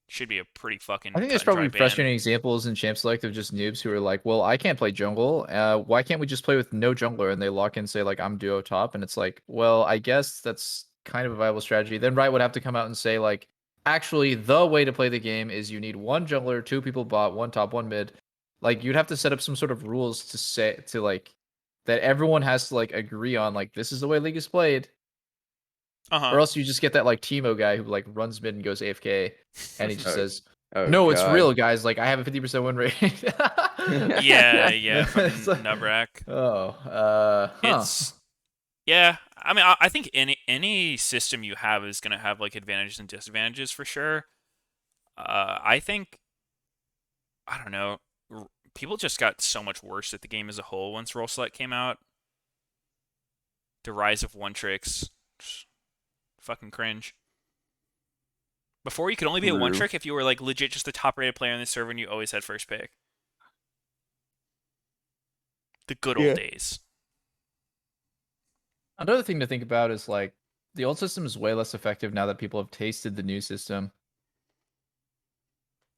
should be a pretty fucking I think cut there's and dry probably ban. frustrating examples in Champ Select of just noobs who are like, well, I can't play jungle. Why can't we just play with no jungler? And they lock in and say, like, I'm duo top. And it's like, well, I guess that's kind of a viable strategy. Then Riot would have to come out and say, like, actually, the way to play the game is you need one jungler, two people bot, one top, one mid. Like, you'd have to set up some sort of rules to say, to like, that everyone has to, like, agree on, like, this is the way League is played. Or else you just get that, like, Teemo guy who, like, runs mid and goes AFK. And he just Oh, says, oh, no, it's God. real, guys. Like I have a 50% win rate. Yeah, fucking It's like- Nubrak. Oh, It's yeah. I mean, I think any system you have is gonna have like advantages and disadvantages for sure. I think I don't know. People just got so much worse at the game as a whole once Role Select came out. The rise of one tricks, fucking cringe. Before you could only be a one True. trick if you were like legit just the top rated player in the server and you always had first pick. The good old days. Another thing to think about is like The old system is way less effective now that people have tasted the new system.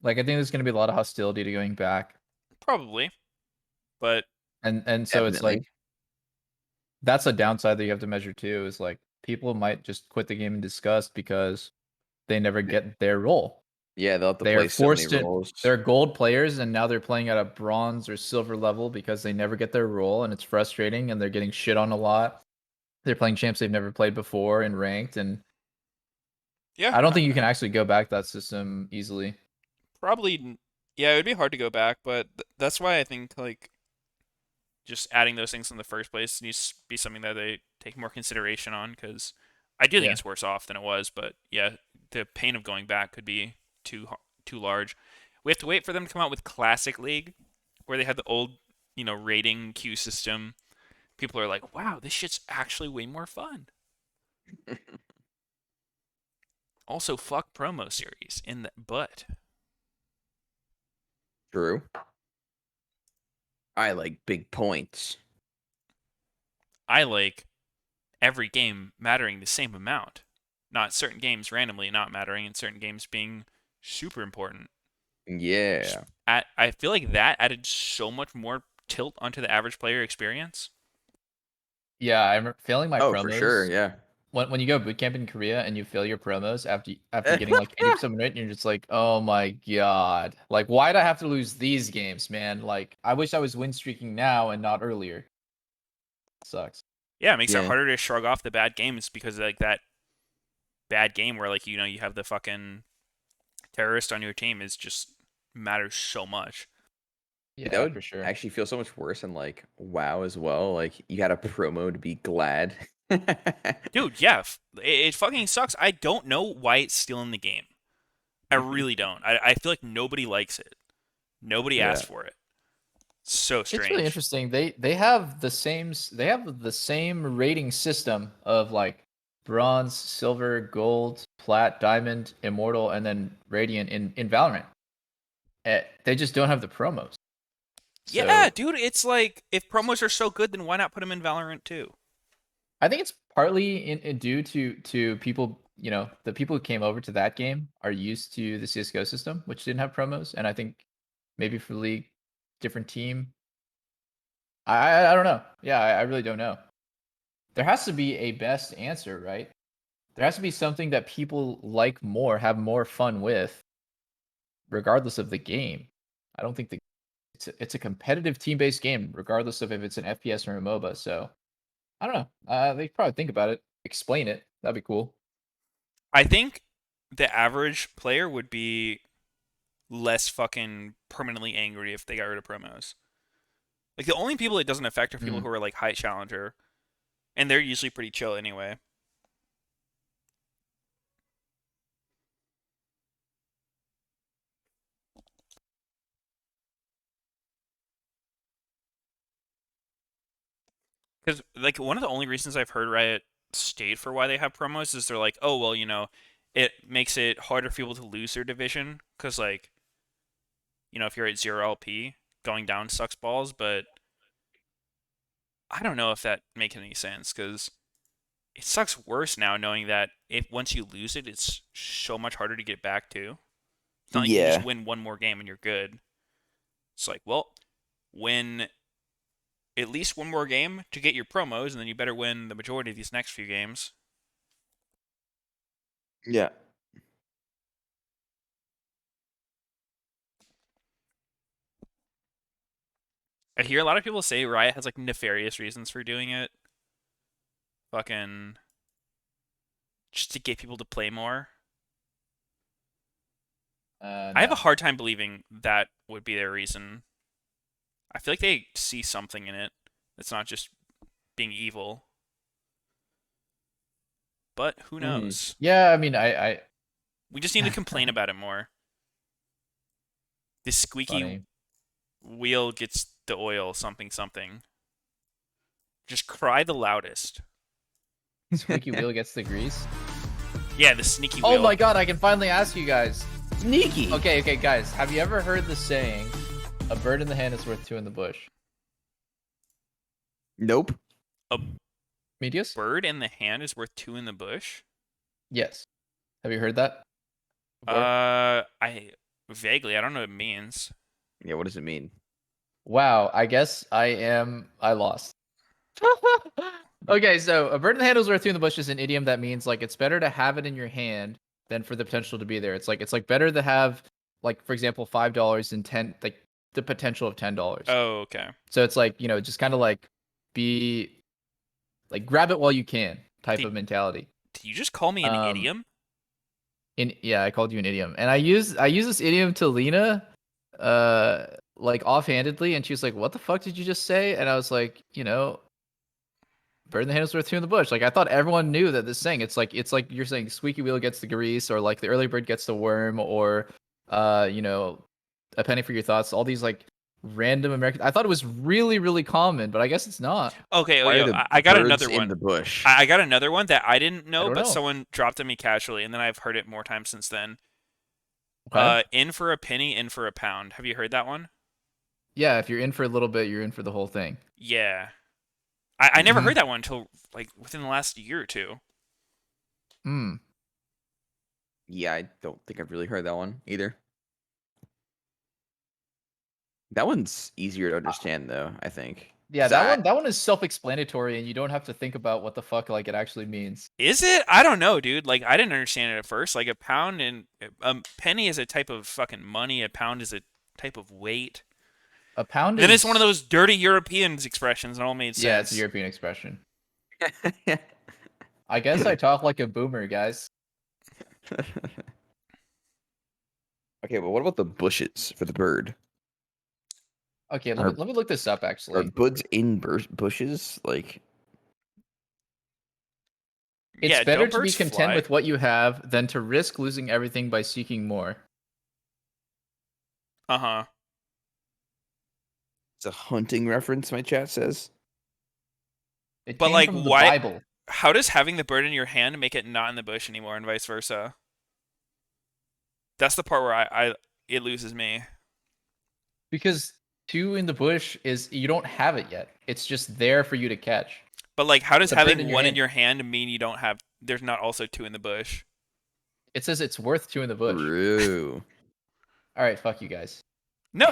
Like, I think there's going to be a lot of hostility to going back. Probably, but And so it's Definitely. like, that's a downside that you have to measure too, is like, people might just quit the game in disgust because they never get their role. Yeah, they'll have to They are play so many forced to. roles. They're gold players, and now they're playing at a bronze or silver level because they never get their role, and it's frustrating, and they're getting shit on a lot. They're playing champs they've never played before and ranked, and yeah, I don't think you can actually go back to that system easily. probably. Yeah, it would be hard to go back, but that's why I think like just adding those things in the first place needs to be something that they take more consideration on, because I do think Yeah. it's worse off than it was. But yeah, the pain of going back could be too large. We have to wait for them to come out with Classic League, where they had the old rating queue system. People are like, wow, this shit's actually way more fun. Also, fuck promo series in the butt. True. I like big points. I like every game mattering the same amount, not certain games randomly not mattering and certain games being super important. Yeah. I feel like that added so much more tilt onto the average player experience. Yeah, I'm failing my Oh, promos. for sure. Yeah. When you go bootcamp in Korea and you fail your promos after getting like 80% rate, and you're just like, oh my god, like why'd I have to lose these games, man? Like I wish I was win streaking now and not earlier. Sucks. Yeah, it makes it Yeah. harder to shrug off the bad games because like that bad game where like you have the fucking terrorist on your team is just matters so much. Yeah, That would for sure. actually feel so much worse in like WoW as well. Like you got a promo to be glad. Dude, yeah, it fucking sucks. I don't know why it's still in the game. I really don't. I feel like nobody likes it. Nobody Yeah. asked for it. So strange. It's really interesting. They have the same rating system of like bronze, silver, gold, plat, diamond, immortal, and then radiant in Valorant. They just don't have the promos. Yeah, So, dude, it's like if promos are so good, then why not put them in Valorant too? I think it's partly in due to people, the people who came over to that game are used to the CS:GO system, which didn't have promos, and I think maybe for League, different team. I don't know. Yeah, I really don't know. There has to be a best answer, right? There has to be something that people like more, have more fun with, regardless of the game. I don't think it's a competitive team-based game, regardless of if it's an FPS or a MOBA. So I don't know. They probably think about it, explain it. That'd be cool. I think the average player would be less fucking permanently angry if they got rid of promos. Like the only people it doesn't affect are people who are like high challenger, and they're usually pretty chill anyway. Because like one of the only reasons I've heard Riot state for why they have promos is they're like, oh well, it makes it harder for people to lose their division because like, if you're at 0 LP, going down sucks balls. But I don't know if that makes any sense because it sucks worse now knowing that if once you lose it, it's so much harder to get back to. It's not like you just win one more game and you're good. It's like, well, win at least one more game to get your promos, and then you better win the majority of these next few games. Yeah. I hear a lot of people say Riot has like nefarious reasons for doing it. Fucking just to get people to play more. I have a hard time believing that would be their reason. I feel like they see something in it. It's not just being evil. But who knows? Yeah, I mean, I We just need to complain about it more. This squeaky funny. wheel gets the oil, something, something. Just cry the loudest. Squeaky wheel gets the grease. Yeah, the sneaky wheel. Oh my god, I can finally ask you guys. Sneaky. Okay, guys, have you ever heard the saying, "A bird in the hand is worth two in the bush"? Nope. Meteos? Bird in the hand is worth 2 in the bush? Yes. Have you heard that before? I vaguely. I don't know what it means. Yeah, what does it mean? Wow, I guess I lost. Okay, so a bird in the hand is worth 2 in the bush is an idiom that means like it's better to have it in your hand than for the potential to be there. It's like better to have, like, for example, $5 and 10, like the potential of $10. Oh, okay. So it's like, just kind of like be like grab it while you can type Did, of mentality. did you just call me an idiom? Yeah, I called you an idiom. And I use this idiom to Lena like offhandedly, and she was like, "What the fuck did you just say?" And I was like, bird in the hand is worth 2 in the bush. Like, I thought everyone knew that this saying, it's like you're saying squeaky wheel gets the grease, or like the early bird gets the worm, or a penny for your thoughts. All these like random American. I thought it was really, really common, but I guess it's not. Okay, Why are yo, the I got birds another in one. the bush? I got another one that I didn't know, don't but know. someone dropped at me casually, and then I've heard it more times since then. Okay. In for a penny, in for a pound. Have you heard that one? Yeah, if you're in for a little bit, you're in for the whole thing. Yeah. I never Mhm. heard that one until like within the last year or two. Hmm. Yeah, I don't think I've really heard that one either. That one's easier to understand, though, I think. Yeah, 'Cause that one is self-explanatory, and you don't have to think about what the fuck like it actually means. Is it? I don't know, dude. Like I didn't understand it at first. Like a pound and a penny is a type of fucking money. A pound is a type of weight. A pound And then is it's one of those dirty Europeans expressions. It all made sense. Yeah, it's a European expression. I guess I talk like a boomer, guys. Okay, but what about the bushes for the bird? Okay, Are- let me look this up Are actually. birds in bushes? Like, It's Yeah, better don't to be birds content fly? with what you have than to risk losing everything by seeking more. Uh-huh. it's a hunting reference, my chat says. It But came like from the why Bible. how does having the bird in your hand make it not in the bush anymore and vice versa? That's the part where it loses me. Because 2 in the bush is you don't have it yet. It's just there for you to catch. But like how does The bird having in your one in hand. your hand mean you don't have there's not also 2 in the bush? It says it's worth 2 in the bush. True. All right, fuck you guys. No,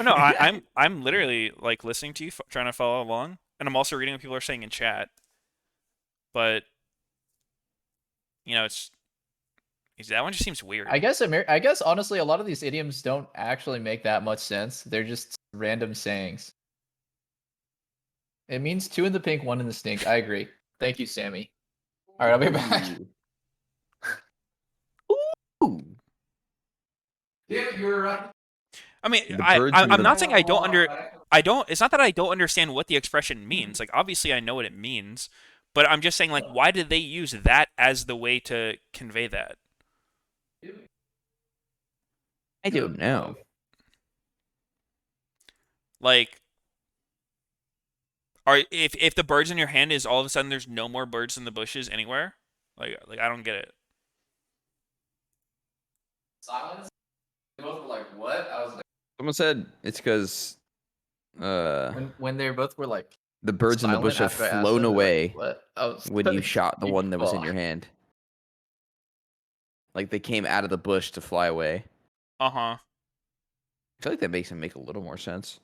I'm literally like listening to you, trying to follow along, and I'm also reading what people are saying in chat. But it's that one just seems weird. I guess honestly, a lot of these idioms don't actually make that much sense. They're just random sayings. It means 2 in the pink, 1 in the stink. I agree. Thank you, Sammy. All right, I'll be back. Ooh. Yeah, you're right. I mean, The birds in I'm the- not saying I don't. It's not that I don't understand what the expression means. Like obviously I know what it means, but I'm just saying like why did they use that as the way to convey that? I don't know. Like, if the bird's in your hand is all of a sudden there's no more birds in the bushes anywhere? Like I don't get it. Silence. They both were like, "What?" I was like, Someone said it's because when they both were like, the birds in the silent bush have after I asked flown them, they're away like, "What?" I was when you like, shot the one that was in your fuck. hand. Like they came out of the bush to fly away. Uh-huh. I feel like that makes them make a little more sense.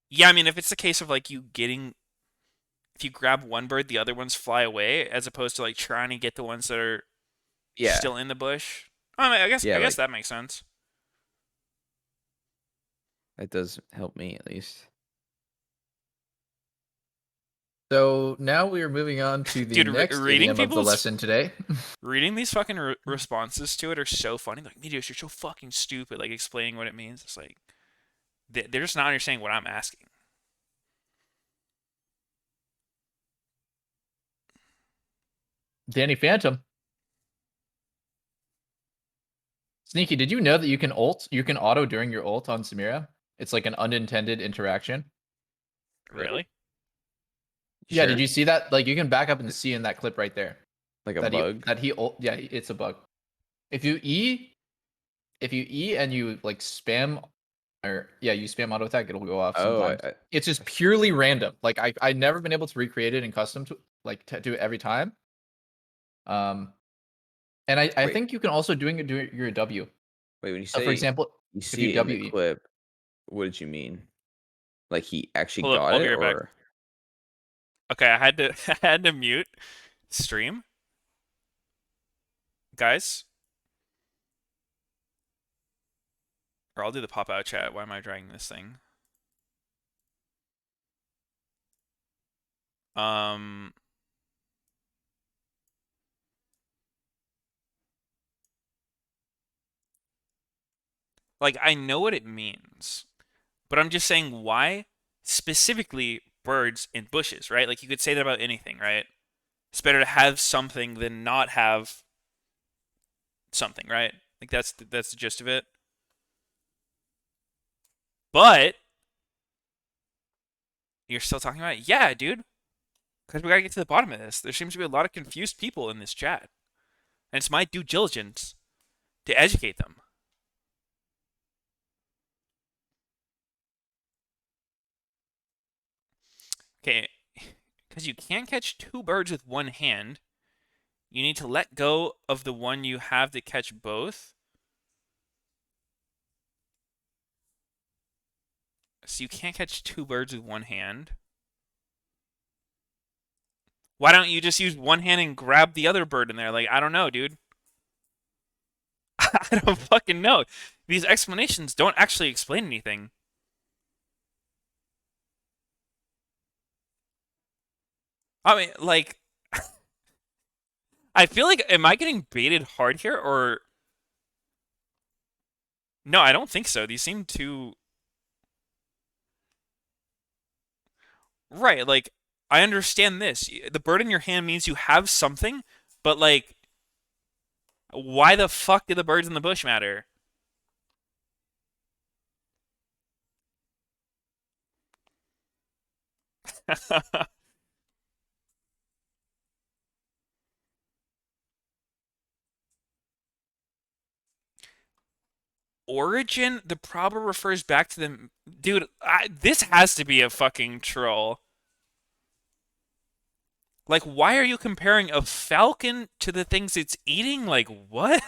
Yeah, I mean if it's the case of like if you grab one bird, the other ones fly away, as opposed to like trying to get the ones that are Yeah. still in the bush. I mean, I guess like- that makes sense. That does help me at least. So now we are moving on to the Dude, next reading idiom of the people's- lesson today. Reading these fucking responses to it are so funny. Like, Meteos, you're so fucking stupid. Like explaining what it means. It's like they're just not understanding what I'm asking. Danny Phantom. Sneaky, did you know that you can auto during your ult on Samira? It's like an unintended interaction. Really? Yeah, Sure. did you see that? Like you can back up and see in that clip right there. Like a that bug? Yeah, it's a bug. If you E and you like spam you spam auto attack, it'll go off Oh, sometimes. It's just purely random. Like I never been able to recreate it in custom like do it every time. And I Wait. think you can also do your W. Wait, when you So for say example, you if see you it in the WE, clip, what did you mean? Like he actually Hold up, got I'll be it, right back. or Okay, I had to I had to mute stream. Guys. Or I'll do the pop-out chat. Why am I dragging this thing? Um like I know what it means. But I'm just saying why specifically birds in bushes, right? Like you could say that about anything, right? It's better to have something than not have something, right? Like that's the gist of it. But you're still talking about it? Yeah, dude. Because we gotta get to the bottom of this. There seems to be a lot of confused people in this chat. And it's my due diligence to educate them. Okay, because you can't catch two birds with one hand. You need to let go of the one you have to catch both. So you can't catch two birds with one hand. Why don't you just use one hand and grab the other bird in there? Like, I don't know, dude. I don't fucking know. These explanations don't actually explain anything. I mean, like, I feel like, am I getting baited hard here, or... No, I don't think so. These seem too... Right, like, I understand this. The bird in your hand means you have something, but, like, why the fuck do the birds in the bush matter? Origin, the problem refers back to the... Dude, this has to be a fucking troll. Like, why are you comparing a falcon to the things it's eating? Like, what?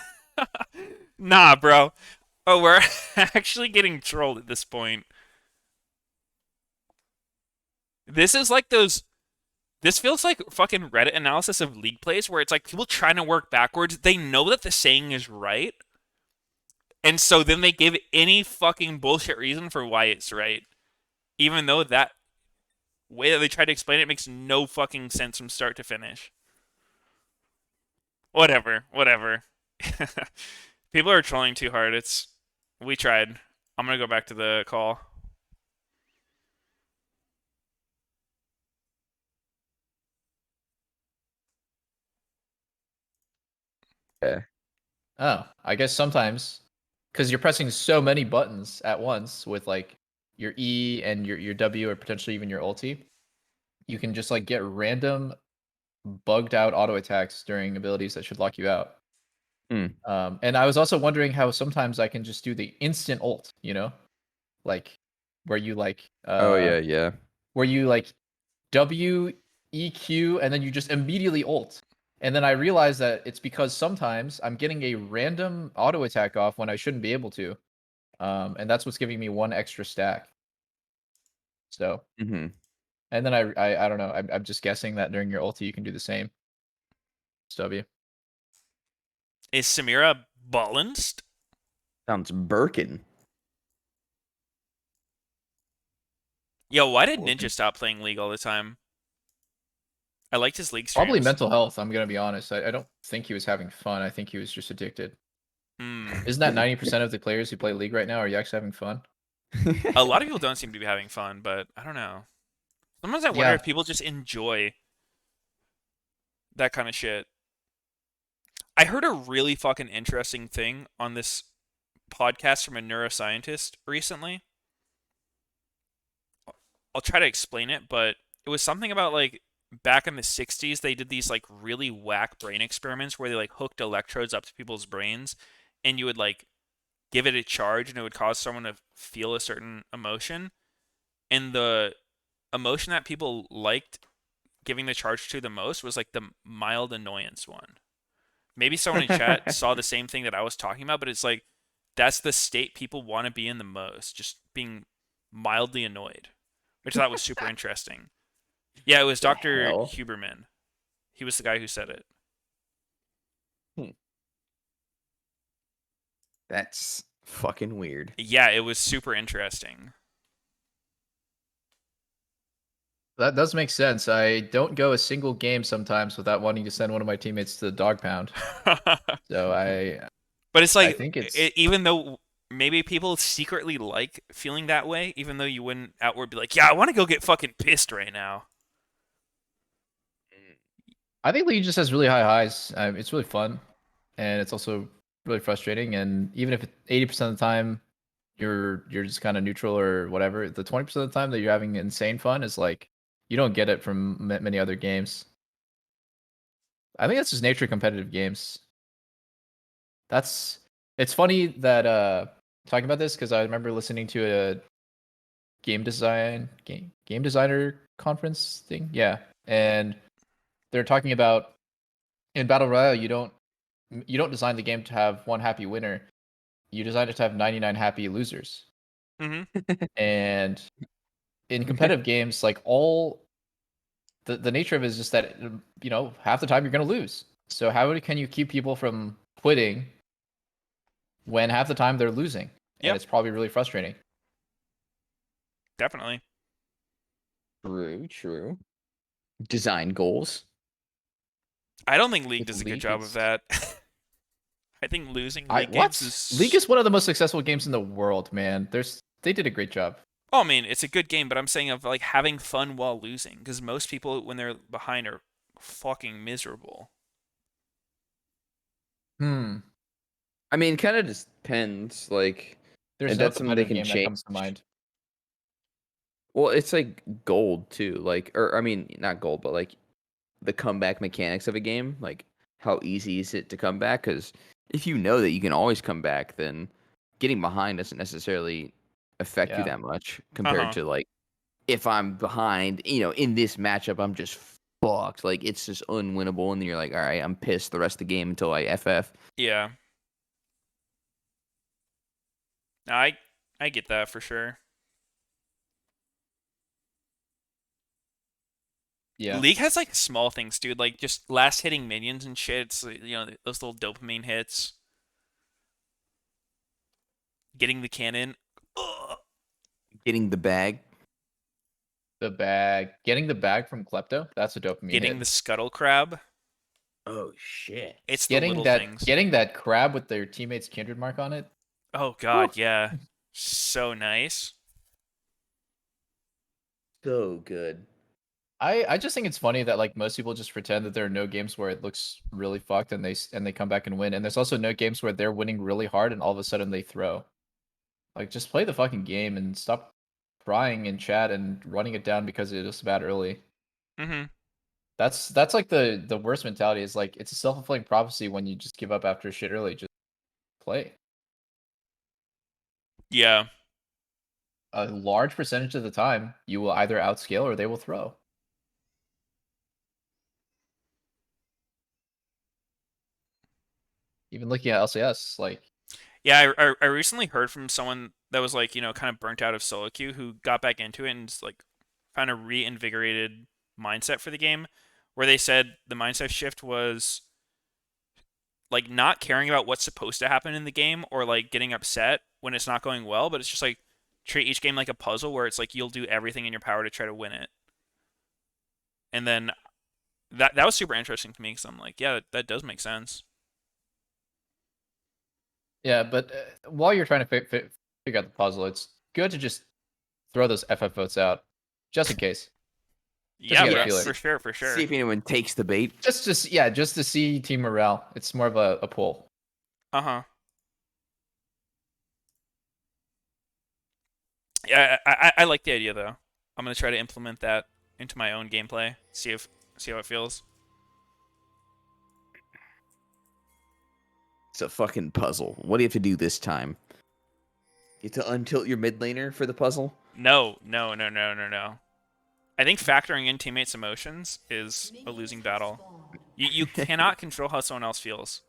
Nah, bro. Oh, we're actually getting trolled at this point. This is like those... This feels like fucking Reddit analysis of league plays where it's like people trying to work backwards. They know that the saying is right, and so then they give any fucking bullshit reason for why it's right. Even though that way that they try to explain it makes no fucking sense from start to finish. Whatever, whatever. People are trolling too hard. We tried. I'm gonna go back to the call. okay. oh, I guess sometimes because you're pressing so many buttons at once with like your E and your W or potentially even your ulti, you can just like get random bugged out auto attacks during abilities that should lock you out. Hmm. And I was also wondering how sometimes I can just do the instant ult, like where you like Oh yeah. where you like W EQ and then you just immediately ult. And then I realized that it's because sometimes I'm getting a random auto attack off when I shouldn't be able to. And that's what's giving me one extra stack. So, Mm-hmm. and then I don't know. I'm just guessing that during your ulti you can do the same. W. Is Samira balanced? Sounds Birkin. Yo, why did Ninja stop playing League all the time? I liked his League streams. Probably mental health. I'm gonna be honest. I don't think he was having fun. I think he was just addicted. Isn't that 90% of the players who play League right now? Are you actually having fun? A lot of people don't seem to be having fun, but I don't know. Sometimes I wonder Yeah. if people just enjoy that kind of shit. I heard a really fucking interesting thing on this podcast from a neuroscientist recently. I'll try to explain it, but it was something about like back in the 60s they did these like really whack brain experiments where they like hooked electrodes up to people's brains and you would like give it a charge and it would cause someone to feel a certain emotion. And the emotion that people liked giving the charge to the most was like the mild annoyance one. Maybe someone in chat saw the same thing that I was talking about, but it's like that's the state people want to be in the most, just being mildly annoyed, which I thought was super interesting. Yeah, it was The Dr. hell? Huberman. He was the guy who said it. That's fucking weird. Yeah, it was super interesting. That does make sense. I don't go a single game sometimes without wanting to send one of my teammates to the dog pound. So But it's I like, think it's even though maybe people secretly like feeling that way, even though you wouldn't outward be like, yeah, I want to go get fucking pissed right now. I think League just has really high highs. It's really fun, and it's also really frustrating. And even if 80% of the time you're just kind of neutral or whatever, the 20% of the time that you're having insane fun is like you don't get it from many other games. I think that's just nature of competitive games. It's funny that talking about this because I remember listening to a game designer conference thing. Yeah, and they're talking about in battle royale you don't design the game to have one happy winner. You design it to have 99 happy losers. Mm-hmm. And in competitive games, like all the nature of it is just that half the time you're going to lose. So how can you keep people from quitting when half the time they're losing? And Yep. it's probably really frustrating. Definitely. True. Design goals. I don't think League With does a good League, job of it's- that. I think losing League games is... League is one of the most successful games in the world, man. They did a great job. Oh, I mean, it's a good game, but I'm saying of like having fun while losing, because most people when they're behind are fucking miserable. I mean, kind of just depends. Like, There's and no that's something they competitive can game that change. comes to mind. Well, it's like gold too. Like, or I mean, not gold, but like the comeback mechanics of a game. Like, how easy is it to come back? Because if you know that you can always come back, then getting behind doesn't necessarily affect you Yeah. that much compared Uh-huh. to like if I'm behind. In this matchup, I'm just fucked. Like, it's just unwinnable, and then you're like, all right, I'm pissed the rest of the game until I FF. Yeah. No, I get that for sure. Yeah. League has like small things, dude, like just last hitting minions and shit. It's, those little dopamine hits. Getting the cannon. Ugh. Getting the bag. Getting the bag from Klepto, that's a dopamine Getting hit. the scuttle crab. Oh shit. It's the little things. Getting that crab with their teammate's kindred mark on it. Oh god, yeah. So nice. So good. I just think it's funny that like most people just pretend that there are no games where it looks really fucked and they come back and win. And there's also no games where they're winning really hard and all of a sudden they throw. Like just play the fucking game and stop crying in chat and running it down because it was bad early. Mm-hmm. That's like the worst mentality is like it's a self-fulfilling prophecy when you just give up after shit early. Just play. Yeah. A large percentage of the time you will either outscale or they will throw. Even looking at LCS, like Yeah, I recently heard from someone that was like, kind of burnt out of solo queue who got back into it and just, like found a reinvigorated mindset for the game where they said the mindset shift was like not caring about what's supposed to happen in the game or like getting upset when it's not going well, but it's just like treat each game like a puzzle where it's like you'll do everything in your power to try to win it. And then that was super interesting to me because I'm like, yeah, that does make sense. yeah, but while you're trying to figure out the puzzle, it's good to just throw those FF votes out, just in case. Just Yeah, to get a bro, feeler. for sure, for sure. See if anyone takes the bait. Just to see team morale. It's more of a pull. Uh-huh. Yeah, I like the idea though. I'm gonna try to implement that into my own gameplay. See how it feels. It's a fucking puzzle. What do you have to do this time? You have to untilt your mid laner for the puzzle? No. I think factoring in teammates' emotions is a losing battle. You cannot control how someone else feels.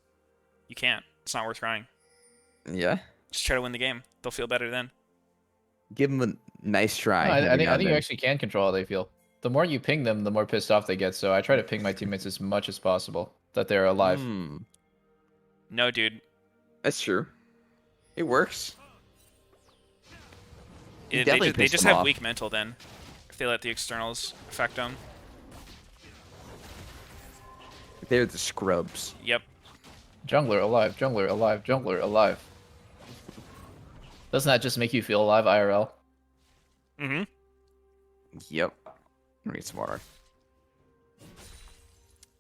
You can't. It's not worth trying. Yeah. Just try to win the game. They'll feel better then. Give them a nice try. No, I every think now I and think you then. actually can control how they feel. The more you ping them, the more pissed off they get. So I try to ping my teammates as much as possible that they're alive. No, dude. That's true. It works. You They definitely just, they piss just them have off. weak mental then. If they let the externals affect them. They're the scrubs. Yep. Jungler alive, jungler alive, jungler alive. Doesn't that just make you feel alive, IRL? Mm-hmm. Yep. Read some water.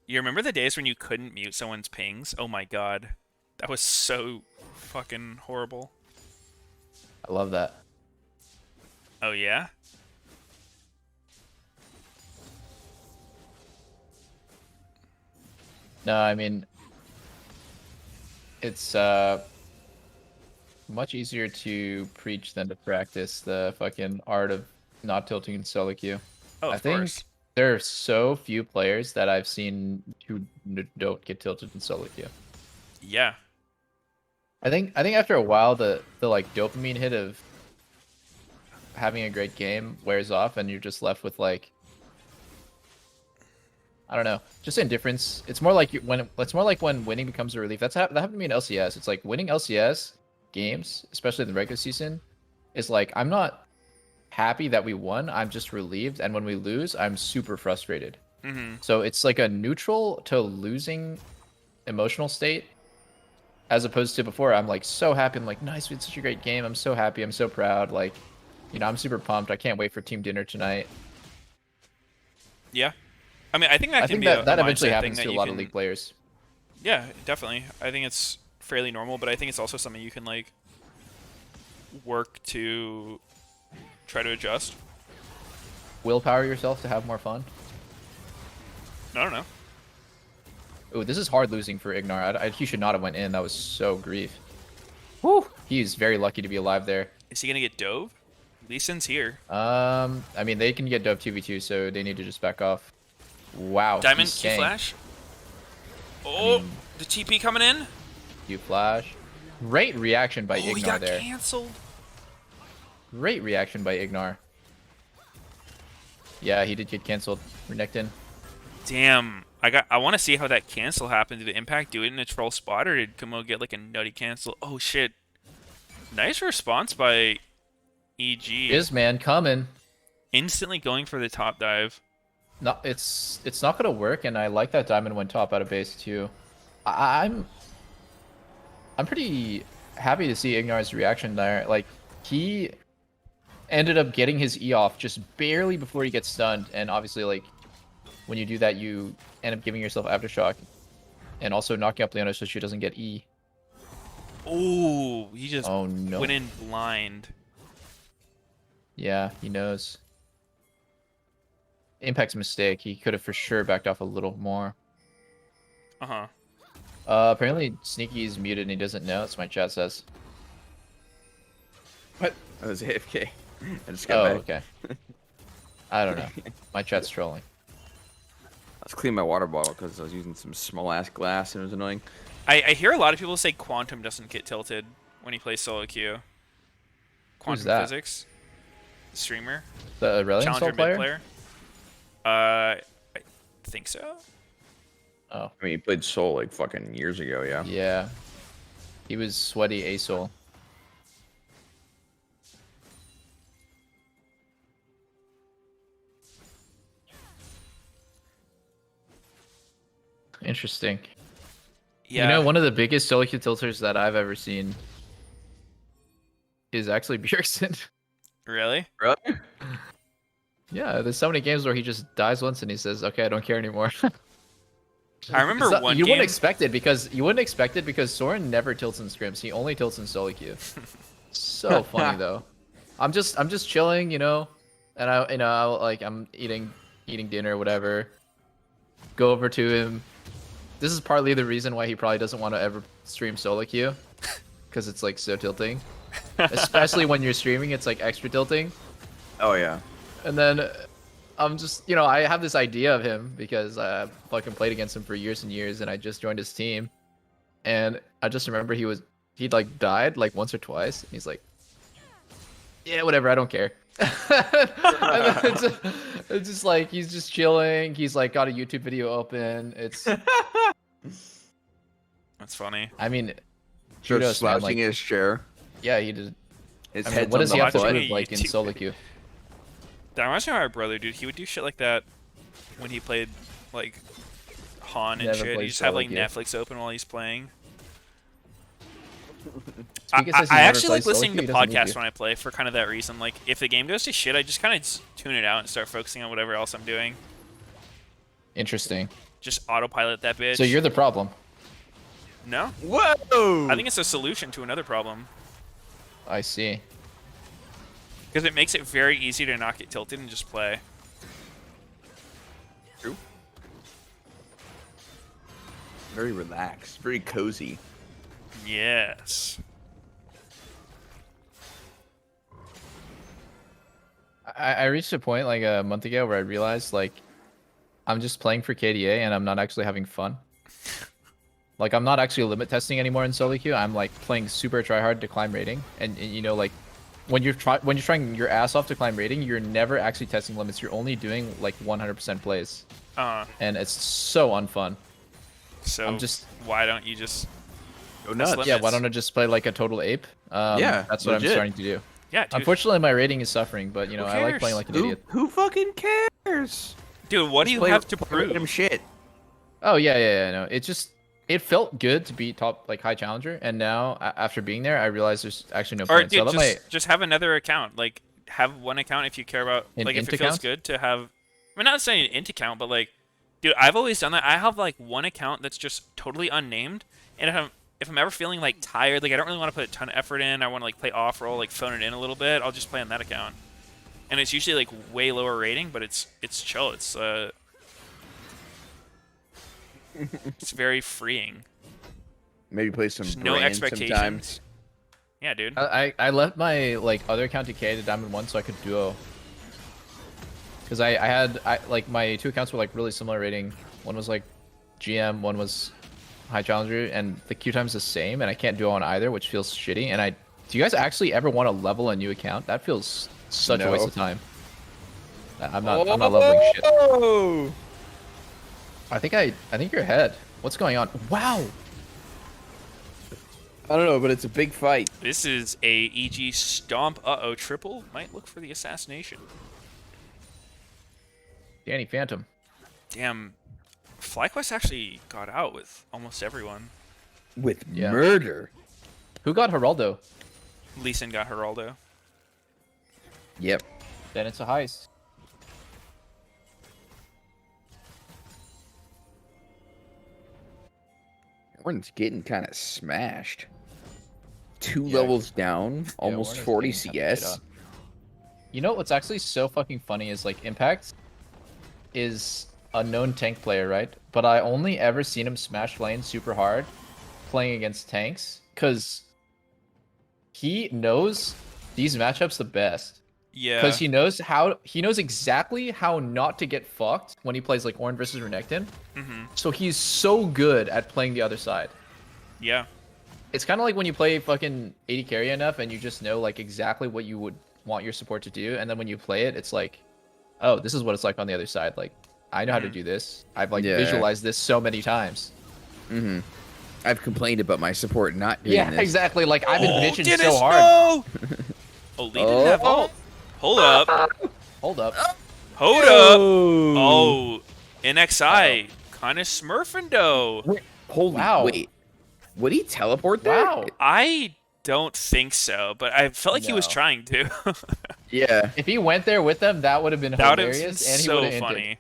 You remember the days when you couldn't mute someone's pings? Oh my god. That was so fucking horrible. I love that. Oh yeah? No, I mean, it's much easier to preach than to practice the fucking art of not tilting in solo queue. Oh, I of think course. there are so few players that I've seen who don't get tilted in solo queue. Yeah. I think after a while the like dopamine hit of having a great game wears off and you're just left with like, I don't know, just indifference. It's more like when winning becomes a relief. That happened to me in LCS. It's like winning LCS games, especially in the regular season, is like I'm not happy that we won. I'm just relieved, and when we lose, I'm super frustrated. Mm-hmm. So it's like a neutral to losing emotional state, as opposed to before. I'm like so happy. I'm like, nice, we had such a great game. I'm so happy. I'm so proud. Like, you know, I'm super pumped. I can't wait for team dinner tonight. Yeah. I mean, I think that I can think be that a eventually mindset happens thing to that a lot you of can- league players. Yeah, definitely. I think it's fairly normal, but I think it's also something you can like work to try to adjust. Willpower yourself to have more fun. I don't know. Ooh, this is hard losing for Ignar. He should not have went in. That was so grief. Woo! He's very lucky to be alive there. Is he gonna get dove? Lee Sin's here. I mean, they can get dove 2v2, so they need to just back off. Wow. Diamond he's Q staying. flash. Oh, the TP coming in. Q flash. Great reaction by Oh, he Ignar got there. canceled. Great reaction by Ignar. Yeah, he did get canceled. Renekton. Damn. I want to see how that cancel happened. Did the Impact do it in a troll spot, or did Kumo get like a nutty cancel? Oh shit. Nice response by EG. Is man coming. Instantly going for the top dive. No, it's not gonna work, and I like that Diamond went top out of base too. I'm pretty happy to see Ignar's reaction there. Like, he ended up getting his E off just barely before he gets stunned, and obviously, like, when you do that, you end up giving yourself aftershock, and also knocking up Leona so she doesn't get E. Ooh, he just Oh no. went in blind. Yeah, he knows. Impact's mistake. He could have for sure backed off a little more. Uh-huh. Apparently Sneaky's muted and he doesn't know. That's what my chat says. What? I was AFK. I just got Oh, back. okay. I don't know. My chat's trolling. Let's clean my water bottle because I was using some small ass glass and it was annoying. I hear a lot of people say Quantum doesn't get tilted when he plays solo queue. Quantum that? Physics. The streamer. The Aurelion Challenger Soul mid player? player. I think so. Oh. I mean, he played Soul like fucking years ago, yeah. Yeah. He was sweaty ASOL. Interesting. Yeah. You know, one of the biggest solo queue tilters that I've ever seen is actually Bjergsen. Really? Really? Yeah, there's so many games where he just dies once and he says, "Okay, I don't care anymore." I remember one you game. wouldn't expect it because Soren never tilts in scrims. He only tilts in solo queue. So funny though. I'm just chilling, you know, and I'm eating dinner or whatever. Go over to him. This is partly the reason why he probably doesn't want to ever stream solo queue, because it's like so tilting. Especially when you're streaming, it's like extra tilting. Oh yeah. And then I'm just, I have this idea of him because I fucking played against him for years and years, and I just joined his team, and I just remember he'd like died like once or twice. And he's like, yeah, whatever, I don't care. And then it's just like he's just chilling. He's like got a YouTube video open. It's, That's funny. I mean, Starts kudos, man, slouching in his chair. yeah, he did. His I mean, head's what on does the he have to butt. do with like in YouTube solo video. queue? That reminds me of my brother, dude. He would do shit like that when he played like Han and Never shit. He played just have solo like queue. Netflix open while he's playing. Speaker says he I never actually like plays solo listening queue, to he doesn't need podcasts to. when I play for kind of that reason. Like, if the game goes to shit, I just kind of tune it out and start focusing on whatever else I'm doing. Interesting. Just autopilot that bitch. So you're the problem. No? Whoa! I think it's a solution to another problem. I see. Because it makes it very easy to not get tilted and just play. True. Very relaxed, very cozy. Yes. I reached a point like a month ago where I realized like I'm just playing for KDA and I'm not actually having fun. Like I'm not actually limit testing anymore in solo queue. I'm like playing super try hard to climb rating, and like when you're trying your ass off to climb rating, you're never actually testing limits. You're only doing like 100% plays, and it's so unfun. So I'm just why don't you just Go nuts. limits. Yeah, why don't I just play like a total ape? Yeah, that's what legit. I'm starting to do. Yeah, dude. Unfortunately, my rating is suffering, but Who I like playing cares? like an Who, idiot. who fucking cares? Dude, what do you Play- have to play random prove? shit. Oh yeah, no. It felt good to be top like high challenger, and now after being there, I realized there's actually no Or point. So I dude, let just have another account. Like, have one account if you care about, An like, if int it feels account? good to have. I mean, not saying an int account, but like, dude, I've always done that. I have like one account that's just totally unnamed, and if I'm ever feeling like tired, like I don't really want to put a ton of effort in, I want to like play off roll, like phone it in a little bit, I'll just play on that account. And it's usually like way lower rating, but it's chill. It's very freeing. Maybe play some There's no Brain expectations. sometimes. Yeah, dude. I left my like other account decay to Diamond 1 so I could duo. Because I had like my two accounts were like really similar rating. One was like GM, one was high challenger, and the queue time's the same, and I can't duo on either, which feels shitty. And do you guys actually ever want to level a new account? That feels such a waste No. of time. I'm not leveling shit. Oh! I think you're ahead. What's going on? Wow. I don't know, but it's a big fight. This is a EG stomp. Uh-oh, triple. Might look for the assassination. Danny Phantom. Damn. FlyQuest actually got out with almost everyone. With Yeah. murder. Who got Geraldo? Lee Sin got Geraldo. Yep. Then it's a heist. Warren's getting kind of smashed. Two Yeah. levels down, almost Warren is 40 getting kinda CS. laid up. You know what's actually so fucking funny is like Impact is a known tank player, right? But I only ever seen him smash lane super hard playing against tanks because he knows these matchups the best. Yeah. Because he knows exactly how not to get fucked when he plays like Ornn versus Renekton. Mm-hmm. So he's so good at playing the other side. Yeah. It's kind of like when you play fucking 80 carry enough and you just know like exactly what you would want your support to do, and then when you play it, it's like, oh, this is what it's like on the other side. Like, I know how to do this. I've like Yeah. visualized this so many times. Mm-hmm. I've complained about my support not doing Yeah, this. exactly. Like I've been bitching Dennis, so hard. no! Oh, Lee didn't have Oh. ult. Hold up. Hold up. Hold up. Oh, NXI. Kind of smurfing though. Holy Wow. wait. Would he teleport there? Wow. I don't think so, but I felt like he was No. trying to. Yeah. If he went there with them, that would have been That would have been hilarious, and he so would have funny.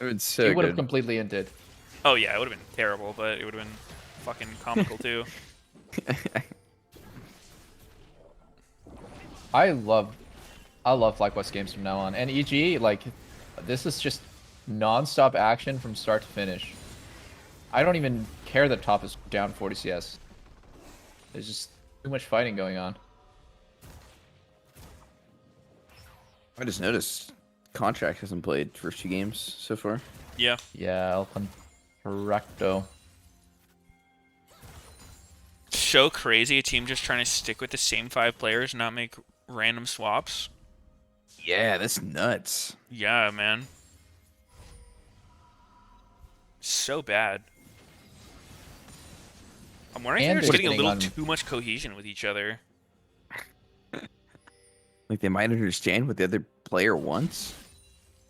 It would He so would have good. completely inted. Oh yeah, it would have been terrible, but it would have been fucking comical too. I love FlyQuest games from now on, and EG like this is just non-stop action from start to finish. I don't even care that top is down 40 CS. There's just too much fighting going on. I just noticed Contract hasn't played first 2 games so far. Yeah. Yeah, El Contracto. So crazy, a team just trying to stick with the same 5 players, not make random swaps. Yeah, that's nuts. Yeah, man. So bad. I'm wondering And if they're just getting a depending little on- too much cohesion with each other. Like they might understand what the other player wants.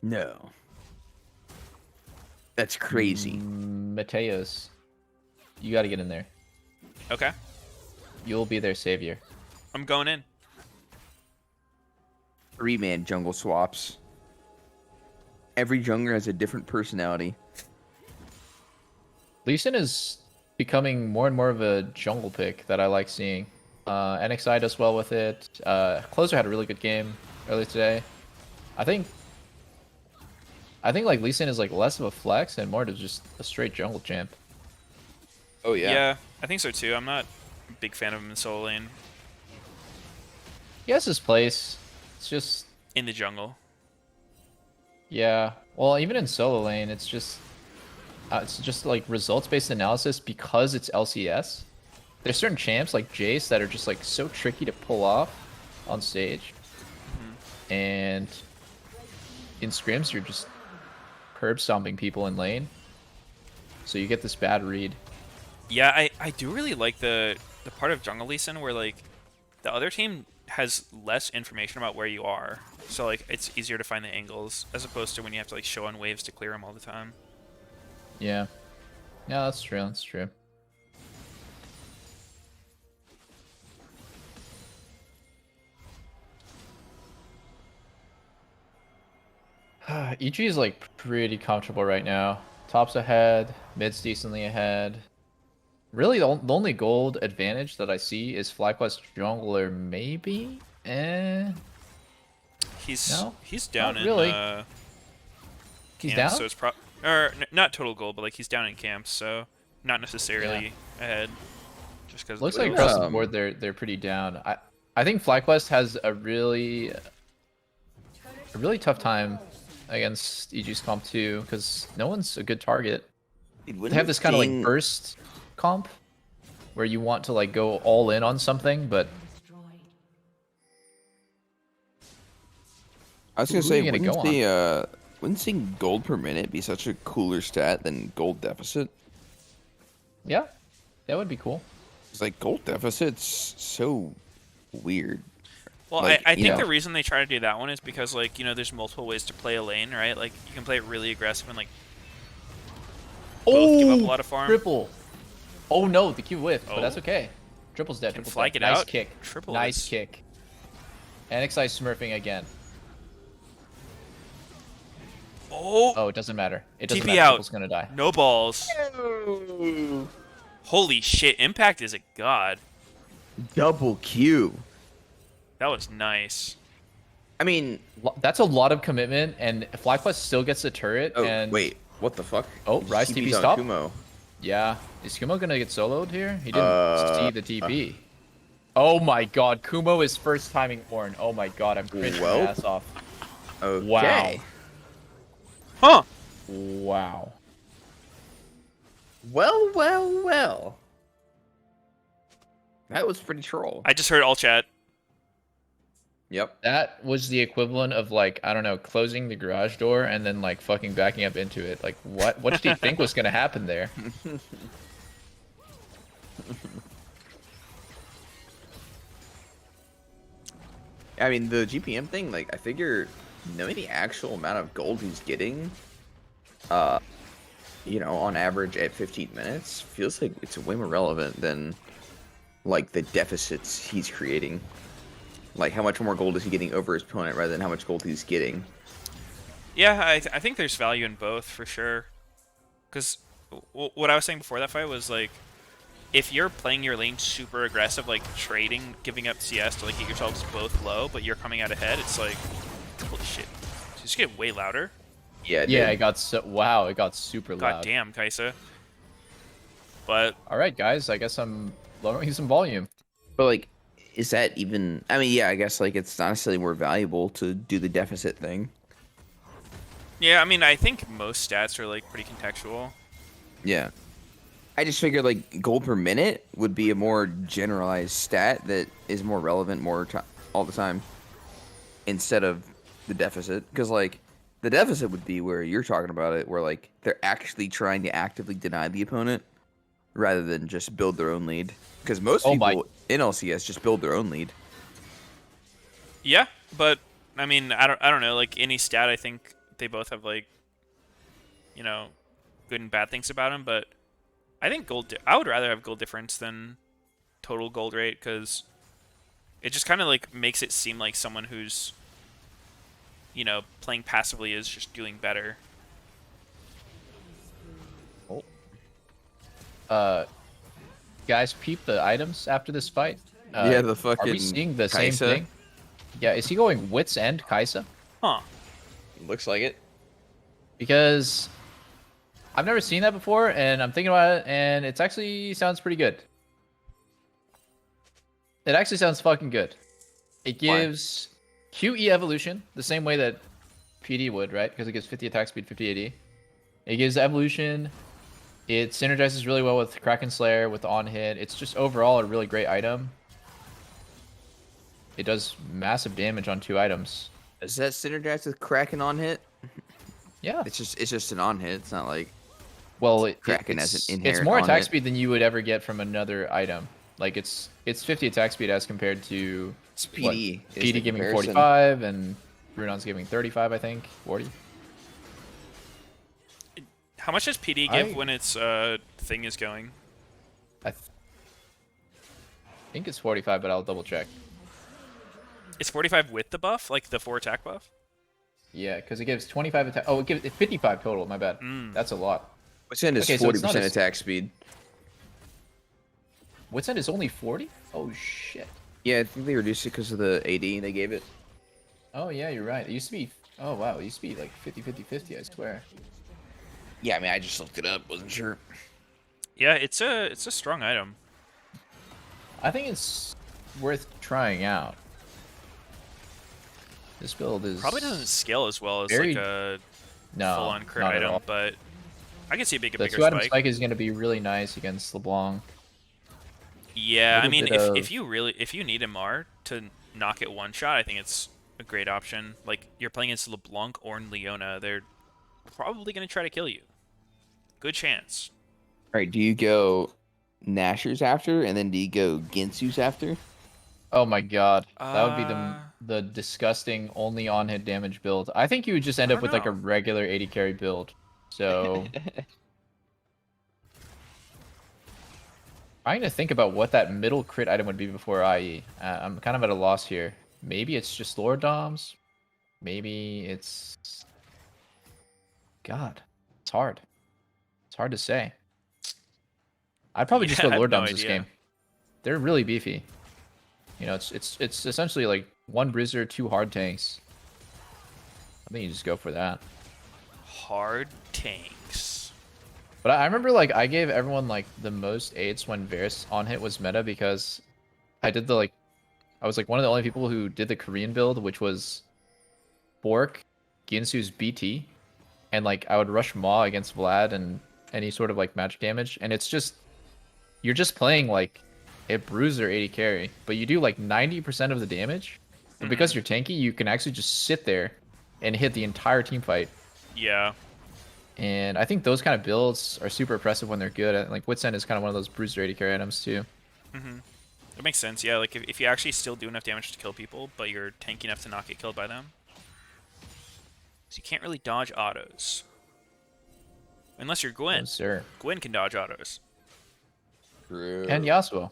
No. That's crazy. Meteos. You got to get in there. Okay. You'll be their savior. I'm going in. 3-man jungle swaps. Every jungler has a different personality. Lee Sin is becoming more and more of a jungle pick that I like seeing. NXI does well with it. Closer had a really good game earlier today. I think like Lee Sin is like less of a flex and more to just a straight jungle champ. Oh Yeah, I think so too. I'm not a big fan of him in solo lane. He has his place. It's just In the jungle. yeah. Well, even in solo lane, it's just like results-based analysis because it's LCS. There's certain champs like Jace that are just like so tricky to pull off on stage, and in scrims you're just curb stomping people in lane, so you get this bad read. Yeah, I do really like the part of Jungle Lee Sin where like the other team has less information about where you are, so like it's easier to find the angles as opposed to when you have to like show on waves to clear them all the time. Yeah, yeah, that's true. That's true. EG is like pretty comfortable right now. Top's ahead, mid's decently ahead. Really, the only gold advantage that I see is FlyQuest jungler, maybe? He's No, he's down not in really. He's camps, down? so it's not total gold, but like he's down in camps, so not necessarily ahead. Just because Looks like across the board they're pretty down. I think FlyQuest has a really tough time against EG's comp too, because no one's a good target. They have this kind of like burst comp where you want to like go all in on something, but I was gonna who are say, you gonna go wouldn't seeing gold per minute be such a cooler stat than gold deficit? yeah, that would be cool. It's like gold deficit's so weird. Well, Like, I you think know. the reason they try to do that one is because, like, you know, there's multiple ways to play a lane, right? Like, you can play it really aggressive and, like, both give up a lot of farm. Triple. Oh no, the Q whiff, but that's Oh. okay. Triple's dead. Can Triple's flag dead. it Nice out. kick. Triple Nice is- kick. NXI smurfing again. Oh, it doesn't matter. It doesn't TP matter. out. Triple's gonna die. No balls. Holy shit, Impact is a god. Double Q. That was nice. I mean, That's a lot of commitment, and FlyQuest still gets the turret. oh and wait, what the fuck? Oh, He Rise TP's TP on stop. Kumo. Yeah, is Kumo gonna get soloed here? He didn't see the TP. Oh my god, Kumo is first timing Ornn. Oh my god, I'm cringing my Well. ass off. Okay. Wow. Huh. Wow. Well. That was pretty troll. I just heard all chat. Yep. That was the equivalent of like, I don't know, closing the garage door and then like fucking backing up into it. Like what did he think was gonna happen there? I mean, the GPM thing, like, I figure knowing the actual amount of gold he's getting, you know, on average at 15 minutes, feels like it's way more relevant than, like, the deficits he's creating. Like, how much more gold is he getting over his opponent rather than how much gold he's getting? Yeah, I think there's value in both for sure. Because what I was saying before that fight was like, if you're playing your lane super aggressive, like trading, giving up CS to like get yourselves both low, but you're coming out ahead, it's like, holy shit. Did you just get way louder? Yeah, Yeah, dude. it got so wow, it got super God loud. damn, Kaisa. But All right, guys, I guess I'm lowering some volume. But, like, is that even... I mean, yeah, I guess, like, it's not necessarily more valuable to do the deficit thing. Yeah, I mean, I think most stats are like pretty contextual. Yeah. I just figured like gold per minute would be a more generalized stat that is more relevant all the time instead of the deficit. Because like the deficit would be where you're talking about it, where like they're actually trying to actively deny the opponent rather than just build their own lead. Because most Oh my- people in LCS just build their own lead. Yeah, but I mean, I don't know. Like any stat, I think they both have like, you know, good and bad things about them. But I think I would rather have gold difference than total gold rate because it just kind of like makes it seem like someone who's, you know, playing passively is just doing better. Guys, peep the items after this fight. Yeah, the Are fucking we seeing the same Kaisa. thing? Yeah, is he going Wits End Kaisa? Huh. Looks like it. Because I've never seen that before, and I'm thinking about it, and it actually sounds pretty good. It actually sounds fucking good. It gives QE evolution the same way that PD would, right? Because it gives 50 attack speed, 50 AD. It gives evolution. It synergizes really well with Kraken Slayer, with the on hit. It's just overall a really great item. It does massive damage on 2 items. Does that synergize with Kraken on hit? Yeah. It's just an on hit. It's not like Well, Kraken as an it's inherent more on attack hit. speed than you would ever get from another item. Like it's 50 attack speed as compared to It's what, PD. is PD the giving comparison. 45 and Runon's giving 35, I think, 40. How much does PD give when its thing is going? I think it's 45, but I'll double check. It's 45 with the buff, like the 4 attack buff? Yeah, because it gives 25 attack. Oh, it gives 55 total. My bad. That's a lot. What's in is Okay, so it's not 40% as- attack speed. What's that? Is only 40? Oh shit. Yeah, I think they reduced it because of the AD they gave it. Oh yeah, you're right. It used to be. Oh wow, it used to be like 50, 50, 50. I swear. Yeah, I mean, I just looked it up. Wasn't sure. Yeah, it's a strong item. I think it's worth trying out. This build is Probably doesn't scale as well as very- like a no full-on crit not at all. item, but I can see a The bigger 2-item spike. spike is going to be really nice against LeBlanc. Yeah, I Little mean, bit of- if you need MR to knock it one shot, I think it's a great option. Like you're playing against LeBlanc or Leona, they're probably gonna try to kill you. Good chance. All right, do you go Nashers after, and then do you go Ginsu's after? Oh my god, that would be Uh, the disgusting only on hit damage build. I think you would just end I up with like a don't know. regular 80 carry build. So trying to think about what that middle crit item would be before IE. I'm kind of at a loss here. Maybe it's just Lord Doms. Maybe it's... God, it's hard. It's hard to say. I'd probably just Yeah, go I have Lord no Doms this idea. game. They're really beefy. You know, it's essentially like 1 Bruiser, 2 hard tanks. I think you just go for that. Hard tanks. But I remember like I gave everyone like the most 8s when Varus on hit was meta because I did the like I was like one of the only people who did the Korean build, which was Bork, Ginsu's BT, and like I would rush Maw against Vlad and any sort of like magic damage, and it's just you're just playing like a bruiser 80 carry, but you do like 90% of the damage. But because you're tanky, you can actually just sit there and hit the entire team fight. Yeah. And I think those kind of builds are super impressive when they're good. Like Wits End is kind of one of those bruiser 80 carry items too. That makes sense, yeah. Like, if you actually still do enough damage to kill people, but you're tanky enough to not get killed by them. So you can't really dodge autos. Unless you're Gwen. Oh, sir. Gwen can dodge autos. True. And Yasuo.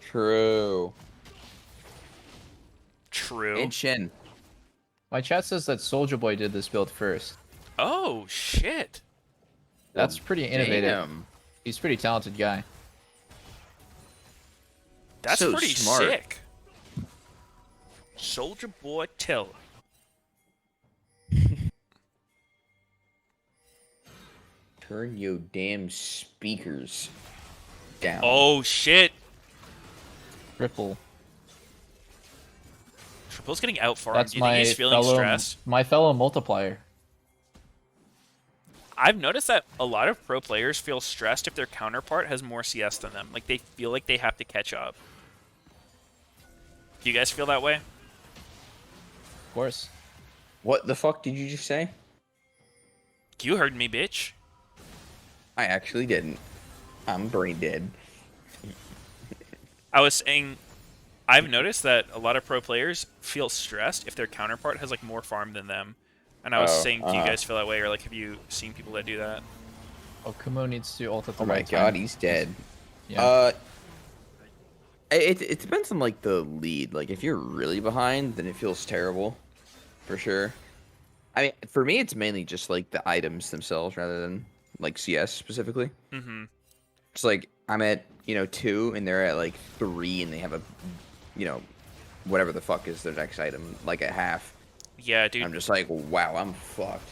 True. True. And Shen. My chat says that Soldier Boy did this build first. Oh, shit. That's pretty innovative. Damn. He's a pretty talented guy. That's So pretty smart. sick. Soldier Boy Tell. Turn your damn speakers down. Oh, shit. Triple. Triple's getting outfarmed. That's Do you think he's feeling stressed? my fellow multiplier. I've noticed that a lot of pro players feel stressed if their counterpart has more CS than them. Like, they feel like they have to catch up. Do you guys feel that way? Of course. What the fuck did you just say? You heard me, bitch. I actually didn't. I'm brain dead. I was saying, I've noticed that a lot of pro players feel stressed if their counterpart has like more farm than them. And I was saying, do you guys feel that way, or like have you seen people that do that? Oh, Kumo needs to ult at the Oh my right god, time. he's dead. Yeah. It depends on like the lead. Like if you're really behind, then it feels terrible, for sure. I mean, for me, it's mainly just like the items themselves rather than like CS specifically. Mm-hmm. It's like I'm at 2 and they're at like 3 and they have a whatever the fuck is their next item like at half. Yeah, dude. I'm just like, wow, I'm fucked.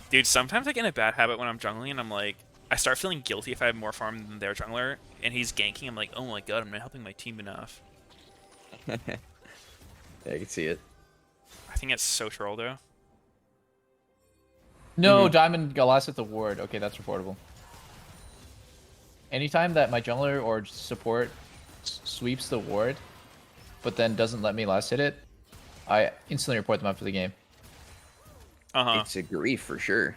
Dude, sometimes I get in a bad habit when I'm jungling and I'm like, I start feeling guilty if I have more farm than their jungler and he's ganking. I'm like, oh my god, I'm not helping my team enough. Yeah, I can see it. I think it's so troll though. No, Diamond got last at the ward. Okay, that's reportable. Anytime that my jungler or support sweeps the ward, but then doesn't let me last hit it, I instantly report them after the game. Uh-huh. It's a grief for sure.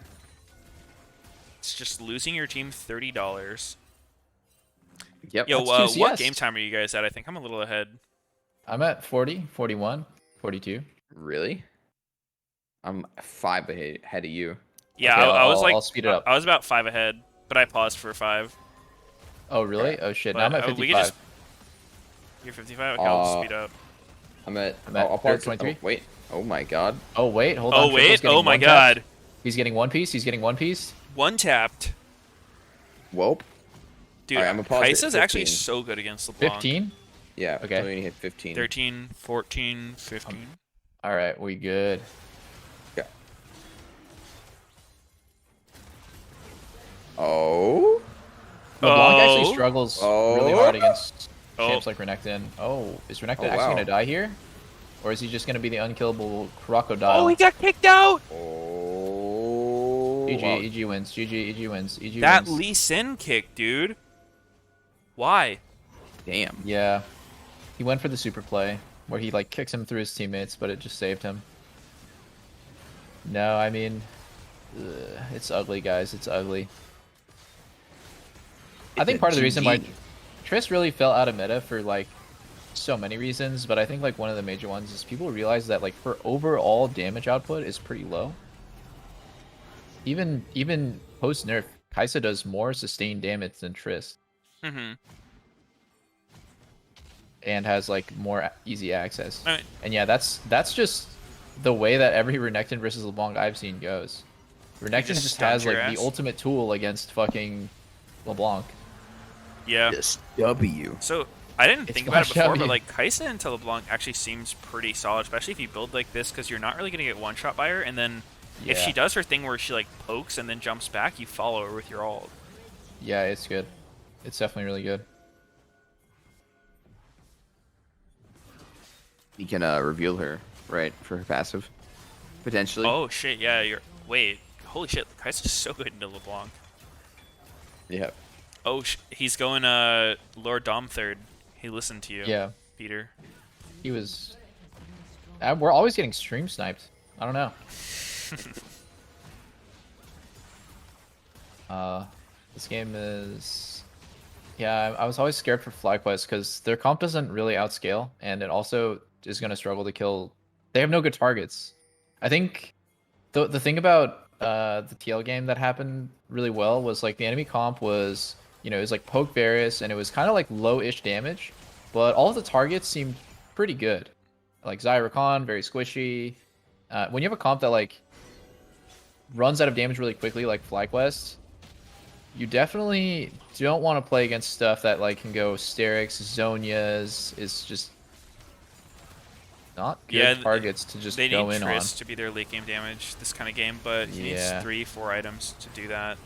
It's just losing your team $30. Yep. Yo, That's 2 what CS. game time are you guys at? I think I'm a little ahead. I'm at 40, 41, 42. Really? I'm 5 ahead of you. Yeah, Okay, I was like, I'll speed it up. I was about 5 ahead, but I paused for 5. Oh, really? Oh, shit. Now I'm at But, 55. we could just... You're 55? Okay, I'll just speed up. I'm at I'll pause 23. Wait. Oh my god. Oh, wait. Hold on. Oh, Triple's wait. getting Oh, my one tap. god. He's getting one piece. He's getting one piece. One tapped. Welp. Dude, Alright, I'm gonna pause it at Kai'Sa's actually 15. so good against LeBlanc. 15? Yeah. Okay. So we hit 15. 13, 14, 15. All right, we good. Yeah. Oh. LeBlanc Oh. actually struggles really hard against Oh. champs like Renekton. Oh, is Renekton Oh, actually wow. gonna die here? Or is he just gonna be the unkillable crocodile? Oh, he got kicked out! Oh. GG, wow. EG wins. GG, EG wins. EG That wins. Lee Sin kick, dude. Why? Damn. Yeah. He went for the super play, where he like kicks him through his teammates, but it just saved him. No, I mean, it's ugly, guys. It's ugly. I think part of the reason why Triss really fell out of meta for like so many reasons, but I think like one of the major ones is people realize that like her overall damage output is pretty low. Even post nerf, Kai'Sa does more sustained damage than Triss. Mm-hmm. And has like more easy access. I mean, And yeah, that's just the way that every Renekton versus LeBlanc I've seen goes. Renekton just just stuns has like your the ass. ultimate tool against fucking LeBlanc. yeah. Just W. So, I didn't It's think about it before, Flash but W. like Kai'Sa into LeBlanc actually seems pretty solid, especially if you build like this, because you're not really going to get one-shot by her, and then if Yeah. she does her thing where she like pokes and then jumps back, you follow her with your ult. Yeah, it's good. It's definitely really good. You can reveal her, right, for her passive, potentially. Oh shit, yeah, you're... Wait, holy shit, Kai'Sa's so good into LeBlanc. Yeah. Oh, he's going Lord Dom third. He listened to you, Yeah, Peter. he was. We're always getting stream sniped. I don't know. This game is. Yeah, I was always scared for FlyQuest because their comp doesn't really outscale, and it also is going to struggle to kill. They have no good targets. I think the thing about the TL game that happened really well was like the enemy comp was, it was like poke Varus, and it was kind of like low-ish damage, but all of the targets seemed pretty good. Like Zyra Khan, very squishy. When you have a comp that like runs out of damage really quickly, like FlyQuest, you definitely don't want to play against stuff that like can go Sterix, Zonias, is just not good targets to just they go need in Triss on. to be their late game damage this kind of game, but he needs 3-4 items to do that.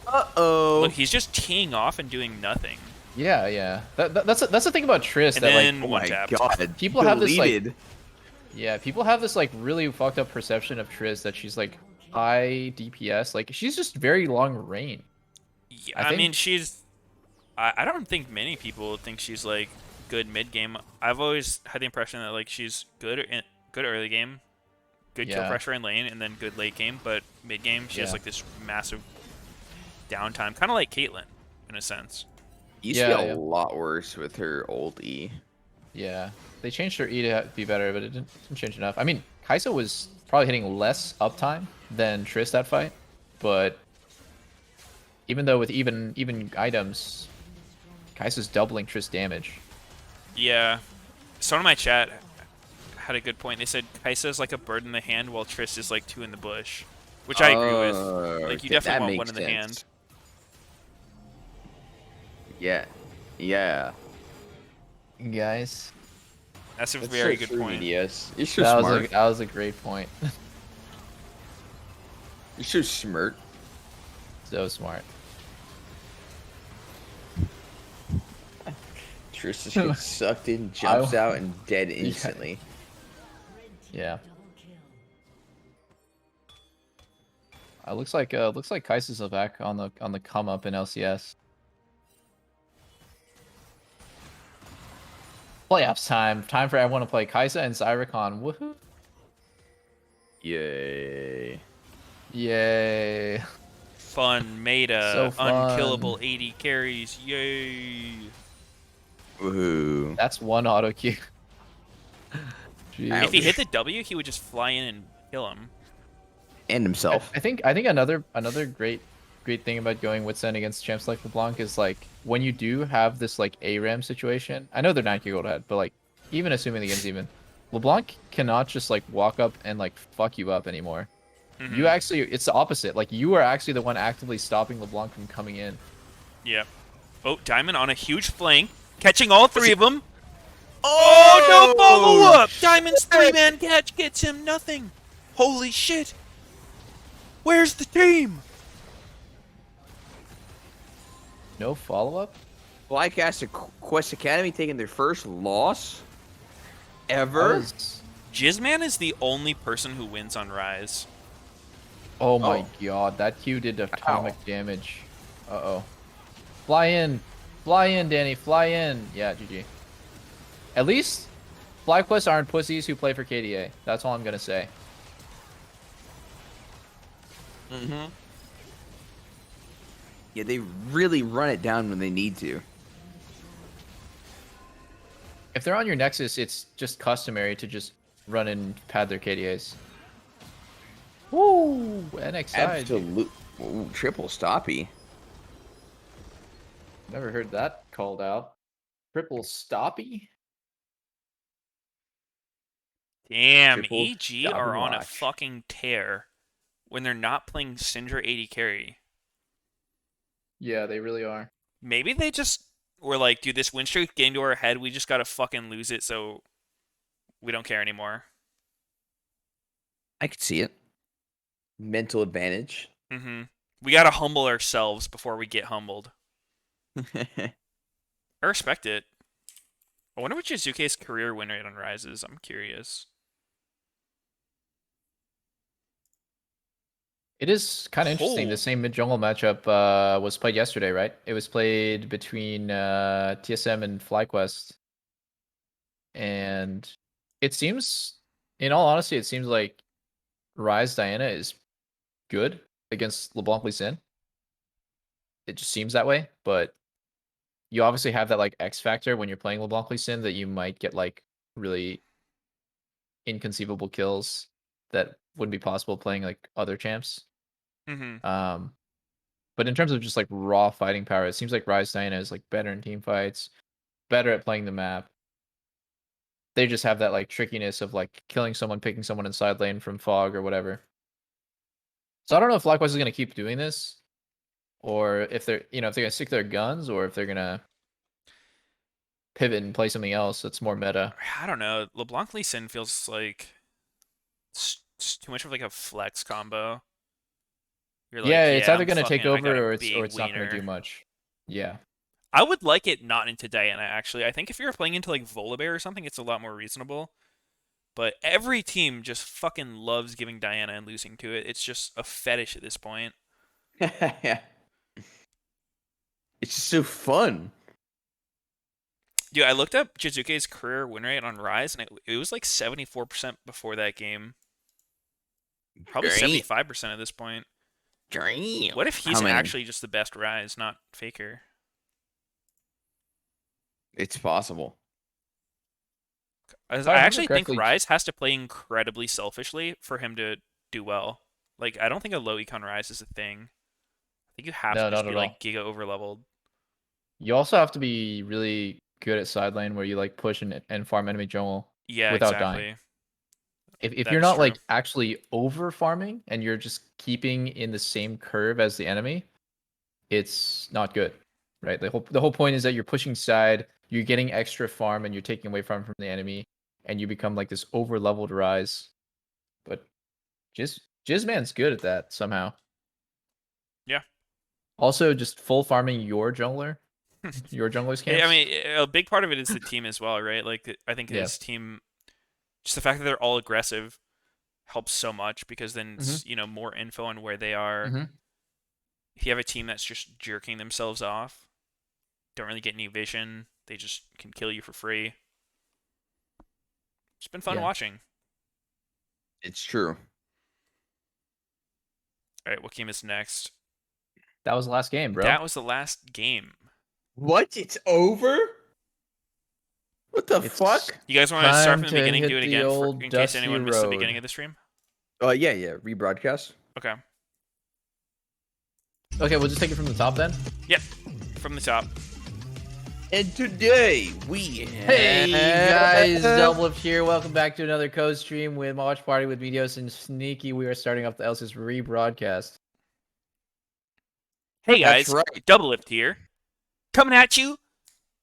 Uh-oh. Look, he's just teeing off and doing nothing. Yeah. That's the thing about Triss And that like then Oh one my tapped. god. People have this, like- deleted. yeah, people have this like really fucked up perception of Triss that she's like high DPS. Like she's just very long range. Yeah, I I mean, think she's. I don't think many people think she's like good mid game. I've always had the impression that like she's good early game, good kill Yeah. pressure in lane, and then good late game. But mid game, she has Yeah. like this massive downtime, kind of like Caitlyn in a sense. Used to be Yeah, a yeah. lot worse with her old E. Yeah, they changed her E to be better, but it didn't change enough. I mean, Kai'Sa was probably hitting less uptime than Triss that fight, but even though with even items, Kai'Sa's doubling Triss damage. Yeah, someone in my chat had a good point. They said Kaisa is like a bird in the hand, while Triss is like two in the bush, which I agree with. Like you definitely want one in the hand. Yeah. Yeah. Guys, That's a That's very so good true, point. Meteos. You're so that smart. was a great point. You're so smart. So smart. Triss just gets sucked in, jumps out, and dead instantly. Yeah. Looks like Kai'Sa's back on the come up in LCS. Playoffs time. Time for everyone to play Kai'Sa and Zyricon. Woohoo! Yay. Yay! Fun meta, So fun. unkillable 80 carries. Yay! Woohoo. That's one auto queue. If he Ouch. hit the W, he would just fly in and kill him. And himself. I think another great thing about going with Sen against champs like LeBlanc is like when you do have this like ARAM situation. I know they're 9k gold ahead, but like even assuming the game's even, LeBlanc cannot just like walk up and like fuck you up anymore. Mhm. You actually, it's the opposite. Like you are actually the one actively stopping LeBlanc from coming in. Yeah. Oh, Diamond on a huge flank, catching all three of them. Oh, no follow-up! Diamond's three-man catch gets him nothing. Holy shit! Where's the team? No follow up. Flycast Quest Academy taking their first loss ever. Jizzman is the only person who wins on Rise. Oh my god, that Q did atomic damage. Uh-oh. Fly in, Danny, fly in. Yeah, GG. At least FlyQuest aren't pussies who play for KDA. That's all I'm gonna say. Mm-hmm. Yeah, they really run it down when they need to. If they're on your Nexus, it's just customary to just run and pad their KDAs. Woo! NXI. Absolute triple stoppy. Never heard that called out. Triple stoppy? Damn, Triple EG stop are and on a watch. fucking tear when they're not playing Syndra 80 carry. Yeah, they really are. Maybe they just were like, dude, this win streak getting to our head, we just gotta fucking lose it so we don't care anymore. I could see it. Mental advantage. Mm-hmm. We gotta humble ourselves before we get humbled. I respect it. I wonder what Jizuke's career win rate on Rise is. I'm curious. It is kind of interesting. The same mid-jungle matchup was played yesterday, right? It was played between TSM and FlyQuest. And it seems, in all honesty, it seems like Rise Diana is good against LeBlanc Lee Sin. It just seems that way, but you obviously have that like X factor when you're playing LeBlanc Lee Sin that you might get like really inconceivable kills that wouldn't be possible playing like other champs. Mm-hmm. But in terms of just like raw fighting power, it seems like Rise Diana is like better in team fights, better at playing the map. They just have that like trickiness of like killing someone, picking someone in side lane from fog or whatever. So I don't know if Likewise is gonna keep doing this, or if they're if they're gonna stick to their guns, or if they're gonna pivot and play something else that's more meta. I don't know. LeBlanc Lee Sin feels like it's too much of like a flex combo. You're like, Yeah, it's either I'm gonna take fucking, I got a over or big it's not gonna do wiener. much. Yeah. I would like it not into Diana, actually. I think if you're playing into like Volibear or something, it's a lot more reasonable. But every team just fucking loves giving Diana and losing to it. It's just a fetish at this point. Yeah. It's just so fun. Dude, I looked up Jizuke's career win rate on Rise, and it was like 74% before that game. Probably 75% at this point. Dream. What if he's How many? actually just the best Rise, not Faker? It's possible. I If I remember actually think correctly, Rise has to play incredibly selfishly for him to do well. Like, I don't think a low econ Rise is a thing. I think you have No, to just not be at all. like giga overleveled. You also have to be really good at side lane where you like push and farm enemy jungle Yeah, without dying. exactly. If That you're is not true. like actually over farming and you're just keeping in the same curve as the enemy, it's not good, right? The whole point is that you're pushing side, you're getting extra farm, and you're taking away farm from the enemy, and you become like this over leveled Rise. But Jizzman's good at that somehow. Yeah. Also, just full farming your jungler's camps. I mean, a big part of it is the team as well, right? Like, I think Yeah. his team, just the fact that they're all aggressive helps so much because then it's, more info on where they are. Mm-hmm. If you have a team that's just jerking themselves off, don't really get any vision, they just can kill you for free. It's been fun Yeah. watching. It's true. All right, what game is next? That was the last game, bro. That was the last game. What? It's over? What the It's fuck? You guys want to start from time the beginning, to do it hit the again, old in case dusty anyone missed the road. beginning of the stream? Yeah, rebroadcast. Okay. Okay, we'll just take it from the top then. Yep, from the top. And today we Hey guys, Doublelift here. Welcome back to another code stream with my watch party with Meteos and Sneaky. We are starting off the LCS rebroadcast. Hey guys, That's right. Doublelift here, coming at you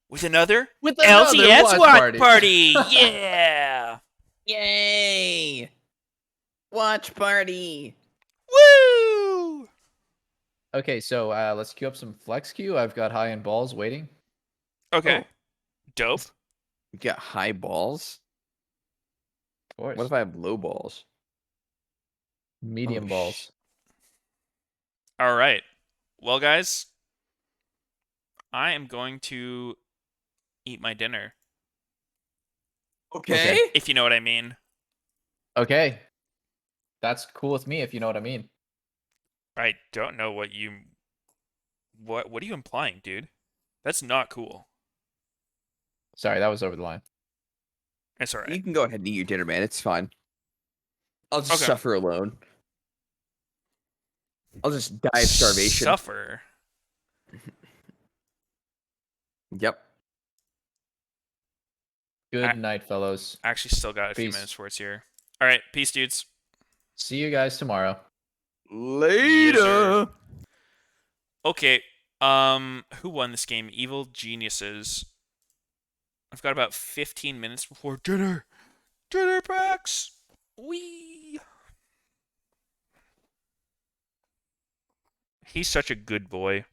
with another With another LCS watch party. Yeah! Yay! Watch party. Woo! Okay, so let's queue up some flex queue. I've got high end balls waiting. Okay. Oh. Dope. You got high balls? Of course. What if I have low balls? Medium Oh, balls. All right. Well, guys, I am going to eat my dinner, Okay. if you know what I mean. Okay. That's cool with me if you know what I mean. I don't know what you... What are you implying, dude? That's not cool. Sorry, that was over the line. It's all right. You can go ahead and eat your dinner, man. It's fine. I'll just Okay. suffer alone. I'll just die of starvation. Suffer? Yep. Good night, fellows. Actually, still got a few Peace. minutes for it's here. All right. Peace, dudes. See you guys tomorrow. Later. Okay. Who won this game? Evil Geniuses. I've got about 15 minutes before dinner. Dinner packs. Wee. He's such a good boy.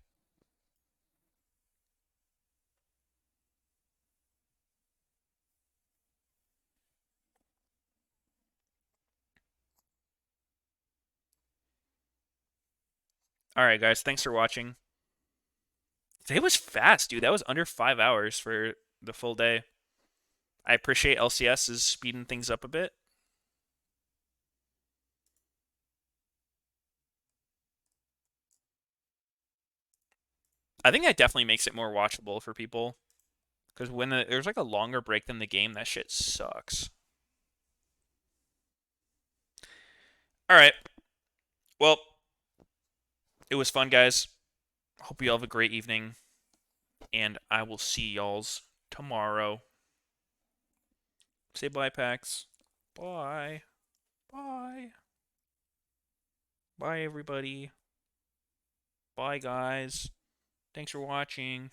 All right, guys. Thanks for watching. Today was fast, dude. That was under 5 hours for the full day. I appreciate LCS is speeding things up a bit. I think that definitely makes it more watchable for people. Because when there's like a longer break than the game, that shit sucks. Alright. Well, it was fun, guys. Hope you all have a great evening. And I will see y'alls tomorrow. Say bye, Pax. Bye. Bye. Bye, everybody. Bye, guys. Thanks for watching.